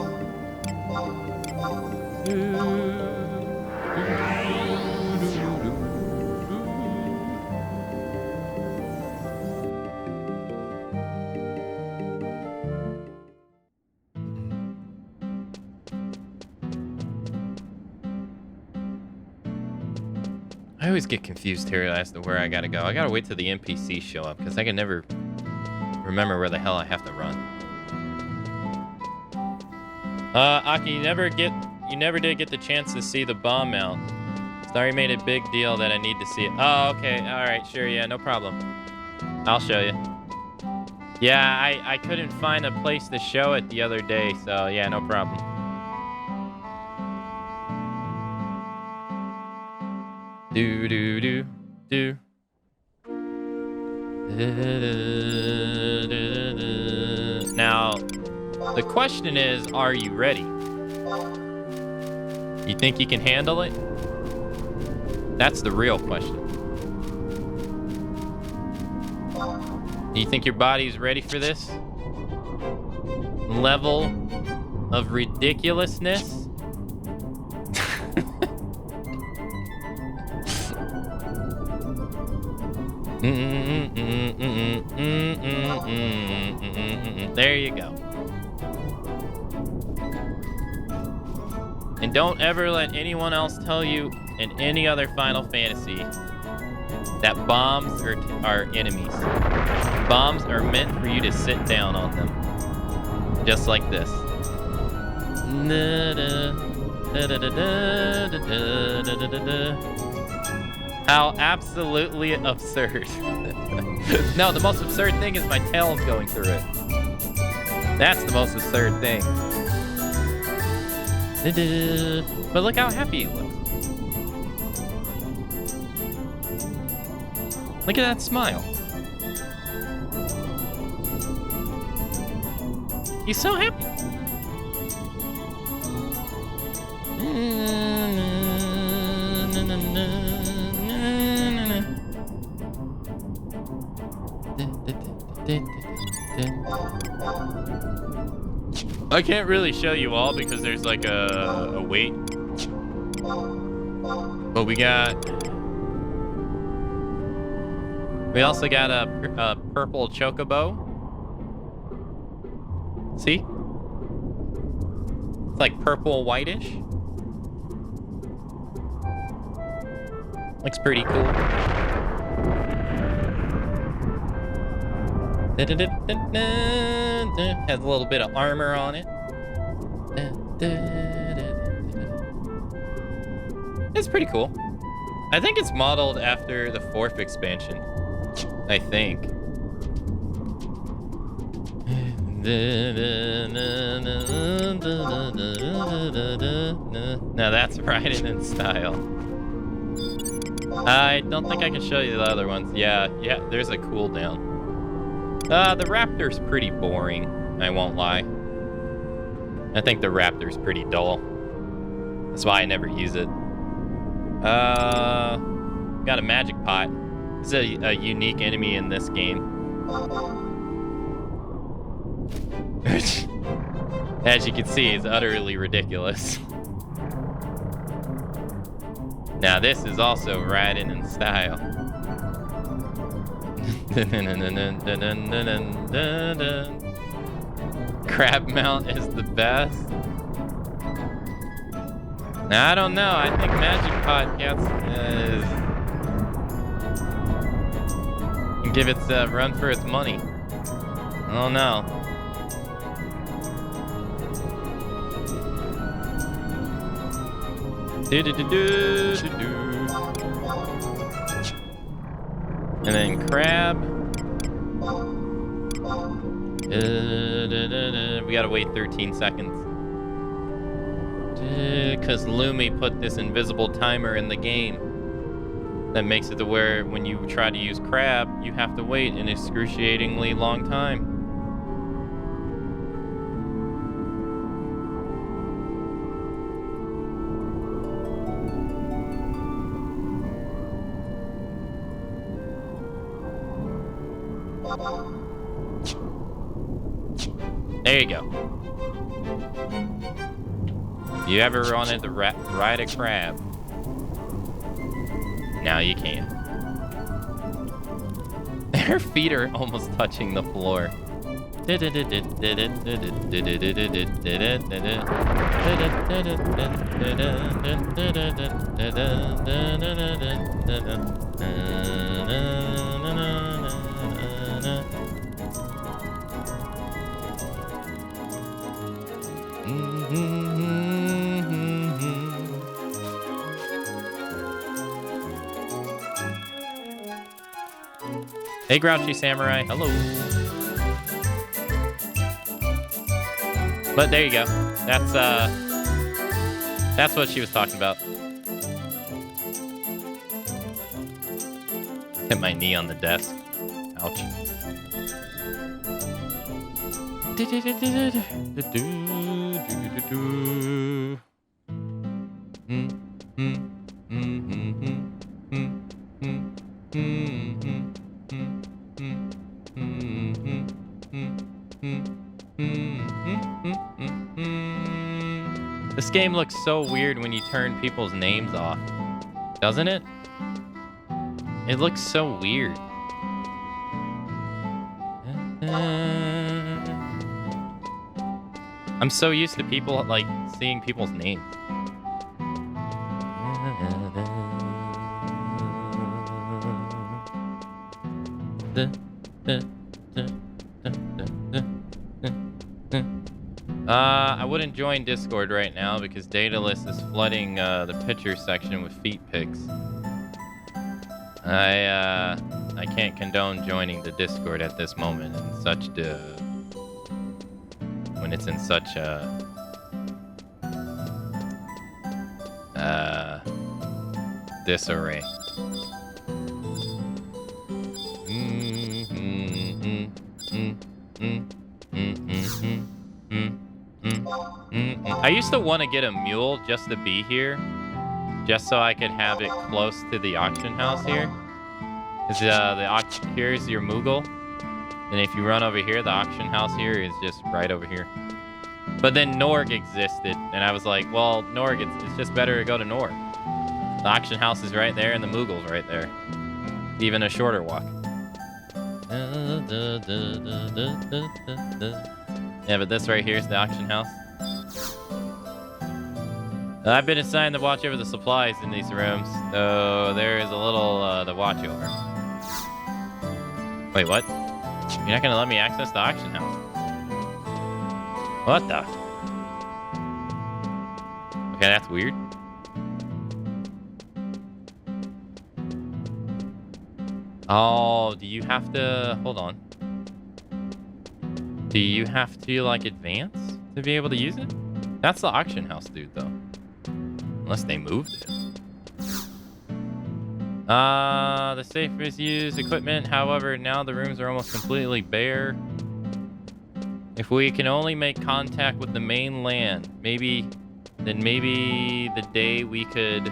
I always get confused here as to where I gotta go. I gotta wait till the NPCs show up because I can never remember where the hell I have to run. Aki, you never did get the chance to see the bomb mount. Sorry, made a big deal that I need to see it. Oh, okay, all right, sure, yeah, no problem. I'll show you. Yeah, I couldn't find a place to show it the other day, so yeah, no problem. Do do do do. Now, the question is, are you ready? You think you can handle it? That's the real question. Do you think your body's ready for this level of ridiculousness? There you go. And don't ever let anyone else tell you in any other Final Fantasy that bombs are enemies. Bombs are meant for you to sit down on them. Just like this. How absolutely absurd. No, the most absurd thing is my tail's going through it. That's the most absurd thing. But look how happy he looks. Look at that smile. He's so happy. I can't really show you all because there's like a wait. But we also got a purple chocobo. See? It's like purple whitish. Looks pretty cool. Has a little bit of armor on it. It's pretty cool. I think it's modeled after the 4th expansion. I think. Now that's riding in style. I don't think I can show you the other ones. Yeah, there's a cooldown. The Raptor's pretty boring, I won't lie. I think the Raptor's pretty dull. That's why I never use it. Got a magic pot. It's a unique enemy in this game. As you can see, it's utterly ridiculous. Now this is also riding in style. Crab mount is the best. Now I don't know. I think Magic Pot can give it a run for its money. I don't know. And then crab. We gotta wait 13 seconds. Because Lumi put this invisible timer in the game. That makes it to where when you try to use crab, you have to wait an excruciatingly long time. There you go. You ever wanted to ride a crab? Now you can. Her feet are almost touching the floor. Hey, Grouchy Samurai. Hello. But there you go. That's what she was talking about. Hit my knee on the desk. Ouch. This game looks so weird when you turn people's names off, doesn't it? It looks so weird. I'm so used to people, like, seeing people's names. I wouldn't join Discord right now because Daedalus is flooding the picture section with feet pics. I can't condone joining the Discord at this moment in such when it's in such disarray. I used to want to get a mule just to be here, just so I could have it close to the auction house here. Cause the auction here is your Moogle, and if you run over here, the auction house here is just right over here. But then Norg existed, and I was like, well, Norg, it's just better to go to Norg. The auction house is right there, and the Moogle's right there. Even a shorter walk. Yeah, but this right here is the auction house. I've been assigned to watch over the supplies in these rooms, so there is a little to watch over. Wait, what? You're not gonna let me access the auction house? What the? Okay, that's weird. Oh, do you have to... Hold on. Do you have to, like, advance to be able to use it? That's the auction house dude, though. Unless they moved it. The safe is used equipment. However, now the rooms are almost completely bare. If we can only make contact with the mainland, then maybe the day we could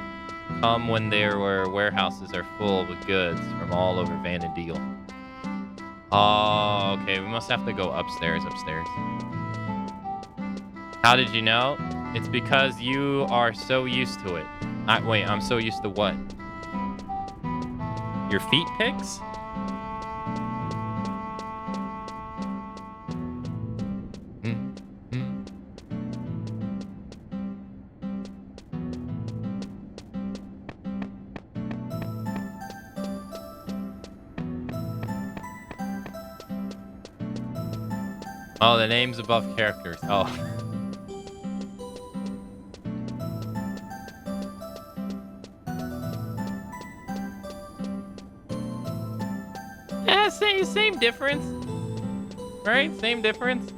come when there were warehouses are full with goods from all over Vanadil. Oh, okay. We must have to go upstairs. How did you know? It's because you are so used to it. Wait, I'm so used to what? Your feet pics? Oh, the names above characters. Oh. Yeah, same difference. Right? Same difference.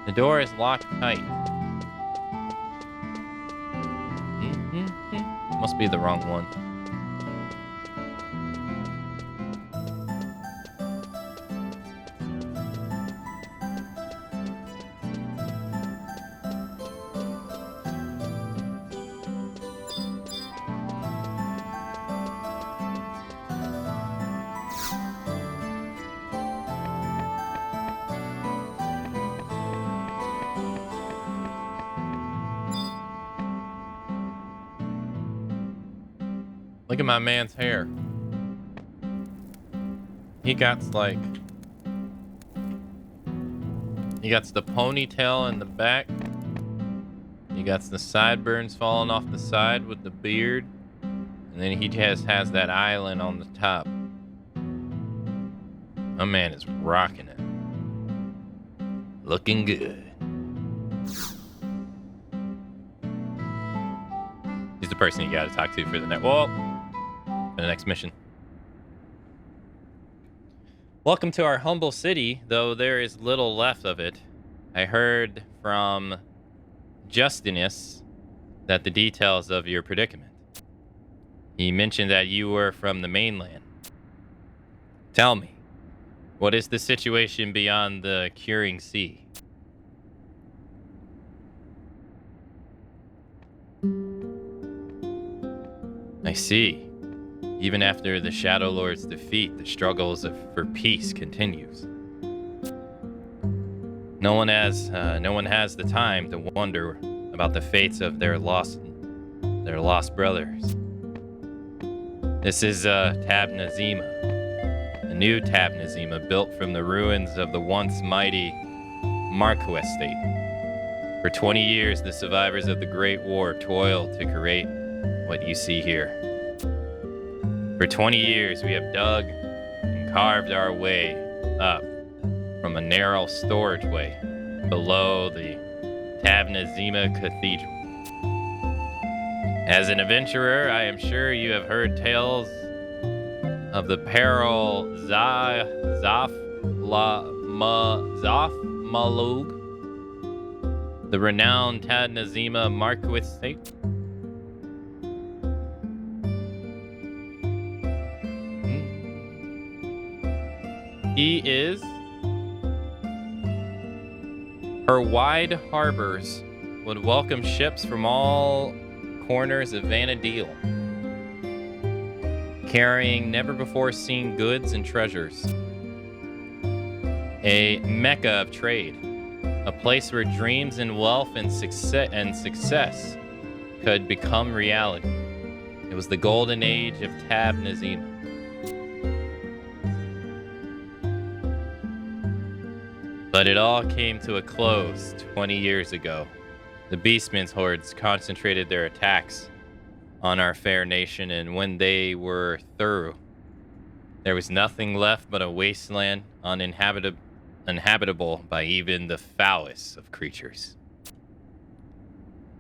The door is locked tight. Must be the wrong one. Look at my man's hair. He got like... He got the ponytail in the back. He got the sideburns falling off the side with the beard. And then he just has that island on the top. My man is rocking it. Looking good. He's the person you gotta talk to for the next... Well, for the next mission. Welcome to our humble city, though there is little left of it. I heard from Justinus that the details of your predicament. He mentioned that you were from the mainland. Tell me, what is the situation beyond the Curing Sea? I see. Even after the Shadow Lord's defeat, the struggles for peace continues. No one has the time to wonder about the fates of their lost brothers. This is Tab Nazima, a new Tab Nazima built from the ruins of the once mighty Marco estate. For 20 years, the survivors of the Great War toiled to create what you see here. For 20 years, we have dug and carved our way up from a narrow storageway below the Tab Nazima Cathedral. As an adventurer, I am sure you have heard tales of the peril Zaf Malug, the renowned Tab Nazima Marquis State. He is. Her wide harbors would welcome ships from all corners of Vanadil, carrying never-before-seen goods and treasures. A mecca of trade, a place where dreams and wealth and success could become reality. It was the golden age of Tab Nazima. But it all came to a close 20 years ago. The Beastmen's hordes concentrated their attacks on our fair nation, and when they were through, there was nothing left but a wasteland uninhabitable by even the foulest of creatures.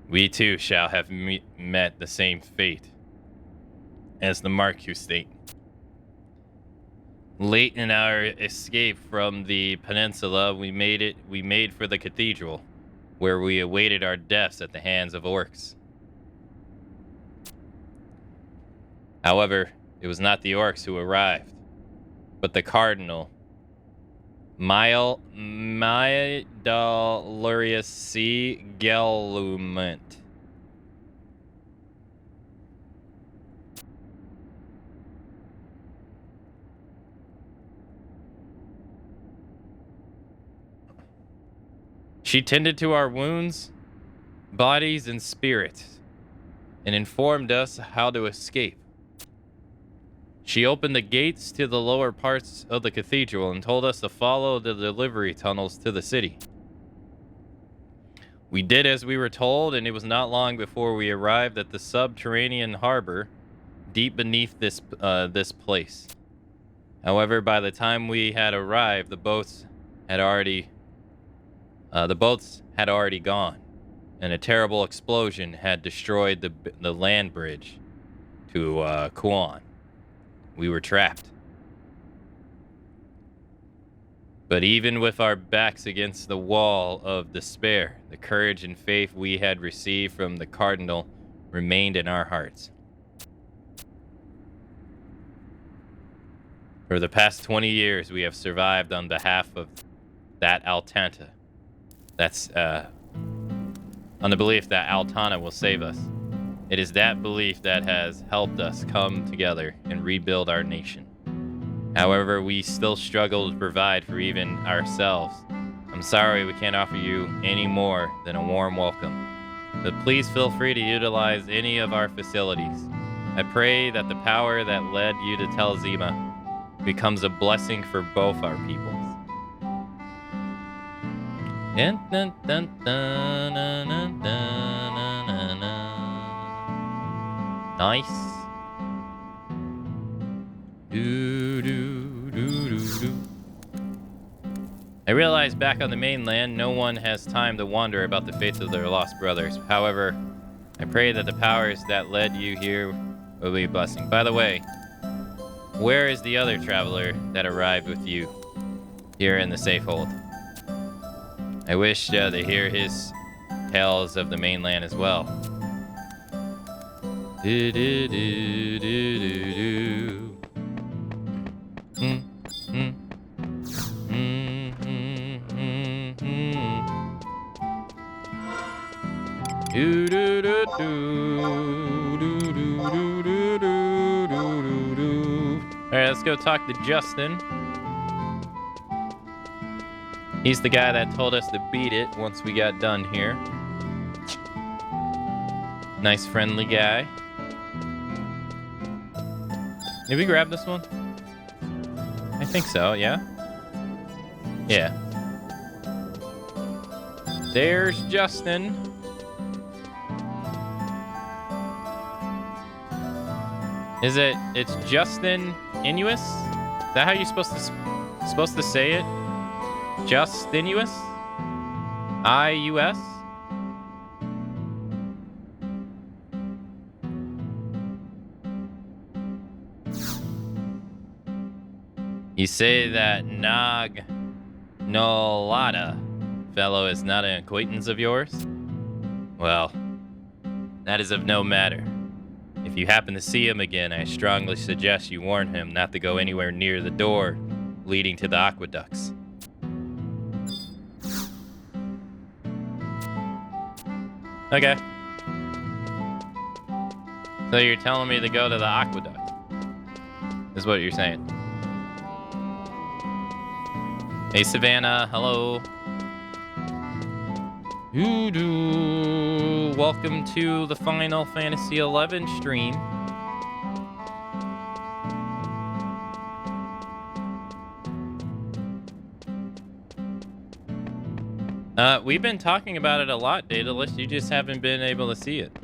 We too shall have met the same fate as the Marquis State. Late in our escape from the peninsula, we made for the cathedral, where we awaited our deaths at the hands of orcs. However, it was not the orcs who arrived, but the cardinal, Maedalurius C. Gelument. She tended to our wounds, bodies, and spirits, and informed us how to escape. She opened the gates to the lower parts of the cathedral and told us to follow the delivery tunnels to the city. We did as we were told, and it was not long before we arrived at the subterranean harbor deep beneath this place. However, by the time we had arrived, the boats had already gone, and a terrible explosion had destroyed the land bridge to Kuan. We were trapped. But even with our backs against the wall of despair, the courage and faith we had received from the Cardinal remained in our hearts. For the past 20 years, we have survived on behalf of that Altanta. That's on the belief that Altana will save us. It is that belief that has helped us come together and rebuild our nation. However, we still struggle to provide for even ourselves. I'm sorry we can't offer you any more than a warm welcome, but please feel free to utilize any of our facilities. I pray that the power that led you to Telzima becomes a blessing for both our peoples. Dun, dun, dun, dun, dun, dun, dun, dun, dun. Nice. Do, do, do, do, do. I realize back on the mainland, no one has time to wonder about the fates of their lost brothers. However, I pray that the powers that led you here will be a blessing. By the way, where is the other traveler that arrived with you here in the safe hold? I wish to hear his tales of the mainland as well. Do, do, do, do, do, do. Mm, mm. Mm, mm, mm, mm. Do, do, do, do, do, do, do, do, do, do, do. All right, let's go talk to Justin. He's the guy that told us to beat it once we got done here. Nice, friendly guy. Did we grab this one? I think so, yeah. Yeah. There's Justin. It's Justin Inuus? Is that how you're supposed to say it? Justinuous? I-U-S? You say that Nog Nolada fellow is not an acquaintance of yours? Well, that is of no matter. If you happen to see him again, I strongly suggest you warn him not to go anywhere near the door leading to the aqueducts. Okay. So you're telling me to go to the aqueduct, is what you're saying. Hey, Savannah, hello. Hoodoo. Welcome to the Final Fantasy XI stream. We've been talking about it a lot, Daedalus. You just haven't been able to see it.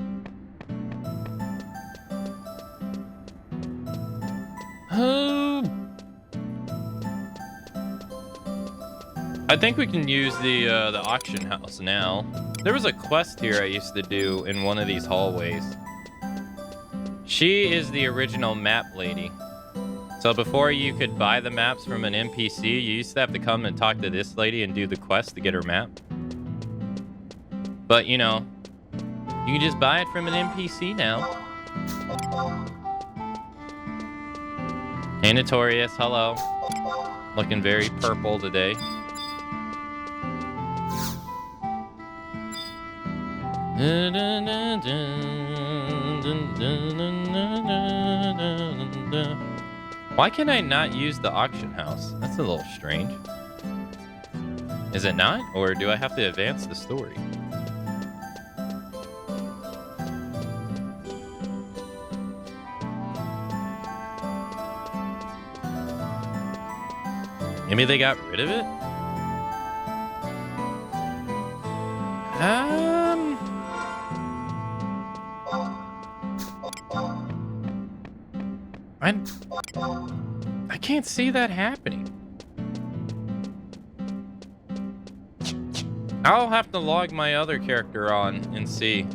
Oh. I think we can use the auction house now. There was a quest here I used to do in one of these hallways. She is the original map lady. So before you could buy the maps from an NPC, you used to have to come and talk to this lady and do the quest to get her map. But, you know, you can just buy it from an NPC now. Hey, Notorious, hello. Looking very purple today. Why can I not use the auction house? That's a little strange. Is it not? Or do I have to advance the story? Maybe they got rid of it? I can't see that happening. I'll have to log my other character on and see.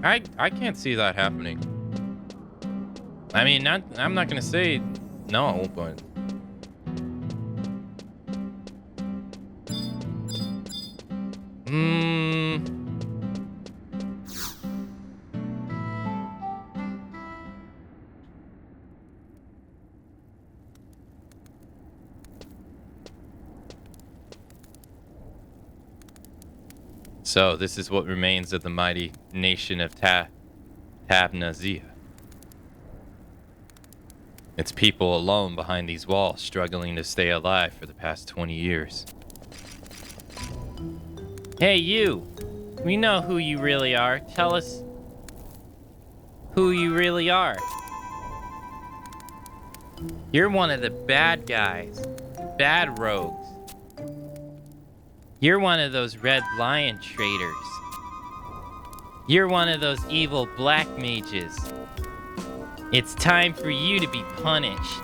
I can't see that happening. I mean, I'm not gonna say no, but So, this is what remains of the mighty nation of Tabnazia. Its people alone behind these walls, struggling to stay alive for the past 20 years. Hey, you! We know who you really are. Tell us who you really are. You're one of the bad guys. Bad rogues. You're one of those Red Lion traitors. You're one of those evil black mages. It's time for you to be punished.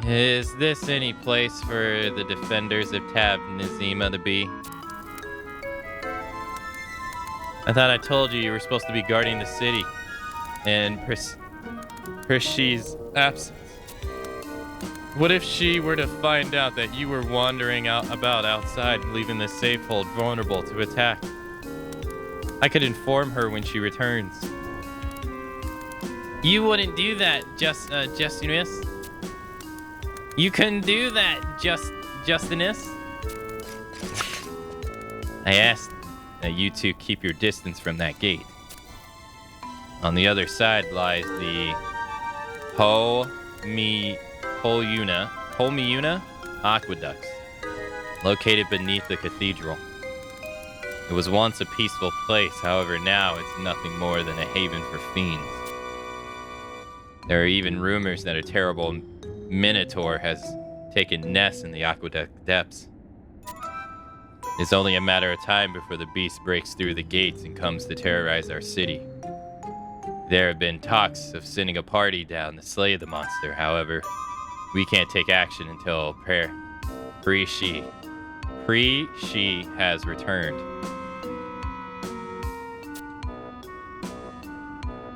Is this any place for the defenders of Tab Nazima to be? I thought I told you were supposed to be guarding the city in Prishi's absence. What if she were to find out that you were wandering about outside, leaving the safe hold vulnerable to attack? I could inform her when she returns. You wouldn't do that, Justinus. You couldn't do that, Justinus. I asked that you two keep your distance from that gate. On the other side lies the Holmiuna Aqueducts, located beneath the cathedral. It was once a peaceful place, however now it's nothing more than a haven for fiends. There are even rumors that a terrible minotaur has taken nests in the aqueduct depths. It's only a matter of time before the beast breaks through the gates and comes to terrorize our city. There have been talks of sending a party down to slay the monster. However, we can't take action until Pre-Shi has returned.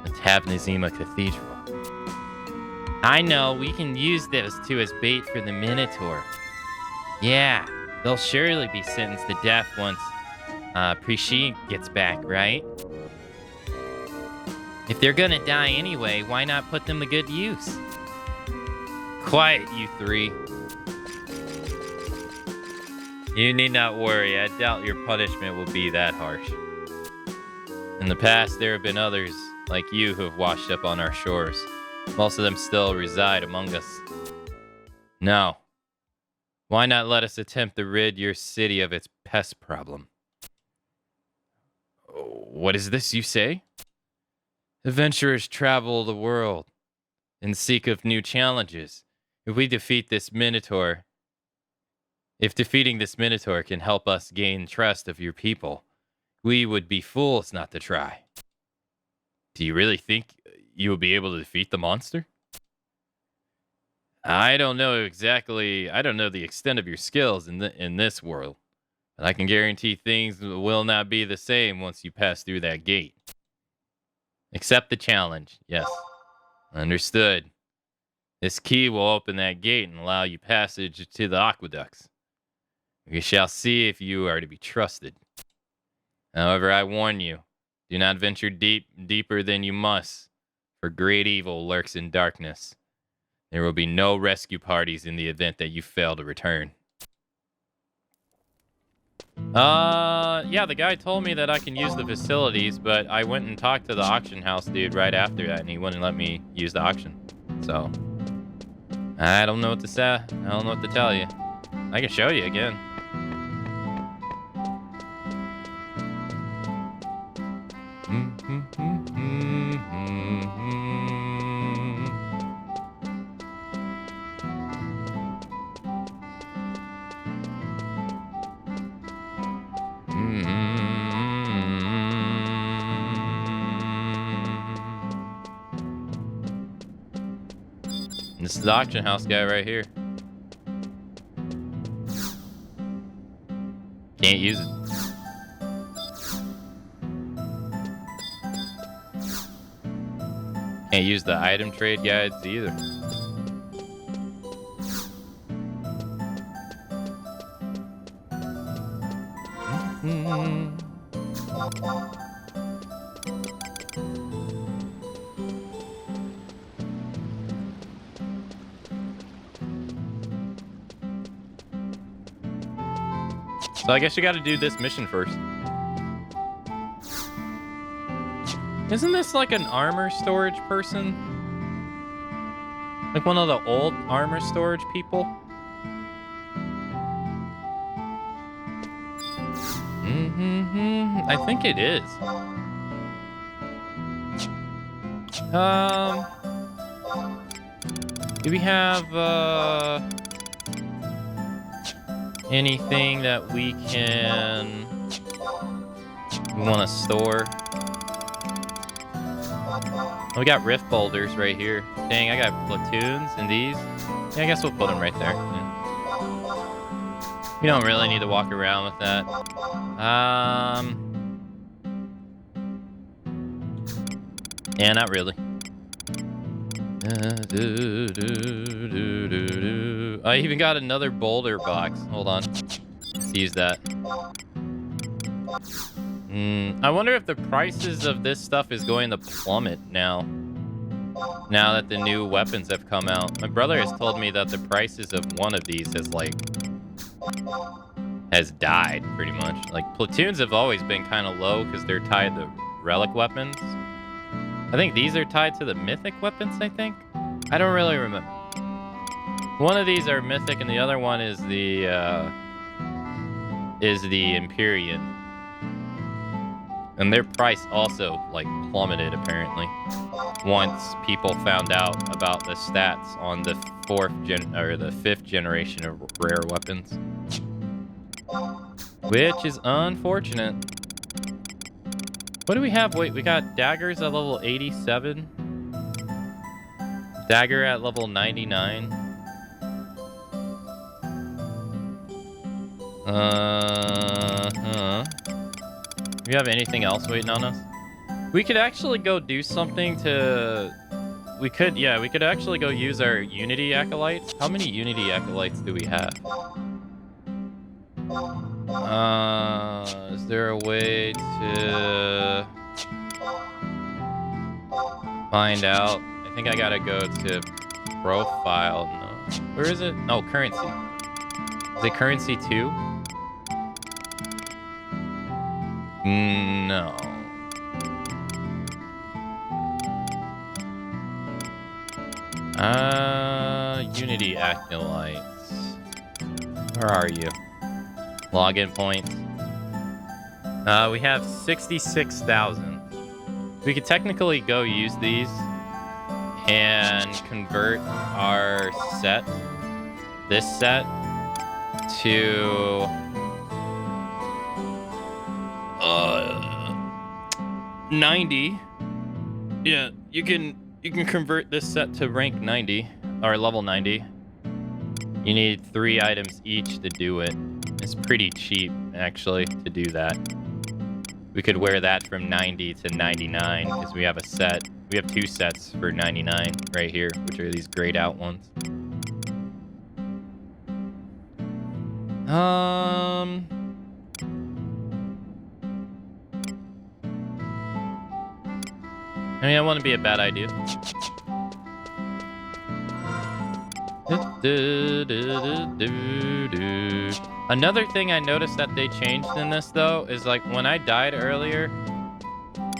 The Tab Nazima Cathedral. I know, we can use those two as bait for the Minotaur. Yeah, they'll surely be sentenced to death once Pre-Shi gets back, right? If they're gonna die anyway, why not put them to good use? Quiet, you three. You need not worry. I doubt your punishment will be that harsh. In the past, there have been others like you who have washed up on our shores. Most of them still reside among us. Now, why not let us attempt to rid your city of its pest problem? What is this you say? Adventurers travel the world and seek of new challenges. If defeating this Minotaur can help us gain trust of your people, we would be fools not to try. Do you really think you will be able to defeat the monster? I don't know the extent of your skills in this world, but I can guarantee things will not be the same once you pass through that gate. Accept the challenge. Yes. Understood. This key will open that gate and allow you passage to the aqueducts. We shall see if you are to be trusted. However, I warn you, do not venture deeper than you must, for great evil lurks in darkness. There will be no rescue parties in the event that you fail to return. Yeah, the guy told me that I can use the facilities, but I went and talked to the auction house dude right after that, and he wouldn't let me use the auction. So, I don't know what to say. I don't know what to tell you. I can show you again. This is the auction house guy right here. Can't use it. Can't use the item trade guides either. So I guess you got to do this mission first. Isn't this like an armor storage person? Like one of the old armor storage people? I think it is. Do we have anything that we want to store? Oh, we got rift boulders right here. Dang, I got platoons and these. Yeah, I guess we'll put them right there. Yeah. We don't really need to walk around with that. Yeah, not really. I even got another boulder box. Hold on. Let's use that. I wonder if the prices of this stuff is going to plummet now. Now that the new weapons have come out. My brother has told me that the prices of one of these has died pretty much. Like platoons have always been kind of low because they're tied to relic weapons. I think these are tied to the mythic weapons, I think. I don't really remember. One of these are mythic and the other one is the Empyrean. And their price also like plummeted apparently once people found out about the stats on the fifth generation of rare weapons. Which is unfortunate. What do we have? Wait, we got daggers at level 87. Dagger at level 99. Do you have anything else waiting on us? We could actually go do something to... We could actually go use our Unity Acolytes. How many Unity Acolytes do we have? Is there a way to find out? I think I gotta go to profile. No. Where is it? Oh, currency. Is it currency 2? No. Unity Acolytes. Where are you? Login points. We have 66,000. We could technically go use these and convert our set, this set, to 90. Yeah, you can convert this set to rank 90 or level 90. You need 3 items each to do it. It's pretty cheap actually to do that. We could wear that from 90 to 99 because we have a set. We have 2 sets for 99 right here, which are these grayed out ones. I mean, that wouldn't be a bad idea. Another thing I noticed that they changed in this, though, is like when I died earlier...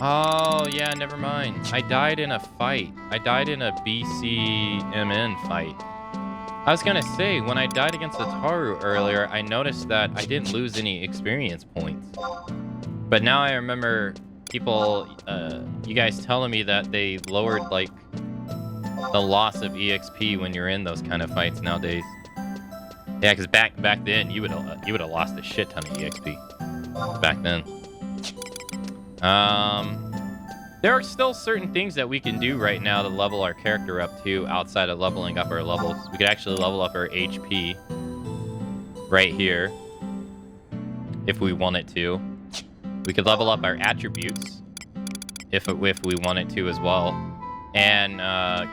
Oh, yeah, never mind. I died in a fight. I died in a BCMN fight. I was gonna say, when I died against the Taru earlier, I noticed that I didn't lose any experience points. But now I remember people, you guys telling me that they lowered, like, the loss of EXP when you're in those kind of fights nowadays. Yeah, because back then, you would have lost a shit ton of EXP. Back then. There are still certain things that we can do right now to level our character up to outside of leveling up our levels. We could actually level up our HP right here if we wanted to. We could level up our attributes if we wanted to as well. And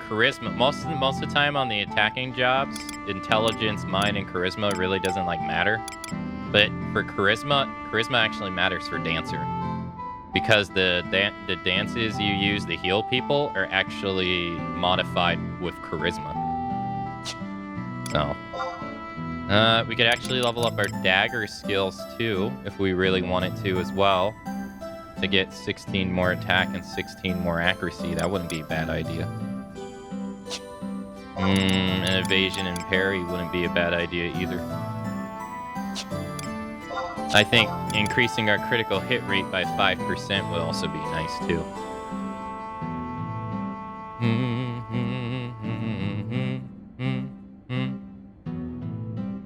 charisma, most of the time on the attacking jobs, intelligence, mind, and charisma really doesn't like matter. But for charisma actually matters for dancer. Because the dances you use to heal people are actually modified with charisma. So, we could actually level up our dagger skills too, if we really wanted to as well, to get 16 more attack and 16 more accuracy. That wouldn't be a bad idea. And evasion and parry wouldn't be a bad idea either. I think increasing our critical hit rate by 5% would also be nice too.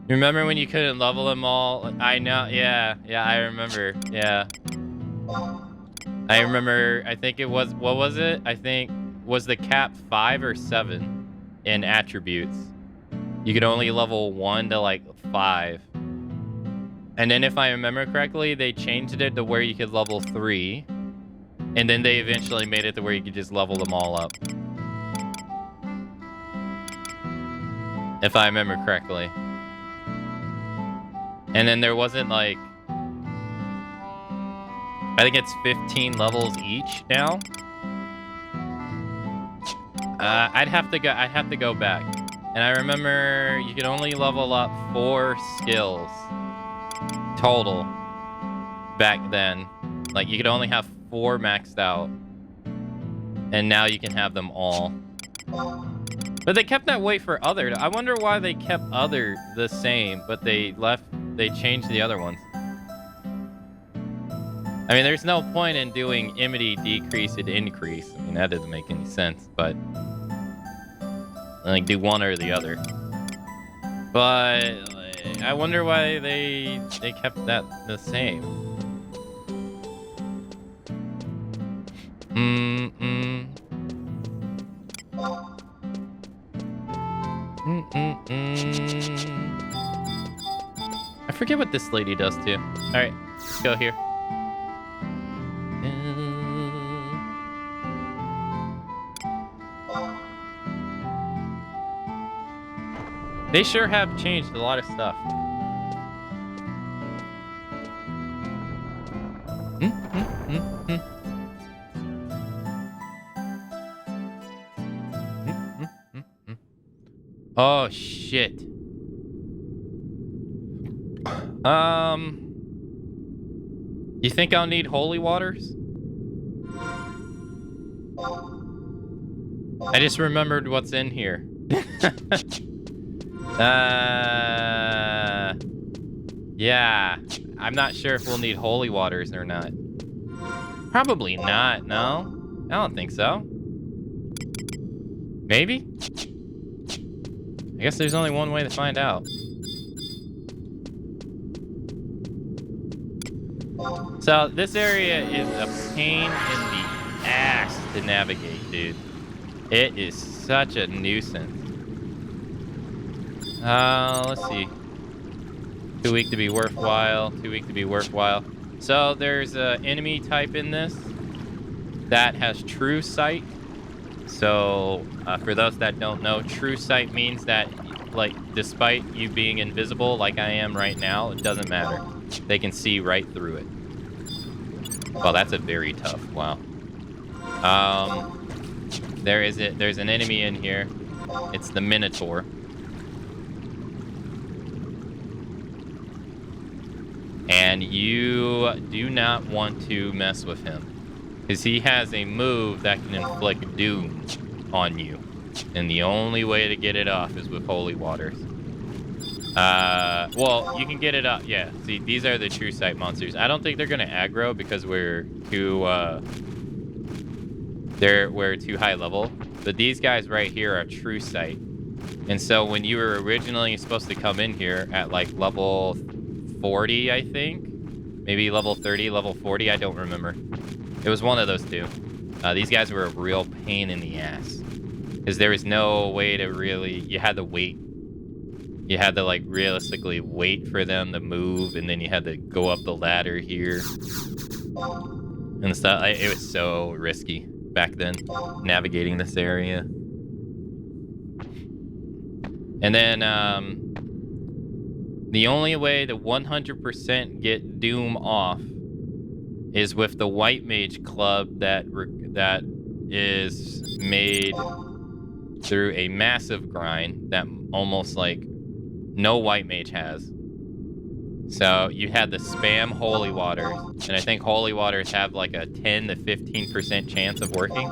Remember when you couldn't level them all? I know, yeah, I remember, yeah. I remember, I think it was, what was it? I think, was the cap 5 or 7 in attributes? You could only level 1 to like 5. And then if I remember correctly, they changed it to where you could level 3. And then they eventually made it to where you could just level them all up. If I remember correctly. And then there wasn't like... I think it's 15 levels each now. I'd have to go back. And I remember you could only level up 4 skills total back then. Like you could only have 4 maxed out. And now you can have them all. But they kept that way for other. I wonder why they kept other the same, but they changed the other ones. I mean, there's no point in doing enmity decrease and increase. I mean, that doesn't make any sense, but like do one or the other. But like, I wonder why they kept that the same. I forget what this lady does too. All right, let's go here. They sure have changed a lot of stuff. Oh shit. You think I'll need holy waters? I just remembered what's in here. Yeah. I'm not sure if we'll need holy waters or not. Probably not, no. I don't think so. Maybe? I guess there's only one way to find out. So this area is a pain in the ass to navigate, dude. It is such a nuisance. Let's see. Too weak to be worthwhile. Too weak to be worthwhile. So there's an enemy type in this that has true sight. So for those that don't know, true sight means that, like, despite you being invisible like I am right now, it doesn't matter. They can see right through it. Well, that's a very tough. Wow. There's an enemy in here. It's the Minotaur. And you do not want to mess with him, because he has a move that can inflict doom on you. And the only way to get it off is with holy waters. Well, you can get it up. Yeah, see, these are the true sight monsters. I don't think they're gonna aggro because we're too high level. But these guys right here are true sight. And so when you were originally supposed to come in here at like level 40, I think, maybe level 30, level 40, I don't remember. It was one of those two. These guys were a real pain in the ass, because there was no way to really, you had to wait. You had to like realistically wait for them to move, and then you had to go up the ladder here and stuff. It was so risky back then, navigating this area. And then the only way to 100% get Doom off is with the White Mage Club that is made through a massive grind that almost like no White Mage has. So you had to spam Holy Waters, and I think Holy Waters have like a 10 to 15% chance of working.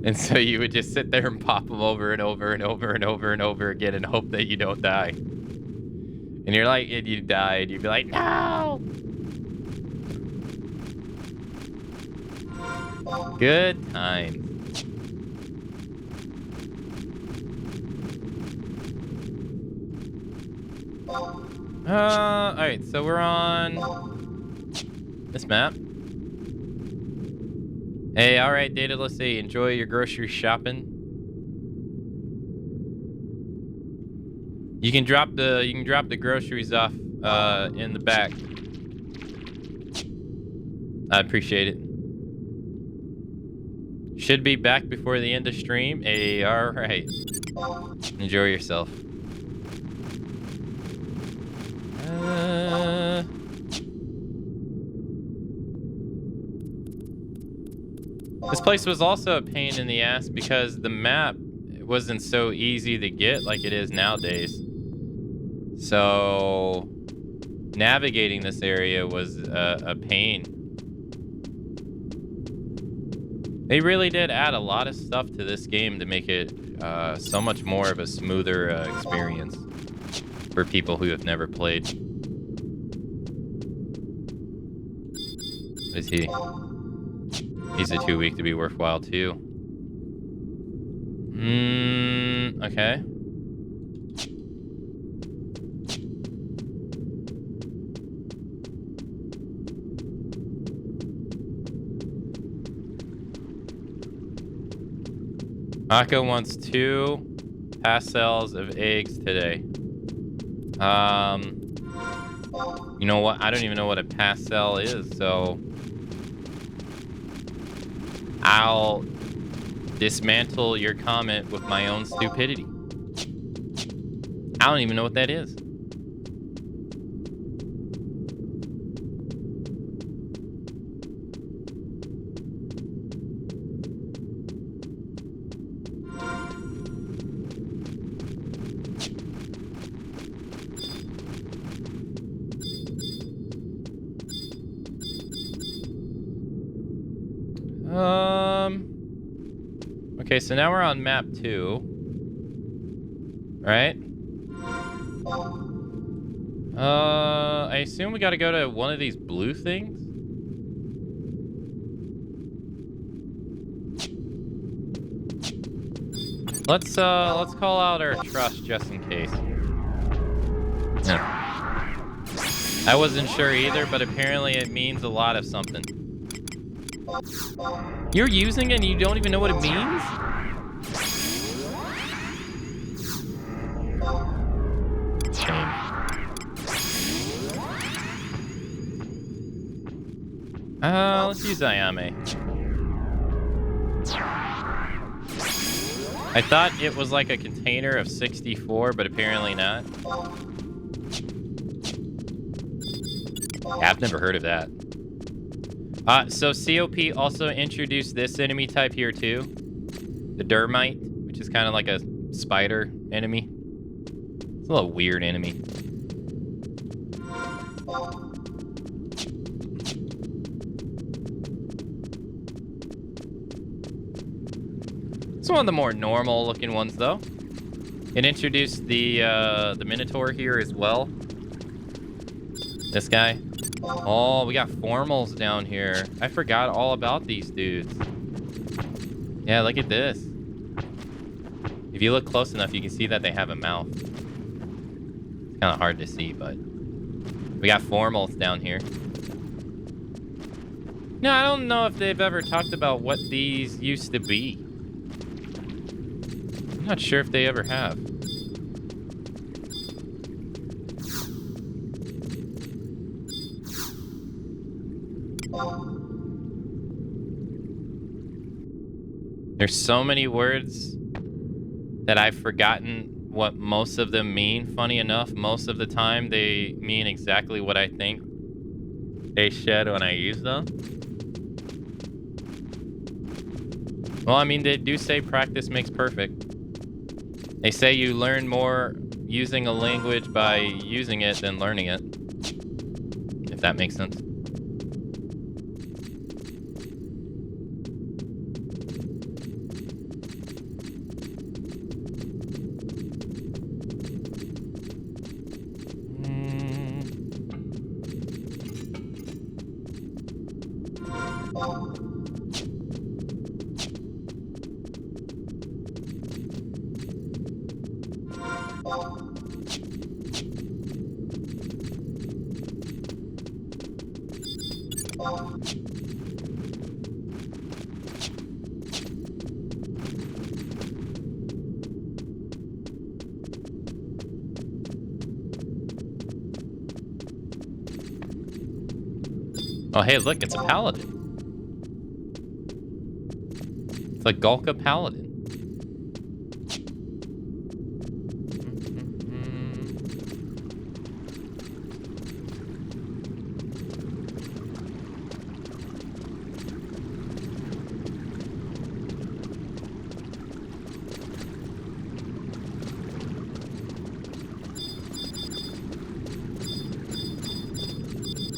And so you would just sit there and pop them over and over and over and over and over again and hope that you don't die. And you're like, and you died, you'd be like, no! Good times. Alright, so we're on this map. Hey, alright, Data, let's see. Enjoy your grocery shopping. You can drop the groceries off in the back. I appreciate it. Should be back before the end of stream. Hey, alright. Enjoy yourself. This place was also a pain in the ass because the map wasn't so easy to get like it is nowadays. So navigating this area was a pain. They really did add a lot of stuff to this game to make it so much more of a smoother experience for people who have never played. What is he? He's a too weak to be worthwhile too. Okay. Aka wants 2 pastells of eggs today. You know what? I don't even know what a pastel is, so I'll dismantle your comment with my own stupidity. I don't even know what that is. Okay, so now we're on map 2. Right? I assume we gotta go to one of these blue things? Let's call out our trust just in case. Yeah. I wasn't sure either, but apparently it means a lot of something. You're using it and you don't even know what it means? Shame. Let's use Ayame. I thought it was like a container of 64, but apparently not. Yeah, I've never heard of that. So COP also introduced this enemy type here too. The Dermite, which is kind of like a spider enemy. It's a little weird enemy. It's one of the more normal looking ones though. It introduced the Minotaur here as well. This guy. Oh, we got formals down here. I forgot all about these dudes. Yeah, look at this. If you look close enough, you can see that they have a mouth. It's kind of hard to see, but we got formals down here. No, I don't know if they've ever talked about what these used to be. I'm not sure if they ever have. There's so many words that I've forgotten what most of them mean. Funny enough, most of the time they mean exactly what I think they should when I use them. Well, I mean, they do say practice makes perfect. They say you learn more using a language by using it than learning it. If that makes sense. Oh, hey, look, it's a paladin. It's like Gulka Paladin.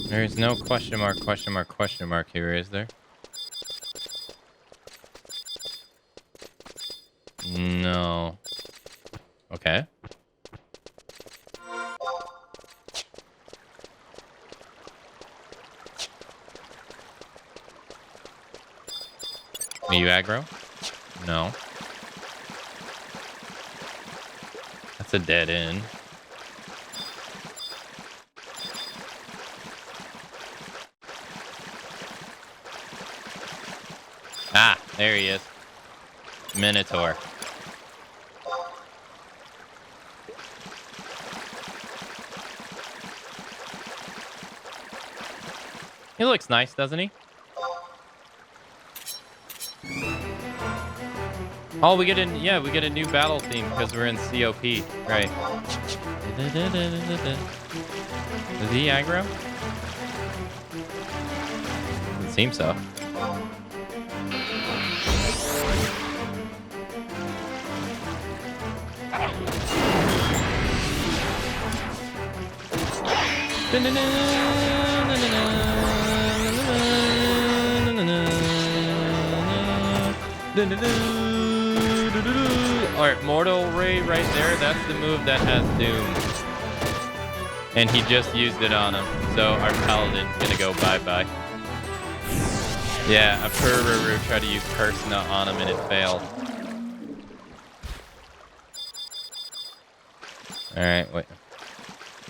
There's no question mark here, is there? No. Okay. Are you aggro? No. That's a dead end. Ah, there he is. Minotaur. He looks nice, doesn't he? Oh, we get a new battle theme because we're in COP, right? Is he aggro? It seems so. Alright, Mortal Ray right there, that's the move that has Doom. And he just used it on him. So our Paladin's gonna go bye-bye. Yeah, a Pururu tried to use Persona on him and it failed. Alright, wait.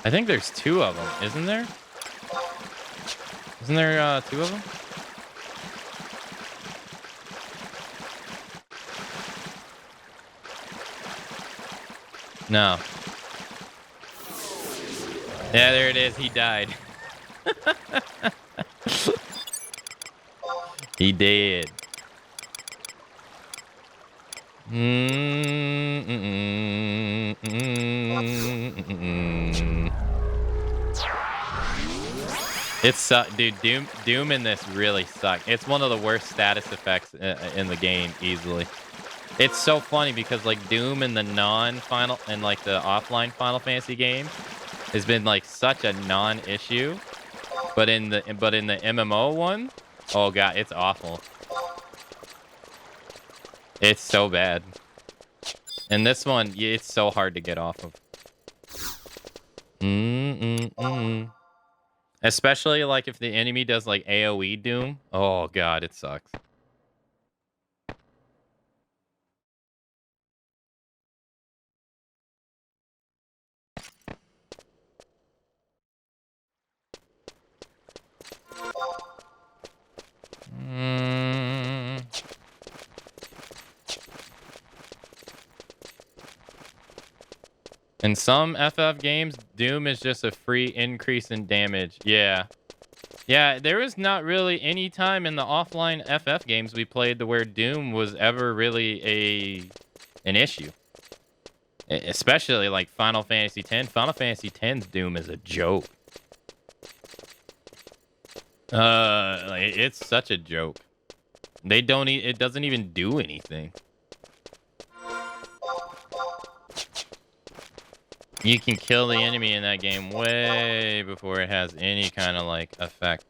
I think there's two of them, isn't there? Isn't there two of them? No. Yeah, there it is. He died. He did. It's dude. Doom in this really sucks. It's one of the worst status effects in the game, easily. It's so funny because like Doom in the non-final and like the offline Final Fantasy game has been like such a non-issue, but in the MMO one, oh god, it's awful. It's so bad. And this one, it's so hard to get off of. Especially like if the enemy does like AoE Doom. Oh god, it sucks. In some FF games, Doom is just a free increase in damage. Yeah. Yeah, there was not really any time in the offline FF games we played to where Doom was ever really an issue. Especially like Final Fantasy X. Final Fantasy X's Doom is a joke. Like, it's such a joke. They don't it doesn't even do anything. You can kill the enemy in that game way before it has any kind of like effect.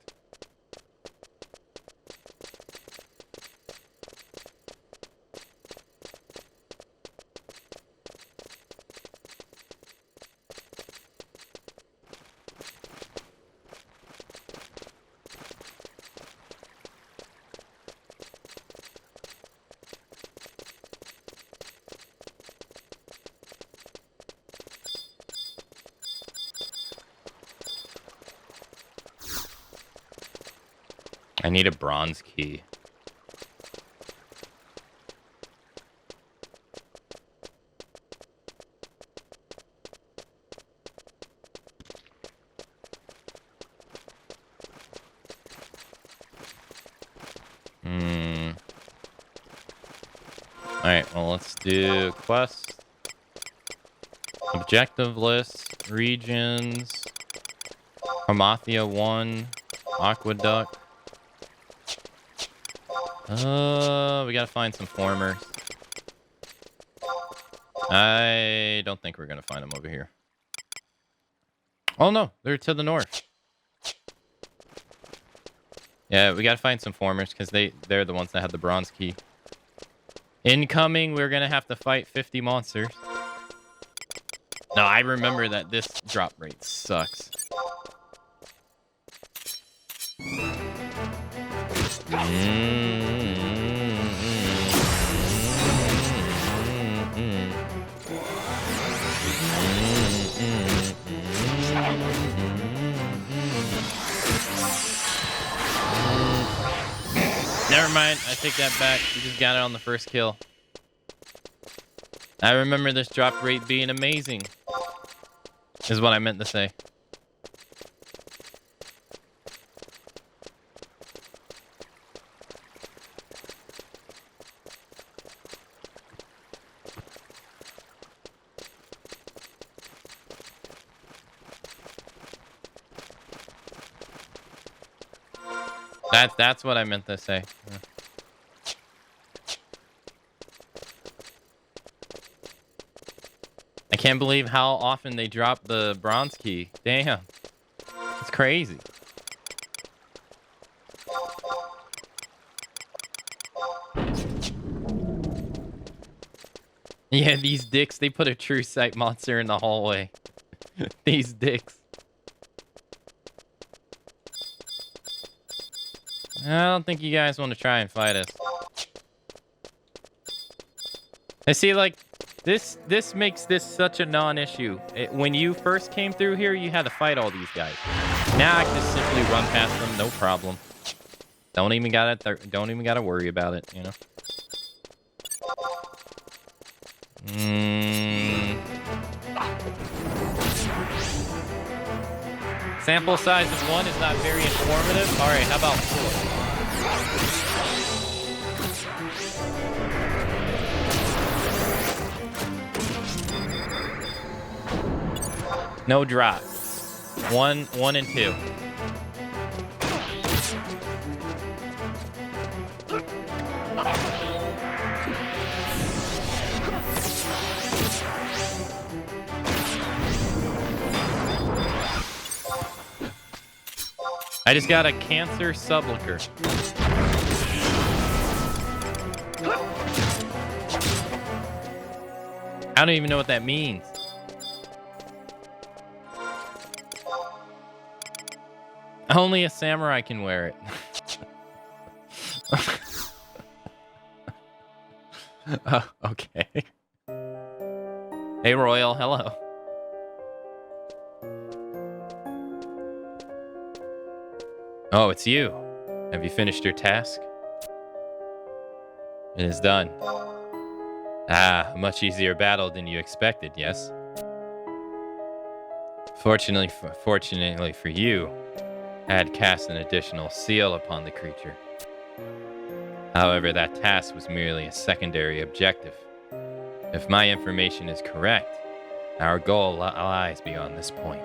I need a bronze key. Alright, well, let's do quest. Objective list. Regions. Hamathia 1. Aqueduct. We gotta find some formers. I don't think we're gonna find them over here. Oh no, they're to the north. Yeah, we gotta find some formers because they're the ones that have the bronze key. Incoming, we're gonna have to fight 50 monsters. No, I remember that this drop rate sucks. Never mind, I take that back. We just got it on the first kill. I remember this drop rate being amazing. Is what I meant to say. That's what I meant to say. Yeah. I can't believe how often they drop the bronze key. Damn. It's crazy. Yeah, these dicks, they put a true sight monster in the hallway. These dicks. I don't think you guys want to try and fight us. I see, like, this makes this such a non-issue. When you first came through here, you had to fight all these guys. Now I can just simply run past them, no problem. Don't even gotta worry about it, you know. Sample size of 1 is not very informative. All right, how about 4? No drop. 1 and 2. I just got a cancer subliquor. I don't even know what that means. Only a samurai can wear it. Okay. Hey, Royal, hello. Oh, it's you. Have you finished your task? It is done. Ah, a much easier battle than you expected, yes? Fortunately for you, I had cast an additional seal upon the creature. However, that task was merely a secondary objective. If my information is correct, our goal lies beyond this point.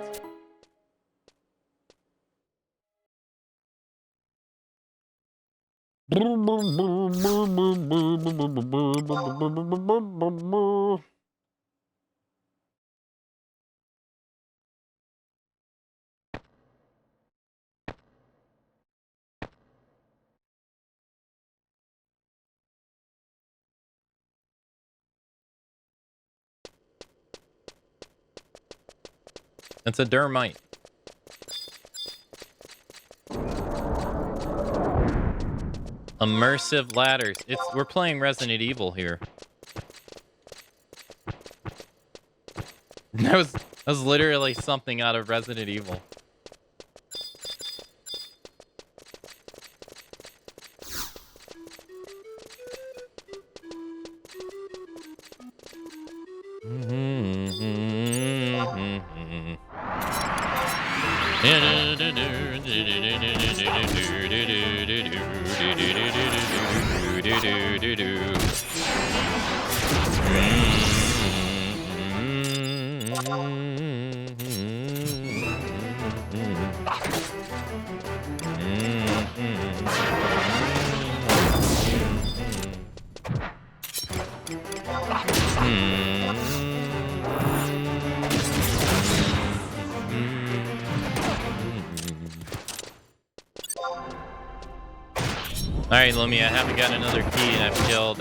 It's a dermite. Immersive ladders. We're playing Resident Evil here. That was literally something out of Resident Evil. All right, Lumia, I haven't got another key, and I've killed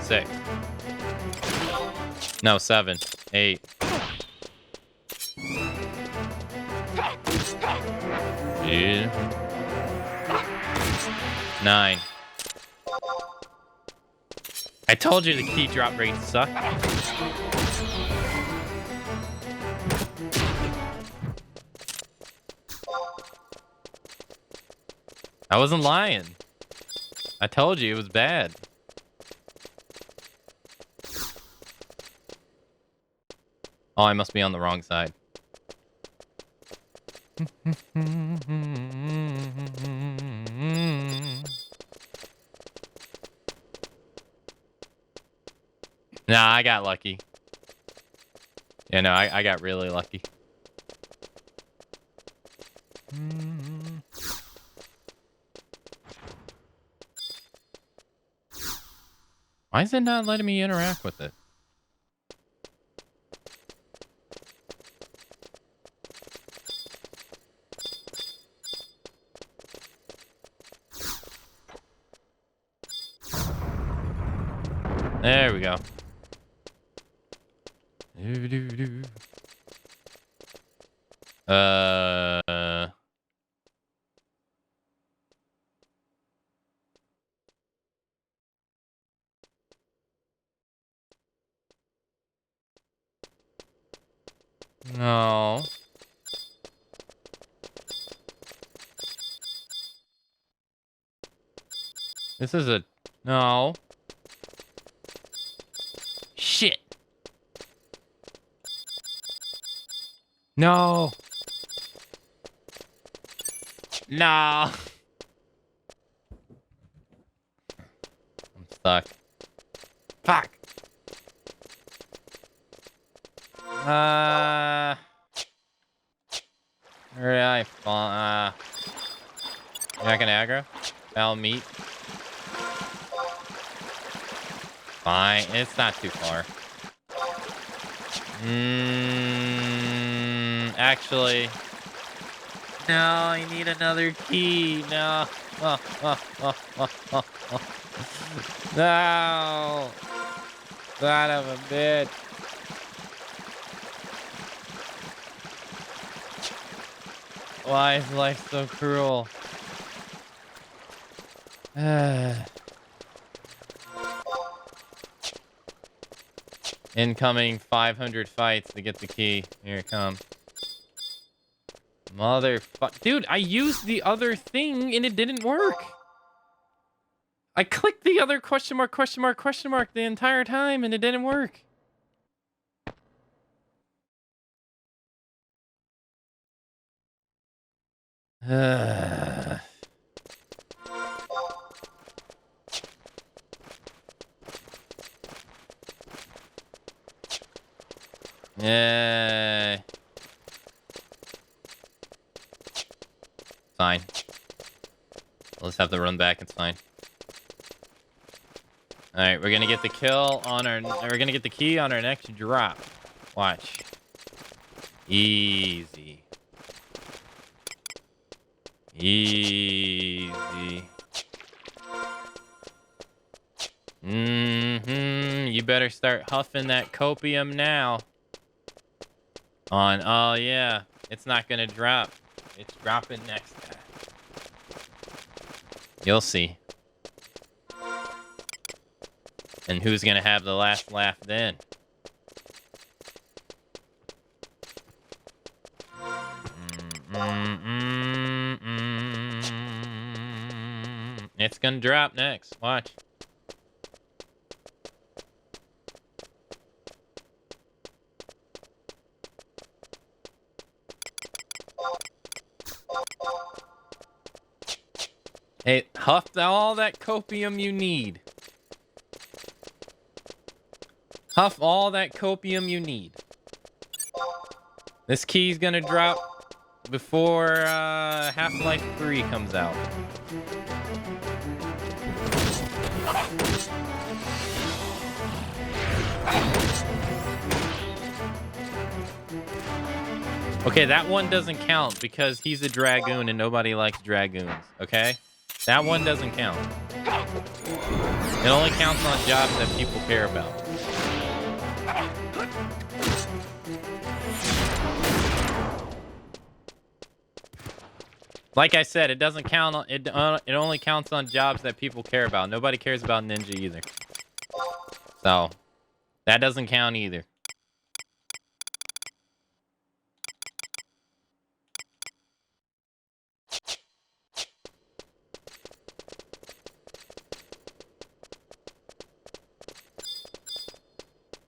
6. No, 7, 8. Yeah. 9. I told you the key drop rates suck. I wasn't lying. I told you it was bad. Oh, I must be on the wrong side. Nah, I got lucky. Yeah, no, I got really lucky. Why is it not letting me interact with it? There we go. No. This is a... No. Shit. No. No. I'm stuck. Fuck. Where did I fall? You're not gonna aggro? Foul meat. Fine. It's not too far. Actually. No, I need another key. No. No. Son of a bitch. Why is life so cruel? Incoming 500 fights to get the key. Here it comes. Motherfuck. Dude, I used the other thing and it didn't work. I clicked the other question mark the entire time and it didn't work. Yeah. Fine. Let's have to run back. It's fine. All right, we're gonna get the kill on our. We're gonna get the key on our next drop. Watch. Easy. Easy. You better start huffing that copium now. Oh yeah, it's not gonna drop. It's dropping next time. You'll see. And who's gonna have the last laugh then? It's gonna drop next. Watch. Hey, huff all that copium you need. Huff all that copium you need. This key's gonna drop before Half-Life 3 comes out. Okay, that one doesn't count because he's a dragoon and nobody likes dragoons, okay? That one doesn't count. It only counts on jobs that people care about. Like I said, it doesn't count on it. It only counts on jobs that people care about. Nobody cares about Ninja either. So that doesn't count either.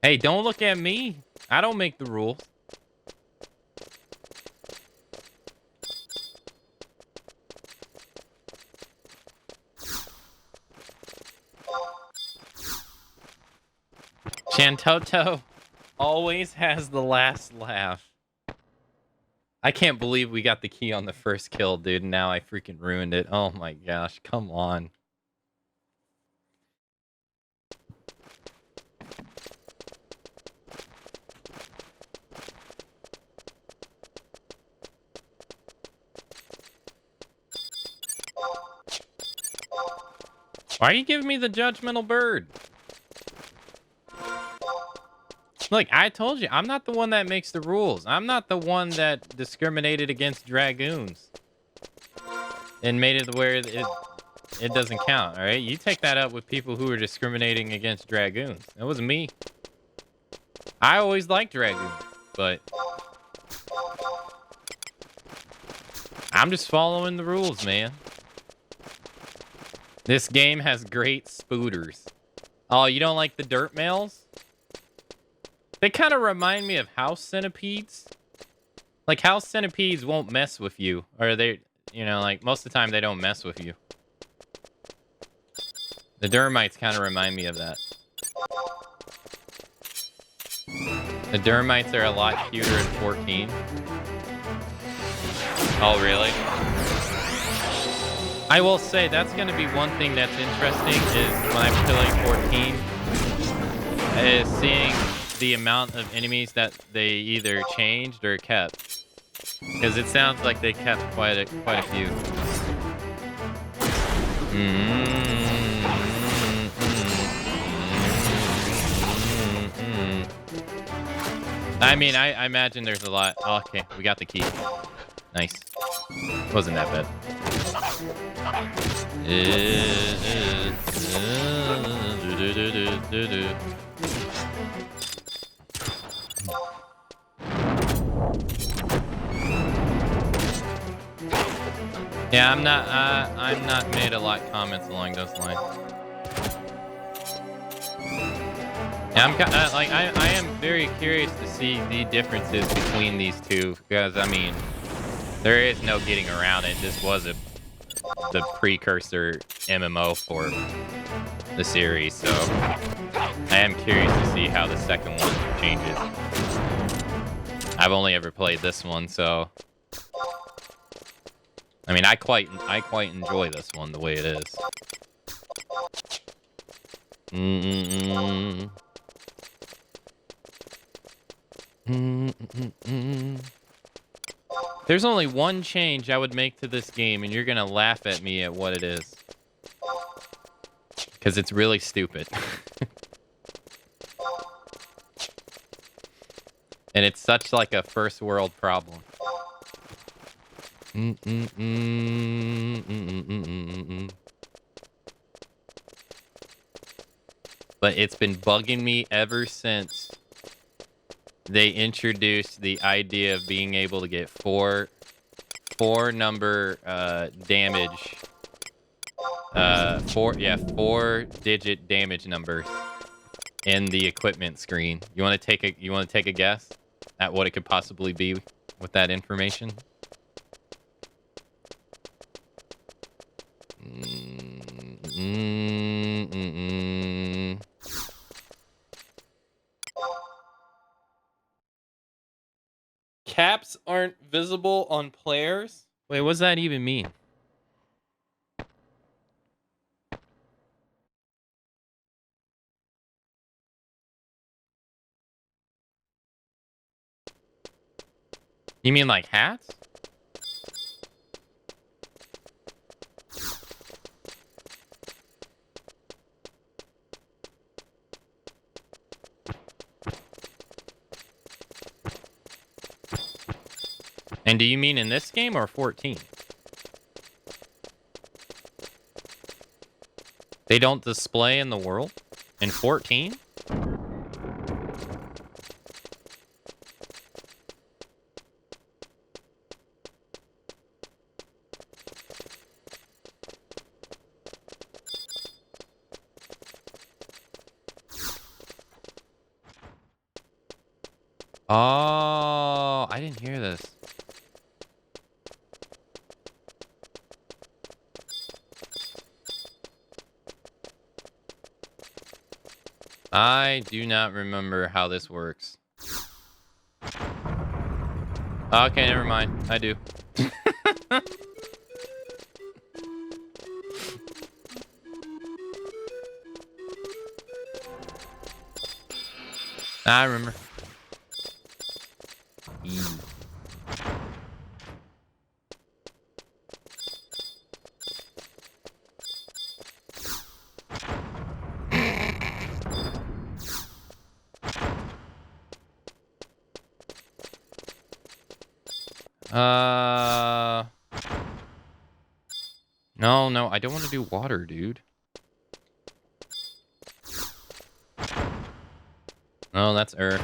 Hey, don't look at me. I don't make the rules. Shantoto always has the last laugh. I can't believe we got the key on the first kill, dude. Now I freaking ruined it. Oh my gosh, come on. Why are you giving me the judgmental bird? Look, I told you, I'm not the one that makes the rules. I'm not the one that discriminated against dragoons and made it where it doesn't count, all right? You take that up with people who are discriminating against dragoons. That wasn't me. I always liked dragoons, but I'm just following the rules, man. This game has great spooters. Oh, you don't like the dirt males? They kind of remind me of house centipedes. Like, house centipedes won't mess with you. Or they, you know, like, most of the time they don't mess with you. The Dermites kind of remind me of that. The Dermites are a lot cuter in 14. Oh, really? I will say, that's going to be one thing that's interesting is when I play 14, is seeing the amount of enemies that they either changed or kept. Because it sounds like they kept quite a few. I mean, I imagine there's a lot. Oh, okay, we got the key. Nice. Wasn't that bad. Yeah, I'm not made a lot of comments along those lines. Yeah, I am very curious to see the differences between these two because I mean, there is no getting around it. This was the precursor MMO for the series, so I am curious to see how the second one changes. I've only ever played this one, so I mean, I quite enjoy this one the way it is. There's only one change I would make to this game, and you're gonna laugh at me at what it is. Because it's really stupid. And it's such like a first world problem. But it's been bugging me ever since they introduced the idea of being able to get four number damage, 4-digit damage numbers in the equipment screen. You want to take a guess at what it could possibly be with that information? Caps aren't visible on players? Wait, what does that even mean? You mean like hats? And do you mean in this game or 14? They don't display in the world? In 14? Oh, I didn't hear this. I do not remember how this works. Okay, never mind. I do. I remember. No, I don't want to do water, dude. Oh, that's earth.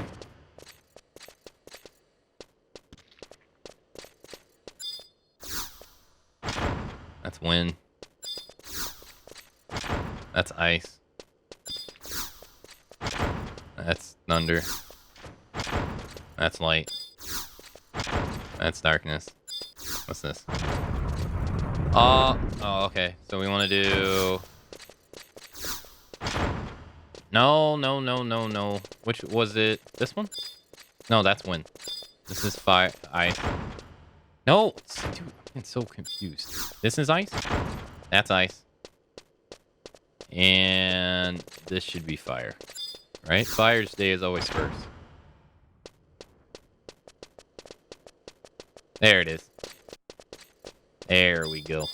That's wind. That's ice. That's thunder. That's light. That's darkness. What's this? Oh, okay. So we want to do... No. Which was it? This one? No, that's wind. This is fire. Ice. No! Dude, I'm so confused. This is ice? That's ice. And this should be fire. Right? Fire's day is always first. There it is. There we go.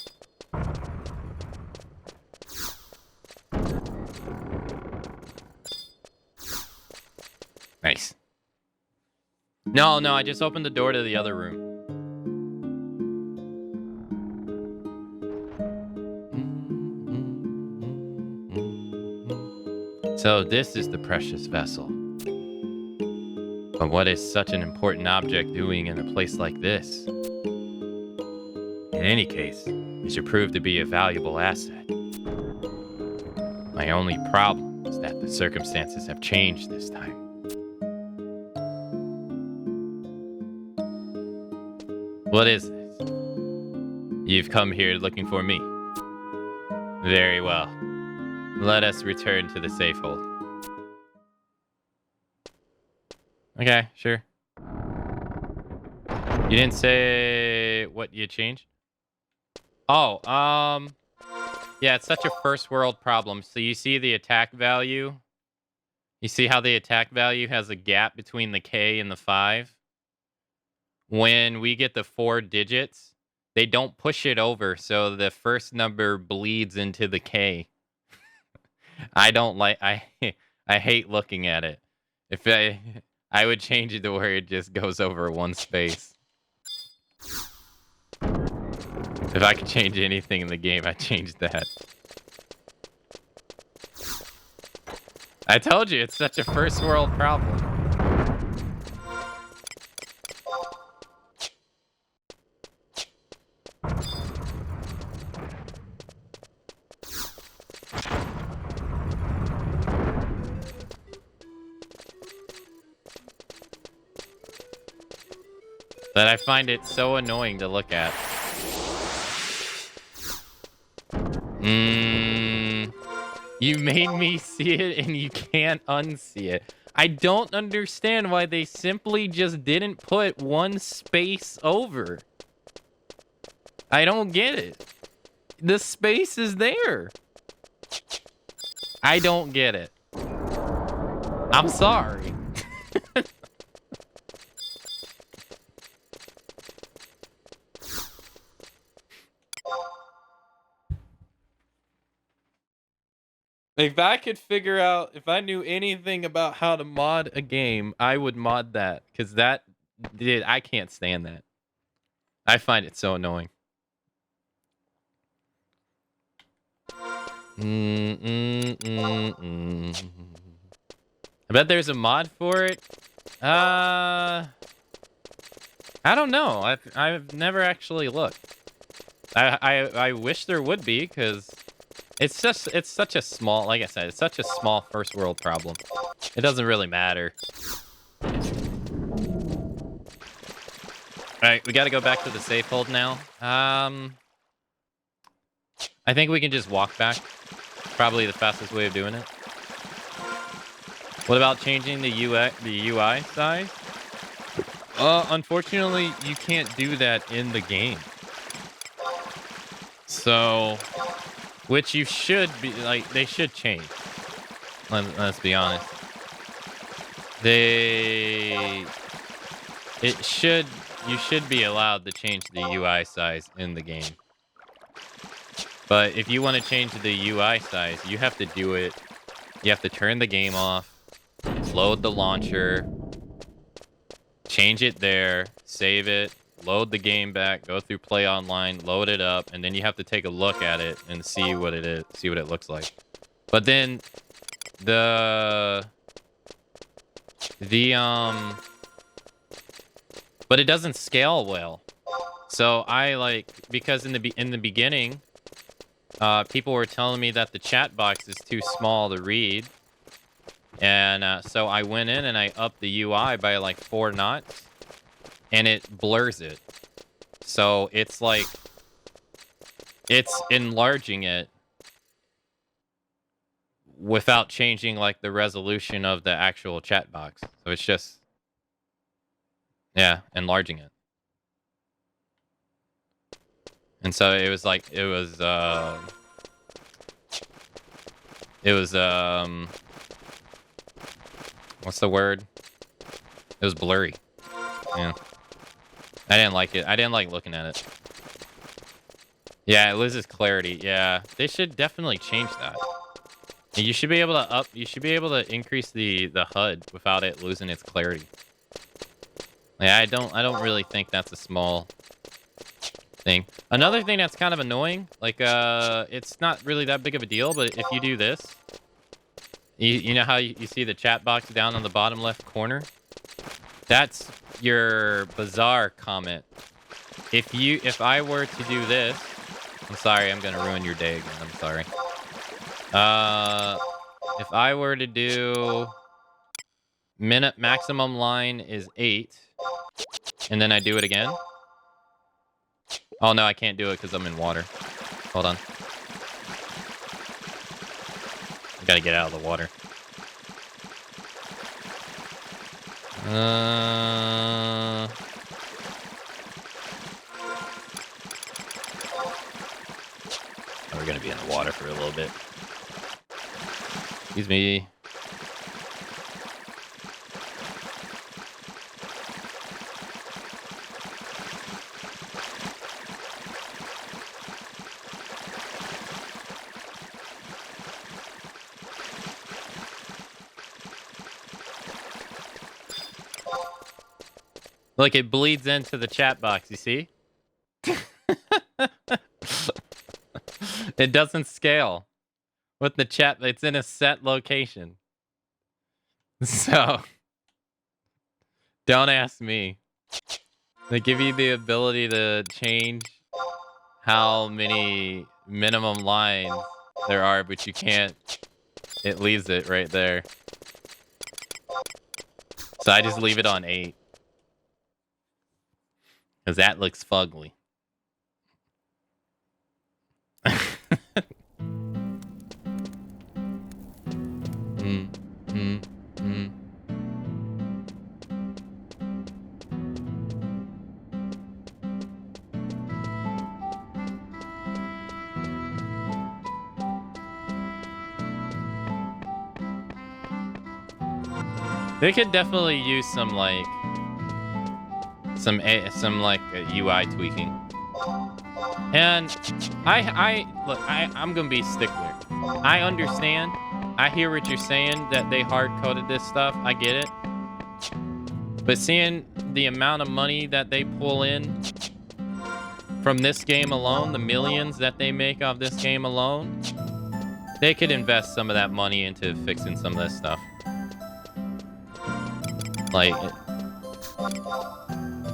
Nice. No, I just opened the door to the other room. So this is the precious vessel. But what is such an important object doing in a place like this? In any case, it should prove to be a valuable asset. My only problem is that the circumstances have changed this time. What is this? You've come here looking for me. Very well. Let us return to the safe hold. Okay, sure. You didn't say what you changed? Oh, yeah, it's such a first world problem. So you see the attack value? You see how the attack value has a gap between the K and the 5? When we get the 4 digits, they don't push it over, so the first number bleeds into the K. I don't like... I hate looking at it. If I would change it to where it just goes over one space. If I could change anything in the game, I'd change that. I told you, it's such a first world problem. That I find it so annoying to look at. You made me see it and you can't unsee it. I don't understand why they simply just didn't put one space over. I don't get it. The space is there. I don't get it. I'm sorry. If I could figure out, if I knew anything about how to mod a game, I would mod that. Because I can't stand that. I find it so annoying. I bet there's a mod for it. I don't know. I've never actually looked. I wish there would be, because it's such a small, like I said, it's such a small first world problem. It doesn't really matter. All right, we got to go back to the safe hold now. I think we can just walk back. Probably the fastest way of doing it. What about changing the UI size? Unfortunately, you can't do that in the game. So, which you should be, like, they should change. Let's be honest. You should be allowed to change the UI size in the game. But if you want to change the UI size, you have to do it. You have to turn the game off, load the launcher, change it there, save it, load the game back, go through Play Online, load it up, and then you have to take a look at it and see what it is, see what it looks like. But then but it doesn't scale well. So because in the beginning, people were telling me that the chat box is too small to read. And so I went in and I upped the UI by like 4 knots, and it blurs it. So it's like, it's enlarging it without changing like the resolution of the actual chat box. So it's just, yeah, enlarging it. And so it was like, what's the word? It was blurry. Yeah. I didn't like it. I didn't like looking at it. Yeah, it loses clarity. Yeah, they should definitely change that. You should be able to increase the HUD without it losing its clarity. Yeah, I don't really think that's a small thing. Another thing that's kind of annoying, like it's not really that big of a deal, but if you do this, you know how you see the chat box down on the bottom left corner? That's your bizarre comment. If I were to do this, I'm sorry, I'm gonna ruin your day again. I'm sorry. If I were to do minute maximum line is 8, and then I do it again. Oh no, I can't do it because I'm in water. Hold on. I gotta get out of the water. We're gonna be in the water for a little bit. Excuse me. Look, it bleeds into the chat box, you see? It doesn't scale with the chat. It's in a set location. So, don't ask me. They give you the ability to change how many minimum lines there are, but you can't. It leaves it right there. So I just leave it on 8. Because that looks fugly. They could definitely use some like UI tweaking. And I'm gonna be stickler. I understand. I hear what you're saying that they hard coded this stuff. I get it. But seeing the amount of money that they pull in from this game alone, the millions that they make off this game alone, they could invest some of that money into fixing some of this stuff. Like,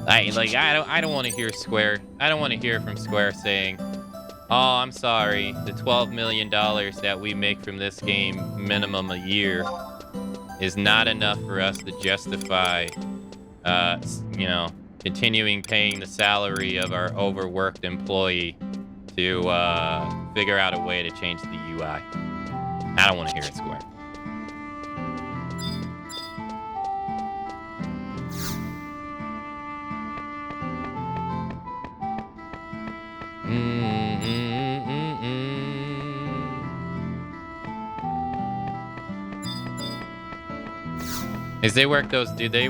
I don't want to hear Square. I don't want to hear from Square saying, "Oh, I'm sorry, the $12 million that we make from this game minimum a year is not enough for us to justify, you know, continuing paying the salary of our overworked employee to figure out a way to change the UI." I don't want to hear it, Square. Is they work those? Do they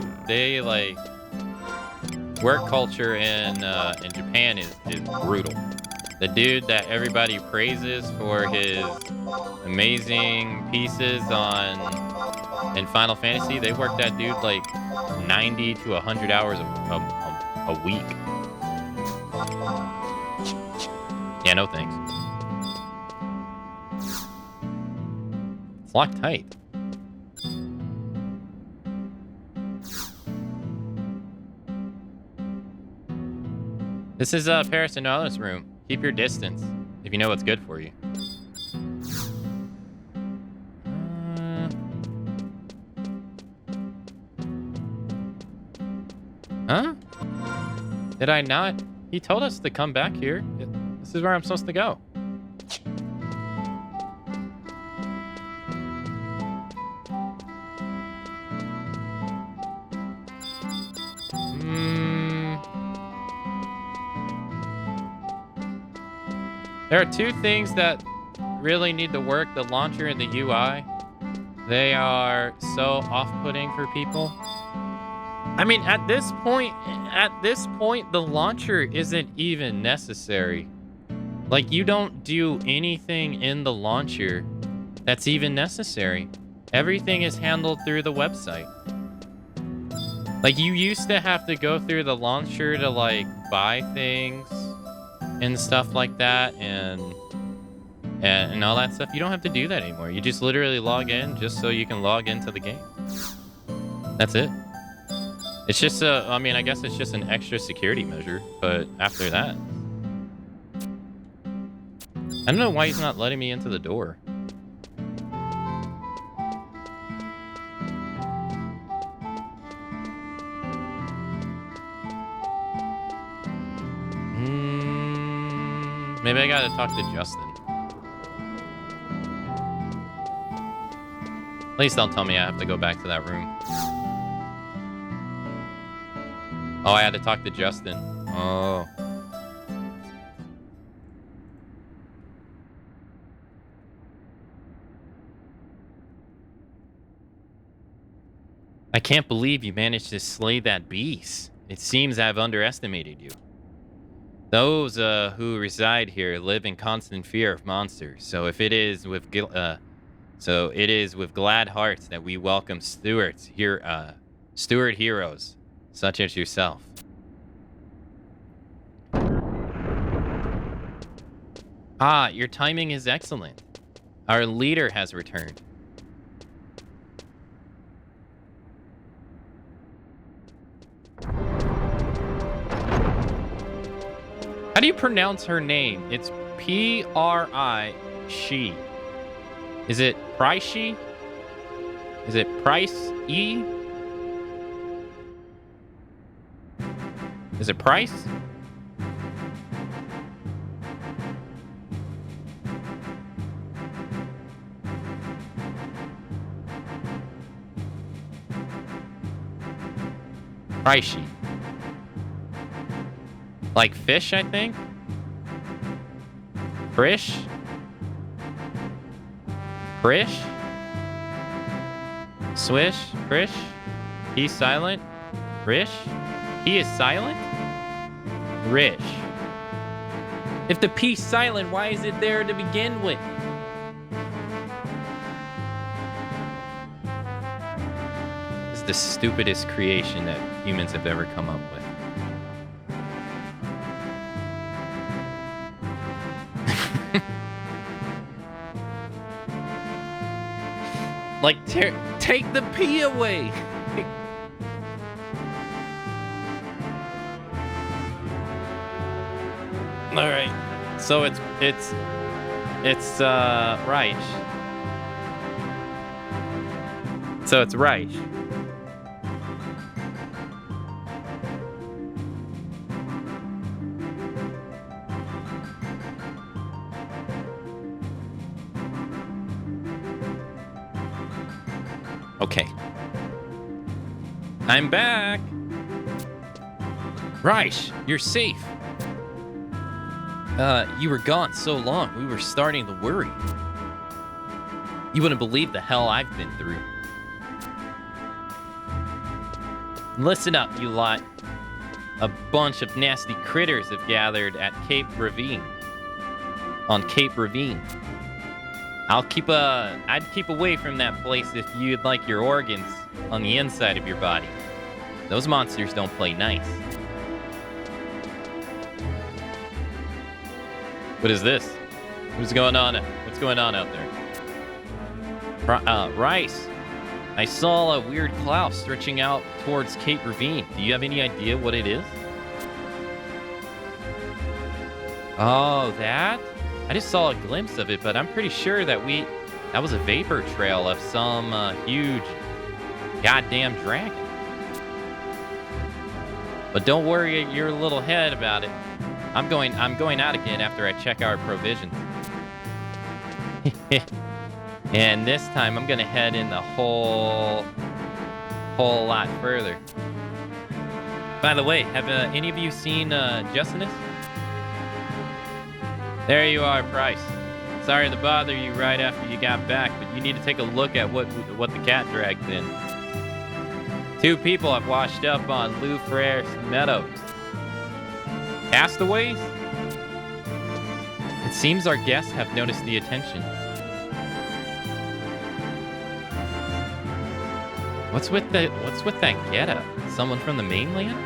like work culture in Japan is brutal. The dude that everybody praises for his amazing pieces in Final Fantasy, they work that dude like 90 to 100 hours a week. Yeah, no thanks. It's locked tight. This is Paris and Nala's room. Keep your distance if you know what's good for you. Huh? Did I not? He told us to come back here. This is where I'm supposed to go. There are two things that really need to work, the launcher and the UI. They are so off-putting for people. I mean, at this point, the launcher isn't even necessary. Like, you don't do anything in the launcher that's even necessary. Everything is handled through the website. Like, you used to have to go through the launcher to, like, buy things and stuff like that, and all that stuff. You don't have to do that anymore. You just literally log in just so you can log into the game. That's it. It's just I mean, I guess it's just an extra security measure, but after that, I don't know why he's not letting me into the door. Maybe I gotta talk to Justin. Please don't tell me I have to go back to that room. Oh, I had to talk to Justin. Oh. I can't believe you managed to slay that beast. It seems I've underestimated you. Those who reside here live in constant fear of monsters. So it is with glad hearts that we welcome steward heroes such as yourself. Ah, your timing is excellent. Our leader has returned. How do you pronounce her name? It's P-R-I-She. Is it Price-she? Is it Price-e? Is it Price? Price-she. Like fish, I think? Frish? Frish? Swish, Frish, he's silent. Rish, he is silent. Rish. If the P's silent, why is it there to begin with? It's the stupidest creation that humans have ever come up with. Like, take the P away. All right. So it's Reich. So it's Reich. Okay. I'm back. Reich, you're safe. You were gone so long, we were starting to worry. You wouldn't believe the hell I've been through. Listen up, you lot. A bunch of nasty critters have gathered at Cape Ravine. On Cape Ravine. I'd keep away from that place if you'd like your organs on the inside of your body. Those monsters don't play nice. What is this? What's going on? What's going on out there? Rice. I saw a weird cloud stretching out towards Cape Ravine. Do you have any idea what it is? Oh, that? I just saw a glimpse of it, but I'm pretty sure that was a vapor trail of some huge goddamn dragon. But don't worry your little head about it. I'm going out again after I check our provisions. And this time I'm gonna head in the whole lot further. By the way, have any of you seen Justinus? There you are, Price. Sorry to bother you right after you got back, but you need to take a look at what the cat dragged in. 2 people have washed up on Lou Frere's meadows. Castaways? It seems our guests have noticed the attention. What's with that getup? Someone from the mainland?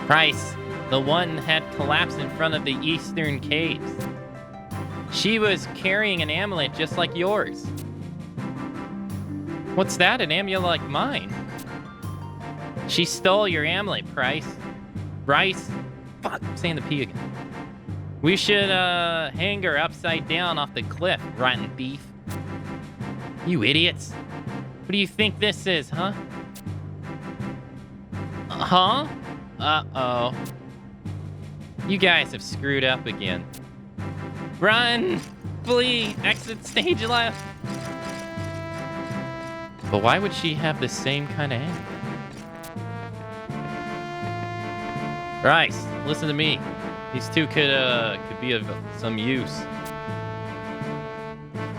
Price, the one had collapsed in front of the eastern caves. She was carrying an amulet just like yours. What's that? An amulet like mine? She stole your amulet, Price. Bryce. Fuck, I'm saying the P again. We should hang her upside down off the cliff, rotten thief. You idiots. What do you think this is, huh? Huh? Uh-oh. You guys have screwed up again. Run! Flee! Exit stage left! But why would she have the same kind of aim? Bryce, listen to me. These 2 could be of some use.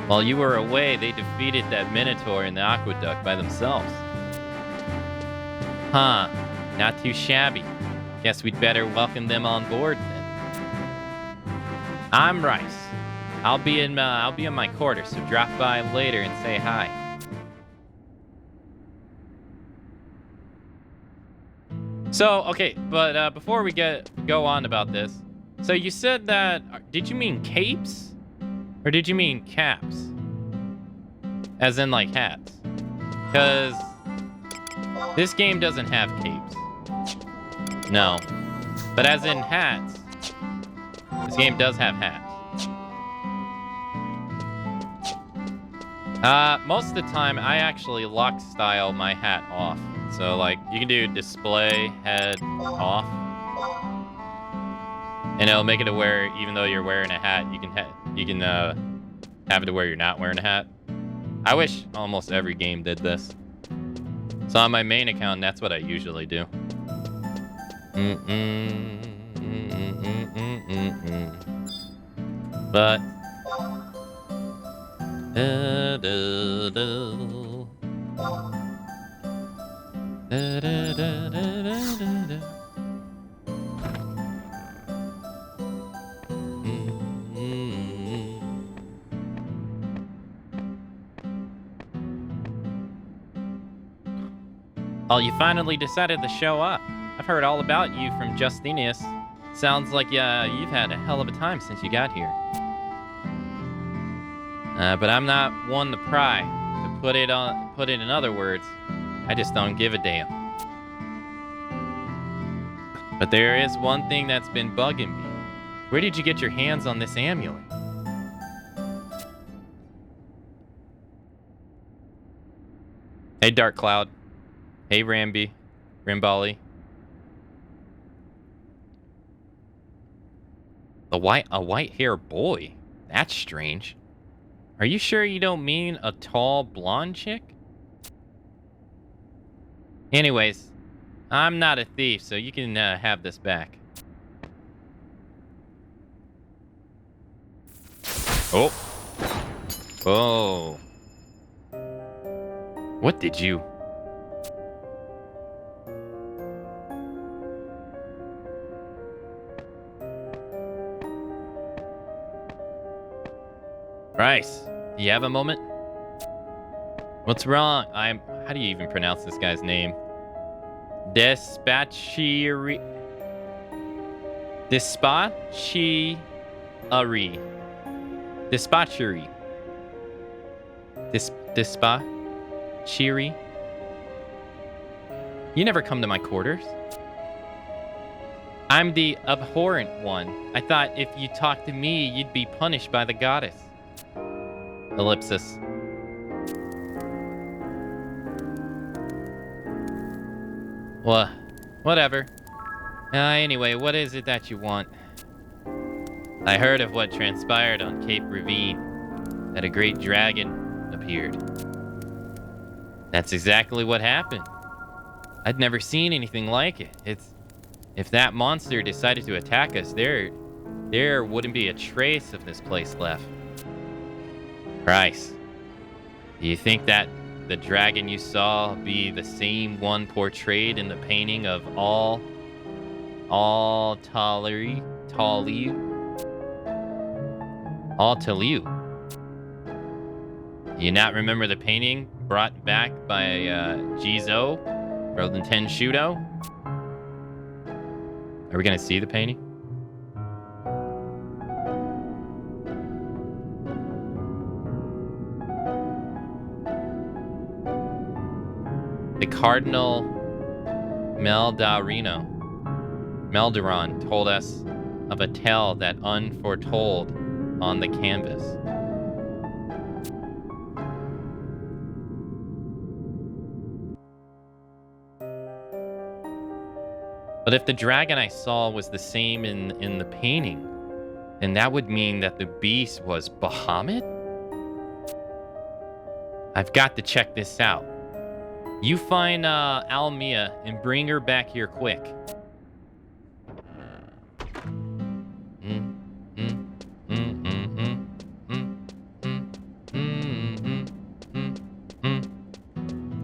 While you were away, they defeated that Minotaur in the aqueduct by themselves. Huh. Not too shabby. Guess we'd better welcome them on board then. I'm Rice. I'll be in my quarters, so drop by later and say hi. So, okay, but before we go on about this, so you said that, did you mean capes? Or did you mean caps? As in, like, hats? Because this game doesn't have capes. No. But as in hats, this game does have hats. Most of the time, I actually lock style my hat off. So, like, you can do display head off. And it'll make it to where, even though you're wearing a hat, you can have it to where you're not wearing a hat. I wish almost every game did this. So on my main account, that's what I usually do. But oh, you finally decided to show up. I've heard all about you from Justinius. Sounds like you've had a hell of a time since you got here. But I'm not one to pry. To put it in other words, I just don't give a damn. But there is one thing that's been bugging me. Where did you get your hands on this amulet? Hey, Dark Cloud. Hey, Rambali. A white-haired boy? That's strange. Are you sure you don't mean a tall blonde chick? Anyways, I'm not a thief, so you can have this back. Oh. Oh. What did you... Bryce, do you have a moment? What's wrong? How do you even pronounce this guy's name? Dispatchery. You never come to my quarters. I'm the abhorrent one. I thought if you talked to me, you'd be punished by the goddess. Ellipsis. Well, whatever. Anyway, what is it that you want? I heard of what transpired on Cape Ravine, that a great dragon appeared. That's exactly what happened. I'd never seen anything like it. If that monster decided to attack us, there wouldn't be a trace of this place left. Christ, do you think that the dragon you saw be the same one portrayed in the painting of all Taliu? Do you not remember the painting brought back by Jizo from the Tenshudo? Are we gonna see the painting? The Cardinal Meldaron told us of a tale that unforetold on the canvas. But if the dragon I saw was the same in the painting, then that would mean that the beast was Bahamut? I've got to check this out. You find Almia and bring her back here quick.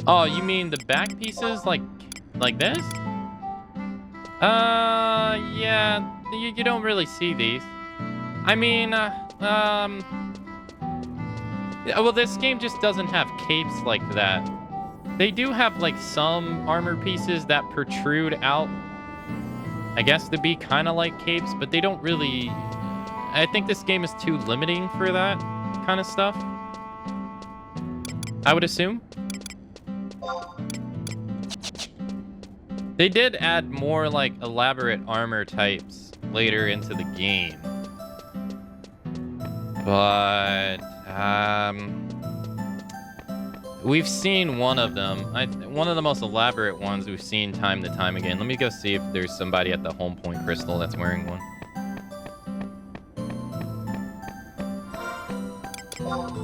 Oh, you mean the back pieces like this? Yeah, you don't really see these. I mean, well, this game just doesn't have capes like that. They do have, like, some armor pieces that protrude out, I guess, to be kind of like capes, but they don't really... I think this game is too limiting for that kind of stuff, I would assume. They did add more, like, elaborate armor types later into the game. But, we've seen one of them. One of the most elaborate ones we've seen time to time again. Let me go see if there's somebody at the home point crystal that's wearing one.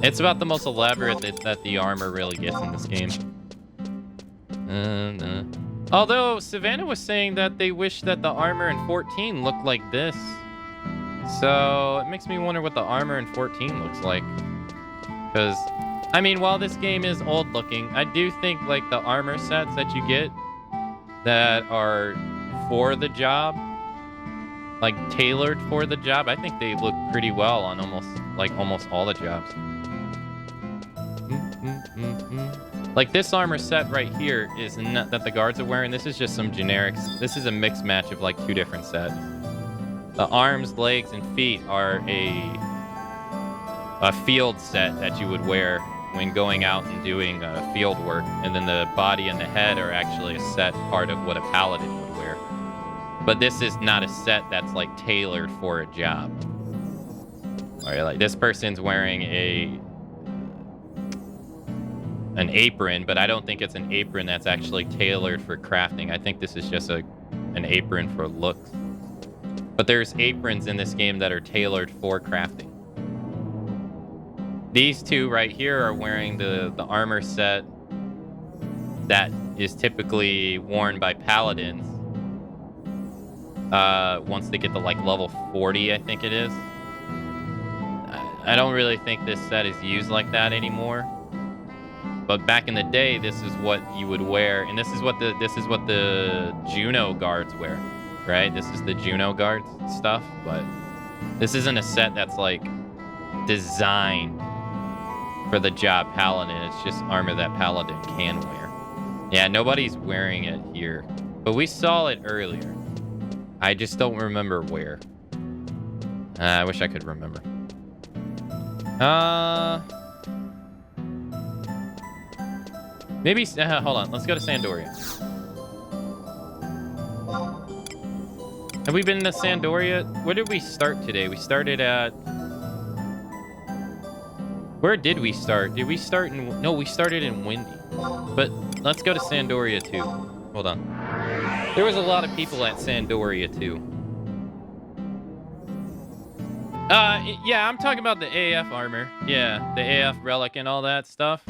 It's about the most elaborate that the armor really gets in this game. Although Savannah was saying that they wish that the armor in 14 looked like this. So it makes me wonder what the armor in 14 looks like. Because, I mean, while this game is old looking, I do think like the armor sets that you get that are for the job, like tailored for the job, I think they look pretty well on almost all the jobs. Like this armor set right here is not that the guards are wearing. This is just some generics. This is a mixed match of like 2 different sets. The arms, legs, and feet are a field set that you would wear when going out and doing field work. And then the body and the head are actually a set part of what a paladin would wear. But this is not a set that's like tailored for a job. All right, like this person's wearing an apron, but I don't think it's an apron that's actually tailored for crafting. I think this is just an apron for looks. But there's aprons in this game that are tailored for crafting. These 2 right here are wearing the armor set that is typically worn by paladins. Once they get to like level 40, I think it is. I don't really think this set is used like that anymore. But back in the day, this is what you would wear, and this is what the Juno guards wear, right? This is the Juno guards stuff, but this isn't a set that's like designed for the job paladin. It's just armor that paladin can wear. Yeah, nobody's wearing it here, but we saw it earlier. I just don't remember where. I wish I could remember. Maybe, hold on, let's go to Sandoria. Have we been to Sandoria? Where did we start today? We started at... Where did we start? Did we start in... No, we started in Windy. But let's go to Sandoria too. Hold on. There was a lot of people at Sandoria too. Yeah, I'm talking about the AF armor. Yeah, the AF relic and all that stuff.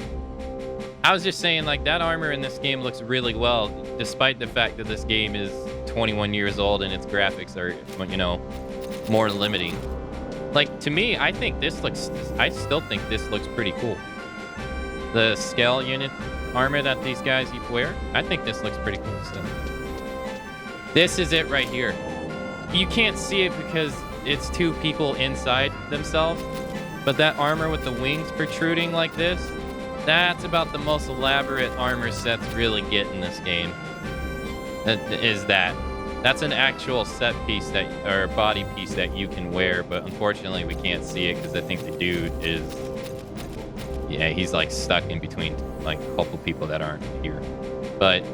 I was just saying, like, that armor in this game looks really well, despite the fact that this game is 21 years old and its graphics are, you know, more limiting. Like, to me, I still think this looks pretty cool. The scale unit armor that these guys wear, I think this looks pretty cool still. This is it right here. You can't see it because it's 2 people inside themselves, but that armor with the wings protruding like this, that's about the most elaborate armor sets really get in this game. That's an actual set piece or body piece that you can wear, but unfortunately we can't see it because I think the dude is, yeah, he's like stuck in between like a couple people that aren't here. But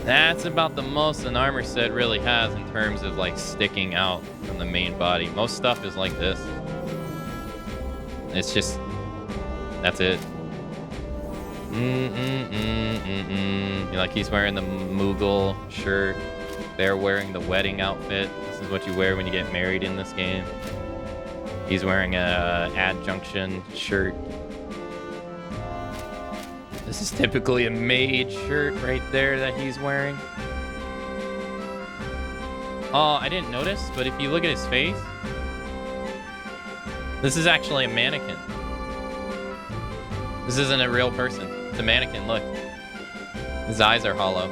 that's about the most an armor set really has in terms of like sticking out from the main body. Most stuff is like this. It's just, that's it. Like he's wearing the Moogle shirt. They're wearing the wedding outfit. This is what you wear when you get married in this game. He's wearing a adjunction shirt. This is typically a mage shirt right there that he's wearing. Oh, I didn't notice, but if you look at his face, this is actually a mannequin. This isn't a real person. It's a mannequin, look. His eyes are hollow.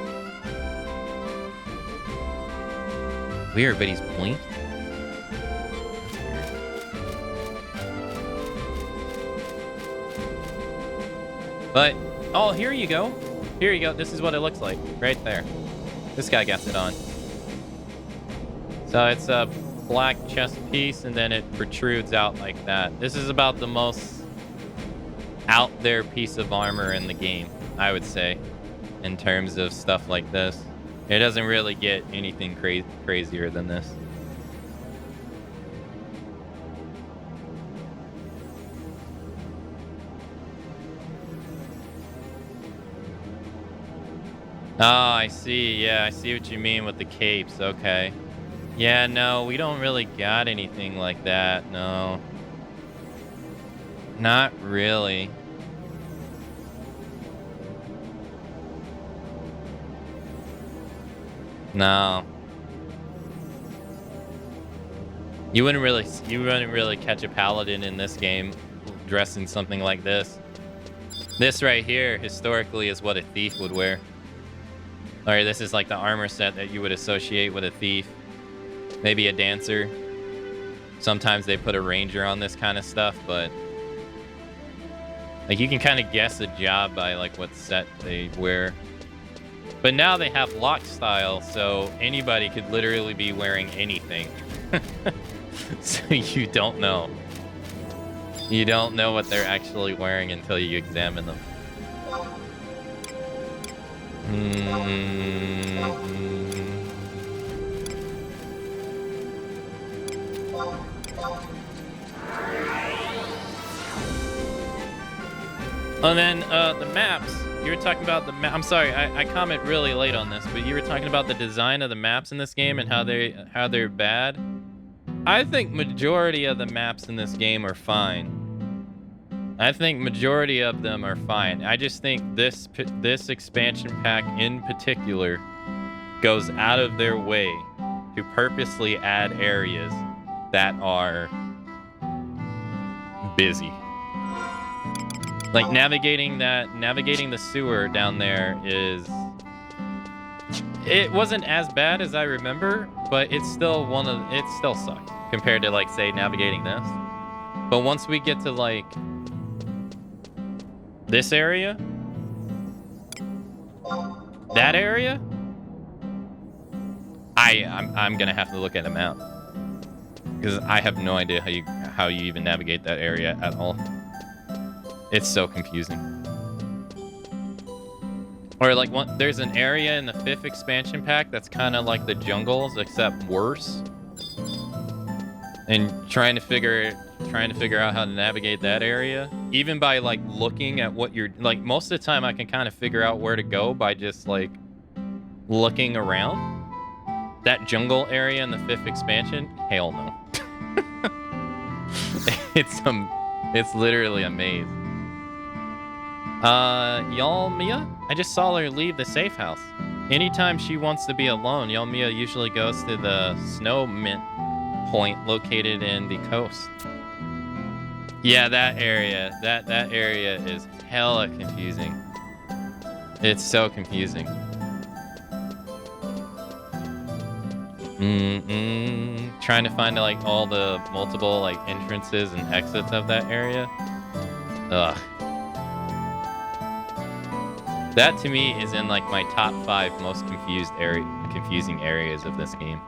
Weird, but he's blinked. But, oh, here you go. Here you go. This is what it looks like right there. This guy gets it on. So it's a black chest piece, and then it protrudes out like that. This is about the most out there piece of armor in the game, I would say, in terms of stuff like this. It doesn't really get anything crazier than this. Oh, I see. Yeah, I see what you mean with the capes. Okay. Yeah, no, we don't really got anything like that. No. Not really. No. You wouldn't really catch a paladin in this game dressed in something like this. This right here, historically, is what a thief would wear. Or this is like the armor set that you would associate with a thief. Maybe a dancer. Sometimes they put a ranger on this kind of stuff, but like you can kind of guess a job by like what set they wear. But now they have lock style, so anybody could literally be wearing anything. So you don't know. You don't know what they're actually wearing until you examine them. And then the maps. You were talking about the map. I'm sorry, I comment really late on this, but you were talking about the design of the maps in this game and how they're bad. I think majority of the maps in this game are fine. I think majority of them are fine. I just think this expansion pack in particular goes out of their way to purposely add areas that are busy. Like navigating the sewer down there it wasn't as bad as I remember, but it still sucked compared to like say navigating this. But once we get to like this area, that area, I'm gonna have to look at a map because I have no idea how you even navigate that area at all. It's so confusing. Or like there's an area in the 5th expansion pack that's kind of like the jungles except worse. And trying to figure out how to navigate that area, even by like looking at what you're like. Most of the time, I can kind of figure out where to go by just like looking around. That jungle area in the 5th expansion, hell no. It's literally a maze. Yalmia? I just saw her leave the safe house. Anytime she wants to be alone, Yalmia usually goes to the snow mint point located in the coast. Yeah, that area. That area is hella confusing. It's so confusing. Trying to find like all the multiple like entrances and exits of that area. Ugh. That to me is in like my top 5 most confusing areas of this game.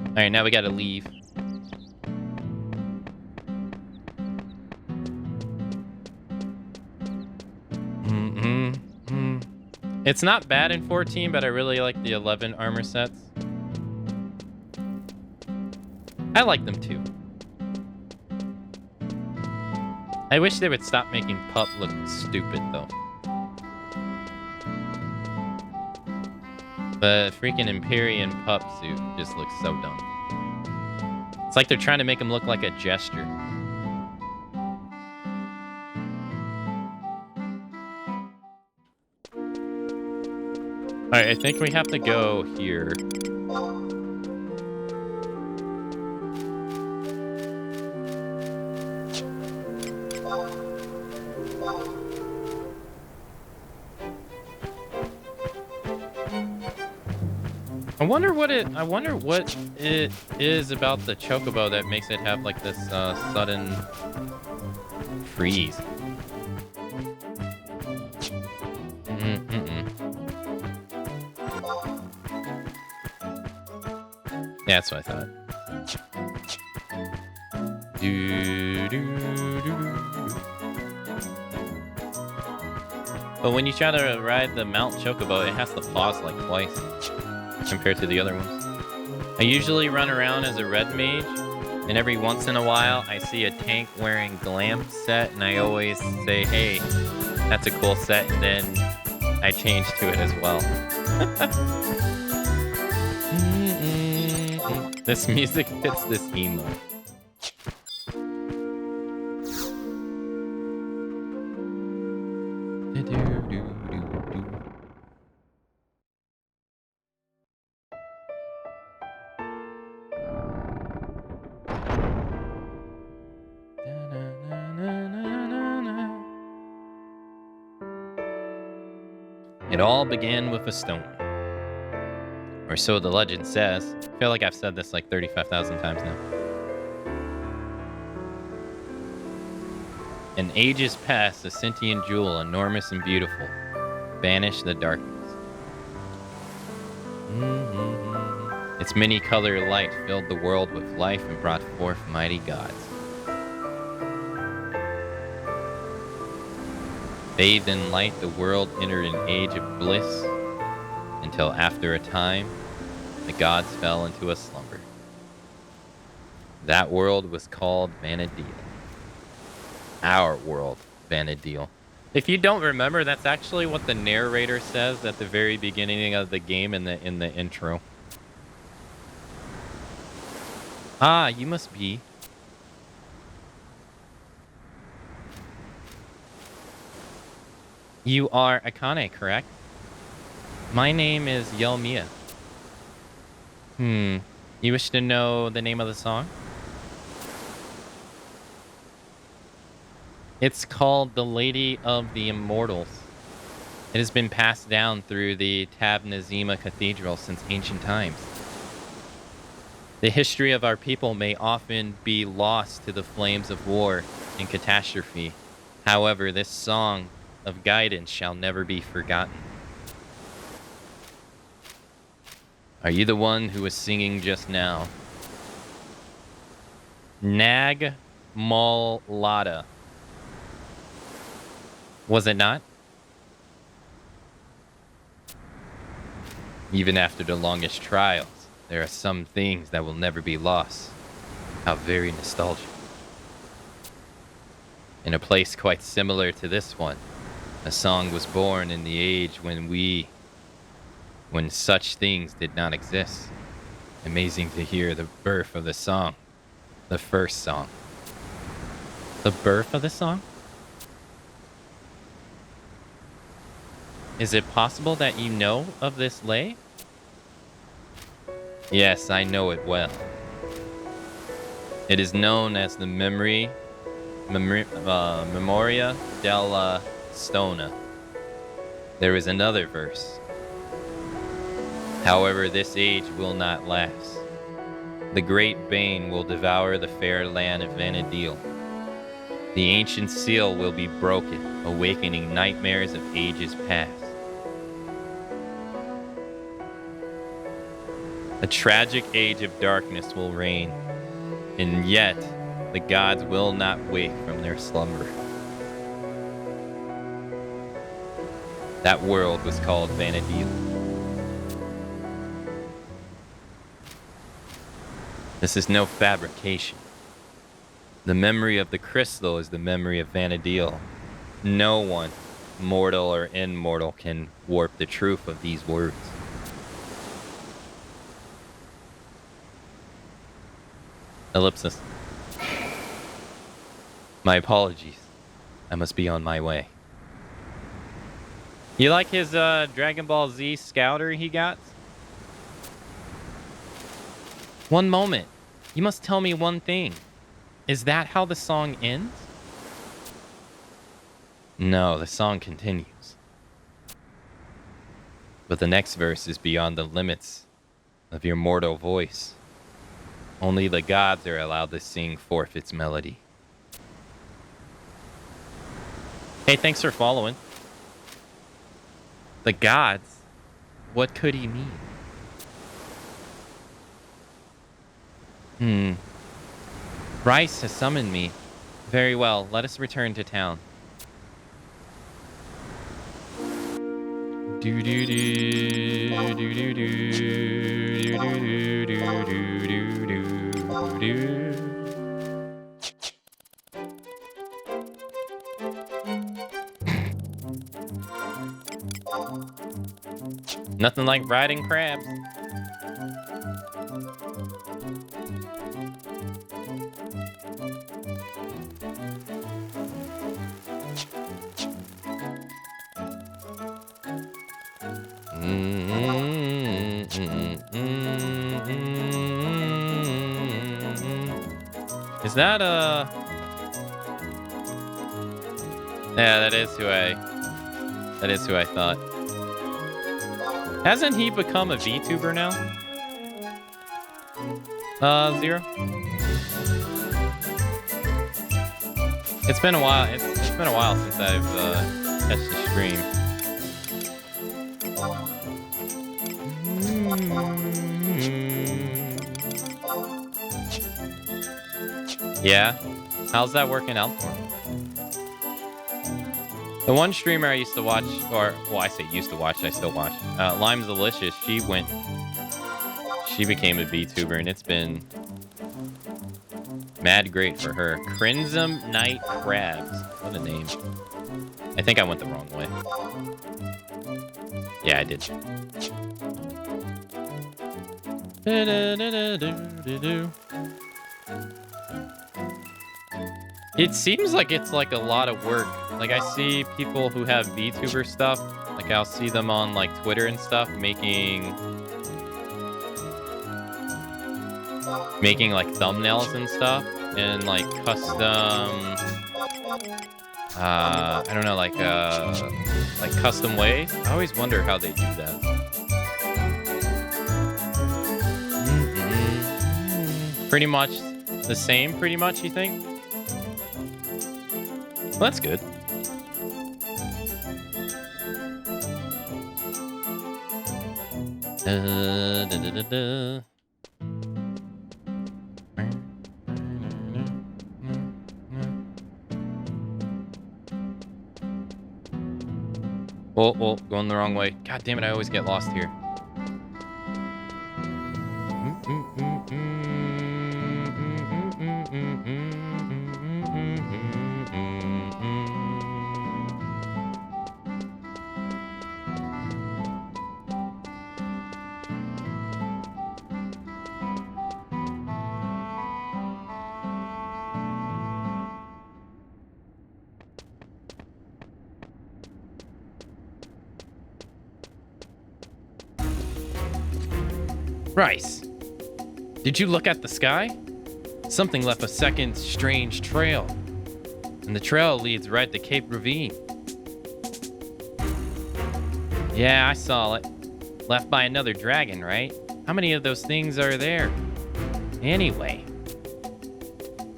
All right, now we gotta leave. It's not bad in 14, but I really like the 11 armor sets. I like them too. I wish they would stop making Pup look stupid though. The freaking Empyrean Pup suit just looks so dumb. It's like they're trying to make him look like a gesture. Alright, I think we have to go here. I wonder what it is about the chocobo that makes it have like this sudden freeze. Yeah, that's what I thought. But when you try to ride the Mount Chocobo, it has to pause like twice compared to the other ones. I usually run around as a red mage, and every once in a while I see a tank wearing glam set, and I always say, hey, that's a cool set, and then I change to it as well. This music fits this emo. It all began with a stone. Or so the legend says. I feel like I've said this like 35,000 times now. In ages past, a sentient jewel, enormous and beautiful, banished the darkness. Its many-colored light filled the world with life and brought forth mighty gods. Bathed in light, the world entered an age of bliss, until after a time, the gods fell into a slumber. That world was called Vanadil. Our world, Vanadil. If you don't remember, that's actually what the narrator says at the very beginning of the game in the intro. Ah, you must be. You are Akane, correct? My name is Yelmia. You wish to know the name of the song? It's called The Lady of the Immortals. It has been passed down through the Tabnazima Cathedral since ancient times. The history of our people may often be lost to the flames of war and catastrophe. However, this song of guidance shall never be forgotten. Are you the one who was singing just now? Nag Malada. Was it not? Even after the longest trials, there are some things that will never be lost. How very nostalgic. In a place quite similar to this one, a song was born in the age when such things did not exist. Amazing to hear the birth of the song. The first song. The birth of the song? Is it possible that you know of this lay? Yes, I know it well. It is known as the Memoria della Stona. There is another verse. However, this age will not last. The great bane will devour the fair land of Vanadil. The ancient seal will be broken, awakening nightmares of ages past. A tragic age of darkness will reign, and yet the gods will not wake from their slumber. That world was called Vanadil. This is no fabrication. The memory of the crystal is the memory of Vanadil. No one, mortal or immortal, can warp the truth of these words. Ellipsis. My apologies. I must be on my way. You like his Dragon Ball Z Scouter he got? One moment. You must tell me one thing. Is that how the song ends? No, the song continues. But the next verse is beyond the limits of your mortal voice. Only the gods are allowed to sing forth its melody. Hey, thanks for following. The gods? What could he mean? Rice has summoned me. Very well, let us return to town. Do do do do do do do do do do do do. Nothing like riding crabs. Is that yeah, that is who I thought. Hasn't he become a VTuber now? Zero. It's been a while. It's been a while since I've touched the stream. Yeah, how's that working out for him? The one streamer I used to watch, or well, I say used to watch, I still watch. Lime's Delicious. She became a VTuber, and it's been mad great for her. Crimson Night Crabs. What a name. I think I went the wrong way. Yeah, I did. It seems like it's like a lot of work. Like I see people who have VTuber stuff. Like I'll see them on like Twitter and stuff making like thumbnails and stuff and like custom I don't know, like custom ways. I always wonder how they do that. Pretty much the same, pretty much, you think? Well, that's good. Oh, going the wrong way. God damn it, I always get lost here. Rice, did you look at the sky? Something left a second strange trail. And the trail leads right to Cape Ravine. Yeah, I saw it. Left by another dragon, right? How many of those things are there? Anyway.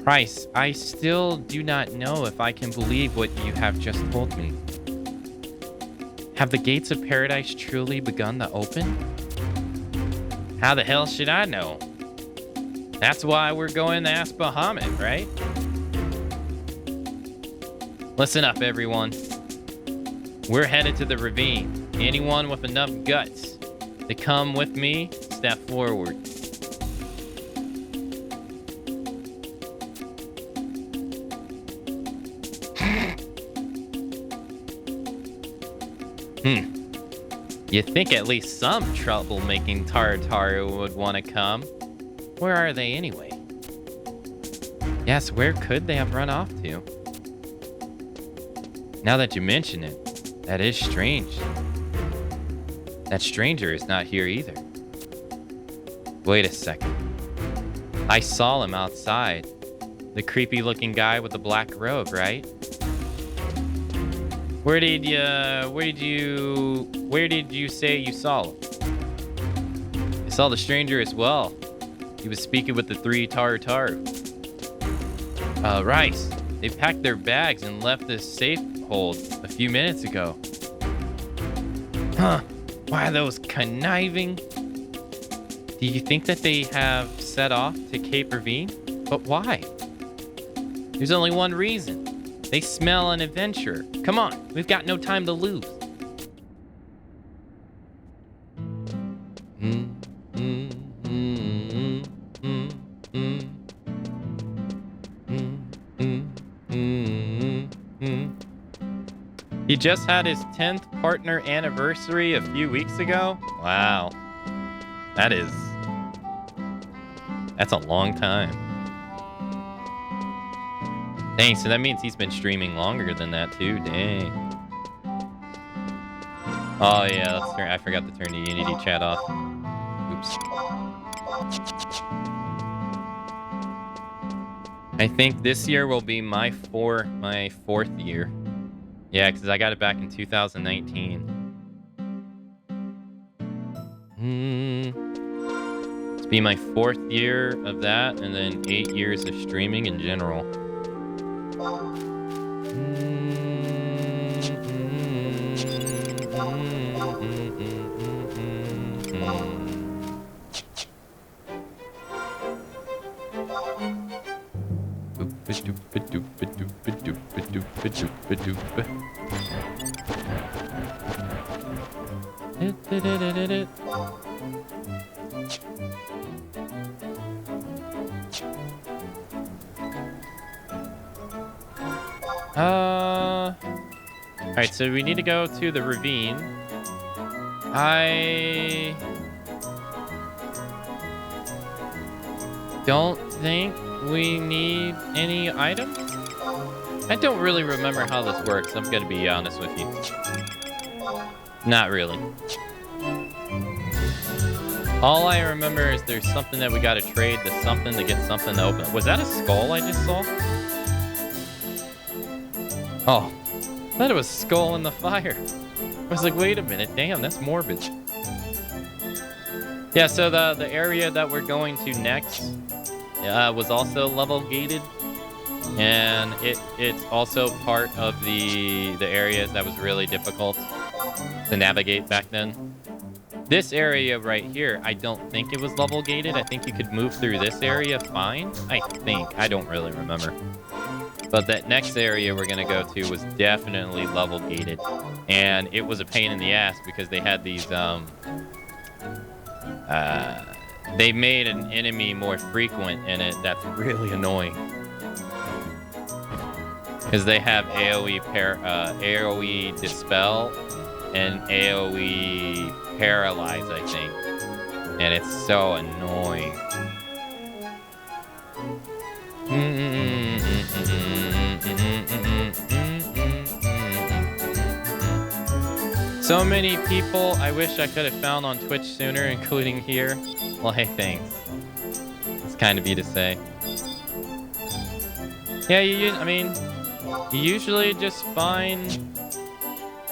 Rice, I still do not know if I can believe what you have just told me. Have the gates of paradise truly begun to open? How the hell should I know? That's why we're going to ask Bahamut, right? Listen up, everyone. We're headed to the ravine. Anyone with enough guts to come with me, step forward. You think at least some troublemaking Tartaru would want to come. Where are they anyway? Yes, where could they have run off to? Now that you mention it, that is strange. That stranger is not here either. Wait a second. I saw him outside. The creepy looking guy with the black robe, right? Where did you say you saw him? I saw the stranger as well. He was speaking with the three Tartaru. Rice, they packed their bags and left the safe hold a few minutes ago. Huh, why those conniving? Do you think that they have set off to Cape Ravine? But why? There's only one reason. They smell an adventure. Come on, we've got no time to lose. He just had his 10th partner anniversary a few weeks ago. Wow. That's a long time. Dang, so that means he's been streaming longer than that too. Dang. Oh yeah, I forgot to turn the Unity chat off. Oops. I think this year will be my fourth year. Yeah, because I got it back in 2019. It's be my fourth year of that, and then 8 years of streaming in general. Alright, so we need to go to the ravine. I don't think we need any items. I don't really remember how this works, I'm gonna be honest with you. Not really. All I remember is there's something that we gotta trade to something to get something to open. Was that a skull I just saw? Oh, I thought it was skull in the fire. I was like, wait a minute, damn, that's morbid. Yeah, so the area that we're going to next was also level gated, and it's also part of the areas that was really difficult to navigate back then. This area right here, I don't think it was level gated. I think you could move through this area fine. I think. I don't really remember. But that next area we're going to go to was definitely level gated. And it was a pain in the ass because they had these, they made an enemy more frequent in it. That's really annoying. Because they have AoE Dispel and AoE Paralyze, I think. And it's so annoying. So many people I wish I could have found on Twitch sooner, including here. Well, hey, thanks. It's kind of you to say. Yeah, I mean, you usually just find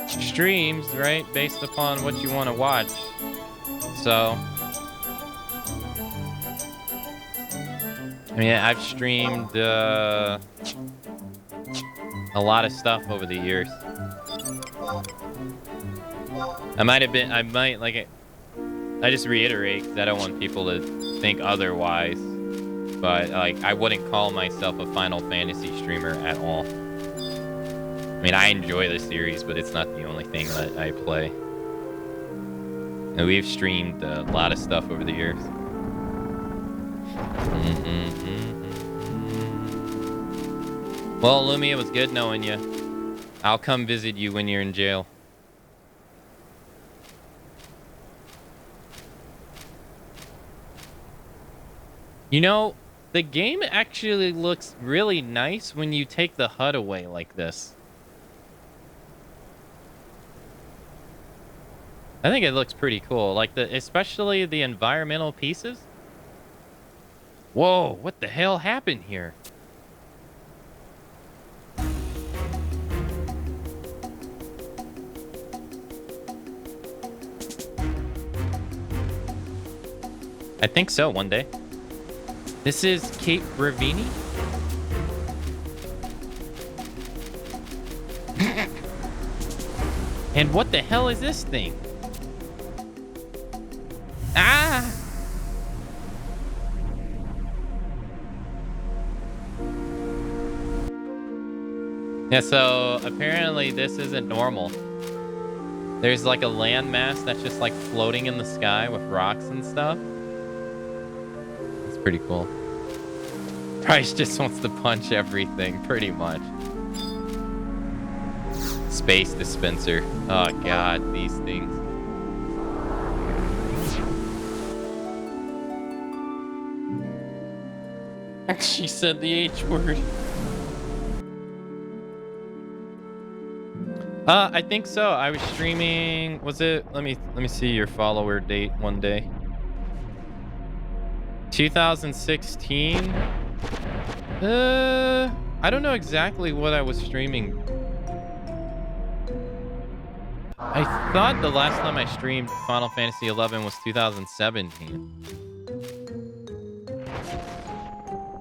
streams, right, based upon what you want to watch. So, I mean, I've streamed a lot of stuff over the years. I just reiterate because I don't want people to think otherwise. But, like, I wouldn't call myself a Final Fantasy streamer at all. I mean, I enjoy the series, but it's not the only thing that I play. And we've streamed a lot of stuff over the years. Well, Lumi, it was good knowing you. I'll come visit you when you're in jail. You know, the game actually looks really nice when you take the HUD away like this. I think it looks pretty cool, like especially the environmental pieces. Whoa, what the hell happened here? I think so, one day. This is Cape Ravini. And what the hell is this thing? Ah! Yeah, so apparently this isn't normal. There's like a landmass that's just like floating in the sky with rocks and stuff. It's pretty cool. Price just wants to punch everything, pretty much. Space dispenser. Oh god, these things. She said the H word. I think so. I was streaming. Was it? Let me see your follower date one day. 2016. I don't know exactly what I was streaming. I thought the last time I streamed Final Fantasy XI was 2017.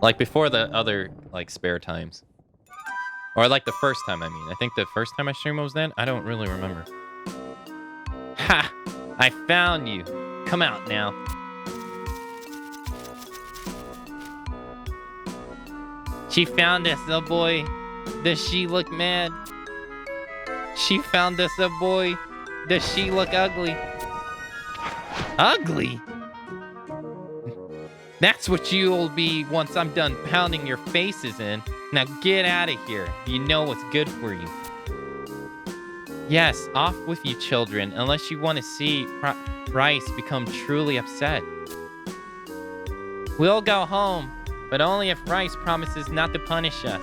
Like before the other like spare times. Or like the first time, I mean. I think the first time I streamed was then. I don't really remember. Ha! I found you. Come out now. She found us, oh boy. Does she look mad? She found us, oh boy. Does she look ugly? Ugly? That's what you'll be once I'm done pounding your faces in. Now get out of here. You know what's good for you. Yes, off with you children, unless you want to see Rice become truly upset. We'll go home, but only if Rice promises not to punish us.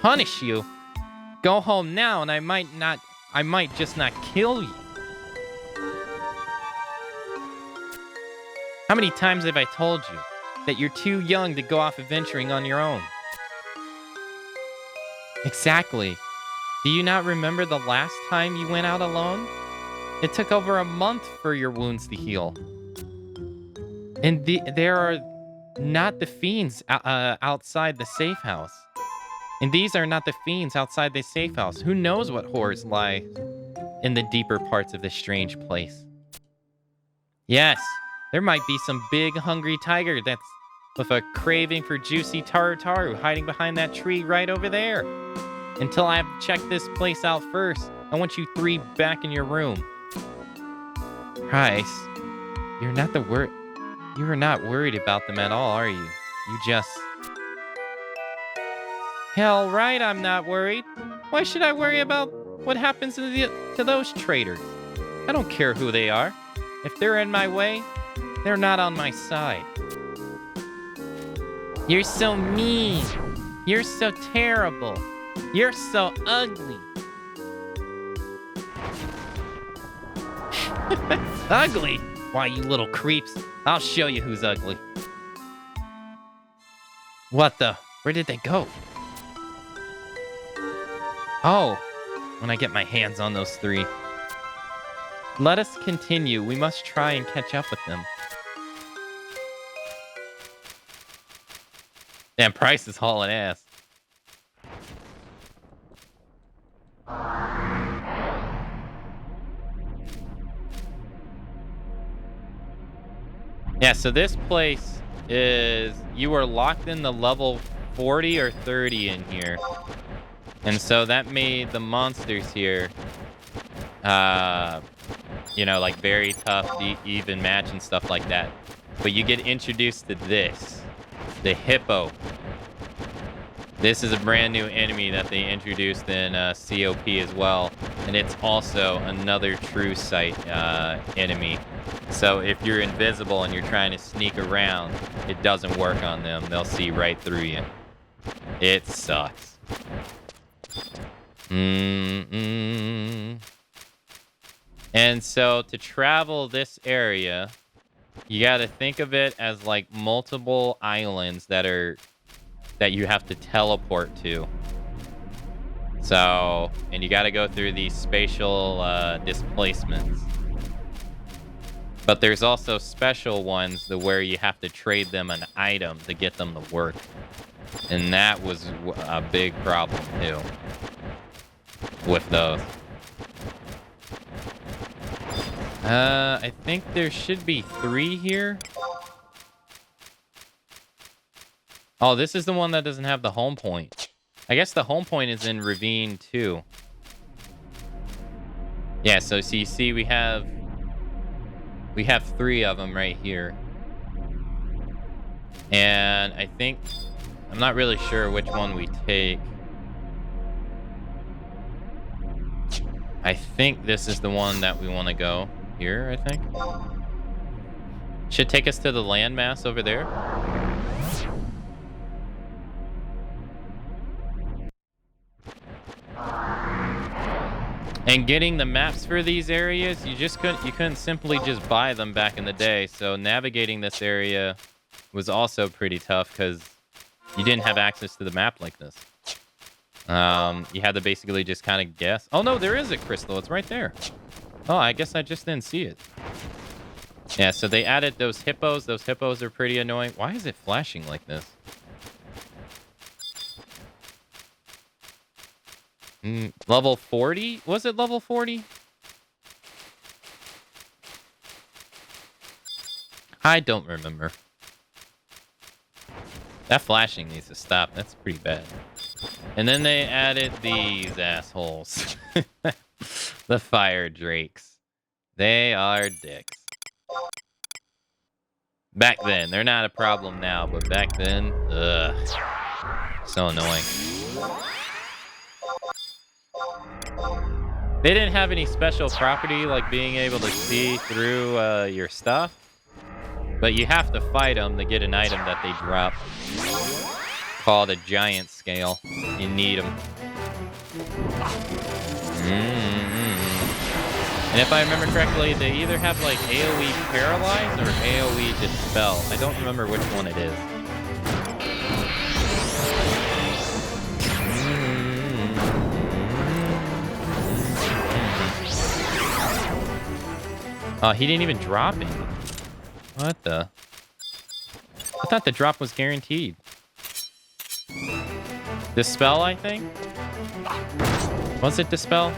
Punish you? Go home now and I might just not kill you. How many times have I told you that you're too young to go off adventuring on your own? Exactly. Do you not remember the last time you went out alone? It took over a month for your wounds to heal. And there are not the fiends outside the safe house. And these are not the fiends outside the safe house. Who knows what horrors lie in the deeper parts of this strange place? Yes, there might be some big hungry tiger that's with a craving for juicy taru hiding behind that tree right over there. Until I have checked this place out first, I want you three back in your room. Price, you're not worried about them at all, are you? You just... Hell right, I'm not worried. Why should I worry about what happens to those traitors? I don't care who they are. If they're in my way, they're not on my side. You're so mean. You're so terrible. You're so ugly. Ugly? Why, you little creeps. I'll show you who's ugly. What the? Where did they go? Oh, when I get my hands on those three. Let us continue. We must try and catch up with them. Damn, Price is hauling ass. Yeah, so this place is... You are locked in the level 40 or 30 in here. And so that made the monsters here... you know, like very tough to even match and stuff like that. But you get introduced to this. The hippo. This is a brand new enemy that they introduced in COP as well. And it's also another true sight enemy. So if you're invisible and you're trying to sneak around, it doesn't work on them. They'll see right through you. It sucks. And so to travel this area, you got to think of it as like multiple islands that you have to teleport to. So, and you got to go through these spatial displacements. But there's also special ones where you have to trade them an item to get them to work. And that was a big problem too with those. I think there should be 3 here. Oh, this is the one that doesn't have the home point. I guess the home point is in Ravine too. Yeah, so you see we have 3 of them right here. And I think, I'm not really sure which one we take. I think this is the one that we want to go. Here, I think. Should take us to the landmass over there. And getting the maps for these areas, you couldn't simply just buy them back in the day. So navigating this area was also pretty tough because you didn't have access to the map like this. You had to basically just kind of guess. Oh no, there is a crystal. It's right there. Oh, I guess I just didn't see it. Yeah, so they added those hippos. Those hippos are pretty annoying. Why is it flashing like this? Level 40? Was it level 40? I don't remember. That flashing needs to stop. That's pretty bad. And then they added these assholes. The fire drakes. They are dicks. Back then. They're not a problem now, but back then, ugh. So annoying. They didn't have any special property like being able to see through your stuff. But you have to fight them to get an item that they drop. Called a giant scale. You need them. And if I remember correctly, they either have like AoE Paralyze or AoE Dispel. I don't remember which one it is. Oh, he didn't even drop it. What the? I thought the drop was guaranteed. Dispel, I think? Was it Dispel?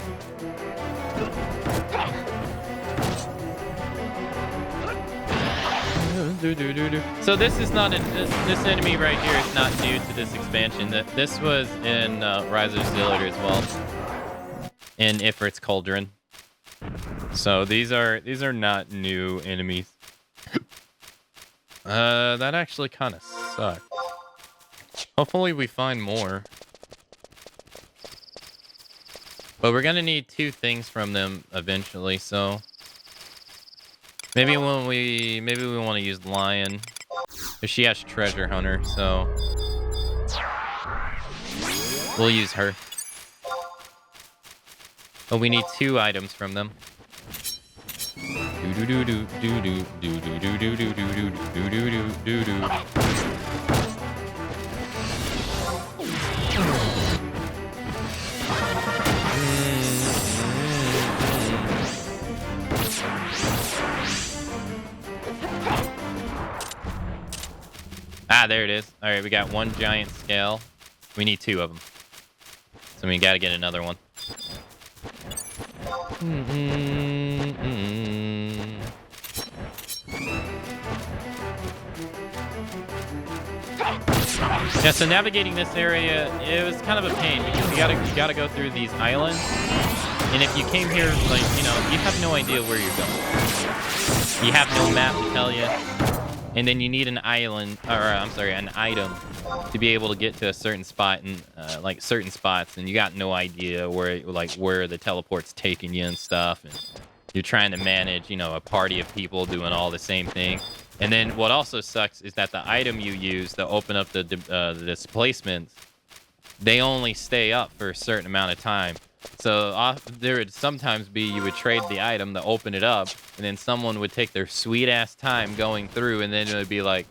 So this is not this enemy right here is not new to this expansion. This was in Rise of Zealot as well, in Ifrit's Cauldron. So these are not new enemies. That actually kind of sucks. Hopefully we find more. But we're gonna need 2 things from them eventually, so maybe we want to use Lion. Because she has Treasure Hunter, so we'll use her. But we need 2 items from them. Ah, there it is. All right, we got 1 giant scale. We need 2 of them. So we got to get another one. Yeah, so navigating this area, it was kind of a pain because you gotta go through these islands, and if you came here, like, you know, you have no idea where you're going. You have no map to tell you, and then you need an island, or I'm sorry, an item to be able to get to a certain spot and like certain spots, and you got no idea where the teleport's taking you and stuff, and you're trying to manage, you know, a party of people doing all the same thing. And then what also sucks is that the item you use to open up the displacements, they only stay up for a certain amount of time. So there would sometimes be you would trade the item to open it up, and then someone would take their sweet ass time going through, and then it would be like,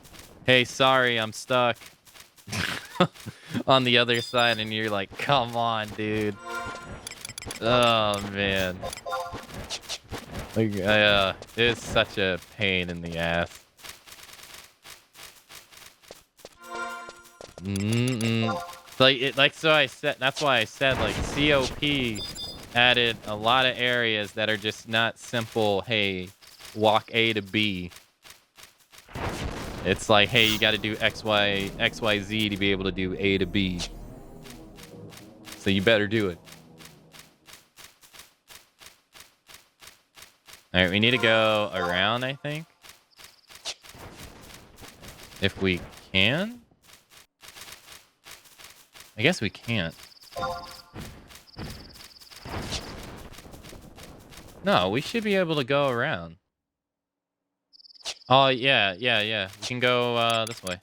hey, sorry, I'm stuck on the other side, and you're like, come on, dude. Oh, man. Like, it's such a pain in the ass. So I said, that's why I said, like, COP added a lot of areas that are just not simple, hey, walk A to B. It's like, hey, you got to do XYZ to be able to do A to B. So you better do it. All right, we need to go around, I think. If we can. I guess we can't. No, we should be able to go around. Oh, yeah. We can go this way.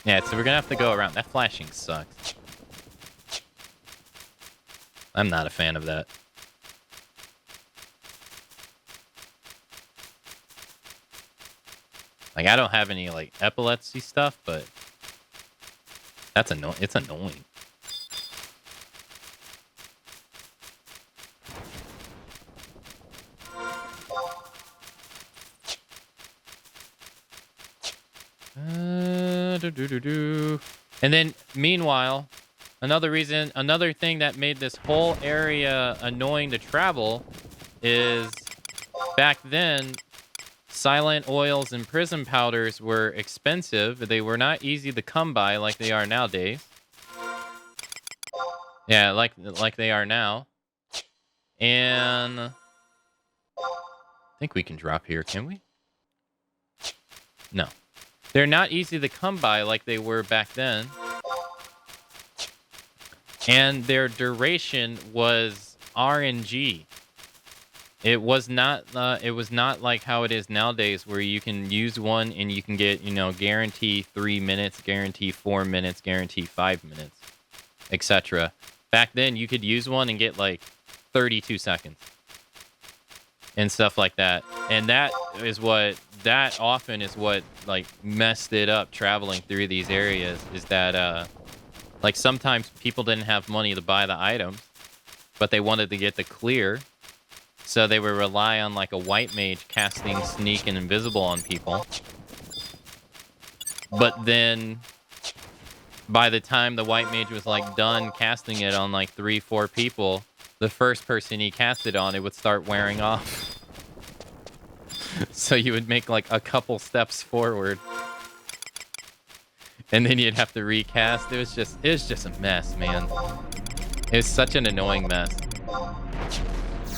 Yeah, so we're gonna have to go around. That flashing sucks. I'm not a fan of that. Like, I don't have any, like, epilepsy stuff, but that's annoying. It's annoying. And then, meanwhile, another thing that made this whole area annoying to travel is back then, silent oils and prism powders were expensive. They were not easy to come by like they are nowadays. Yeah, like they are now. And I think we can drop here, can we? No. They're not easy to come by like they were back then. And their duration was RNG. It was not like how it is nowadays, where you can use one and you can get, you know, guarantee 3 minutes, guarantee 4 minutes, guarantee 5 minutes, etc. Back then, you could use one and get like 32 seconds and stuff like that. And that often is what like messed it up traveling through these areas, is that like sometimes people didn't have money to buy the items, but they wanted to get the clear. So they would rely on like a white mage casting sneak and invisible on people. But then by the time the white mage was like done casting it on like 3-4 people, the first person he cast it on, it would start wearing off. So you would make like a couple steps forward, and then you'd have to recast. It was just a mess, man. It was such an annoying mess.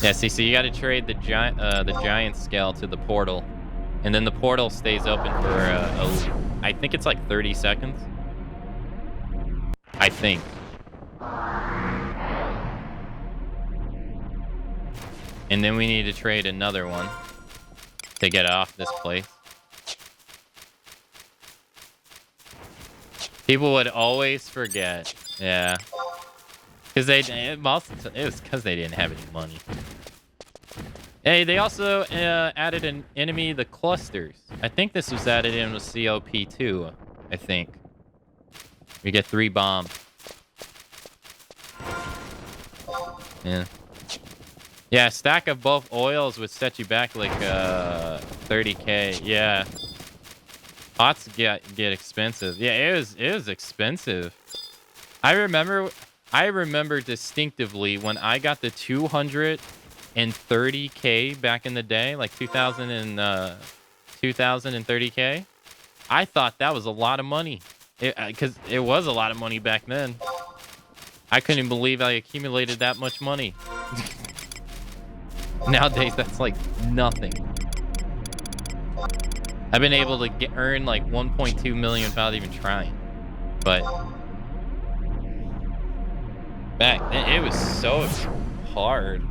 Yeah, see, so you got to trade the giant scale to the portal, and then the portal stays open for I think it's like 30 seconds. I think. And then we need to trade another one to get off this place. People would always forget. Yeah. Because it was because they didn't have any money. Hey, they also added an enemy, the clusters. I think this was added in with COP2, I think. We get 3 bombs. Yeah. Yeah, a stack of both oils would set you back like 30k. Yeah. Pots get expensive. Yeah, it was expensive. I remember distinctively when I got the 230k back in the day, like 2030k. I thought that was a lot of money. Because it was a lot of money back then. I couldn't believe I accumulated that much money. Nowadays, that's like nothing. I've been able to earn like 1.2 million without even trying. But back then, it was so hard.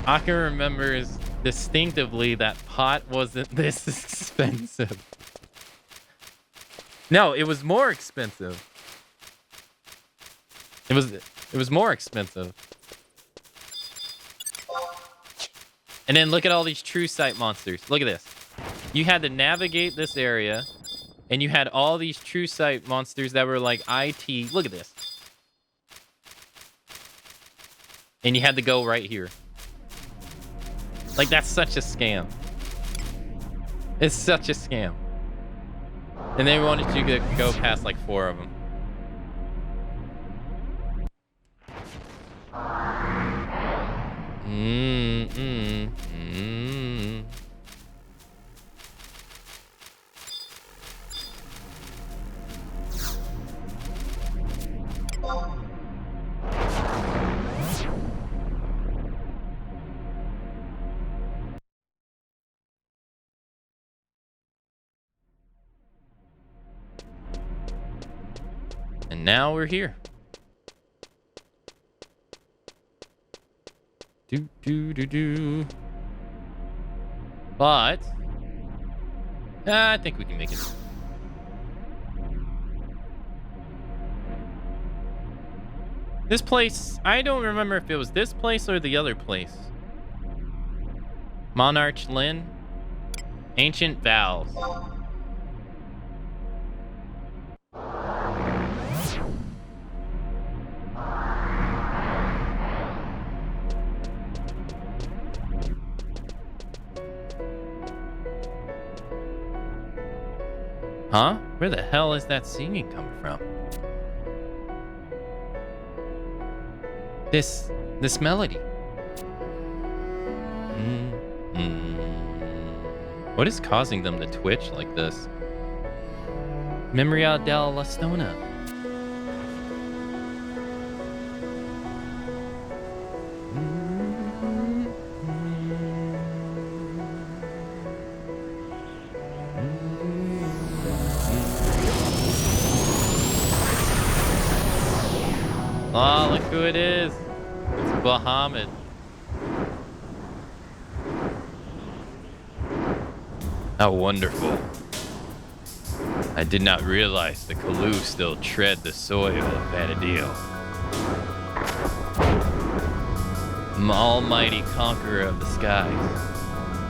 Aka remembers distinctively that pot wasn't this expensive. No, it was more expensive. It was more expensive. And then look at all these true sight monsters. Look at this. You had to navigate this area, and you had all these true sight monsters that were like IT. Look at this. And you had to go right here. Like, that's such a scam. It's such a scam. And they wanted you to go past like 4 of them. And now we're here. Do. But I think we can make it. This place, I don't remember if it was this place or the other place. Monarch Lynn. Ancient Vows. Huh? Where the hell is that singing coming from? This melody. What is causing them to twitch like this? Memoria della Stona. Oh, look who it is. It's Bahamut. How wonderful. I did not realize the Kalu still tread the soil of Vanadil. Almighty conqueror of the skies.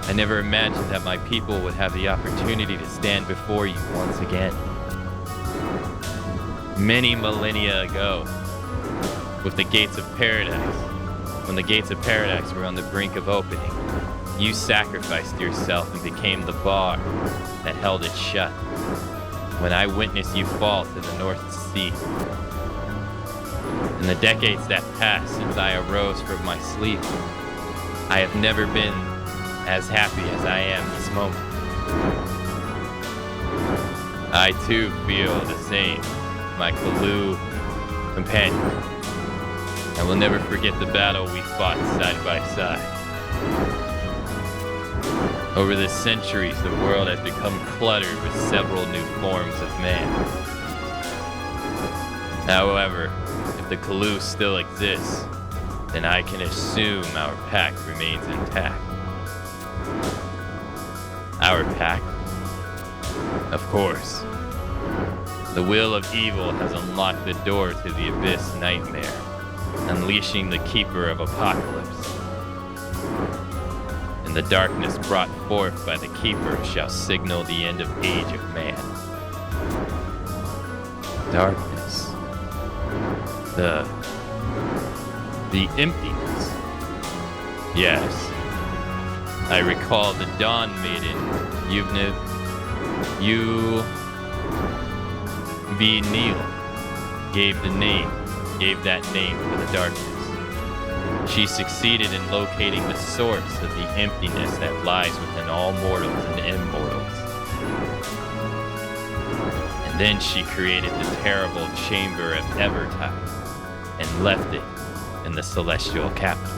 I never imagined that my people would have the opportunity to stand before you once again. Many millennia ago, with the gates of paradise, when the gates of paradise were on the brink of opening, you sacrificed yourself and became the bar that held it shut. When I witnessed you fall to the North Sea. In the decades that passed since I arose from my sleep, I have never been as happy as I am this moment. I too feel the same, my Kalu companion. I will never forget the battle we fought side by side. Over the centuries, the world has become cluttered with several new forms of man. However, if the Kalu still exists, then I can assume our pact remains intact. Our pact? Of course. The will of evil has unlocked the door to the Abyss Nightmare, unleashing the Keeper of Apocalypse. And the darkness brought forth by the Keeper shall signal the end of age of man. Darkness. The emptiness. Yes. I recall the Dawn Maiden, Neil, gave that name to the darkness. She succeeded in locating the source of the emptiness that lies within all mortals and immortals. And then she created the terrible Chamber of Evertide and left it in the celestial capital.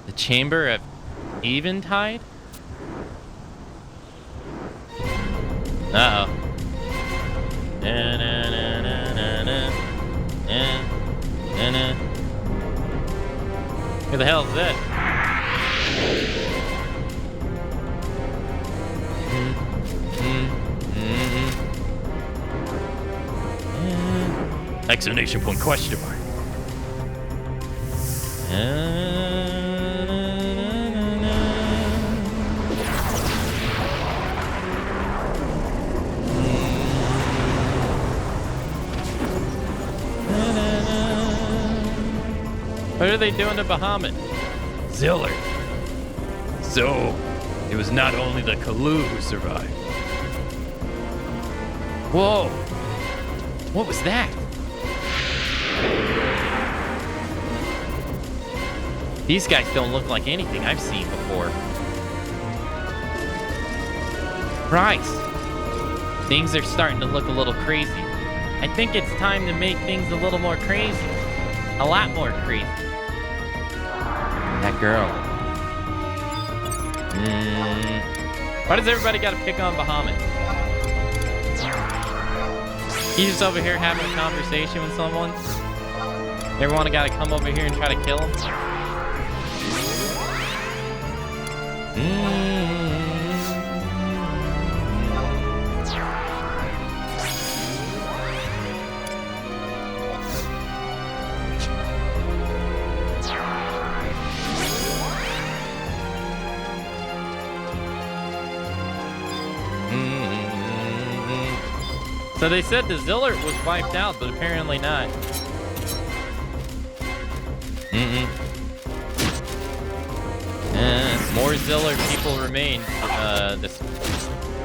The Chamber of Eventide? Uh-oh. Who the hell is that? Exclamation point, question mark. What are they doing to Bahamut? Ziller. So, it was not only the Kalu who survived. Whoa. What was that? These guys don't look like anything I've seen before. Christ. Things are starting to look a little crazy. I think it's time to make things a little more crazy. A lot more crazy. That girl. Why does everybody gotta pick on Bahamut? He's just over here having a conversation with someone. Everyone gotta come over here and try to kill him. So they said the Zillert was wiped out, but apparently not. More Zillert people remain.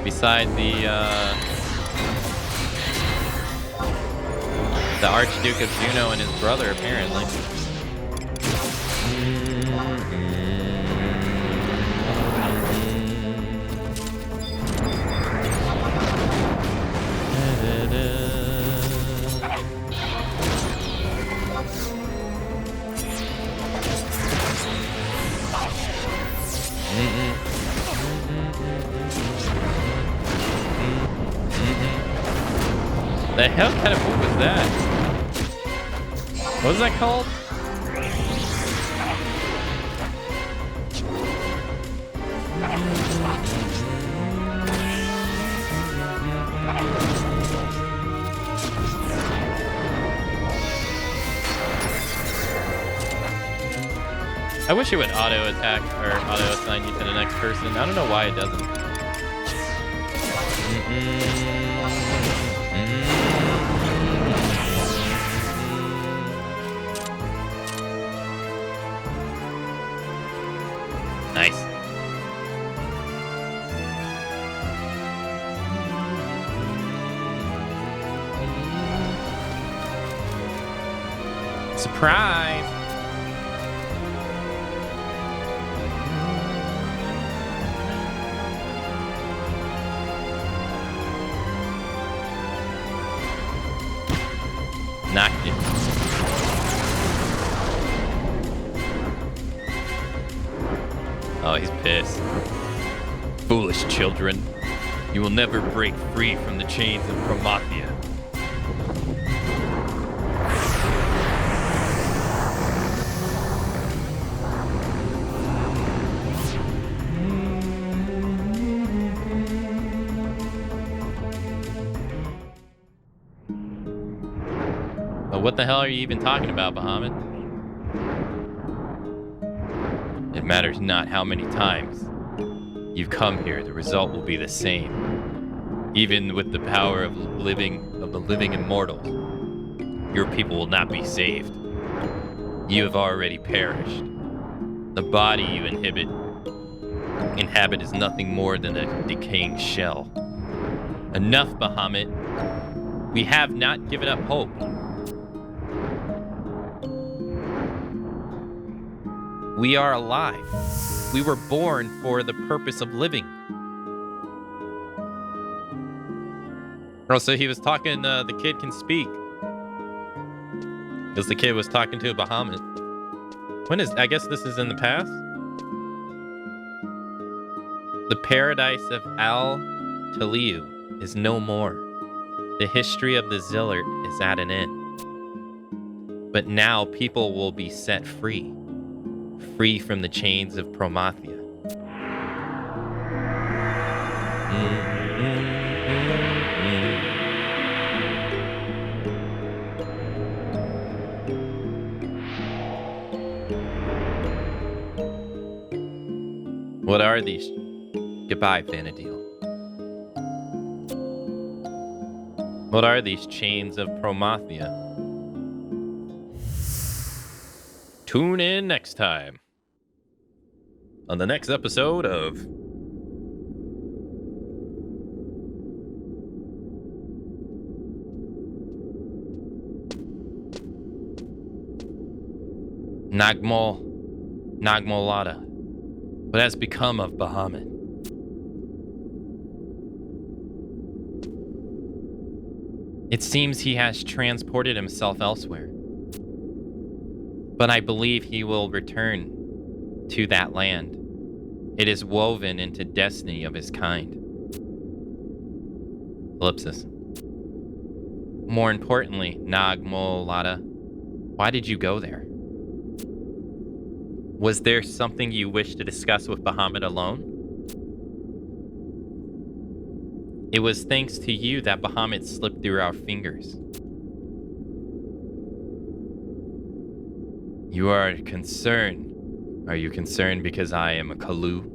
Beside the Archduke of Juno and his brother, apparently. The hell kind of move was that? What was that called? I wish it would auto attack or auto assign you to the next person. I don't know why it doesn't. Nice. Surprise! Knocked it. Oh, he's pissed. Foolish children. You will never break free from the chains of Promathia. But what the hell are you even talking about, Bahamut? It matters not how many times you've come here, the result will be the same. Even with the power of the living immortals, your people will not be saved. You have already perished. The body you inhabit is nothing more than a decaying shell. Enough, Bahamut. We have not given up hope. We are alive. We were born for the purpose of living. Oh, so he was talking, the kid can speak. Because the kid was talking to a Bahamut. I guess this is in the past? The paradise of Al-Taliu is no more. The history of the Zillert is at an end. But now people will be set free. Free from the chains of Promathia. What are these? Goodbye, Vanadil. What are these chains of Promathia? Tune in next time on the next episode of Nagmolada. What has become of Bahamut? It seems he has transported himself elsewhere. But I believe he will return to that land. It is woven into destiny of his kind. Ellipsis. More importantly, Nagmolada, why did you go there? Was there something you wished to discuss with Bahamut alone? It was thanks to you that Bahamut slipped through our fingers. You are concerned. Are you concerned because I am a Kalu?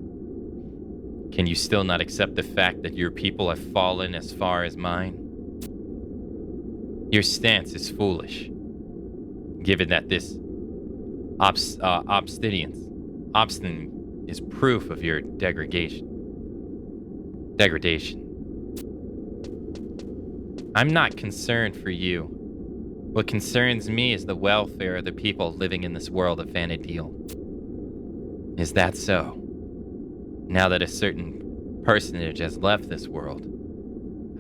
Can you still not accept the fact that your people have fallen as far as mine? Your stance is foolish, given that this obstinance is proof of your degradation. I'm not concerned for you. What concerns me is the welfare of the people living in this world of Vanadil. Is that so? Now that a certain personage has left this world,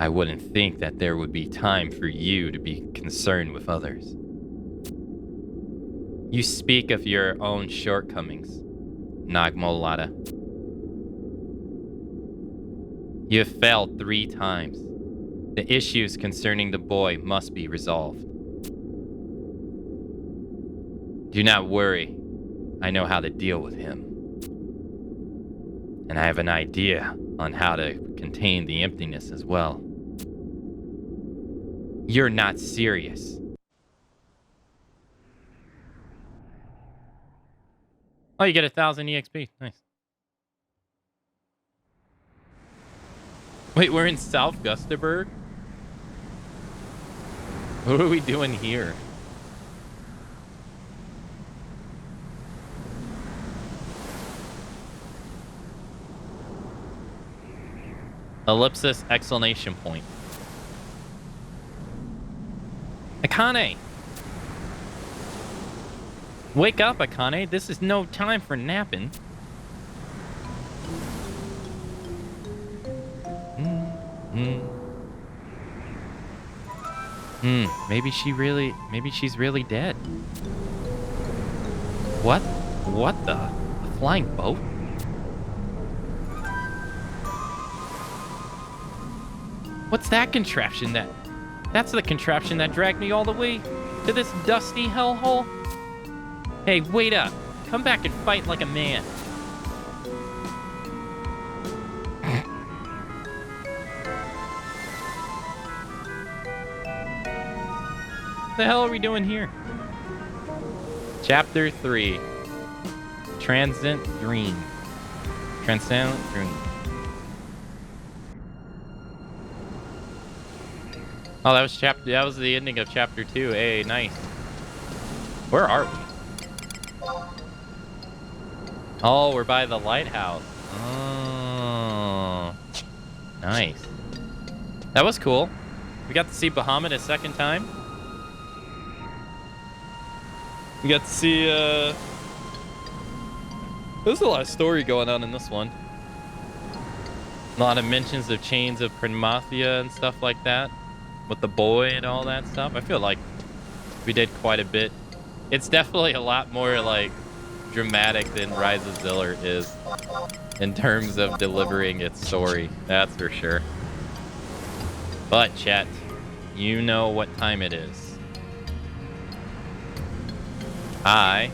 I wouldn't think that there would be time for you to be concerned with others. You speak of your own shortcomings, Nagmolada. You have failed 3 times. The issues concerning the boy must be resolved. Do not worry. I know how to deal with him. And I have an idea on how to contain the emptiness as well. You're not serious. Oh, you get 1,000 EXP. Nice. Wait, we're in South Gustaberg? What are we doing here? Ellipsis exclamation point. Akane! Wake up, Akane. This is no time for napping. Maybe she's really dead. What the? A flying boat? What's that contraption that's the contraption that dragged me all the way to this dusty hellhole? Hey, wait up. Come back and fight like a man. What the hell are we doing here? Chapter 3. Transcendent Dream. Oh, that was the ending of chapter 2. Hey, nice. Where are we? Oh, we're by the lighthouse. Oh, nice. That was cool. We got to see Bahamut a second time. We got to see, there's a lot of story going on in this one. A lot of mentions of Chains of Primathia and stuff like that. With the boy and all that stuff. I feel like we did quite a bit. It's definitely a lot more, like, dramatic than Rise of Ziller is. In terms of delivering its story. That's for sure. But, chat, you know what time it is. I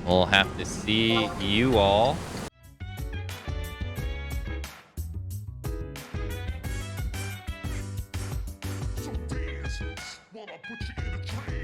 will have to see you all So dance while I put you in a trance.